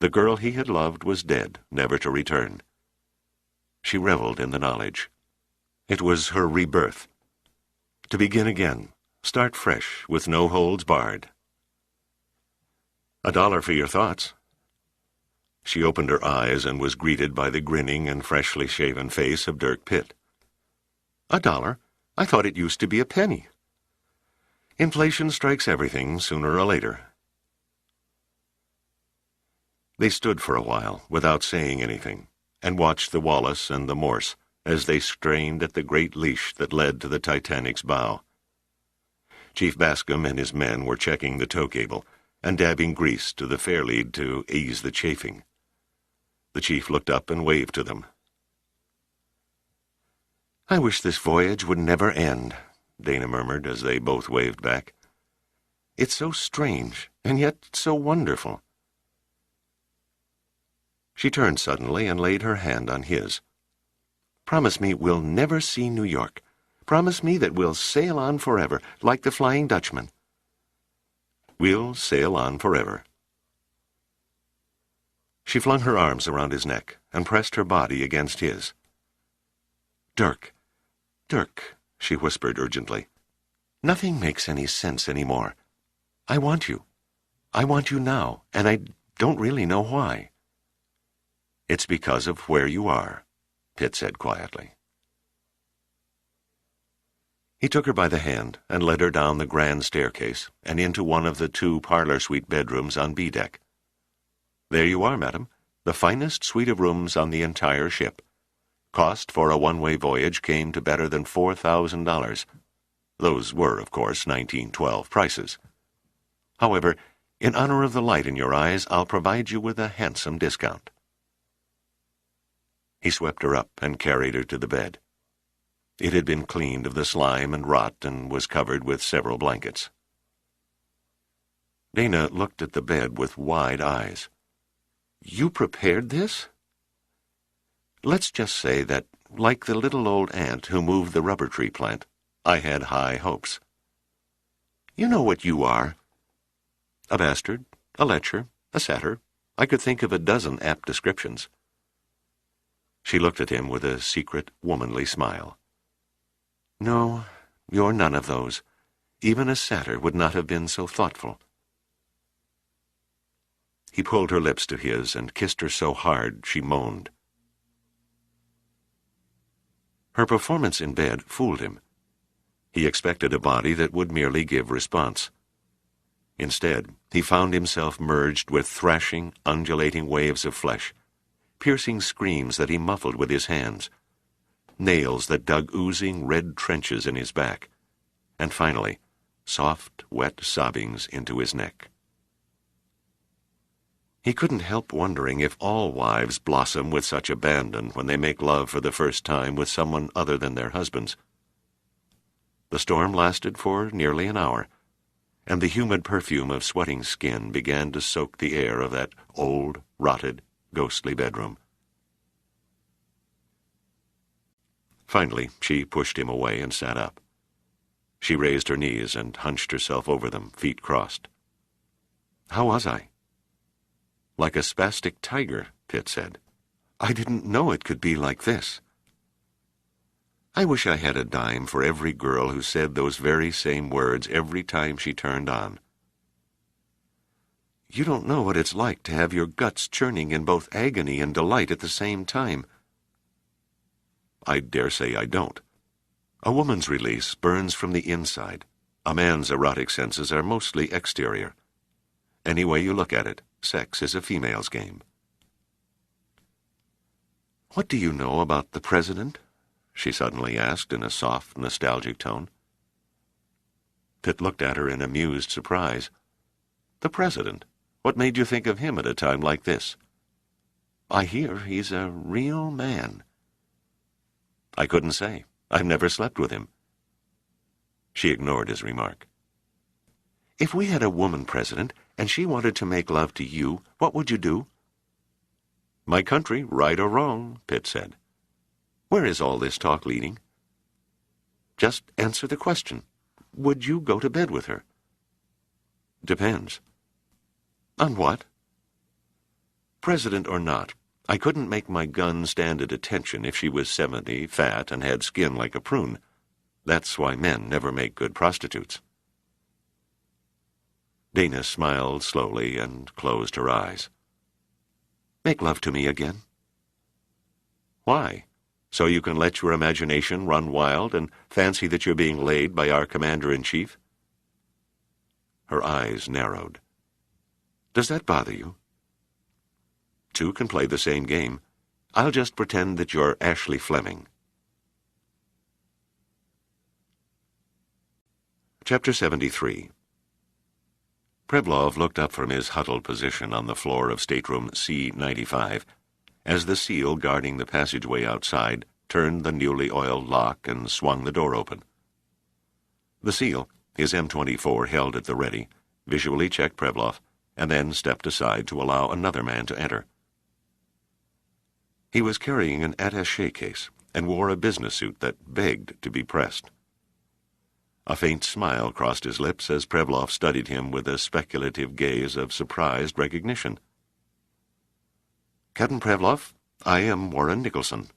The girl he had loved was dead, never to return. She reveled in the knowledge. It was her rebirth. To begin again, start fresh, with no holds barred. $1 for your thoughts." She opened her eyes and was greeted by the grinning and freshly shaven face of Dirk Pitt. $1? I thought it used to be a penny." "Inflation strikes everything sooner or later." They stood for a while, without saying anything, and watched the Wallace and the Morse as they strained at the great leash that led to the Titanic's bow. Chief Bascom and his men were checking the tow cable and dabbing grease to the fairlead to ease the chafing. The chief looked up and waved to them. "I wish this voyage would never end," Dana murmured as they both waved back. "It's so strange, and yet so wonderful." She turned suddenly and laid her hand on his. "Promise me we'll never see New York. Promise me that we'll sail on forever, like the Flying Dutchman." "We'll sail on forever." She flung her arms around his neck and pressed her body against his. "Dirk, Dirk," she whispered urgently. Nothing makes any sense anymore. I want you. I want you now, and I don't really know why. It's because of where you are, Pitt said quietly. He took her by the hand and led her down the grand staircase and into one of the 2 parlor-suite bedrooms on B deck. There you are, madam, the finest suite of rooms on the entire ship. Cost for a one-way voyage came to better than $4,000. Those were, of course, 1912 prices. However, in honor of the light in your eyes, I'll provide you with a handsome discount. He swept her up and carried her to the bed. It had been cleaned of the slime and rot and was covered with several blankets. Dana looked at the bed with wide eyes. You prepared this? Let's just say that, like the little old aunt who moved the rubber tree plant, I had high hopes. You know what you are. A bastard, a lecher, a satyr. I could think of a dozen apt descriptions. She looked at him with a secret, womanly smile. No, you're none of those. Even a satyr would not have been so thoughtful. He pulled her lips to his and kissed her so hard she moaned. Her performance in bed fooled him. He expected a body that would merely give response. Instead, he found himself merged with thrashing, undulating waves of flesh, piercing screams that he muffled with his hands, nails that dug oozing red trenches in his back, and finally, soft, wet sobbings into his neck. He couldn't help wondering if all wives blossom with such abandon when they make love for the first time with someone other than their husbands. The storm lasted for nearly an hour, and the humid perfume of sweating skin began to soak the air of that old, rotted, ghostly bedroom. Finally, she pushed him away and sat up. She raised her knees and hunched herself over them, feet crossed. How was I? Like a spastic tiger, Pitt said. I didn't know it could be like this. I wish I had a dime for every girl who said those very same words every time she turned on. You don't know what it's like to have your guts churning in both agony and delight at the same time. I dare say I don't. A woman's release burns from the inside. A man's erotic senses are mostly exterior. Any way you look at it, sex is a female's game. What do you know about the president? She suddenly asked in a soft, nostalgic tone. Pitt looked at her in amused surprise. The president? What made you think of him at a time like this? I hear he's a real man. I couldn't say. I've never slept with him. She ignored his remark. If we had a woman president, and she wanted to make love to you, what would you do? My country, right or wrong, Pitt said. Where is all this talk leading? Just answer the question. Would you go to bed with her? Depends. On what? President or not, I couldn't make my gun stand at attention if she was 70, fat, and had skin like a prune. That's why men never make good prostitutes. Dana smiled slowly and closed her eyes. Make love to me again. Why? So you can let your imagination run wild and fancy that you're being laid by our commander-in-chief? Her eyes narrowed. Does that bother you? Two can play the same game. I'll just pretend that you're Ashley Fleming. Chapter 73. Preblov looked up from his huddled position on the floor of stateroom C-95 as the SEAL guarding the passageway outside turned the newly oiled lock and swung the door open. The SEAL, his M24 held at the ready, visually checked Preblov and then stepped aside to allow another man to enter. He was carrying an attaché case and wore a business suit that begged to be pressed. A faint smile crossed his lips as Preblov studied him with a speculative gaze of surprised recognition. Captain Preblov, I am Warren Nicholson.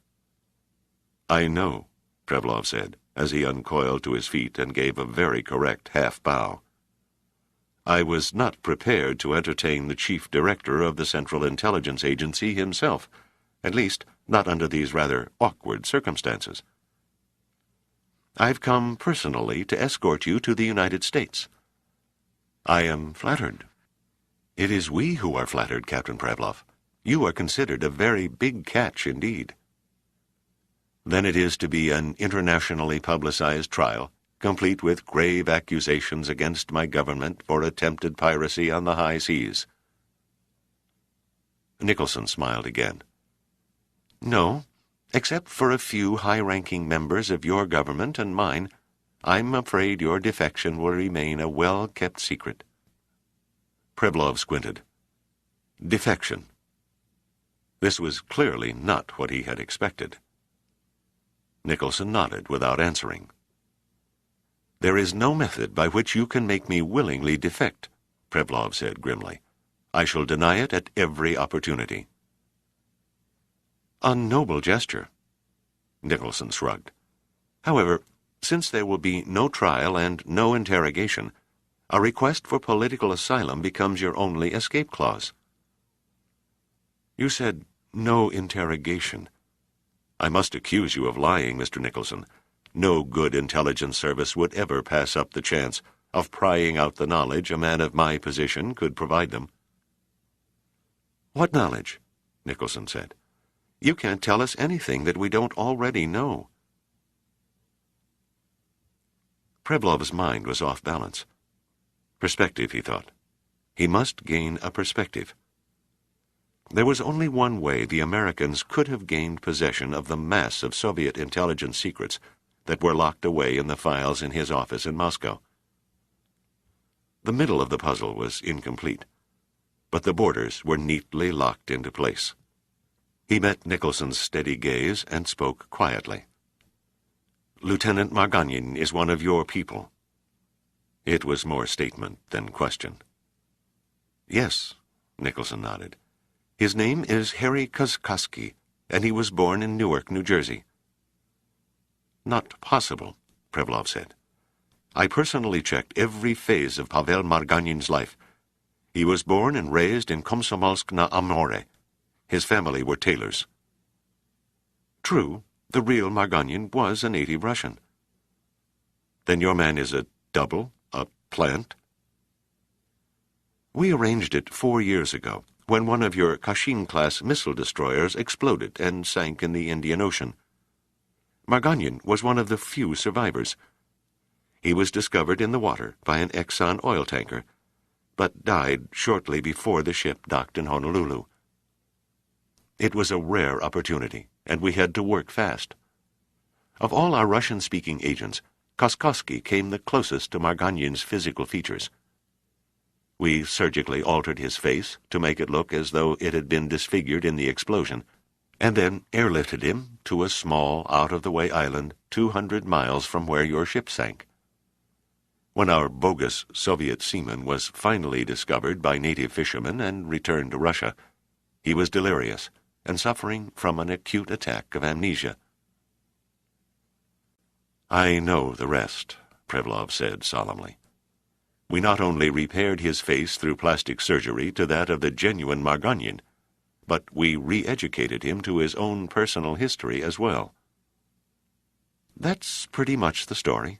I know, Preblov said. as he uncoiled to his feet and gave a very correct half-bow. "I was not prepared to entertain the chief director of the Central Intelligence Agency himself, at least not under these rather awkward circumstances. I've come personally to escort you to the United States." "I am flattered." "It is we who are flattered, Captain Prevlov. You are considered a very big catch indeed." "Then it is to be an internationally publicized trial, complete with grave accusations against my government for attempted piracy on the high seas." Nicholson smiled again. "No, except for a few high-ranking members of your government and mine, I'm afraid your defection will remain a well-kept secret." Prevlov squinted. Defection. This was clearly not what he had expected. Nicholson nodded without answering. "There is no method by which you can make me willingly defect," Prevlov said grimly. "I shall deny it at every opportunity." "A noble gesture." Nicholson shrugged. "However, since there will be no trial and no interrogation, a request for political asylum becomes your only escape clause." "You said no interrogation. I must accuse you of lying, Mr. Nicholson. No good intelligence service would ever pass up the chance of prying out the knowledge a man of my position could provide them." "What knowledge?" Nicholson said. "You can't tell us anything that we don't already know." Prevlov's mind was off balance. Perspective, he thought. He must gain a perspective. There was only one way the Americans could have gained possession of the mass of Soviet intelligence secrets that were locked away in the files in his office in Moscow. The middle of the puzzle was incomplete, but the borders were neatly locked into place. He met Nicholson's steady gaze and spoke quietly. "Lieutenant Margagnin is one of your people." It was more statement than question. "Yes," Nicholson nodded. "His name is Harry Kuzkowski, and he was born in Newark, New Jersey." "Not possible," Prevlov said. "I personally checked every phase of Pavel Margagnin's life. He was born and raised in Komsomolsk-na-Amur. His family were tailors." "True, the real Margagnin was a native Russian." "Then your man is a double, a plant?" "We arranged it 4 years ago, when one of your Kashin-class missile destroyers exploded and sank in the Indian Ocean. Margagnin was one of the few survivors. He was discovered in the water by an Exxon oil tanker, but died shortly before the ship docked in Honolulu. It was a rare opportunity, and we had to work fast. Of all our Russian-speaking agents, Kuzkowski came the closest to Margagnin's physical features. We surgically altered his face to make it look as though it had been disfigured in the explosion, and then airlifted him to a small, out-of-the-way island 200 miles from where your ship sank. When our bogus Soviet seaman was finally discovered by native fishermen and returned to Russia, he was delirious and suffering from an acute attack of amnesia." "I know the rest," Prevlov said solemnly. "We not only repaired his face through plastic surgery to that of the genuine Margagnin, but we re-educated him to his own personal history as well." "That's pretty much the story."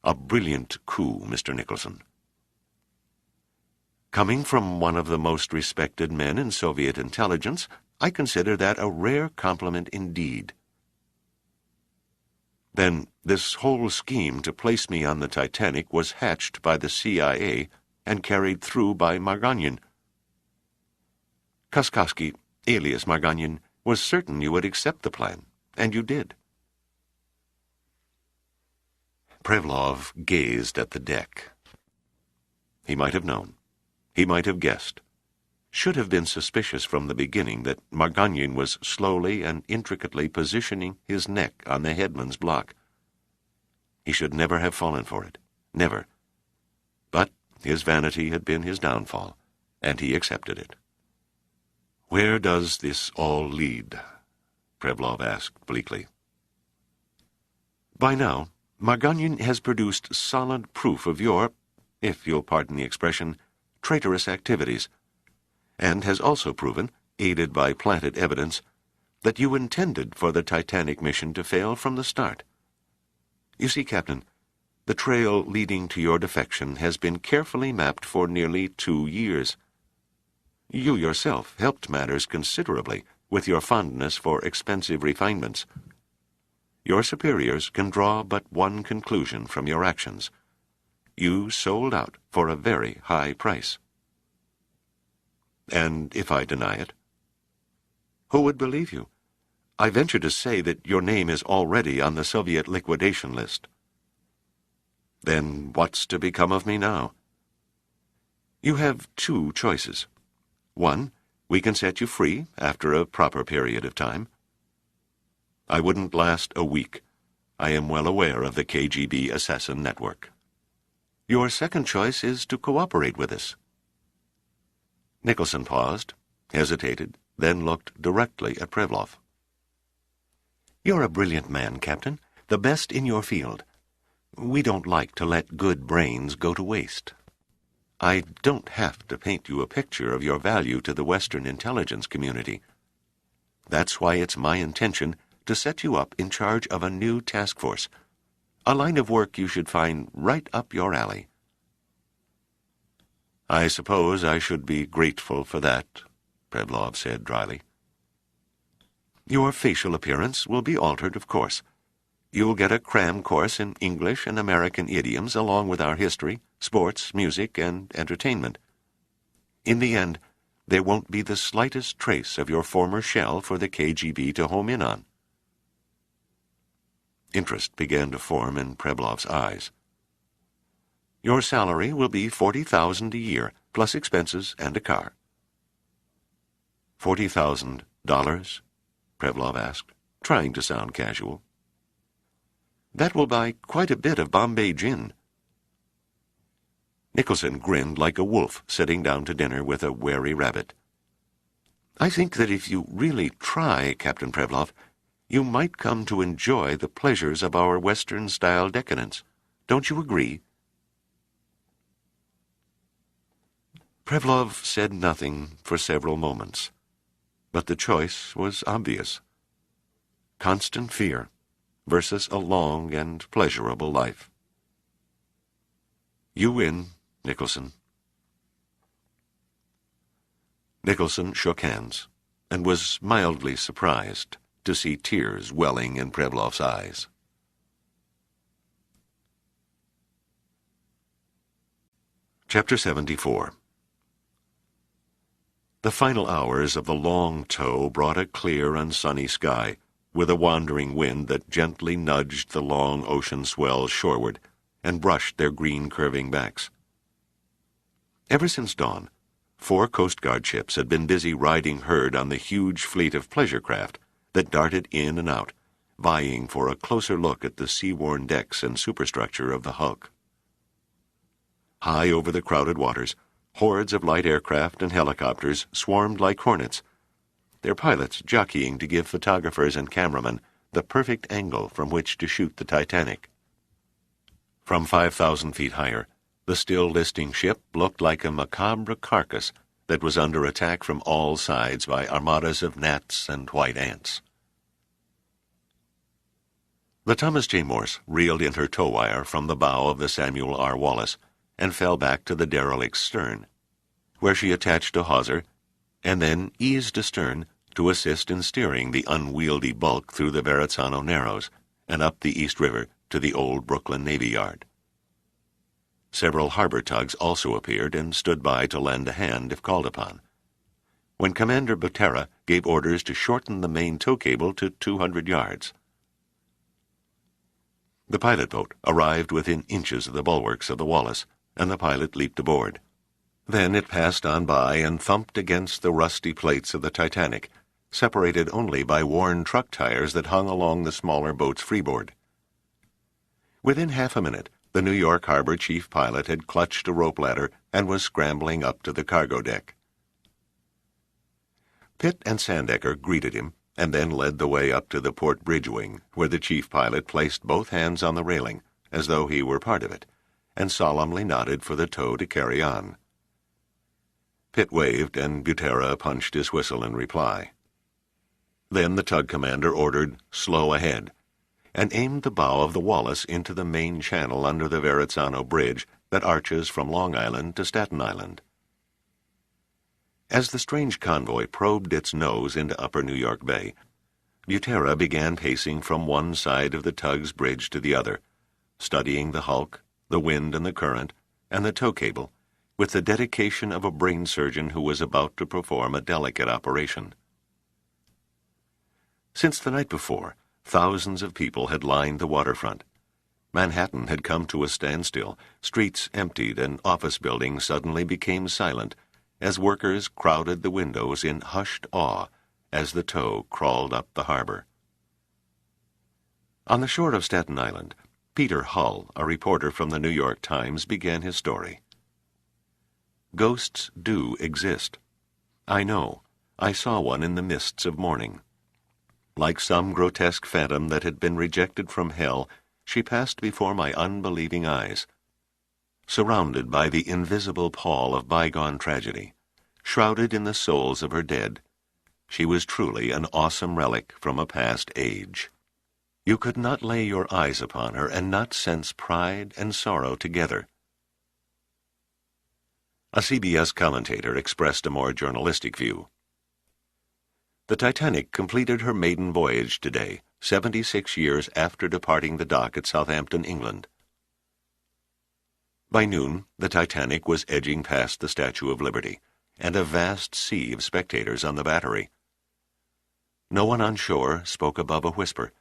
"A brilliant coup, Mr. Nicholson." "Coming from one of the most respected men in Soviet intelligence, I consider that a rare compliment indeed." "Then this whole scheme to place me on the Titanic was hatched by the CIA and carried through by Margagnin. Kuzkowski, alias Margagnin, was certain you would accept the plan, and you did." Prevlov gazed at the deck. He might have known. He might have guessed. Should have been suspicious from the beginning that Margagnin was slowly and intricately positioning his neck on the headman's block. He should never have fallen for it. Never. But his vanity had been his downfall, and he accepted it. "Where does this all lead?" Prevlov asked bleakly. By now, Margagnon has produced solid proof of your, if you'll pardon the expression, traitorous activities, and has also proven, aided by planted evidence, that you intended for the Titanic mission to fail from the start. You see, Captain, the trail leading to your defection has been carefully mapped for nearly 2 years. You yourself helped matters considerably with your fondness for expensive refinements. Your superiors can draw but one conclusion from your actions. You sold out for a very high price. And if I deny it? Who would believe you? I venture to say that your name is already on the Soviet liquidation list. Then what's to become of me now? You have 2 choices. One, we can set you free after a proper period of time. I wouldn't last a week. I am well aware of the KGB assassin network. Your second choice is to cooperate with us. Nicholson paused, hesitated, then looked directly at Prevlov. You're a brilliant man, Captain, the best in your field. We don't like to let good brains go to waste. I don't have to paint you a picture of your value to the Western intelligence community. That's why it's my intention to set you up in charge of a new task force, a line of work you should find right up your alley. I suppose I should be grateful for that, Prevlov said dryly. Your facial appearance will be altered, of course. You'll get a cram course in English and American idioms along with our history, sports, music, and entertainment. In the end, there won't be the slightest trace of your former shell for the KGB to home in on. Interest began to form in Prevlov's eyes. Your salary will be $40,000 a year, plus expenses and a car. $40,000? Prevlov asked, trying to sound casual. That will buy quite a bit of Bombay gin. Nicholson grinned like a wolf sitting down to dinner with a wary rabbit. I think that if you really try, Captain Prevlov, you might come to enjoy the pleasures of our Western-style decadence. Don't you agree? Prevlov said nothing for several moments, but the choice was obvious. Constant fear versus a long and pleasurable life. You win, Nicholson. Nicholson shook hands and was mildly surprised to see tears welling in Prevlov's eyes. Chapter 74. The final hours of the long tow brought a clear and sunny sky, with a wandering wind that gently nudged the long ocean swells shoreward and brushed their green curving backs. Ever since dawn, 4 Coast Guard ships had been busy riding herd on the huge fleet of pleasure craft that darted in and out, vying for a closer look at the sea-worn decks and superstructure of the hulk. High over the crowded waters, hordes of light aircraft and helicopters swarmed like hornets, their pilots jockeying to give photographers and cameramen the perfect angle from which to shoot the Titanic. From 5,000 feet higher, the still listing ship looked like a macabre carcass that was under attack from all sides by armadas of gnats and white ants. The Thomas J. Morse reeled in her tow wire from the bow of the Samuel R. Wallace and fell back to the derelict's stern, where she attached a hawser and then eased astern to assist in steering the unwieldy bulk through the Verrazzano Narrows and up the East River to the old Brooklyn Navy Yard. Several harbor tugs also appeared and stood by to lend a hand if called upon, when Commander Butera gave orders to shorten the main tow cable to 200 yards. The pilot boat arrived within inches of the bulwarks of the Wallace, and the pilot leaped aboard. Then it passed on by and thumped against the rusty plates of the Titanic, separated only by worn truck tires that hung along the smaller boat's freeboard. Within half a minute, the New York Harbor chief pilot had clutched a rope ladder and was scrambling up to the cargo deck. Pitt and Sandecker greeted him and then led the way up to the port bridge wing, where the chief pilot placed both hands on the railing, as though he were part of it, and solemnly nodded for the tow to carry on. Pitt waved, and Butera punched his whistle in reply. Then the tug commander ordered, "Slow ahead," and aimed the bow of the Wallace into the main channel under the Verrazzano Bridge that arches from Long Island to Staten Island. As the strange convoy probed its nose into upper New York Bay, Butera began pacing from one side of the tug's bridge to the other, studying the hulk, the wind and the current, and the tow cable, with the dedication of a brain surgeon who was about to perform a delicate operation. Since the night before, thousands of people had lined the waterfront. Manhattan had come to a standstill, streets emptied, and office buildings suddenly became silent as workers crowded the windows in hushed awe as the tow crawled up the harbor. On the shore of Staten Island, Peter Hull, a reporter from the New York Times, began his story. Ghosts do exist. I know. I saw one in the mists of morning. Like some grotesque phantom that had been rejected from hell, she passed before my unbelieving eyes. Surrounded by the invisible pall of bygone tragedy, shrouded in the souls of her dead, she was truly an awesome relic from a past age. You could not lay your eyes upon her and not sense pride and sorrow together. A CBS commentator expressed a more journalistic view. The Titanic completed her maiden voyage today, 76 years after departing the dock at Southampton, England. By noon, the Titanic was edging past the Statue of Liberty, and a vast sea of spectators on the Battery. No one on shore spoke above a whisper,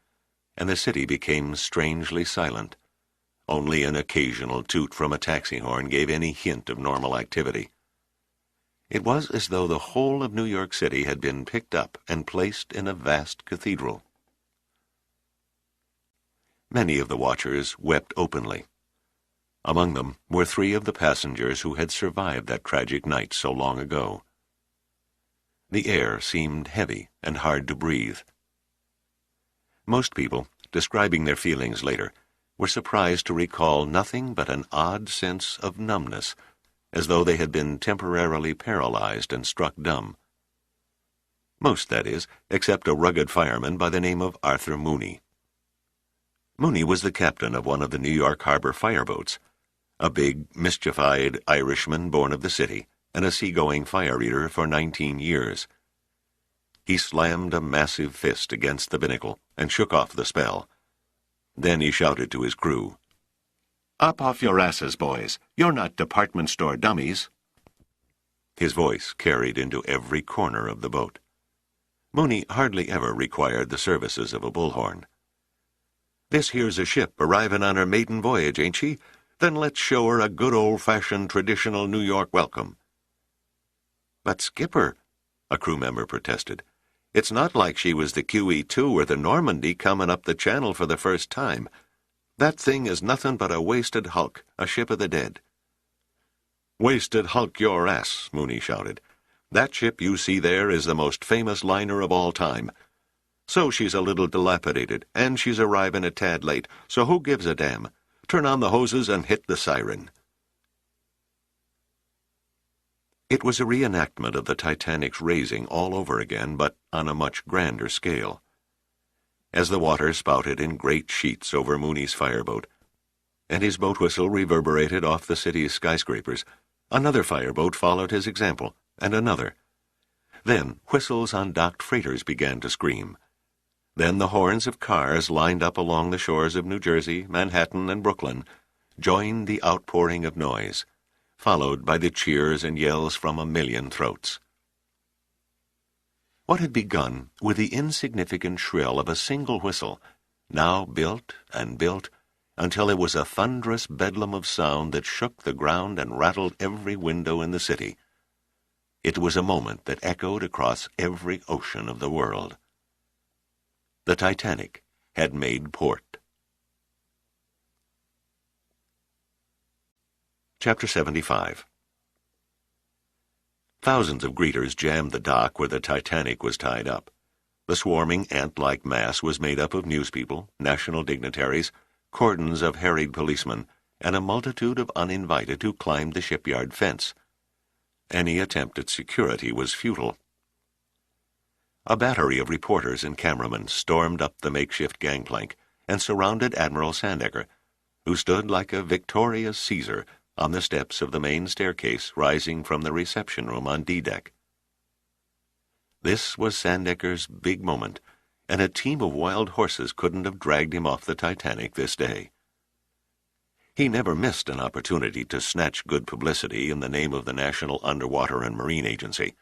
and the city became strangely silent. Only an occasional toot from a taxi horn gave any hint of normal activity. It was as though the whole of New York City had been picked up and placed in a vast cathedral. Many of the watchers wept openly. Among them were 3 of the passengers who had survived that tragic night so long ago. The air seemed heavy and hard to breathe. Most people, describing their feelings later, were surprised to recall nothing but an odd sense of numbness, as though they had been temporarily paralyzed and struck dumb. Most, that is, except a rugged fireman by the name of Arthur Mooney. Mooney was the captain of one of the New York Harbor fireboats, a big, mischief-eyed Irishman born of the city, and a seagoing fire-eater for 19 years. He slammed a massive fist against the binnacle and shook off the spell. Then he shouted to his crew, "Up off your asses, boys. You're not department store dummies." His voice carried into every corner of the boat. Mooney hardly ever required the services of a bullhorn. "This here's a ship arriving on her maiden voyage, ain't she? Then let's show her a good old-fashioned traditional New York welcome." "But, Skipper," a crew member protested, "it's not like she was the QE2 or the Normandy coming up the channel for the first time. That thing is nothing but a wasted hulk, a ship of the dead." "Wasted hulk your ass," Mooney shouted. "That ship you see there is the most famous liner of all time. So she's a little dilapidated, and she's arriving a tad late, so who gives a damn? Turn on the hoses and hit the siren." It was a reenactment of the Titanic's raising all over again, but on a much grander scale. As the water spouted in great sheets over Mooney's fireboat, and his boat whistle reverberated off the city's skyscrapers, another fireboat followed his example, and another. Then whistles on docked freighters began to scream. Then the horns of cars lined up along the shores of New Jersey, Manhattan, and Brooklyn joined the outpouring of noise, followed by the cheers and yells from a million throats. What had begun with the insignificant shrill of a single whistle now built and built until it was a thunderous bedlam of sound that shook the ground and rattled every window in the city. It was a moment that echoed across every ocean of the world. The Titanic had made port. Chapter 75. Thousands of greeters jammed the dock where the Titanic was tied up. The swarming ant-like mass was made up of newspeople, national dignitaries, cordons of harried policemen, and a multitude of uninvited who climbed the shipyard fence. Any attempt at security was futile. A battery of reporters and cameramen stormed up the makeshift gangplank and surrounded Admiral Sandecker, who stood like a victorious Caesar on the steps of the main staircase rising from the reception room on D-deck. This was Sandecker's big moment, and a team of wild horses couldn't have dragged him off the Titanic this day. He never missed an opportunity to snatch good publicity in the name of the National Underwater and Marine Agency,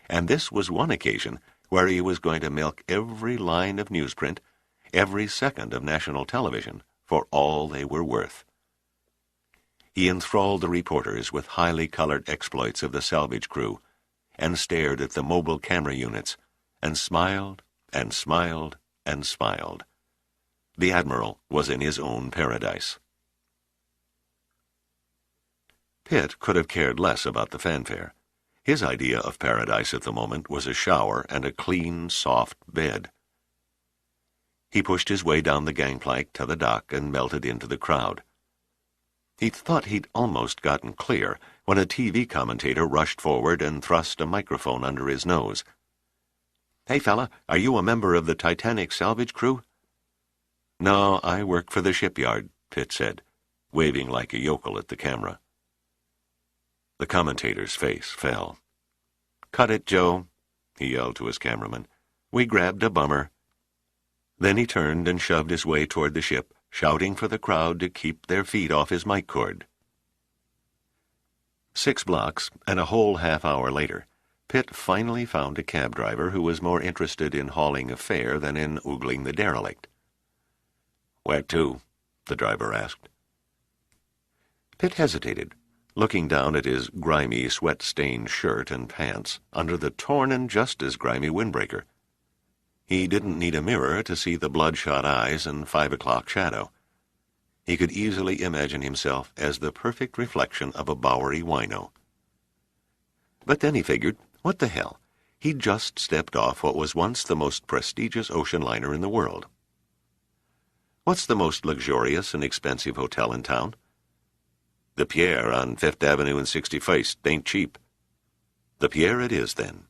and this was one occasion where he was going to milk every line of newsprint, every second of national television, for all they were worth. He enthralled the reporters with highly colored exploits of the salvage crew, and stared at the mobile camera units, and smiled and smiled and smiled. The Admiral was in his own paradise. Pitt could have cared less about the fanfare. His idea of paradise at the moment was a shower and a clean, soft bed. He pushed his way down the gangplank to the dock and melted into the crowd. He thought he'd almost gotten clear when a TV commentator rushed forward and thrust a microphone under his nose. "Hey, fella, are you a member of the Titanic salvage crew?" "No, I work for the shipyard," Pitt said, waving like a yokel at the camera. The commentator's face fell. "Cut it, Joe," he yelled to his cameraman. "We grabbed a bummer." Then he turned and shoved his way toward the ship, shouting for the crowd to keep their feet off his mic cord. 6 blocks, and a whole half-hour later, Pitt finally found a cab driver who was more interested in hauling a fare than in oogling the derelict. "Where to?" the driver asked. Pitt hesitated, looking down at his grimy, sweat-stained shirt and pants under the torn and just as grimy windbreaker. He didn't need a mirror to see the bloodshot eyes and 5 o'clock shadow. He could easily imagine himself as the perfect reflection of a Bowery wino. But then he figured, what the hell? He'd just stepped off what was once the most prestigious ocean liner in the world. What's the most luxurious and expensive hotel in town? The Pierre on 5th Avenue and 61st ain't cheap. The Pierre it is, then.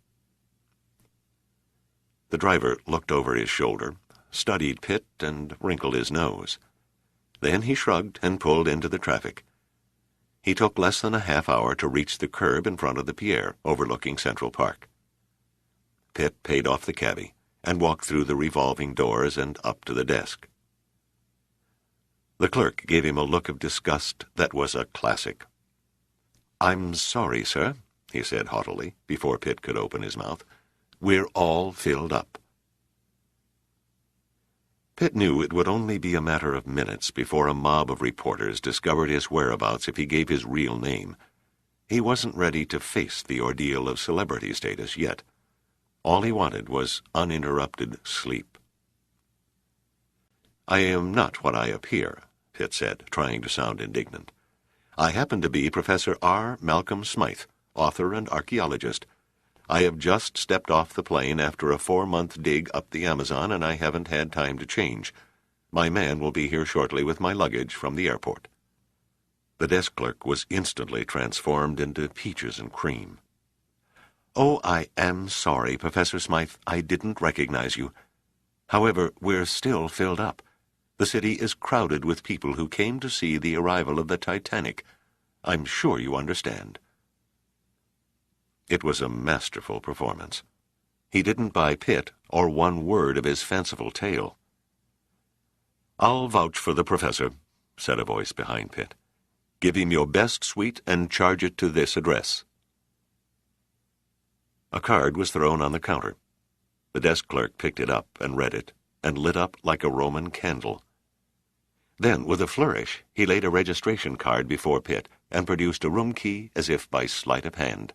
The driver looked over his shoulder, studied Pitt, and wrinkled his nose. Then he shrugged and pulled into the traffic. He took less than a half-hour to reach the curb in front of the Pierre, overlooking Central Park. Pitt paid off the cabbie and walked through the revolving doors and up to the desk. The clerk gave him a look of disgust that was a classic. "I'm sorry, sir," he said haughtily, before Pitt could open his mouth. "We're all filled up." Pitt knew it would only be a matter of minutes before a mob of reporters discovered his whereabouts if he gave his real name. He wasn't ready to face the ordeal of celebrity status yet. All he wanted was uninterrupted sleep. "I am not what I appear," Pitt said, trying to sound indignant. "I happen to be Professor R. Malcolm Smythe, author and archaeologist. I have just stepped off the plane after a 4-month dig up the Amazon, and I haven't had time to change. My man will be here shortly with my luggage from the airport." The desk clerk was instantly transformed into peaches and cream. "Oh, I am sorry, Professor Smythe. I didn't recognize you. However, we're still filled up. The city is crowded with people who came to see the arrival of the Titanic. I'm sure you understand." It was a masterful performance. He didn't buy Pitt or one word of his fanciful tale. "I'll vouch for the professor," said a voice behind Pitt. "Give him your best suite and charge it to this address." A card was thrown on the counter. The desk clerk picked it up and read it, and lit up like a Roman candle. Then, with a flourish, he laid a registration card before Pitt and produced a room key as if by sleight of hand.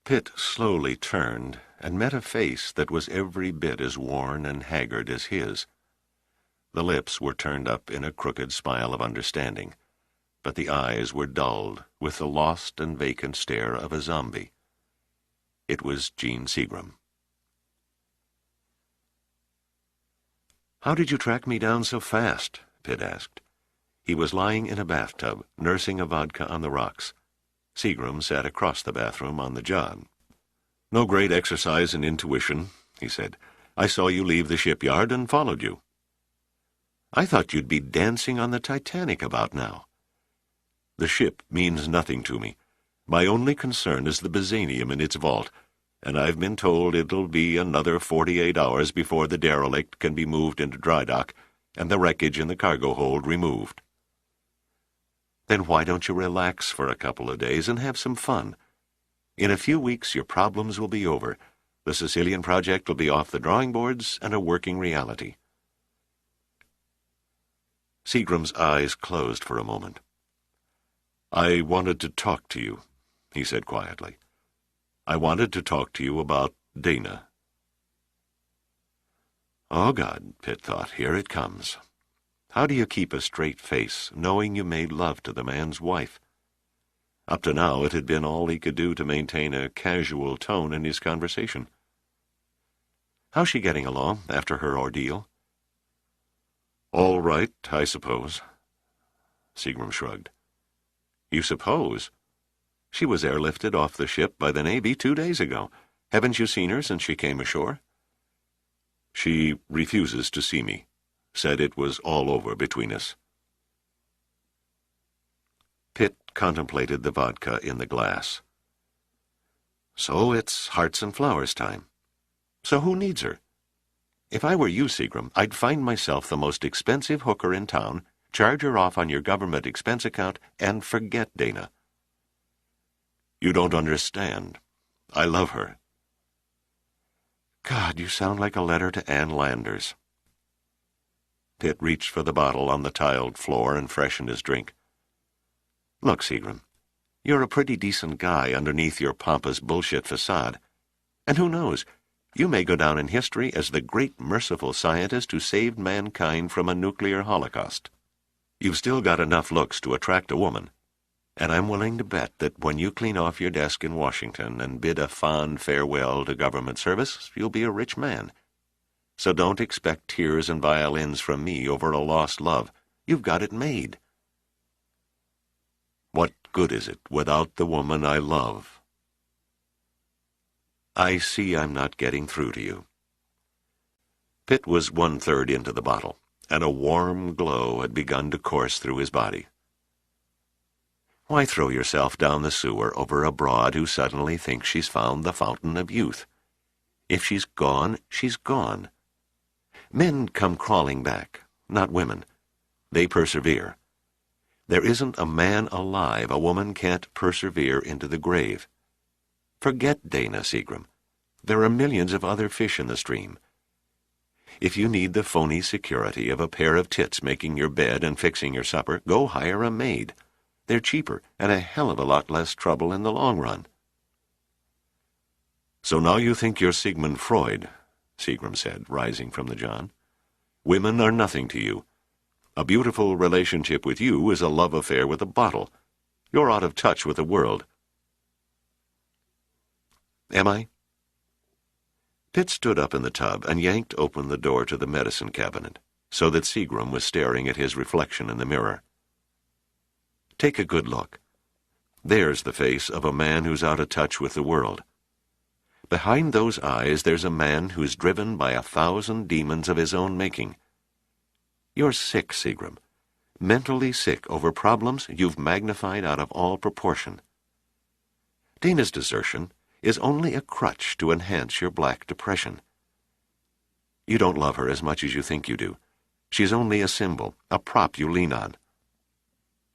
Pitt slowly turned and met a face that was every bit as worn and haggard as his. The lips were turned up in a crooked smile of understanding, but the eyes were dulled with the lost and vacant stare of a zombie. It was Gene Seagram. "How did you track me down so fast?" Pitt asked. He was lying in a bathtub, nursing a vodka on the rocks. Seagram sat across the bathroom on the john. "No great exercise in intuition," he said. "I saw you leave the shipyard and followed you." "I thought you'd be dancing on the Titanic about now." "The ship means nothing to me. My only concern is the Byzanium in its vault, and I've been told it'll be another 48 hours before the derelict can be moved into dry dock and the wreckage in the cargo hold removed." "Then why don't you relax for a couple of days and have some fun? In a few weeks your problems will be over. The Sicilian project will be off the drawing boards and a working reality." Seagram's eyes closed for a moment. "I wanted to talk to you," he said quietly. "I wanted to talk to you about Dana." Oh, God, Pitt thought, here it comes. How do you keep a straight face, knowing you made love to the man's wife? Up to now it had been all he could do to maintain a casual tone in his conversation. "How's she getting along after her ordeal?" "All right, I suppose." Seagram shrugged. "You suppose? She was airlifted off the ship by the Navy 2 days ago. Haven't you seen her since she came ashore?" "She refuses to see me. Said it was all over between us." Pitt contemplated the vodka in the glass. "So it's hearts and flowers time. So who needs her? If I were you, Seagram, I'd find myself the most expensive hooker in town, charge her off on your government expense account, and forget Dana." "You don't understand. I love her." "God, you sound like a letter to Ann Landers." Pitt reached for the bottle on the tiled floor and freshened his drink. "Look, Seagram, you're a pretty decent guy underneath your pompous bullshit facade. And who knows, you may go down in history as the great merciful scientist who saved mankind from a nuclear holocaust. You've still got enough looks to attract a woman, and I'm willing to bet that when you clean off your desk in Washington and bid a fond farewell to government service, you'll be a rich man. So don't expect tears and violins from me over a lost love. You've got it made." "What good is it without the woman I love?" "I see I'm not getting through to you." Pitt was 1/3 into the bottle, and a warm glow had begun to course through his body. Why throw yourself down the sewer over a broad who suddenly thinks she's found the fountain of youth? If she's gone, she's gone. Men come crawling back, not women. They persevere. There isn't a man alive a woman can't persevere into the grave. Forget Dana, Seagram. There are millions of other fish in the stream. If you need the phony security of a pair of tits making your bed and fixing your supper, go hire a maid. They're cheaper and a hell of a lot less trouble in the long run." "So now you think you're Sigmund Freud," Seagram said, rising from the john. "Women are nothing to you. A beautiful relationship with you is a love affair with a bottle. You're out of touch with the world." "Am I?" Pitt stood up in the tub and yanked open the door to the medicine cabinet, so that Seagram was staring at his reflection in the mirror. "Take a good look. There's the face of a man who's out of touch with the world. Behind those eyes there's a man who's driven by 1,000 demons of his own making. You're sick, Seagram. Mentally sick over problems you've magnified out of all proportion. Dana's desertion is only a crutch to enhance your black depression. You don't love her as much as you think you do. She's only a symbol, a prop you lean on.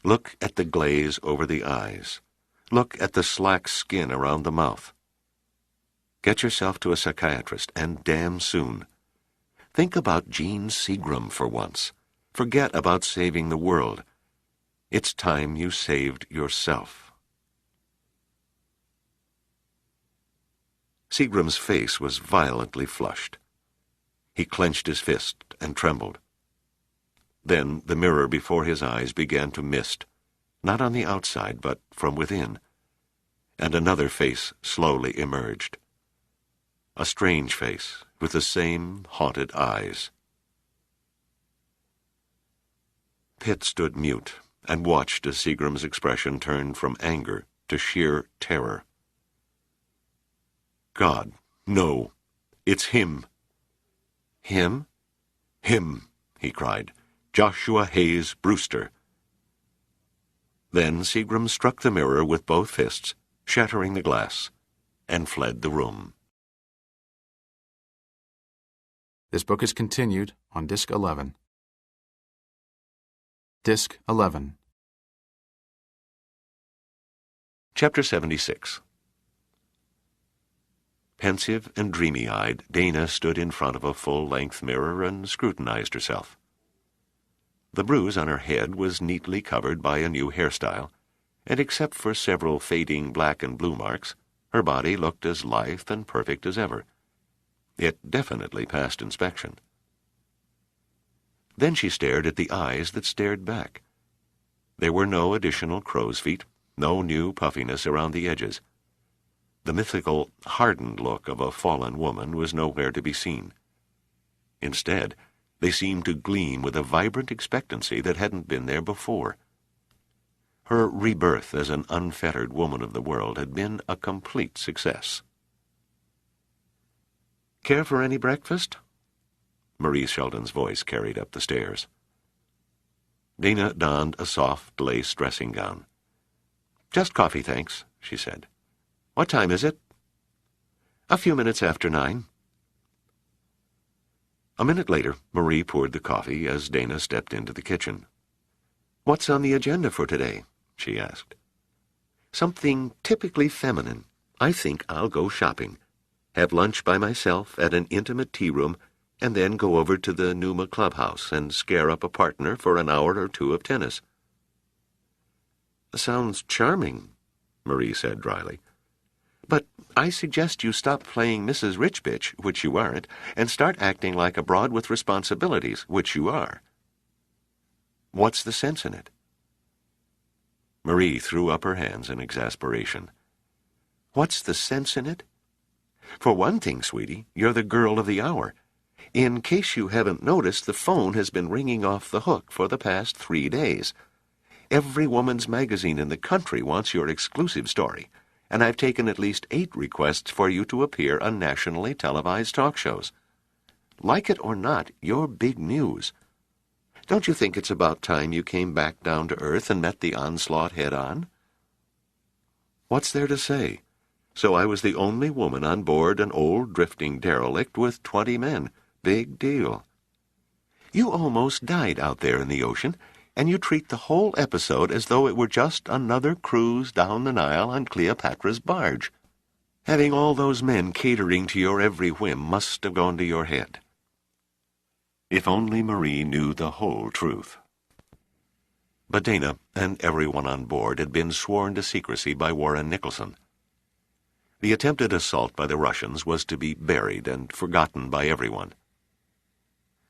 Look at the glaze over the eyes. Look at the slack skin around the mouth. Get yourself to a psychiatrist, and damn soon. Think about Jean Seagram for once. Forget about saving the world. It's time you saved yourself." Seagram's face was violently flushed. He clenched his fist and trembled. Then the mirror before his eyes began to mist, not on the outside, but from within, and another face slowly emerged. A strange face with the same haunted eyes. Pitt stood mute and watched as Seagram's expression turned from anger to sheer terror. God, no. It's him. Him? Him, he cried. Joshua Hayes Brewster. Then Seagram struck the mirror with both fists, shattering the glass, and fled the room. This book is continued on Disc 11. Disc 11. Chapter 76. Pensive and dreamy-eyed, Dana stood in front of a full-length mirror and scrutinized herself. The bruise on her head was neatly covered by a new hairstyle, and except for several fading black and blue marks, her body looked as lithe and perfect as ever. It definitely passed inspection. Then she stared at the eyes that stared back. There were no additional crow's feet, no new puffiness around the edges. The mythical, hardened look of a fallen woman was nowhere to be seen. Instead, they seemed to gleam with a vibrant expectancy that hadn't been there before. Her rebirth as an unfettered woman of the world had been a complete success. "Care for any breakfast?" Marie Sheldon's voice carried up the stairs. Dana donned a soft lace dressing gown. "Just coffee, thanks," she said. "What time is it?" "A few minutes after 9. A minute later, Marie poured the coffee as Dana stepped into the kitchen. "What's on the agenda for today?" she asked. "Something typically feminine. I think I'll go shopping. Have lunch by myself at an intimate tea room, and then go over to the Numa clubhouse and scare up a partner for an hour or two of tennis." "Sounds charming," Marie said dryly. "But I suggest you stop playing Mrs. Rich Bitch, which you aren't, and start acting like a broad with responsibilities, which you are." "What's the sense in it?" Marie threw up her hands in exasperation. "What's the sense in it? For one thing, sweetie, you're the girl of the hour. In case you haven't noticed, the phone has been ringing off the hook for the past 3 days. Every woman's magazine in the country wants your exclusive story, and I've taken at least 8 requests for you to appear on nationally televised talk shows. Like it or not, you're big news. Don't you think it's about time you came back down to earth and met the onslaught head-on?" "What's there to say? So I was the only woman on board an old drifting derelict with 20 men. Big deal. You almost died out there in the ocean, and you treat the whole episode as though it were just another cruise down the Nile on Cleopatra's barge. Having all those men catering to your every whim must have gone to your head." If only Marie knew the whole truth. But Dana and everyone on board had been sworn to secrecy by Warren Nicholson. The attempted assault by the Russians was to be buried and forgotten by everyone.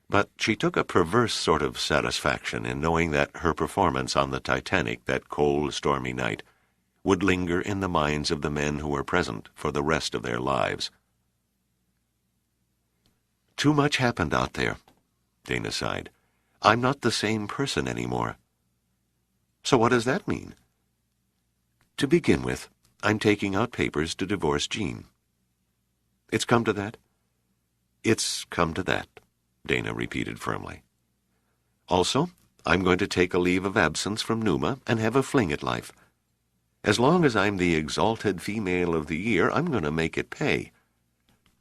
But she took a perverse sort of satisfaction in knowing that her performance on the Titanic that cold, stormy night would linger in the minds of the men who were present for the rest of their lives. "Too much happened out there," Dana sighed. "I'm not the same person anymore." "So what does that mean?" "To begin with, I'm taking out papers to divorce Jean." "It's come to that?" "It's come to that," Dana repeated firmly. "Also, I'm going to take a leave of absence from Numa and have a fling at life. As long as I'm the exalted female of the year, I'm going to make it pay.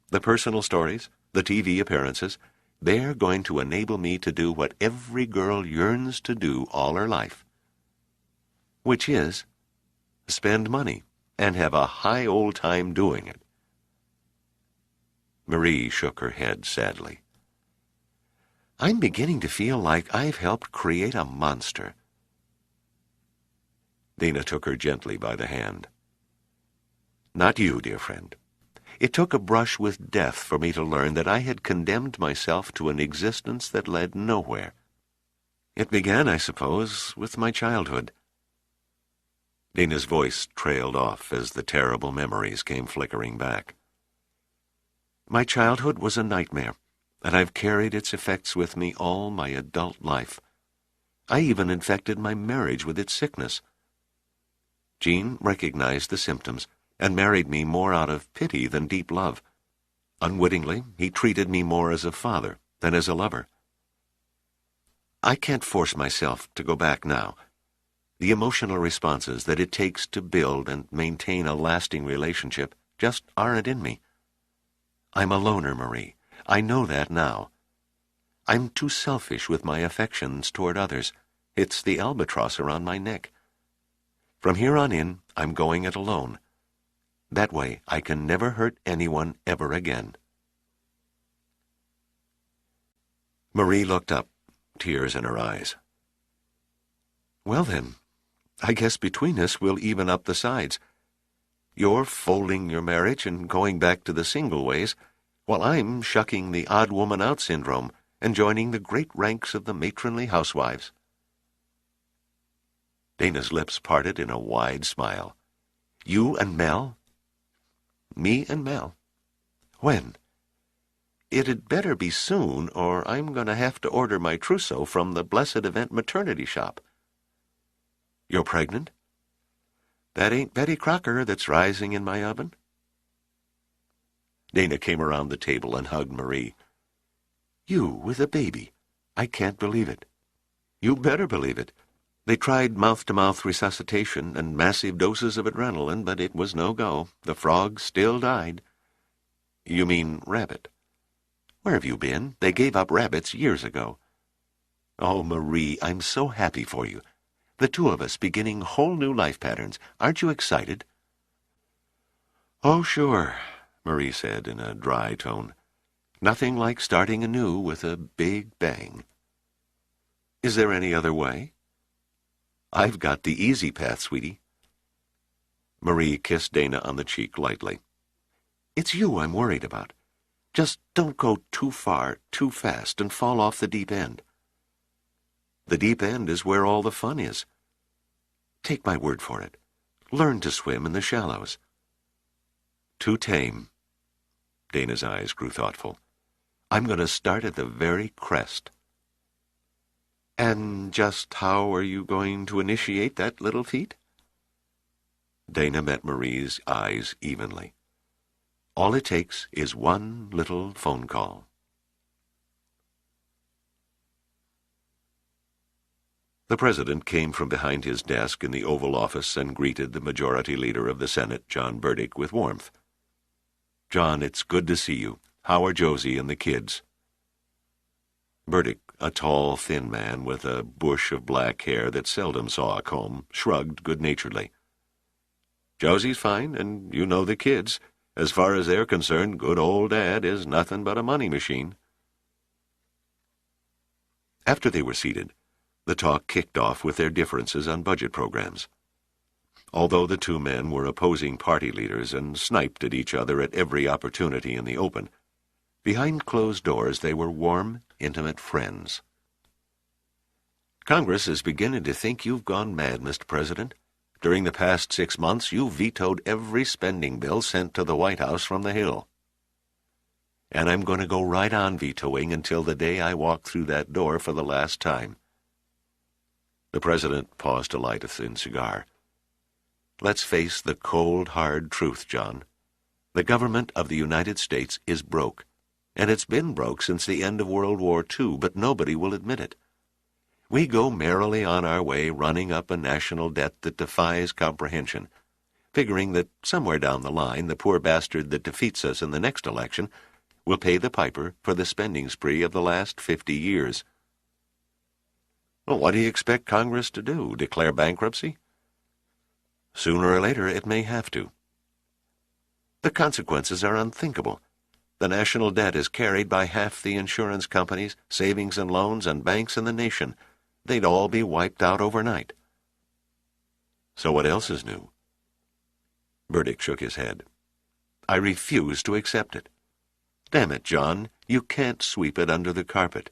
The personal stories, the TV appearances, they're going to enable me to do what every girl yearns to do all her life. Which is, spend money and have a high old time doing it." Marie shook her head sadly. "I'm beginning to feel like I've helped create a monster." Dana took her gently by the hand. "Not you, dear friend. It took a brush with death for me to learn that I had condemned myself to an existence that led nowhere. It began, I suppose, with my childhood." Dana's voice trailed off as the terrible memories came flickering back. "My childhood was a nightmare, and I've carried its effects with me all my adult life. I even infected my marriage with its sickness. Jean recognized the symptoms and married me more out of pity than deep love. Unwittingly, he treated me more as a father than as a lover. I can't force myself to go back now. The emotional responses that it takes to build and maintain a lasting relationship just aren't in me. I'm a loner, Marie. I know that now. I'm too selfish with my affections toward others. It's the albatross around my neck. From here on in, I'm going it alone. That way, I can never hurt anyone ever again. Marie looked up, tears in her eyes. Well then, I guess between us we'll even up the sides. You're folding your marriage and going back to the single ways, while I'm shucking the odd woman out syndrome and joining the great ranks of the matronly housewives. Dana's lips parted in a wide smile. You and Mel? Me and Mel. When? It'd better be soon, or I'm going to have to order my trousseau from the Blessed Event maternity shop. You're pregnant? That ain't Betty Crocker that's rising in my oven? Dana came around the table and hugged Marie. You with a baby? I can't believe it. You better believe it. They tried mouth-to-mouth resuscitation and massive doses of adrenaline, but it was no go. The frog still died. You mean rabbit? Where have you been? They gave up rabbits years ago. Oh, Marie, I'm so happy for you. The two of us beginning whole new life patterns. Aren't you excited? Oh, sure, Marie said in a dry tone. Nothing like starting anew with a big bang. Is there any other way? I've got the easy path, sweetie. Marie kissed Dana on the cheek lightly. It's you I'm worried about. Just don't go too far, too fast, and fall off the deep end. The deep end is where all the fun is. Take my word for it. Learn to swim in the shallows. Too tame. Dana's eyes grew thoughtful. I'm going to start at the very crest. And just how are you going to initiate that little feat? Dana met Marie's eyes evenly. All it takes is one little phone call. The President came from behind his desk in the Oval Office and greeted the Majority Leader of the Senate, John Burdick, with warmth. John, it's good to see you. How are Josie and the kids? Burdick, a tall, thin man with a bush of black hair that seldom saw a comb, shrugged good-naturedly. Josie's fine, and you know the kids. As far as they're concerned, good old Dad is nothing but a money machine. After they were seated, the talk kicked off with their differences on budget programs. Although the two men were opposing party leaders and sniped at each other at every opportunity in the open, behind closed doors they were warm, intimate friends. Congress is beginning to think you've gone mad, Mr. President. During the past 6 months, you vetoed every spending bill sent to the White House from the Hill. And I'm going to go right on vetoing until the day I walk through that door for the last time. The President paused to light a thin cigar. Let's face the cold, hard truth, John. The government of the United States is broke, and it's been broke since the end of World War II, but nobody will admit it. We go merrily on our way, running up a national debt that defies comprehension, figuring that somewhere down the line the poor bastard that defeats us in the next election will pay the piper for the spending spree of the last 50 years. Well, what do you expect Congress to do? Declare bankruptcy? Sooner or later it may have to. The consequences are unthinkable. The national debt is carried by half the insurance companies, savings and loans, and banks in the nation. They'd all be wiped out overnight. So what else is new? Burdick shook his head. I refuse to accept it. Damn it, John, you can't sweep it under the carpet.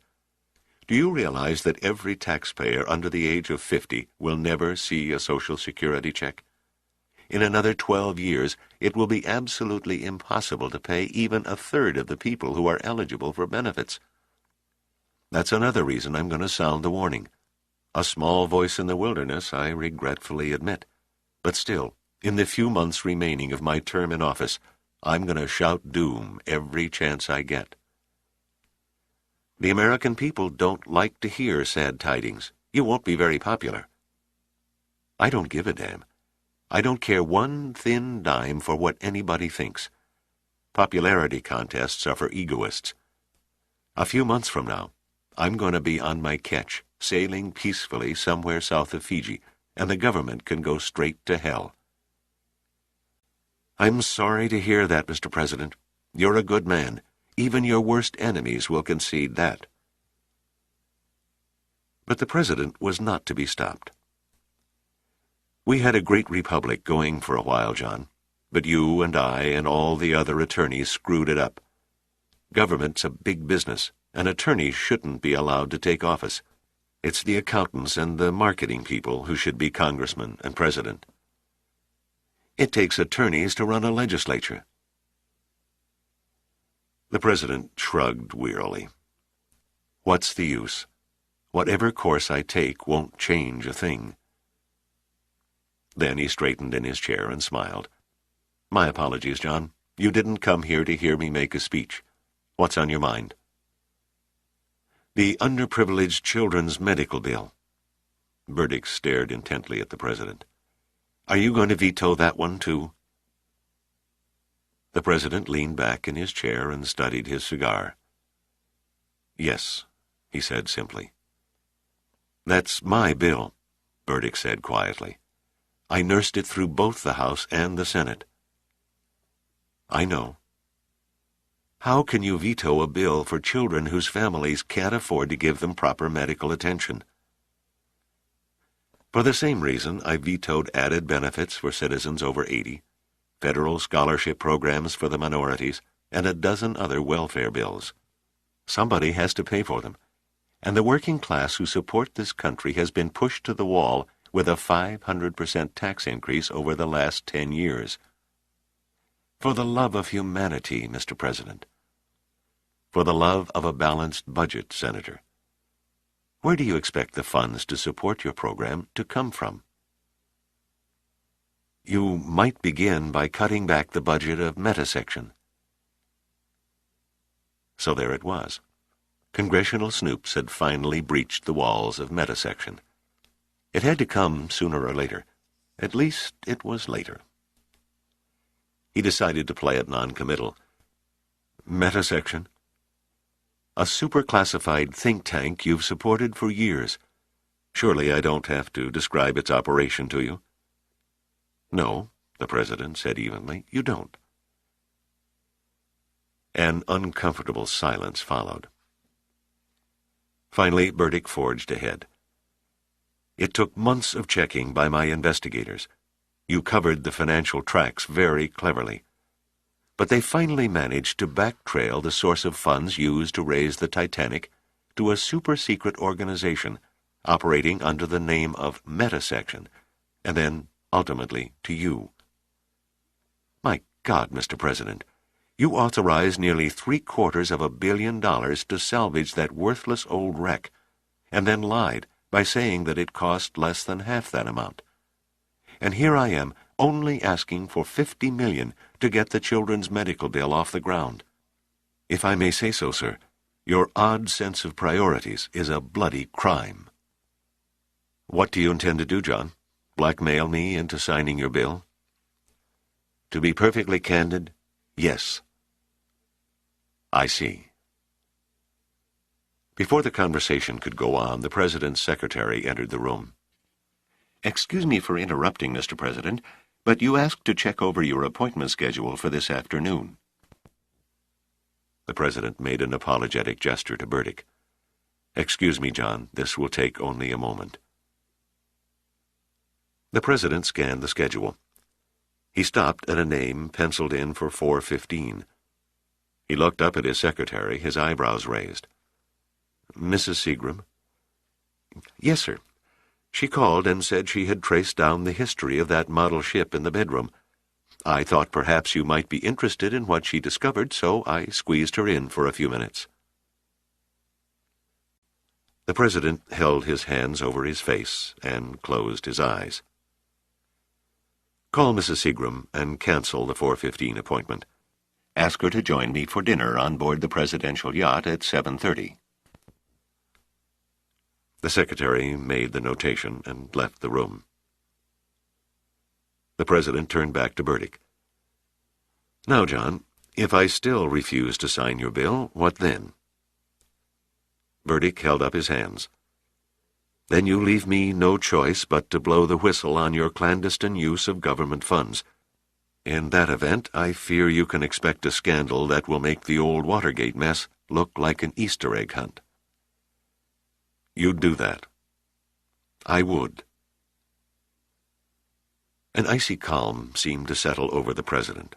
Do you realize that every taxpayer under the age of 50 will never see a Social Security check? In another 12 years, it will be absolutely impossible to pay even a third of the people who are eligible for benefits. That's another reason I'm going to sound the warning. A small voice in the wilderness, I regretfully admit. But still, in the few months remaining of my term in office, I'm going to shout doom every chance I get. The American people don't like to hear sad tidings. You won't be very popular. I don't give a damn. I don't care one thin dime for what anybody thinks. Popularity contests are for egoists. A few months from now, I'm going to be on my ketch, sailing peacefully somewhere south of Fiji, and the government can go straight to hell. I'm sorry to hear that, Mr. President. You're a good man. Even your worst enemies will concede that. But the President was not to be stopped. We had a great republic going for a while, John, but you and I and all the other attorneys screwed it up. Government's a big business, and attorneys shouldn't be allowed to take office. It's the accountants and the marketing people who should be congressman and president. It takes attorneys to run a legislature. The President shrugged wearily. What's the use? Whatever course I take won't change a thing. Then he straightened in his chair and smiled. My apologies, John. You didn't come here to hear me make a speech. What's on your mind? The underprivileged children's medical bill. Burdick stared intently at the President. Are you going to veto that one, too? The President leaned back in his chair and studied his cigar. Yes, he said simply. That's my bill, Burdick said quietly. I nursed it through both the House and the Senate. I know. How can you veto a bill for children whose families can't afford to give them proper medical attention? For the same reason, I vetoed added benefits for citizens over 80, federal scholarship programs for the minorities, and a dozen other welfare bills. Somebody has to pay for them, and the working class who support this country has been pushed to the wall with a 500% tax increase over the last 10 years. For the love of humanity, Mr. President. For the love of a balanced budget, Senator. Where do you expect the funds to support your program to come from? You might begin by cutting back the budget of Metasection. So there it was. Congressional snoops had finally breached the walls of Metasection. It had to come sooner or later. At least it was later. He decided to play it non-committal. Metasection? A super-classified think tank you've supported for years. Surely I don't have to describe its operation to you. No, the President said evenly, you don't. An uncomfortable silence followed. Finally, Burdick forged ahead. It took months of checking by my investigators. You covered the financial tracks very cleverly. But they finally managed to backtrail the source of funds used to raise the Titanic to a super-secret organization operating under the name of Metasection, and then, ultimately, to you. My God, Mr. President, you authorized nearly $750 million to salvage that worthless old wreck, and then lied by saying that it cost less than half that amount. And here I am, only asking for $50 million to get the children's medical bill off the ground. If I may say so, sir, your odd sense of priorities is a bloody crime. What do you intend to do, John? Blackmail me into signing your bill? To be perfectly candid, yes. I see. Before the conversation could go on, the President's secretary entered the room. Excuse me for interrupting, Mr. President, but you asked to check over your appointment schedule for this afternoon. The President made an apologetic gesture to Burdick. Excuse me, John, this will take only a moment. The President scanned the schedule. He stopped at a name penciled in for 4:15. He looked up at his secretary, his eyebrows raised. Mrs. Seagram? Yes, sir. She called and said she had traced down the history of that model ship in the bedroom. I thought perhaps you might be interested in what she discovered, so I squeezed her in for a few minutes. The President held his hands over his face and closed his eyes. Call Mrs. Seagram and cancel the 4:15 appointment. Ask her to join me for dinner on board the presidential yacht at 7:30. The secretary made the notation and left the room. The President turned back to Burdick. Now, John, if I still refuse to sign your bill, what then? Burdick held up his hands. Then you leave me no choice but to blow the whistle on your clandestine use of government funds. In that event, I fear you can expect a scandal that will make the old Watergate mess look like an Easter egg hunt. You'd do that. I would. An icy calm seemed to settle over the President.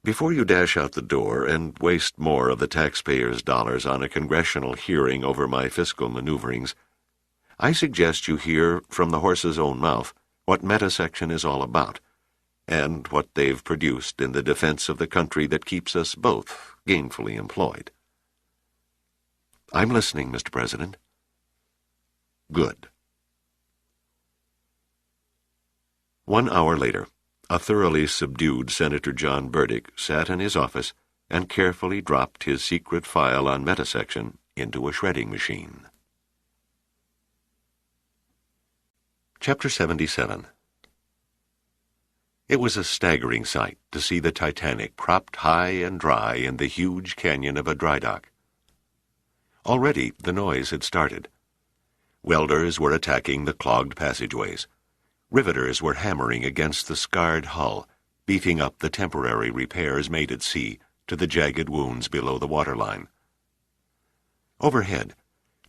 Before you dash out the door and waste more of the taxpayers' dollars on a congressional hearing over my fiscal maneuverings, I suggest you hear from the horse's own mouth what metasection is all about, and what they've produced in the defense of the country that keeps us both gainfully employed. I'm listening, Mr. President. Good. 1 hour later, a thoroughly subdued Senator John Burdick sat in his office and carefully dropped his secret file on metasection into a shredding machine. Chapter 77. It was a staggering sight to see the Titanic propped high and dry in the huge canyon of a dry dock. Already the noise had started. Welders were attacking the clogged passageways. Riveters were hammering against the scarred hull, beefing up the temporary repairs made at sea to the jagged wounds below the waterline. Overhead,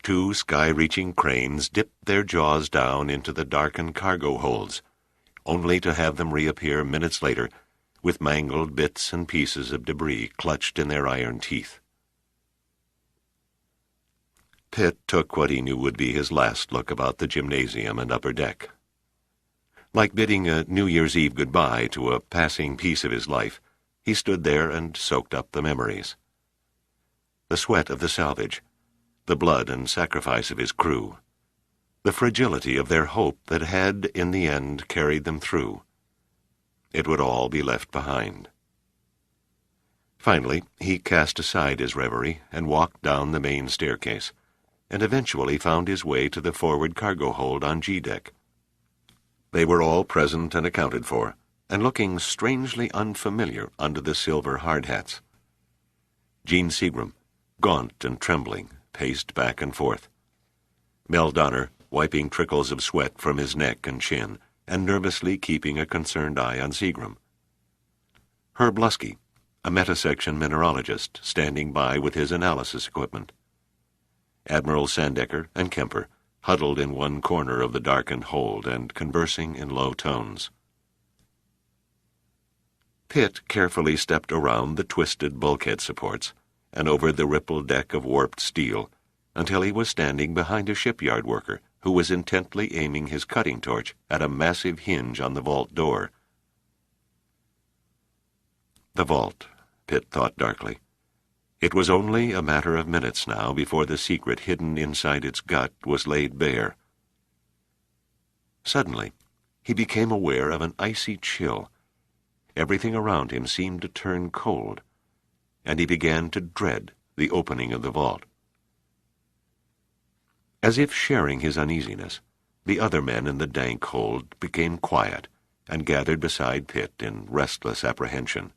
2 sky-reaching cranes dipped their jaws down into the darkened cargo holds, only to have them reappear minutes later with mangled bits and pieces of debris clutched in their iron teeth. Pitt took what he knew would be his last look about the gymnasium and upper deck. Like bidding a New Year's Eve goodbye to a passing piece of his life, he stood there and soaked up the memories. The sweat of the salvage, the blood and sacrifice of his crew, the fragility of their hope that had, in the end, carried them through. It would all be left behind. Finally, he cast aside his reverie and walked down the main staircase, and eventually found his way to the forward cargo hold on G-deck. They were all present and accounted for, and looking strangely unfamiliar under the silver hard hats. Jean Seagram, gaunt and trembling, paced back and forth. Mel Donner, wiping trickles of sweat from his neck and chin, and nervously keeping a concerned eye on Seagram. Herb Lusky, a metasection mineralogist, standing by with his analysis equipment. Admiral Sandecker and Kemper, huddled in one corner of the darkened hold and conversing in low tones. Pitt carefully stepped around the twisted bulkhead supports and over the rippled deck of warped steel until he was standing behind a shipyard worker who was intently aiming his cutting torch at a massive hinge on the vault door. The vault, Pitt thought darkly. It was only a matter of minutes now before the secret hidden inside its gut was laid bare. Suddenly, he became aware of an icy chill. Everything around him seemed to turn cold, and he began to dread the opening of the vault. As if sharing his uneasiness, the other men in the dank hold became quiet and gathered beside Pitt in restless apprehension.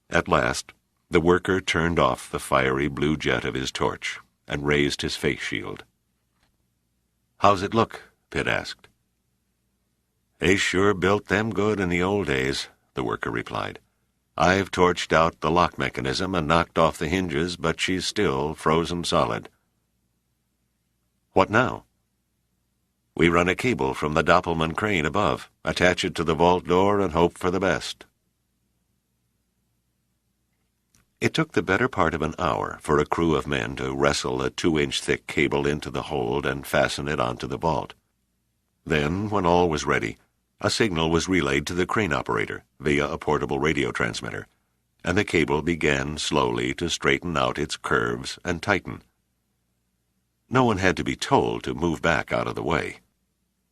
At last, the worker turned off the fiery blue jet of his torch and raised his face shield. "How's it look?" Pitt asked. "They sure built them good in the old days," the worker replied. "I've torched out the lock mechanism and knocked off the hinges, but she's still frozen solid." "What now?" "We run a cable from the Doppelman crane above, attach it to the vault door, and hope for the best." It took the better part of an hour for a crew of men to wrestle a 2-inch thick cable into the hold and fasten it onto the vault. Then, when all was ready, a signal was relayed to the crane operator via a portable radio transmitter, and the cable began slowly to straighten out its curves and tighten. No one had to be told to move back out of the way.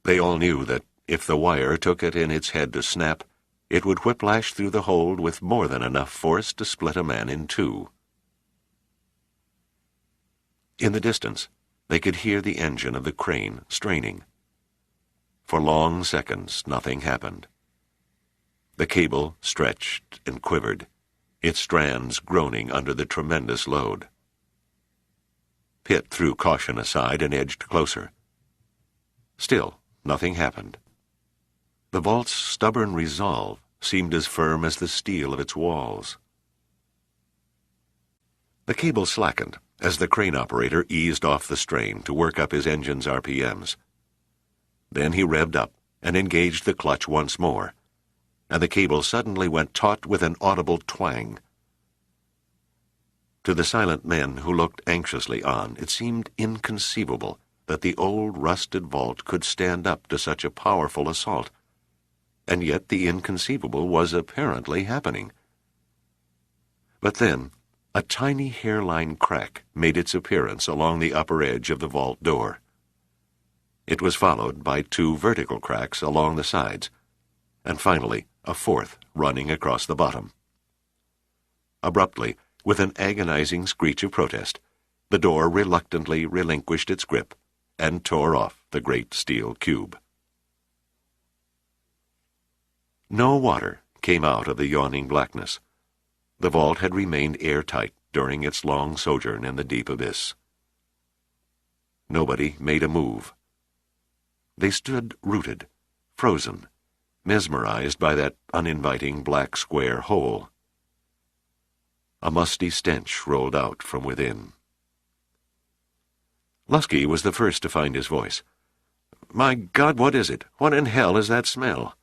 They all knew that if the wire took it in its head to snap, it would whiplash through the hold with more than enough force to split a man in two. In the distance, they could hear the engine of the crane straining. For long seconds, nothing happened. The cable stretched and quivered, its strands groaning under the tremendous load. Pitt threw caution aside and edged closer. Still, nothing happened. The vault's stubborn resolve seemed as firm as the steel of its walls. The cable slackened as the crane operator eased off the strain to work up his engine's RPMs. Then he revved up and engaged the clutch once more, and the cable suddenly went taut with an audible twang. To the silent men who looked anxiously on, it seemed inconceivable that the old rusted vault could stand up to such a powerful assault, and yet the inconceivable was apparently happening. But then, a tiny hairline crack made its appearance along the upper edge of the vault door. It was followed by two vertical cracks along the sides, and finally a fourth running across the bottom. Abruptly, with an agonizing screech of protest, the door reluctantly relinquished its grip and tore off the great steel cube. No water came out of the yawning blackness. The vault had remained airtight during its long sojourn in the deep abyss. Nobody made a move. They stood rooted, frozen, mesmerized by that uninviting black square hole. A musty stench rolled out from within. Lusky was the first to find his voice. "My God, what is it? What in hell is that smell?"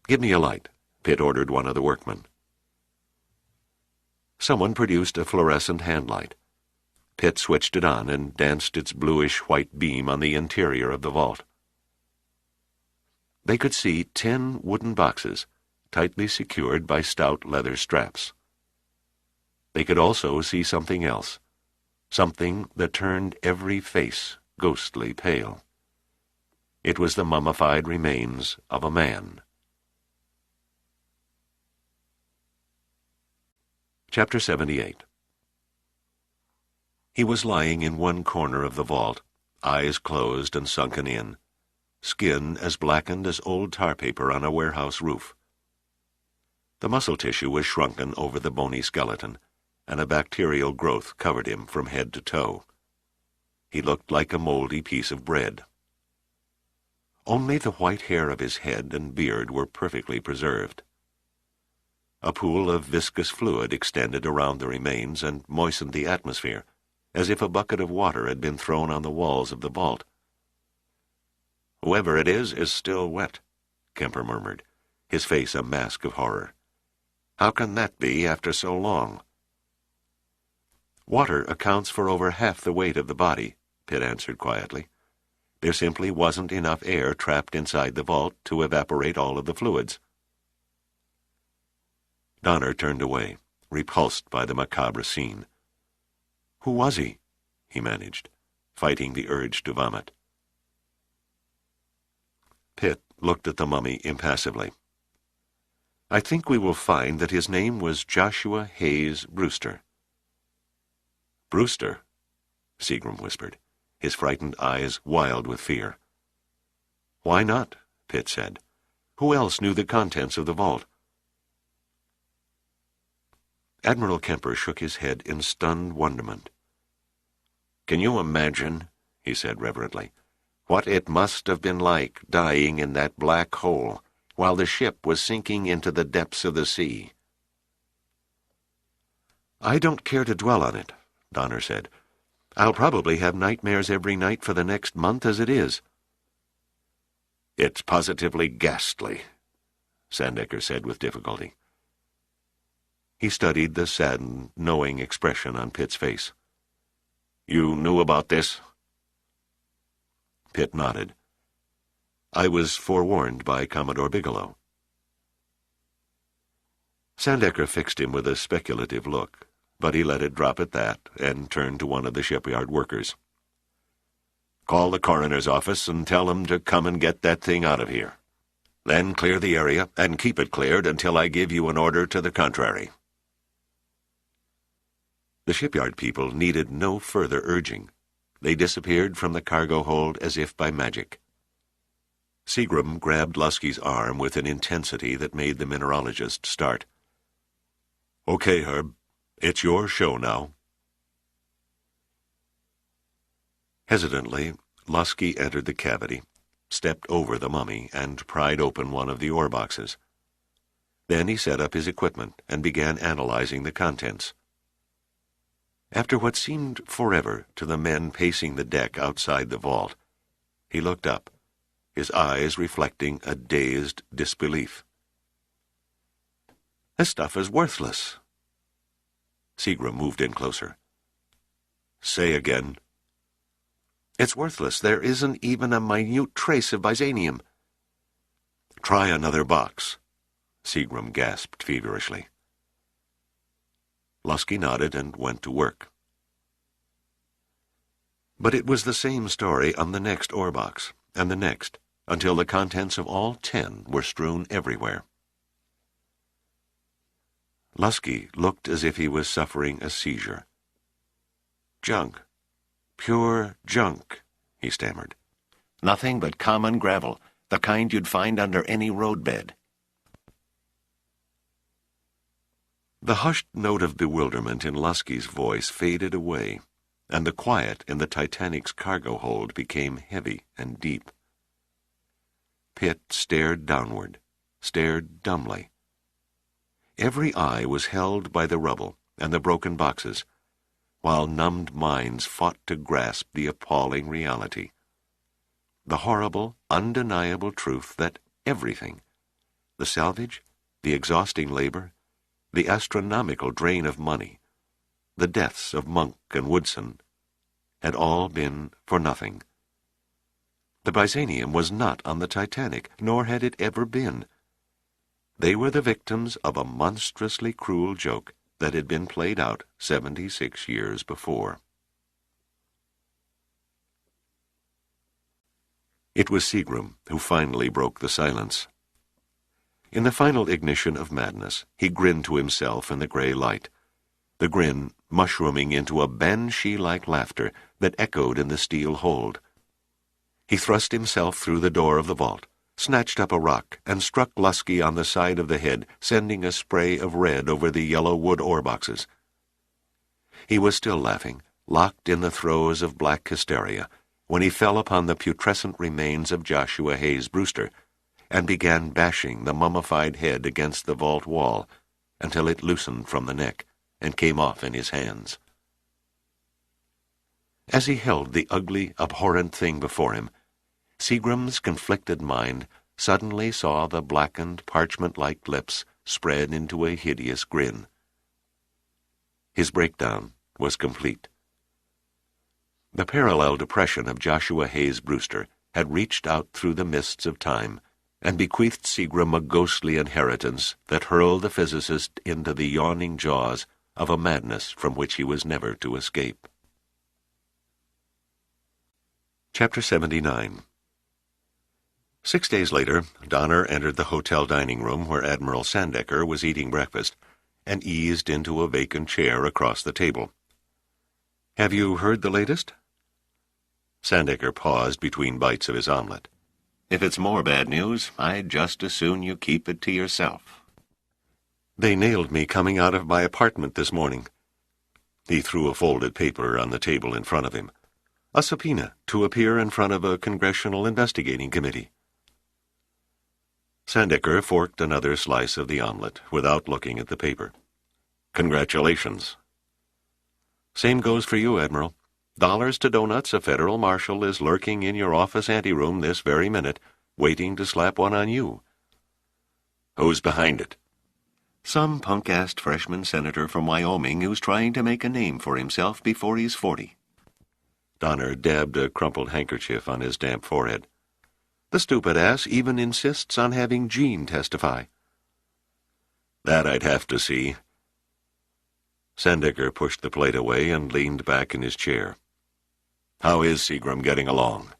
"Give me a light," Pitt ordered one of the workmen. Someone produced a fluorescent handlight. Pitt switched it on and danced its bluish-white beam on the interior of the vault. They could see 10 wooden boxes, tightly secured by stout leather straps. They could also see something else, something that turned every face ghostly pale. It was the mummified remains of a man. Chapter 78. He was lying in one corner of the vault, eyes closed and sunken in, skin as blackened as old tar paper on a warehouse roof. The muscle tissue was shrunken over the bony skeleton, and a bacterial growth covered him from head to toe. He looked like a moldy piece of bread. Only the white hair of his head and beard were perfectly preserved. A pool of viscous fluid extended around the remains and moistened the atmosphere, as if a bucket of water had been thrown on the walls of the vault. "Whoever it is still wet," Kemper murmured, his face a mask of horror. "How can that be after so long?" "Water accounts for over half the weight of the body," Pitt answered quietly. "There simply wasn't enough air trapped inside the vault to evaporate all of the fluids." Donner turned away, repulsed by the macabre scene. "Who was he?" he managed, fighting the urge to vomit. Pitt looked at the mummy impassively. "I think we will find that his name was Joshua Hayes Brewster." "Brewster?" Seagram whispered, his frightened eyes wild with fear. "Why not?" Pitt said. "Who else knew the contents of the vault?" Admiral Kemper shook his head in stunned wonderment. "Can you imagine," he said reverently, "what it must have been like dying in that black hole while the ship was sinking into the depths of the sea?" "I don't care to dwell on it," Donner said. "I'll probably have nightmares every night for the next month as it is." "It's positively ghastly," Sandecker said with difficulty. He studied the saddened, knowing expression on Pitt's face. "You knew about this?" Pitt nodded. "I was forewarned by Commodore Bigelow." Sandecker fixed him with a speculative look, but he let it drop at that and turned to one of the shipyard workers. "Call the coroner's office and tell them to come and get that thing out of here. Then clear the area and keep it cleared until I give you an order to the contrary." The shipyard people needed no further urging. They disappeared from the cargo hold as if by magic. Seagram grabbed Lusky's arm with an intensity that made the mineralogist start. "Okay, Herb. It's your show now." Hesitantly, Lusky entered the cavity, stepped over the mummy, and pried open one of the ore boxes. Then he set up his equipment and began analyzing the contents. After what seemed forever to the men pacing the deck outside the vault, he looked up, his eyes reflecting a dazed disbelief. "This stuff is worthless." Seagram moved in closer. "Say again." "It's worthless. There isn't even a minute trace of byzanium." "Try another box," Seagram gasped feverishly. Lusky nodded and went to work. But it was the same story on the next ore box, and the next, until the contents of all 10 were strewn everywhere. Lusky looked as if he was suffering a seizure. "Junk. Pure junk," he stammered. "Nothing but common gravel, the kind you'd find under any roadbed." The hushed note of bewilderment in Lusky's voice faded away, and the quiet in the Titanic's cargo hold became heavy and deep. Pitt stared downward, stared dumbly. Every eye was held by the rubble and the broken boxes, while numbed minds fought to grasp the appalling reality. The horrible, undeniable truth that everything, the salvage, the exhausting labor, the astronomical drain of money, the deaths of Monk and Woodson, had all been for nothing. The byzanium was not on the Titanic, nor had it ever been. They were the victims of a monstrously cruel joke that had been played out 76 years before. It was Seagram who finally broke the silence. In the final ignition of madness, he grinned to himself in the gray light, the grin mushrooming into a banshee-like laughter that echoed in the steel hold. He thrust himself through the door of the vault, snatched up a rock, and struck Lusky on the side of the head, sending a spray of red over the yellow wood ore boxes. He was still laughing, locked in the throes of black hysteria, when he fell upon the putrescent remains of Joshua Hayes Brewster, and began bashing the mummified head against the vault wall until it loosened from the neck and came off in his hands. As he held the ugly, abhorrent thing before him, Seagram's conflicted mind suddenly saw the blackened, parchment-like lips spread into a hideous grin. His breakdown was complete. The parallel depression of Joshua Hayes Brewster had reached out through the mists of time and bequeathed Seagram a ghostly inheritance that hurled the physicist into the yawning jaws of a madness from which he was never to escape. Chapter 79. 6 days later, Donner entered the hotel dining room where Admiral Sandecker was eating breakfast, and eased into a vacant chair across the table. "Have you heard the latest?" Sandecker paused between bites of his omelet. "If it's more bad news, I'd just as soon you keep it to yourself." "They nailed me coming out of my apartment this morning." He threw a folded paper on the table in front of him. "A subpoena to appear in front of a congressional investigating committee." Sandecker forked another slice of the omelet without looking at the paper. "Congratulations." "Same goes for you, Admiral. Dollars to donuts, a federal marshal is lurking in your office anteroom this very minute, waiting to slap one on you." "Who's behind it?" "Some punk-assed freshman senator from Wyoming who's trying to make a name for himself before he's 40. Donner dabbed a crumpled handkerchief on his damp forehead. "The stupid ass even insists on having Jean testify." That I'd have to see. Sandecker pushed the plate away and leaned back in his chair. How is Seagram getting along?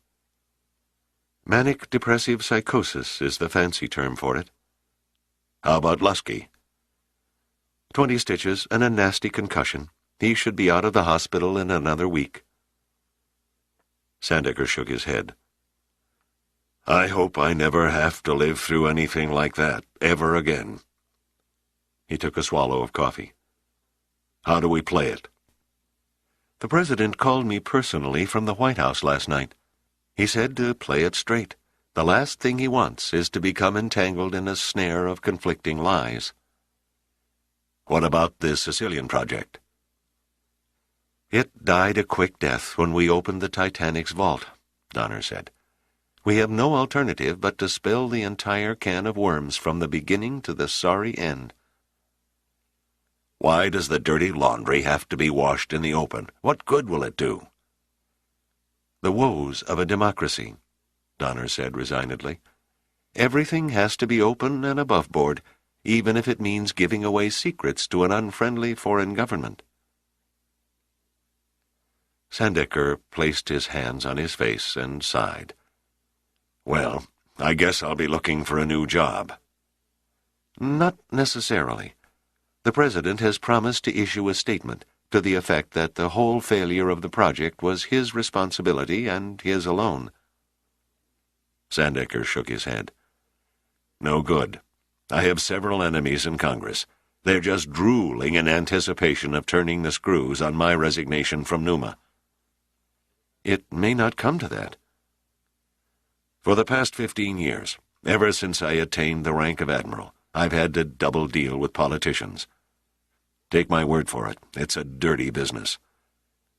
Manic depressive psychosis is the fancy term for it. How about Lusky? 20 stitches and a nasty concussion. He should be out of the hospital in another week. Sandecker shook his head. I hope I never have to live through anything like that ever again. He took a swallow of coffee. How do we play it? The President called me personally from the White House last night. He said to play it straight. The last thing he wants is to become entangled in a snare of conflicting lies. What about the Sicilian project? It died a quick death when we opened the Titanic's vault, Donner said. We have no alternative but to spill the entire can of worms from the beginning to the sorry end. Why does the dirty laundry have to be washed in the open? What good will it do? The woes of a democracy, Donner said resignedly. Everything has to be open and above board, even if it means giving away secrets to an unfriendly foreign government. Sandecker placed his hands on his face and sighed. Well, I guess I'll be looking for a new job. Not necessarily. The President has promised to issue a statement to the effect that the whole failure of the project was his responsibility and his alone. Sandecker shook his head. No good. I have several enemies in Congress. They're just drooling in anticipation of turning the screws on my resignation from Numa. It may not come to that. For the past 15 years, ever since I attained the rank of admiral, I've had to double deal with politicians. Take my word for it, it's a dirty business.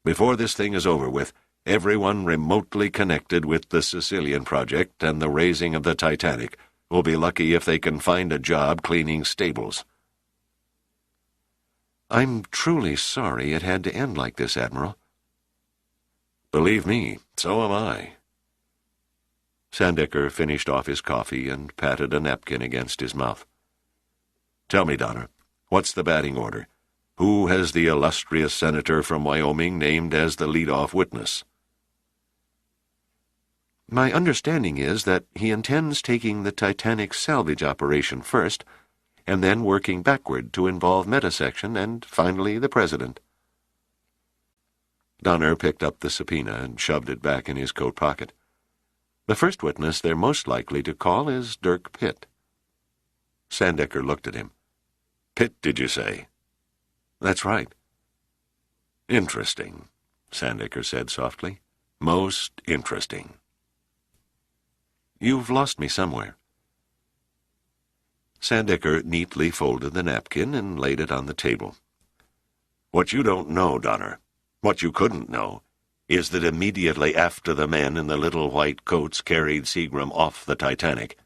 Before this thing is over with, everyone remotely connected with the Sicilian project and the raising of the Titanic will be lucky if they can find a job cleaning stables. I'm truly sorry it had to end like this, Admiral. Believe me, so am I. Sandecker finished off his coffee and patted a napkin against his mouth. Tell me, Donner, what's the batting order? Who has the illustrious senator from Wyoming named as the lead-off witness? My understanding is that he intends taking the Titanic salvage operation first, and then working backward to involve Metasection and, finally, the President. Donner picked up the subpoena and shoved it back in his coat pocket. The first witness they're most likely to call is Dirk Pitt. Sandecker looked at him. Pitt, did you say? That's right. Interesting, Sandecker said softly. Most interesting. You've lost me somewhere. Sandecker neatly folded the napkin and laid it on the table. What you don't know, Donner, what you couldn't know, is that immediately after the men in the little white coats carried Seagram off the Titanic,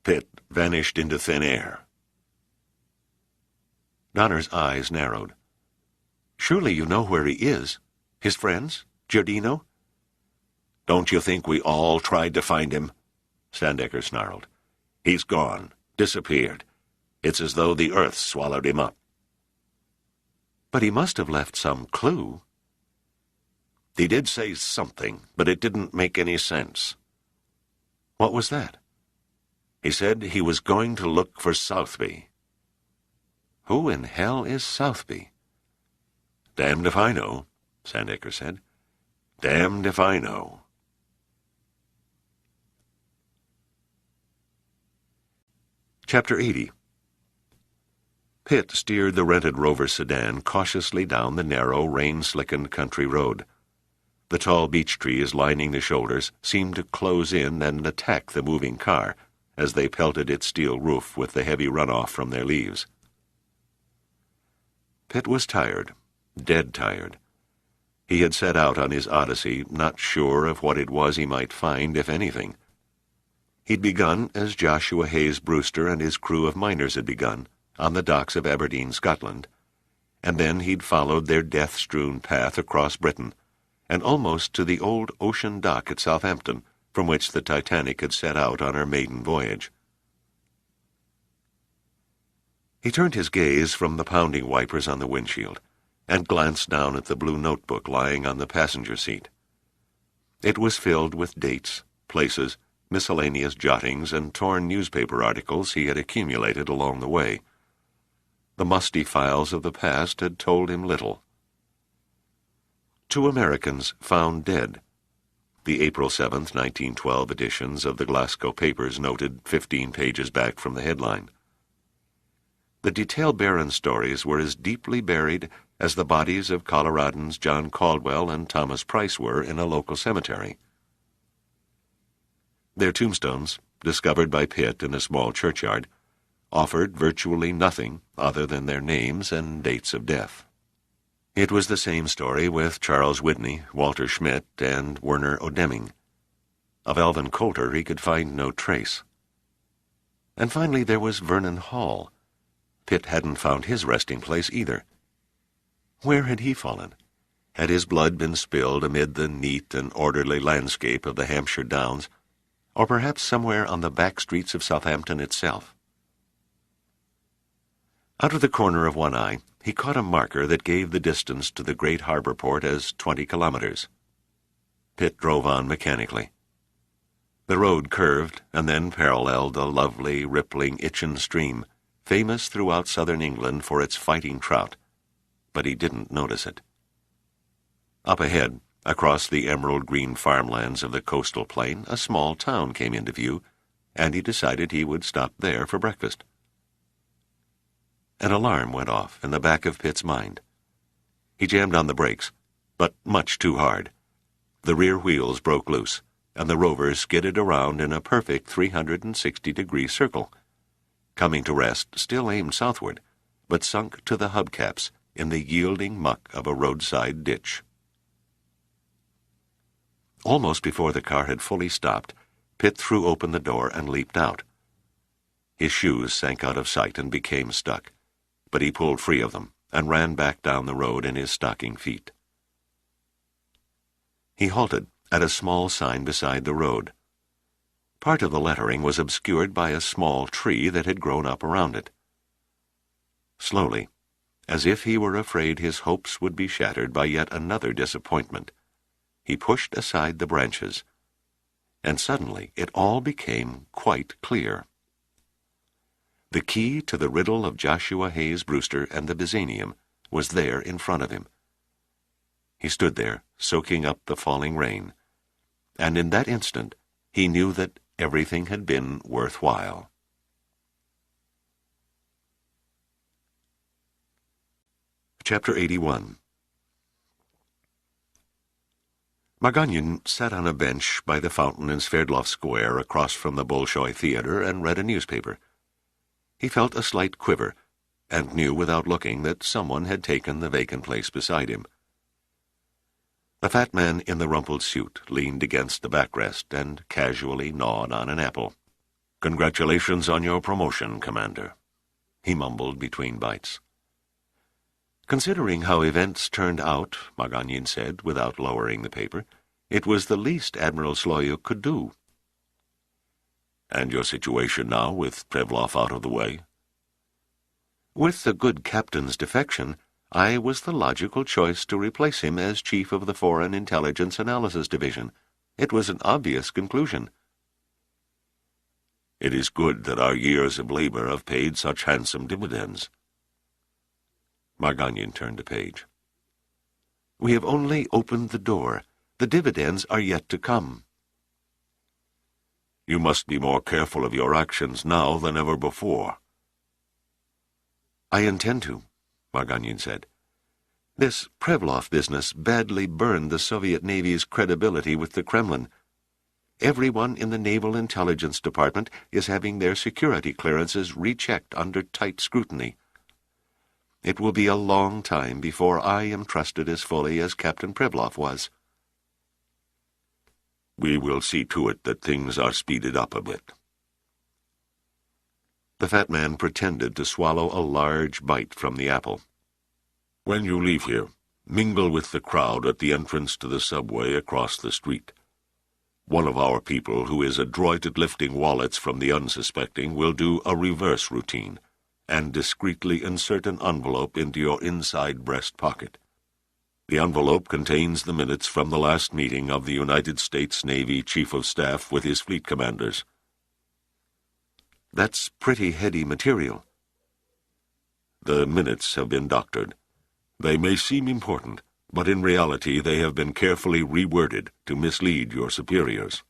Pitt vanished into thin air. Donner's eyes narrowed. Surely you know where he is? His friends? Giardino? Don't you think we all tried to find him? Sandecker snarled. He's gone, disappeared. It's as though the earth swallowed him up. But he must have left some clue. He did say something, but it didn't make any sense. What was that? He said he was going to look for Southby. Who in hell is Southby? Damned if I know, Sandecker said. Damned if I know. Chapter 80. Pitt steered the rented Rover sedan cautiously down the narrow, rain-slickened country road. The tall beech trees lining the shoulders seemed to close in and attack the moving car as they pelted its steel roof with the heavy runoff from their leaves. Pitt was tired, dead tired. He had set out on his odyssey, not sure of what it was he might find, if anything. He'd begun as Joshua Hayes Brewster and his crew of miners had begun, on the docks of Aberdeen, Scotland, and then he'd followed their death-strewn path across Britain, and almost to the old ocean dock at Southampton, from which the Titanic had set out on her maiden voyage. He turned his gaze from the pounding wipers on the windshield and glanced down at the blue notebook lying on the passenger seat. It was filled with dates, places, miscellaneous jottings, and torn newspaper articles he had accumulated along the way. The musty files of the past had told him little. 2 Americans found dead. The April 7, 1912 editions of the Glasgow papers noted 15 pages back from the headline. The detail-barren stories were as deeply buried as the bodies of Coloradans John Caldwell and Thomas Price were in a local cemetery. Their tombstones, discovered by Pitt in a small churchyard, offered virtually nothing other than their names and dates of death. It was the same story with Charles Whitney, Walter Schmidt, and Werner Odeming. Of Alvin Coulter he could find no trace. And finally there was Vernon Hall. Pitt hadn't found his resting place either. Where had he fallen? Had his blood been spilled amid the neat and orderly landscape of the Hampshire Downs, or perhaps somewhere on the back streets of Southampton itself? Out of the corner of one eye, he caught a marker that gave the distance to the great harbor port as 20 kilometers. Pitt drove on mechanically. The road curved and then paralleled a lovely, rippling Itchen stream, famous throughout southern England for its fighting trout, but he didn't notice it. Up ahead, across the emerald-green farmlands of the coastal plain, a small town came into view, and he decided he would stop there for breakfast. An alarm went off in the back of Pitt's mind. He jammed on the brakes, but much too hard. The rear wheels broke loose, and the rover skidded around in a perfect 360-degree circle, coming to rest still aimed southward, but sunk to the hubcaps in the yielding muck of a roadside ditch. Almost before the car had fully stopped, Pitt threw open the door and leaped out. His shoes sank out of sight and became stuck, but he pulled free of them and ran back down the road in his stocking feet. He halted at a small sign beside the road. Part of the lettering was obscured by a small tree that had grown up around it. Slowly, as if he were afraid his hopes would be shattered by yet another disappointment, he pushed aside the branches, and suddenly it all became quite clear. The key to the riddle of Joshua Hayes Brewster and the Byzanium was there in front of him. He stood there, soaking up the falling rain, and in that instant he knew that everything had been worthwhile. Chapter 81. Margagnon sat on a bench by the fountain in Sverdlov Square across from the Bolshoi Theater and read a newspaper. He felt a slight quiver, and knew without looking that someone had taken the vacant place beside him. The fat man in the rumpled suit leaned against the backrest and casually gnawed on an apple. "Congratulations on your promotion, Commander," he mumbled between bites. "Considering how events turned out," Margagnon said, without lowering the paper, "it was the least Admiral Sloyuk could do." "And your situation now, with Prevlov out of the way?" "With the good captain's defection, I was the logical choice to replace him as chief of the Foreign Intelligence Analysis Division. It was an obvious conclusion." "It is good that our years of labor have paid such handsome dividends." Margagnon turned a page. "We have only opened the door. The dividends are yet to come." "You must be more careful of your actions now than ever before." "I intend to," Margagnon said. "This Prevlov business badly burned the Soviet Navy's credibility with the Kremlin. Everyone in the Naval Intelligence Department is having their security clearances rechecked under tight scrutiny. It will be a long time before I am trusted as fully as Captain Prevlov was." "We will see to it that things are speeded up a bit." The fat man pretended to swallow a large bite from the apple. "When you leave here, mingle with the crowd at the entrance to the subway across the street. One of our people who is adroit at lifting wallets from the unsuspecting will do a reverse routine, and discreetly insert an envelope into your inside breast pocket. The envelope contains the minutes from the last meeting of the United States Navy Chief of Staff with his fleet commanders. That's pretty heady material. The minutes have been doctored. They may seem important, but in reality they have been carefully reworded to mislead your superiors.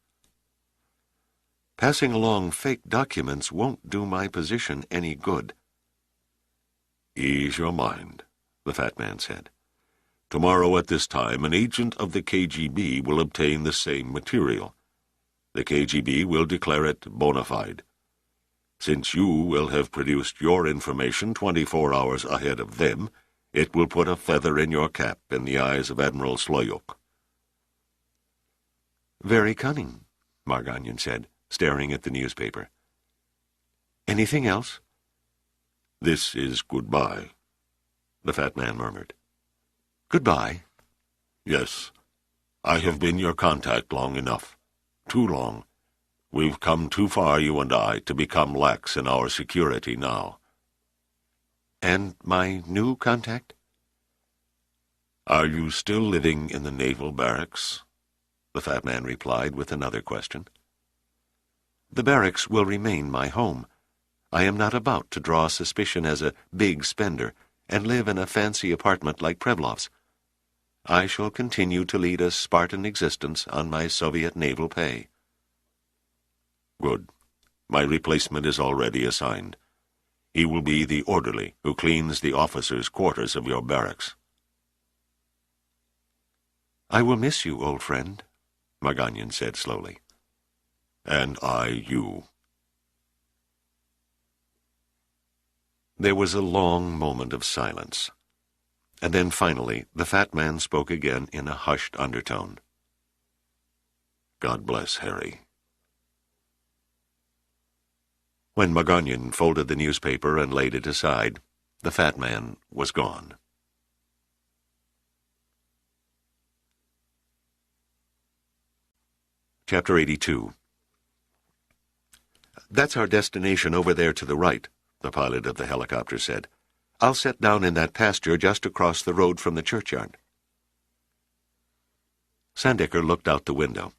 Passing along fake documents won't do my position any good. Ease your mind, the fat man said. Tomorrow at this time, an agent of the KGB will obtain the same material. The KGB will declare it bona fide. Since you will have produced your information 24 hours ahead of them, it will put a feather in your cap in the eyes of Admiral Sloyuk. Very cunning, Margagnon said, staring at the newspaper. Anything else? This is goodbye, the fat man murmured. Goodbye? Yes. I have been your contact long enough. Too long. We've come too far, you and I, to become lax in our security now. And my new contact? Are you still living in the naval barracks? The fat man replied with another question. The barracks will remain my home. I am not about to draw suspicion as a big spender and live in a fancy apartment like Prevlov's. I shall continue to lead a Spartan existence on my Soviet naval pay. Good. My replacement is already assigned. He will be the orderly who cleans the officers' quarters of your barracks. I will miss you, old friend, Margagnon said slowly. And I you. There was a long moment of silence, and then finally the fat man spoke again in a hushed undertone. God bless, Harry. When Margagnon folded the newspaper and laid it aside, the fat man was gone. Chapter 82. That's our destination over there to the right, the pilot of the helicopter said. I'll set down in that pasture just across the road from the churchyard. Sandecker looked out the window.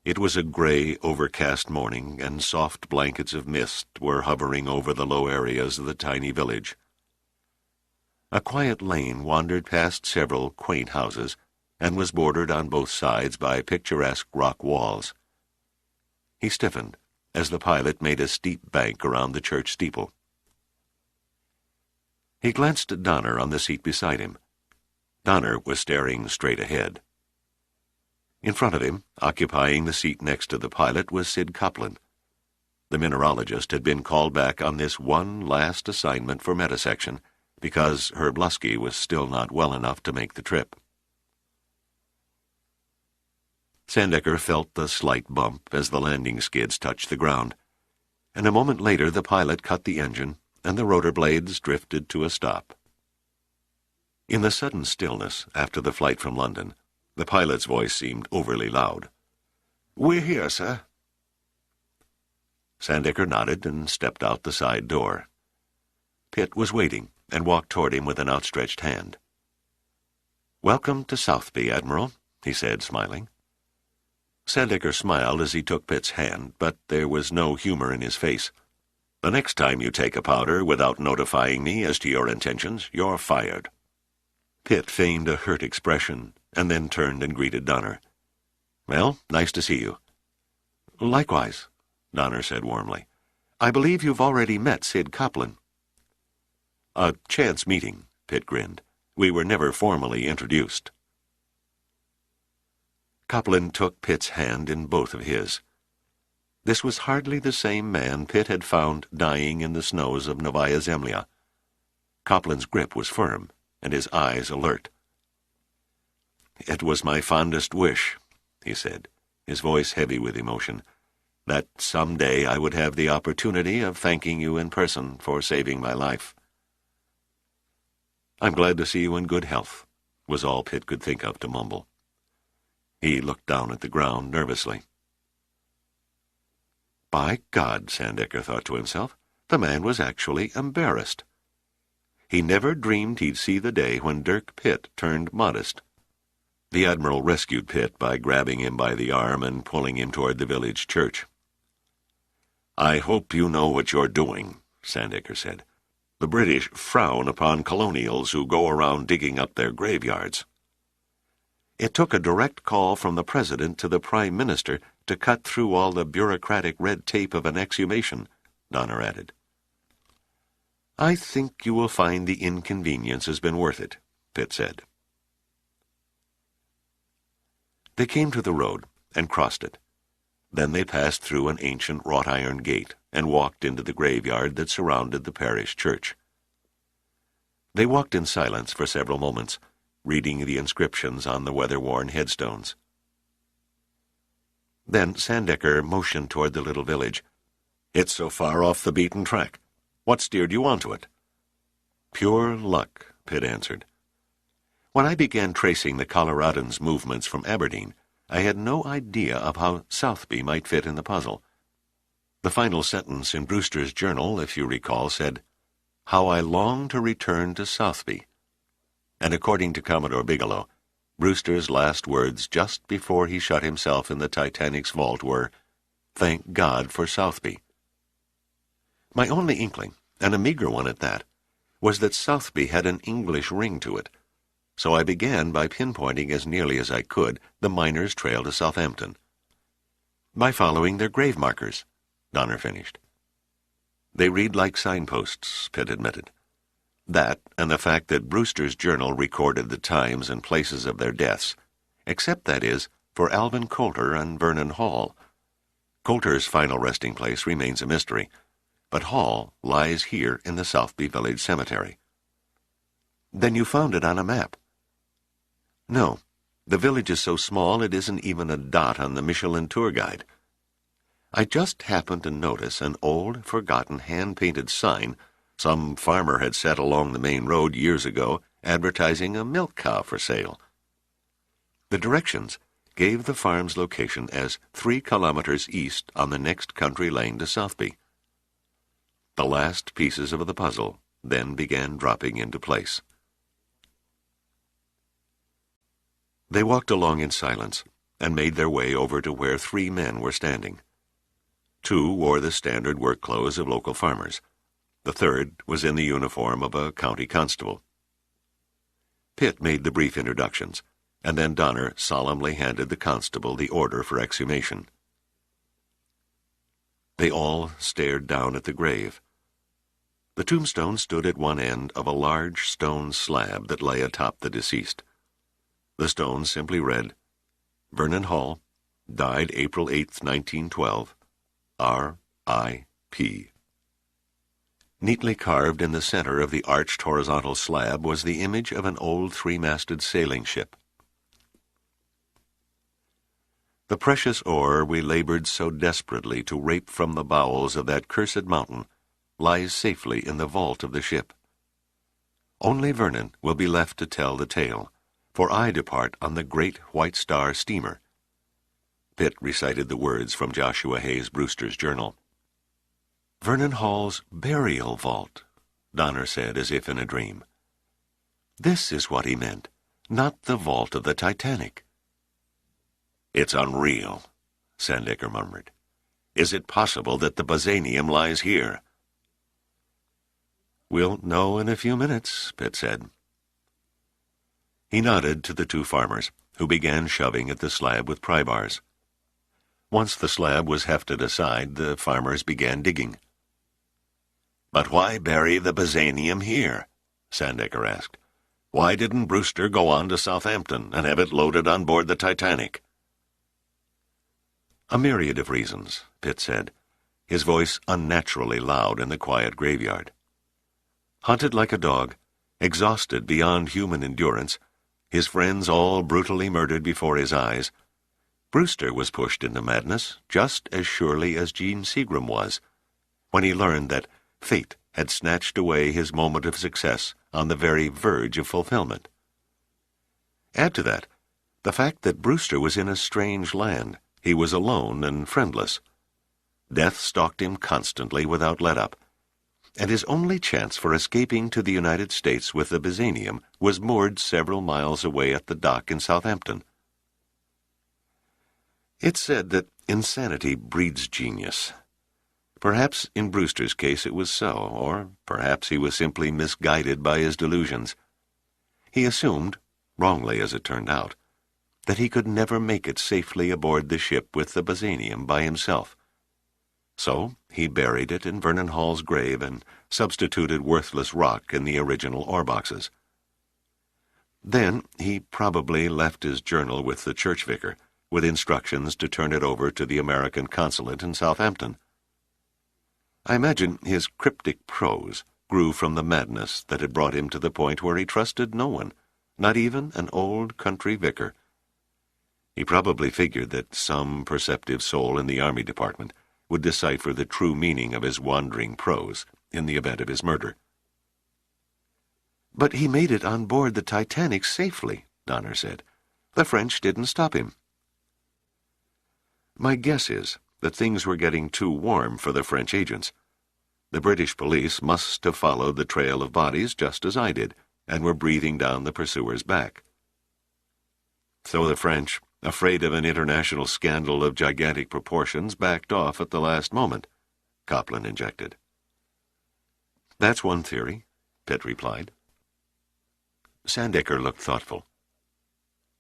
It was a gray, overcast morning, and soft blankets of mist were hovering over the low areas of the tiny village. A quiet lane wandered past several quaint houses, and was bordered on both sides by picturesque rock walls. He stiffened as the pilot made a steep bank around the church steeple. He glanced at Donner on the seat beside him. Donner was staring straight ahead. In front of him, occupying the seat next to the pilot, was Sid Copeland. The mineralogist had been called back on this one last assignment for metasection because Herb Lusky was still not well enough to make the trip. Sandecker felt the slight bump as the landing skids touched the ground, and a moment later the pilot cut the engine, and the rotor blades drifted to a stop. In the sudden stillness after the flight from London, the pilot's voice seemed overly loud. "We're here, sir." Sandecker nodded and stepped out the side door. Pitt was waiting and walked toward him with an outstretched hand. "Welcome to Southby, Admiral," he said, smiling. Sandecker smiled as he took Pitt's hand, but there was no humor in his face. "The next time you take a powder without notifying me as to your intentions, you're fired." Pitt feigned a hurt expression, and then turned and greeted Donner. "Well, nice to see you." "Likewise," Donner said warmly. "I believe you've already met Sid Copeland." "A chance meeting," Pitt grinned. "We were never formally introduced." Copeland took Pitt's hand in both of his. This was hardly the same man Pitt had found dying in the snows of Novaya Zemlya. Copeland's grip was firm, and his eyes alert. "It was my fondest wish," he said, his voice heavy with emotion, "that some day I would have the opportunity of thanking you in person for saving my life." "I'm glad to see you in good health," was all Pitt could think of to mumble. He looked down at the ground nervously. By God, Sandecker thought to himself, The man was actually embarrassed. He never dreamed he'd see the day when Dirk Pitt turned modest. The Admiral rescued Pitt by grabbing him by the arm and pulling him toward the village church. "I hope you know what you're doing," Sandecker said. "The British frown upon colonials who go around digging up their graveyards." "It took a direct call from the President to the Prime Minister to cut through all the bureaucratic red tape of an exhumation," Donner added. "I think you will find the inconvenience has been worth it," Pitt said. They came to the road and crossed it. Then they passed through an ancient wrought-iron gate and walked into the graveyard that surrounded the parish church. They walked in silence for several moments, reading the inscriptions on the weather-worn headstones. Then Sandecker motioned toward the little village. "It's so far off the beaten track. What steered you onto it?" "Pure luck," Pitt answered. "When I began tracing the Coloradans' movements from Aberdeen, I had no idea of how Southby might fit in the puzzle. The final sentence in Brewster's journal, if you recall, said, 'How I long to return to Southby.' And according to Commodore Bigelow, Brewster's last words just before he shut himself in the Titanic's vault were, 'Thank God for Southby.' My only inkling, and a meager one at that, was that Southby had an English ring to it, so I began by pinpointing as nearly as I could the miners' trail to Southampton. By following their grave markers," Donner finished. "They read like signposts," Pitt admitted. "That, and the fact that Brewster's journal recorded the times and places of their deaths, except, that is, for Alvin Coulter and Vernon Hall. Coulter's final resting place remains a mystery, but Hall lies here in the Southby Village Cemetery." "Then you found it on a map?" "No. The village is so small it isn't even a dot on the Michelin tour guide. I just happened to notice an old, forgotten, hand-painted sign some farmer had set along the main road years ago advertising a milk cow for sale. The directions gave the farm's location as 3 kilometers east on the next country lane to Southby. The last pieces of the puzzle then began dropping into place. They walked along in silence and made their way over to where 3 men were standing. 2 wore the standard work clothes of local farmers. The third was in the uniform of a county constable. Pitt made the brief introductions, and then Donner solemnly handed the constable the order for exhumation. They all stared down at the grave. The tombstone stood at one end of a large stone slab that lay atop the deceased. The stone simply read, "Vernon Hall, died April 8, 1912, R.I.P." Neatly carved in the center of the arched horizontal slab was the image of an old 3-masted sailing ship. "The precious ore we labored so desperately to rape from the bowels of that cursed mountain lies safely in the vault of the ship. Only Vernon will be left to tell the tale, for I depart on the Great White Star steamer." Pitt recited the words from Joshua Hayes Brewster's journal. "Vernon Hall's burial vault," Donner said as if in a dream. "This is what he meant, not the vault of the Titanic." "It's unreal," Sandecker murmured. "Is it possible that the Byzanium lies here?" "We'll know in a few minutes," Pitt said. He nodded to the 2 farmers, who began shoving at the slab with pry bars. Once the slab was hefted aside, the farmers began digging. "But why bury the Byzanium here?" Sandecker asked. "Why didn't Brewster go on to Southampton and have it loaded on board the Titanic?" "A myriad of reasons," Pitt said, his voice unnaturally loud in the quiet graveyard. Hunted like a dog, exhausted beyond human endurance, his friends all brutally murdered before his eyes, Brewster was pushed into madness just as surely as Gene Seagram was, when he learned that fate had snatched away his moment of success on the very verge of fulfillment. Add to that the fact that Brewster was in a strange land. He was alone and friendless. Death stalked him constantly without let-up, and his only chance for escaping to the United States with the Byzanium was moored several miles away at the dock in Southampton. It's said that insanity breeds genius. Perhaps in Brewster's case it was so, or perhaps he was simply misguided by his delusions. He assumed, wrongly as it turned out, that he could never make it safely aboard the ship with the Byzanium by himself. So he buried it in Vernon Hall's grave and substituted worthless rock in the original ore boxes. Then he probably left his journal with the church vicar, with instructions to turn it over to the American consulate in Southampton. I imagine his cryptic prose grew from the madness that had brought him to the point where he trusted no one, not even an old country vicar. He probably figured that some perceptive soul in the Army Department would decipher the true meaning of his wandering prose in the event of his murder. "But he made it on board the Titanic safely," Donner said. "The French didn't stop him." My guess is that things were getting too warm for the French agents. The British police must have followed the trail of bodies just as I did, and were breathing down the pursuer's back. So the French, afraid of an international scandal of gigantic proportions, backed off at the last moment, Copland injected. "That's one theory," Pitt replied. Sandecker looked thoughtful.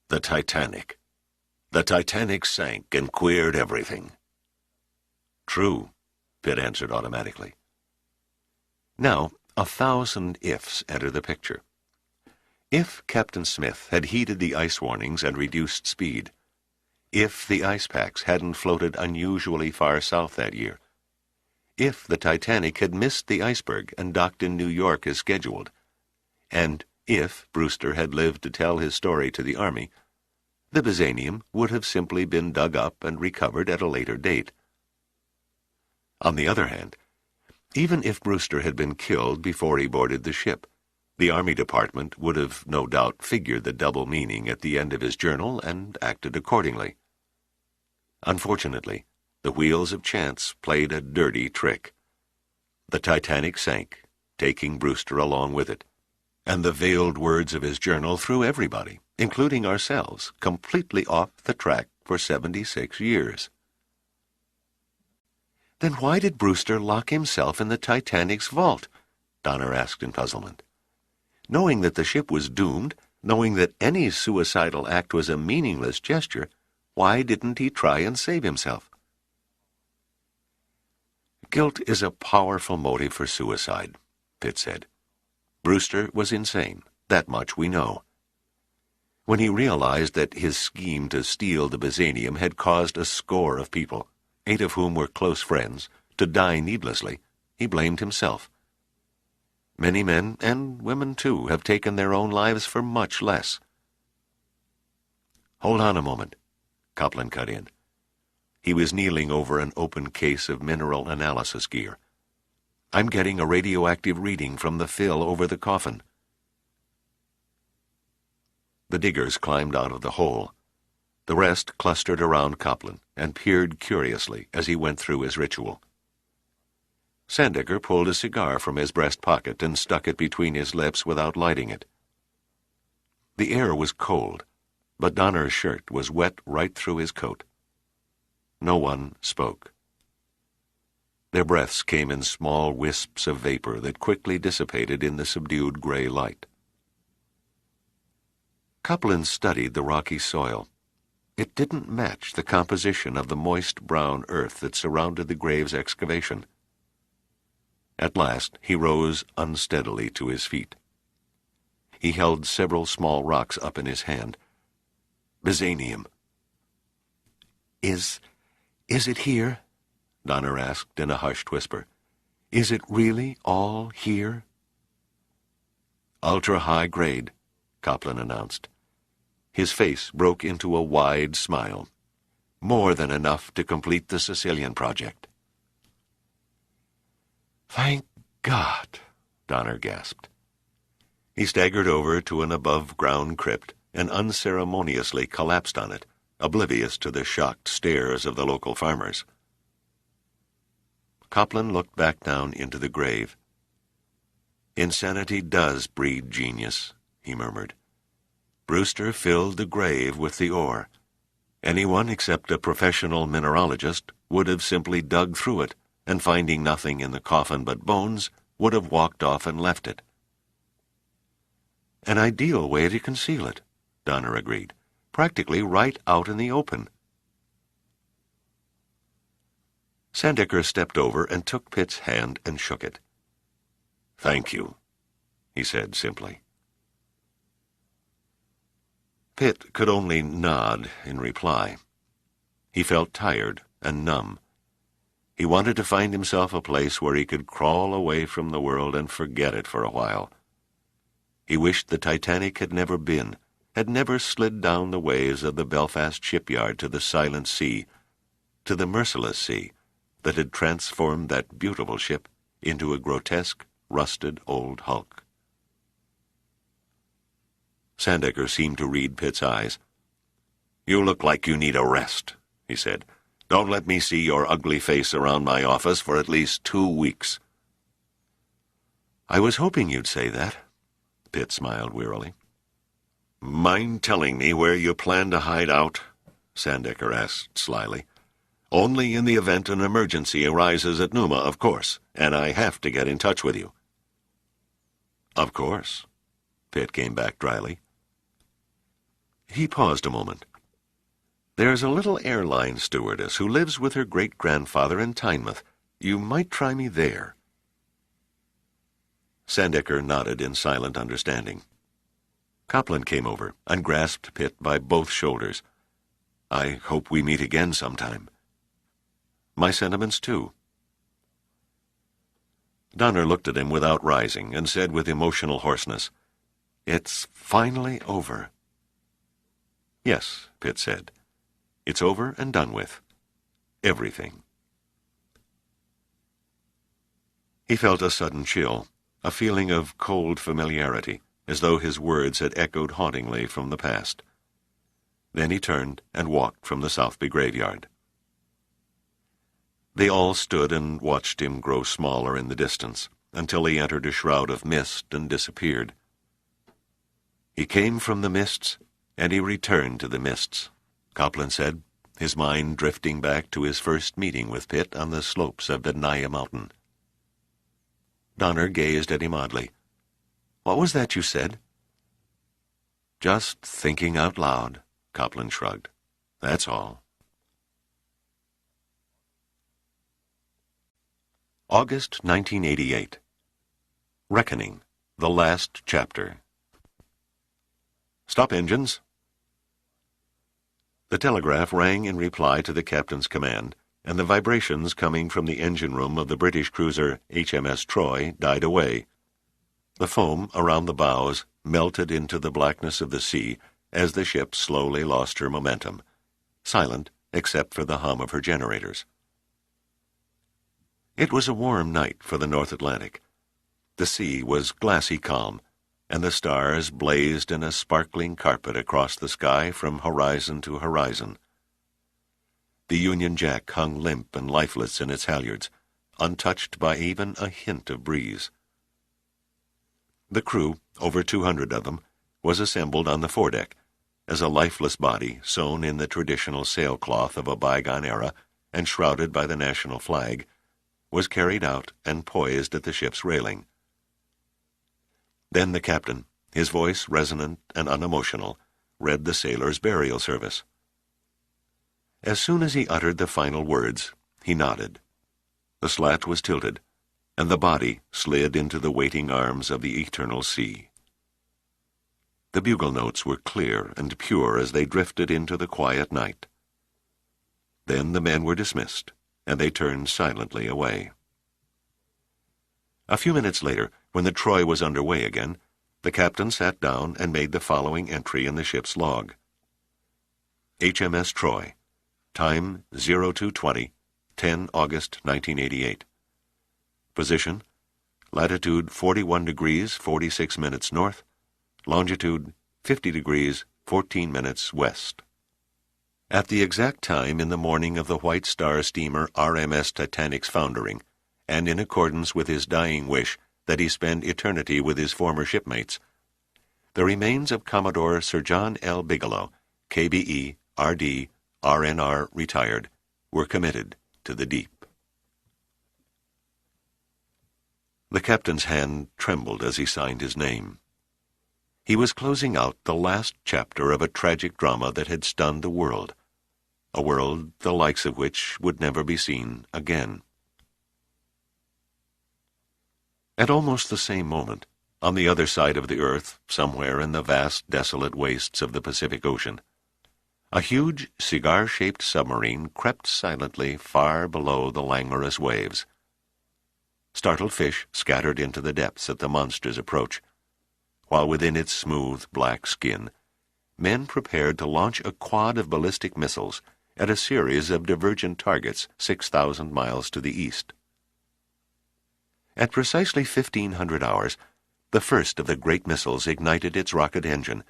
The Titanic. The Titanic sank and queered everything." "True," Pitt answered automatically. Now, 1,000 ifs enter the picture. If Captain Smith had heeded the ice warnings and reduced speed, if the ice packs hadn't floated unusually far south that year, if the Titanic had missed the iceberg and docked in New York as scheduled, and if Brewster had lived to tell his story to the Army, the Byzanium would have simply been dug up and recovered at a later date. On the other hand, even if Brewster had been killed before he boarded the ship, the Army Department would have no doubt figured the double meaning at the end of his journal and acted accordingly. Unfortunately, the wheels of chance played a dirty trick. The Titanic sank, taking Brewster along with it, and the veiled words of his journal threw everybody, including ourselves, completely off the track for 76 years. "Then why did Brewster lock himself in the Titanic's vault?" Donner asked in puzzlement. "Knowing that the ship was doomed, knowing that any suicidal act was a meaningless gesture, why didn't he try and save himself?" "Guilt is a powerful motive for suicide," Pitt said. "Brewster was insane, that much we know. When he realized that his scheme to steal the Byzanium had caused a score of people, 8 of whom were close friends, to die needlessly, he blamed himself. Many men, and women too, have taken their own lives for much less." "Hold on a moment," Copland cut in. He was kneeling over an open case of mineral analysis gear. "I'm getting a radioactive reading from the fill over the coffin." The diggers climbed out of the hole. The rest clustered around Copland and peered curiously as he went through his ritual. Sandecker pulled a cigar from his breast pocket and stuck it between his lips without lighting it. The air was cold, but Donner's shirt was wet right through his coat. No one spoke. Their breaths came in small wisps of vapor that quickly dissipated in the subdued gray light. Copland studied the rocky soil. It didn't match the composition of the moist brown earth that surrounded the grave's excavation. At last he rose unsteadily to his feet. He held several small rocks up in his hand. "Byzanium." Is it here?" Donner asked in a hushed whisper. "Is it really all here?" "Ultra-high grade," Copland announced. His face broke into a wide smile. "More than enough to complete the Sicilian project." "Thank God," Donner gasped. He staggered over to an above-ground crypt and unceremoniously collapsed on it, oblivious to the shocked stares of the local farmers. Copland looked back down into the grave, "Insanity does breed genius," he murmured. Brewster filled the grave with the ore. Anyone except a professional mineralogist would have simply dug through it, and finding nothing in the coffin but bones, would have walked off and left it. "An ideal way to conceal it," Donner agreed. "Practically right out in the open." Sandecker stepped over and took Pitt's hand and shook it. "Thank you," he said simply. Pitt could only nod in reply. He felt tired and numb. He wanted to find himself a place where he could crawl away from the world and forget it for a while. He wished the Titanic had never been, had never slid down the waves of the Belfast shipyard to the silent sea, to the merciless sea that had transformed that beautiful ship into a grotesque, rusted old hulk. Sandecker seemed to read Pitt's eyes. "You look like you need a rest," he said. "Don't let me see your ugly face around my office for at least 2 weeks." "I was hoping you'd say that," Pitt smiled wearily. "Mind telling me where you plan to hide out?" Sandecker asked slyly. "Only in the event an emergency arises at Numa, of course, and I have to get in touch with you." "Of course," Pitt came back dryly. He paused a moment. "There's a little airline stewardess who lives with her great-grandfather in Tynemouth. You might try me there." Sandecker nodded in silent understanding. Copland came over and grasped Pitt by both shoulders. "I hope we meet again sometime." "My sentiments, too." Donner looked at him without rising and said with emotional hoarseness, "It's finally over." "Yes," Pitt said. "It's over and done with. Everything." He felt a sudden chill, a feeling of cold familiarity, as though his words had echoed hauntingly from the past. Then he turned and walked from the Southby graveyard. They all stood and watched him grow smaller in the distance, until he entered a shroud of mist and disappeared. "He came from the mists, and he returned to the mists," Copland said, his mind drifting back to his first meeting with Pitt on the slopes of Benaya Mountain. Donner gazed at him oddly. "What was that you said?" "Just thinking out loud," Copland shrugged. "That's all." August 1988. Reckoning, the last chapter. "Stop engines." The telegraph rang in reply to the captain's command, and the vibrations coming from the engine room of the British cruiser HMS Troy died away. The foam around the bows melted into the blackness of the sea as the ship slowly lost her momentum, silent except for the hum of her generators. It was a warm night for the North Atlantic. The sea was glassy calm, and the stars blazed in a sparkling carpet across the sky from horizon to horizon. The Union Jack hung limp and lifeless in its halyards, untouched by even a hint of breeze. The crew, over 200 of them, was assembled on the foredeck, as a lifeless body sewn in the traditional sailcloth of a bygone era and shrouded by the national flag, was carried out and poised at the ship's railing. Then the captain, his voice resonant and unemotional, read the sailors' burial service. As soon as he uttered the final words, he nodded. The slat was tilted, and the body slid into the waiting arms of the eternal sea. The bugle notes were clear and pure as they drifted into the quiet night. Then the men were dismissed, and they turned silently away. A few minutes later, when the Troy was under way again, the captain sat down and made the following entry in the ship's log. HMS Troy. Time 0220, 10 August 1988. Position, latitude 41 degrees 46 minutes north, longitude 50 degrees 14 minutes west. At the exact time in the morning of the White Star steamer RMS Titanic's foundering, and in accordance with his dying wish that he spend eternity with his former shipmates, the remains of Commodore Sir John L. Bigelow, KBE, RD, RNR, retired, were committed to the deep. The captain's hand trembled as he signed his name. He was closing out the last chapter of a tragic drama that had stunned the world, a world the likes of which would never be seen again. At almost the same moment, on the other side of the earth, somewhere in the vast, desolate wastes of the Pacific Ocean, a huge, cigar-shaped submarine crept silently far below the languorous waves. Startled fish scattered into the depths at the monster's approach, while within its smooth, black skin, men prepared to launch a quad of ballistic missiles at a series of divergent targets 6,000 miles to the east. At precisely 1500 hours, the first of the great missiles ignited its rocket engine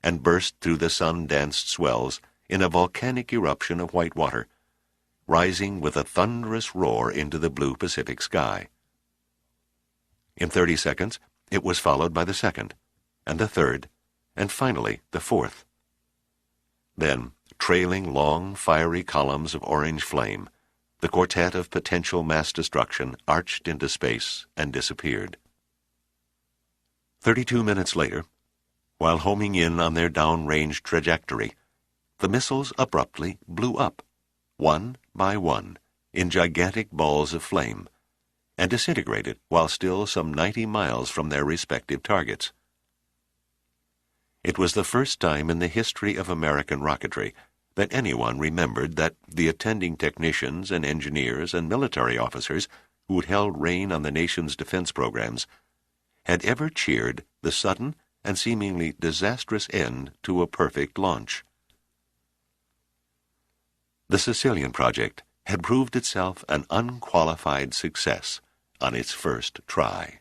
and burst through the sun-danced swells in a volcanic eruption of white water, rising with a thunderous roar into the blue Pacific sky. In 30 seconds, it was followed by the second, and the third, and finally the fourth. Then, trailing long, fiery columns of orange flame, the quartet of potential mass destruction arched into space and disappeared. 32 minutes later, while homing in on their downrange trajectory, the missiles abruptly blew up, one by one, in gigantic balls of flame, and disintegrated while still some 90 miles from their respective targets. It was the first time in the history of American rocketry that anyone remembered that the attending technicians and engineers and military officers who had held rein on the nation's defense programs had ever cheered the sudden and seemingly disastrous end to a perfect launch. The Sicilian project had proved itself an unqualified success on its first try.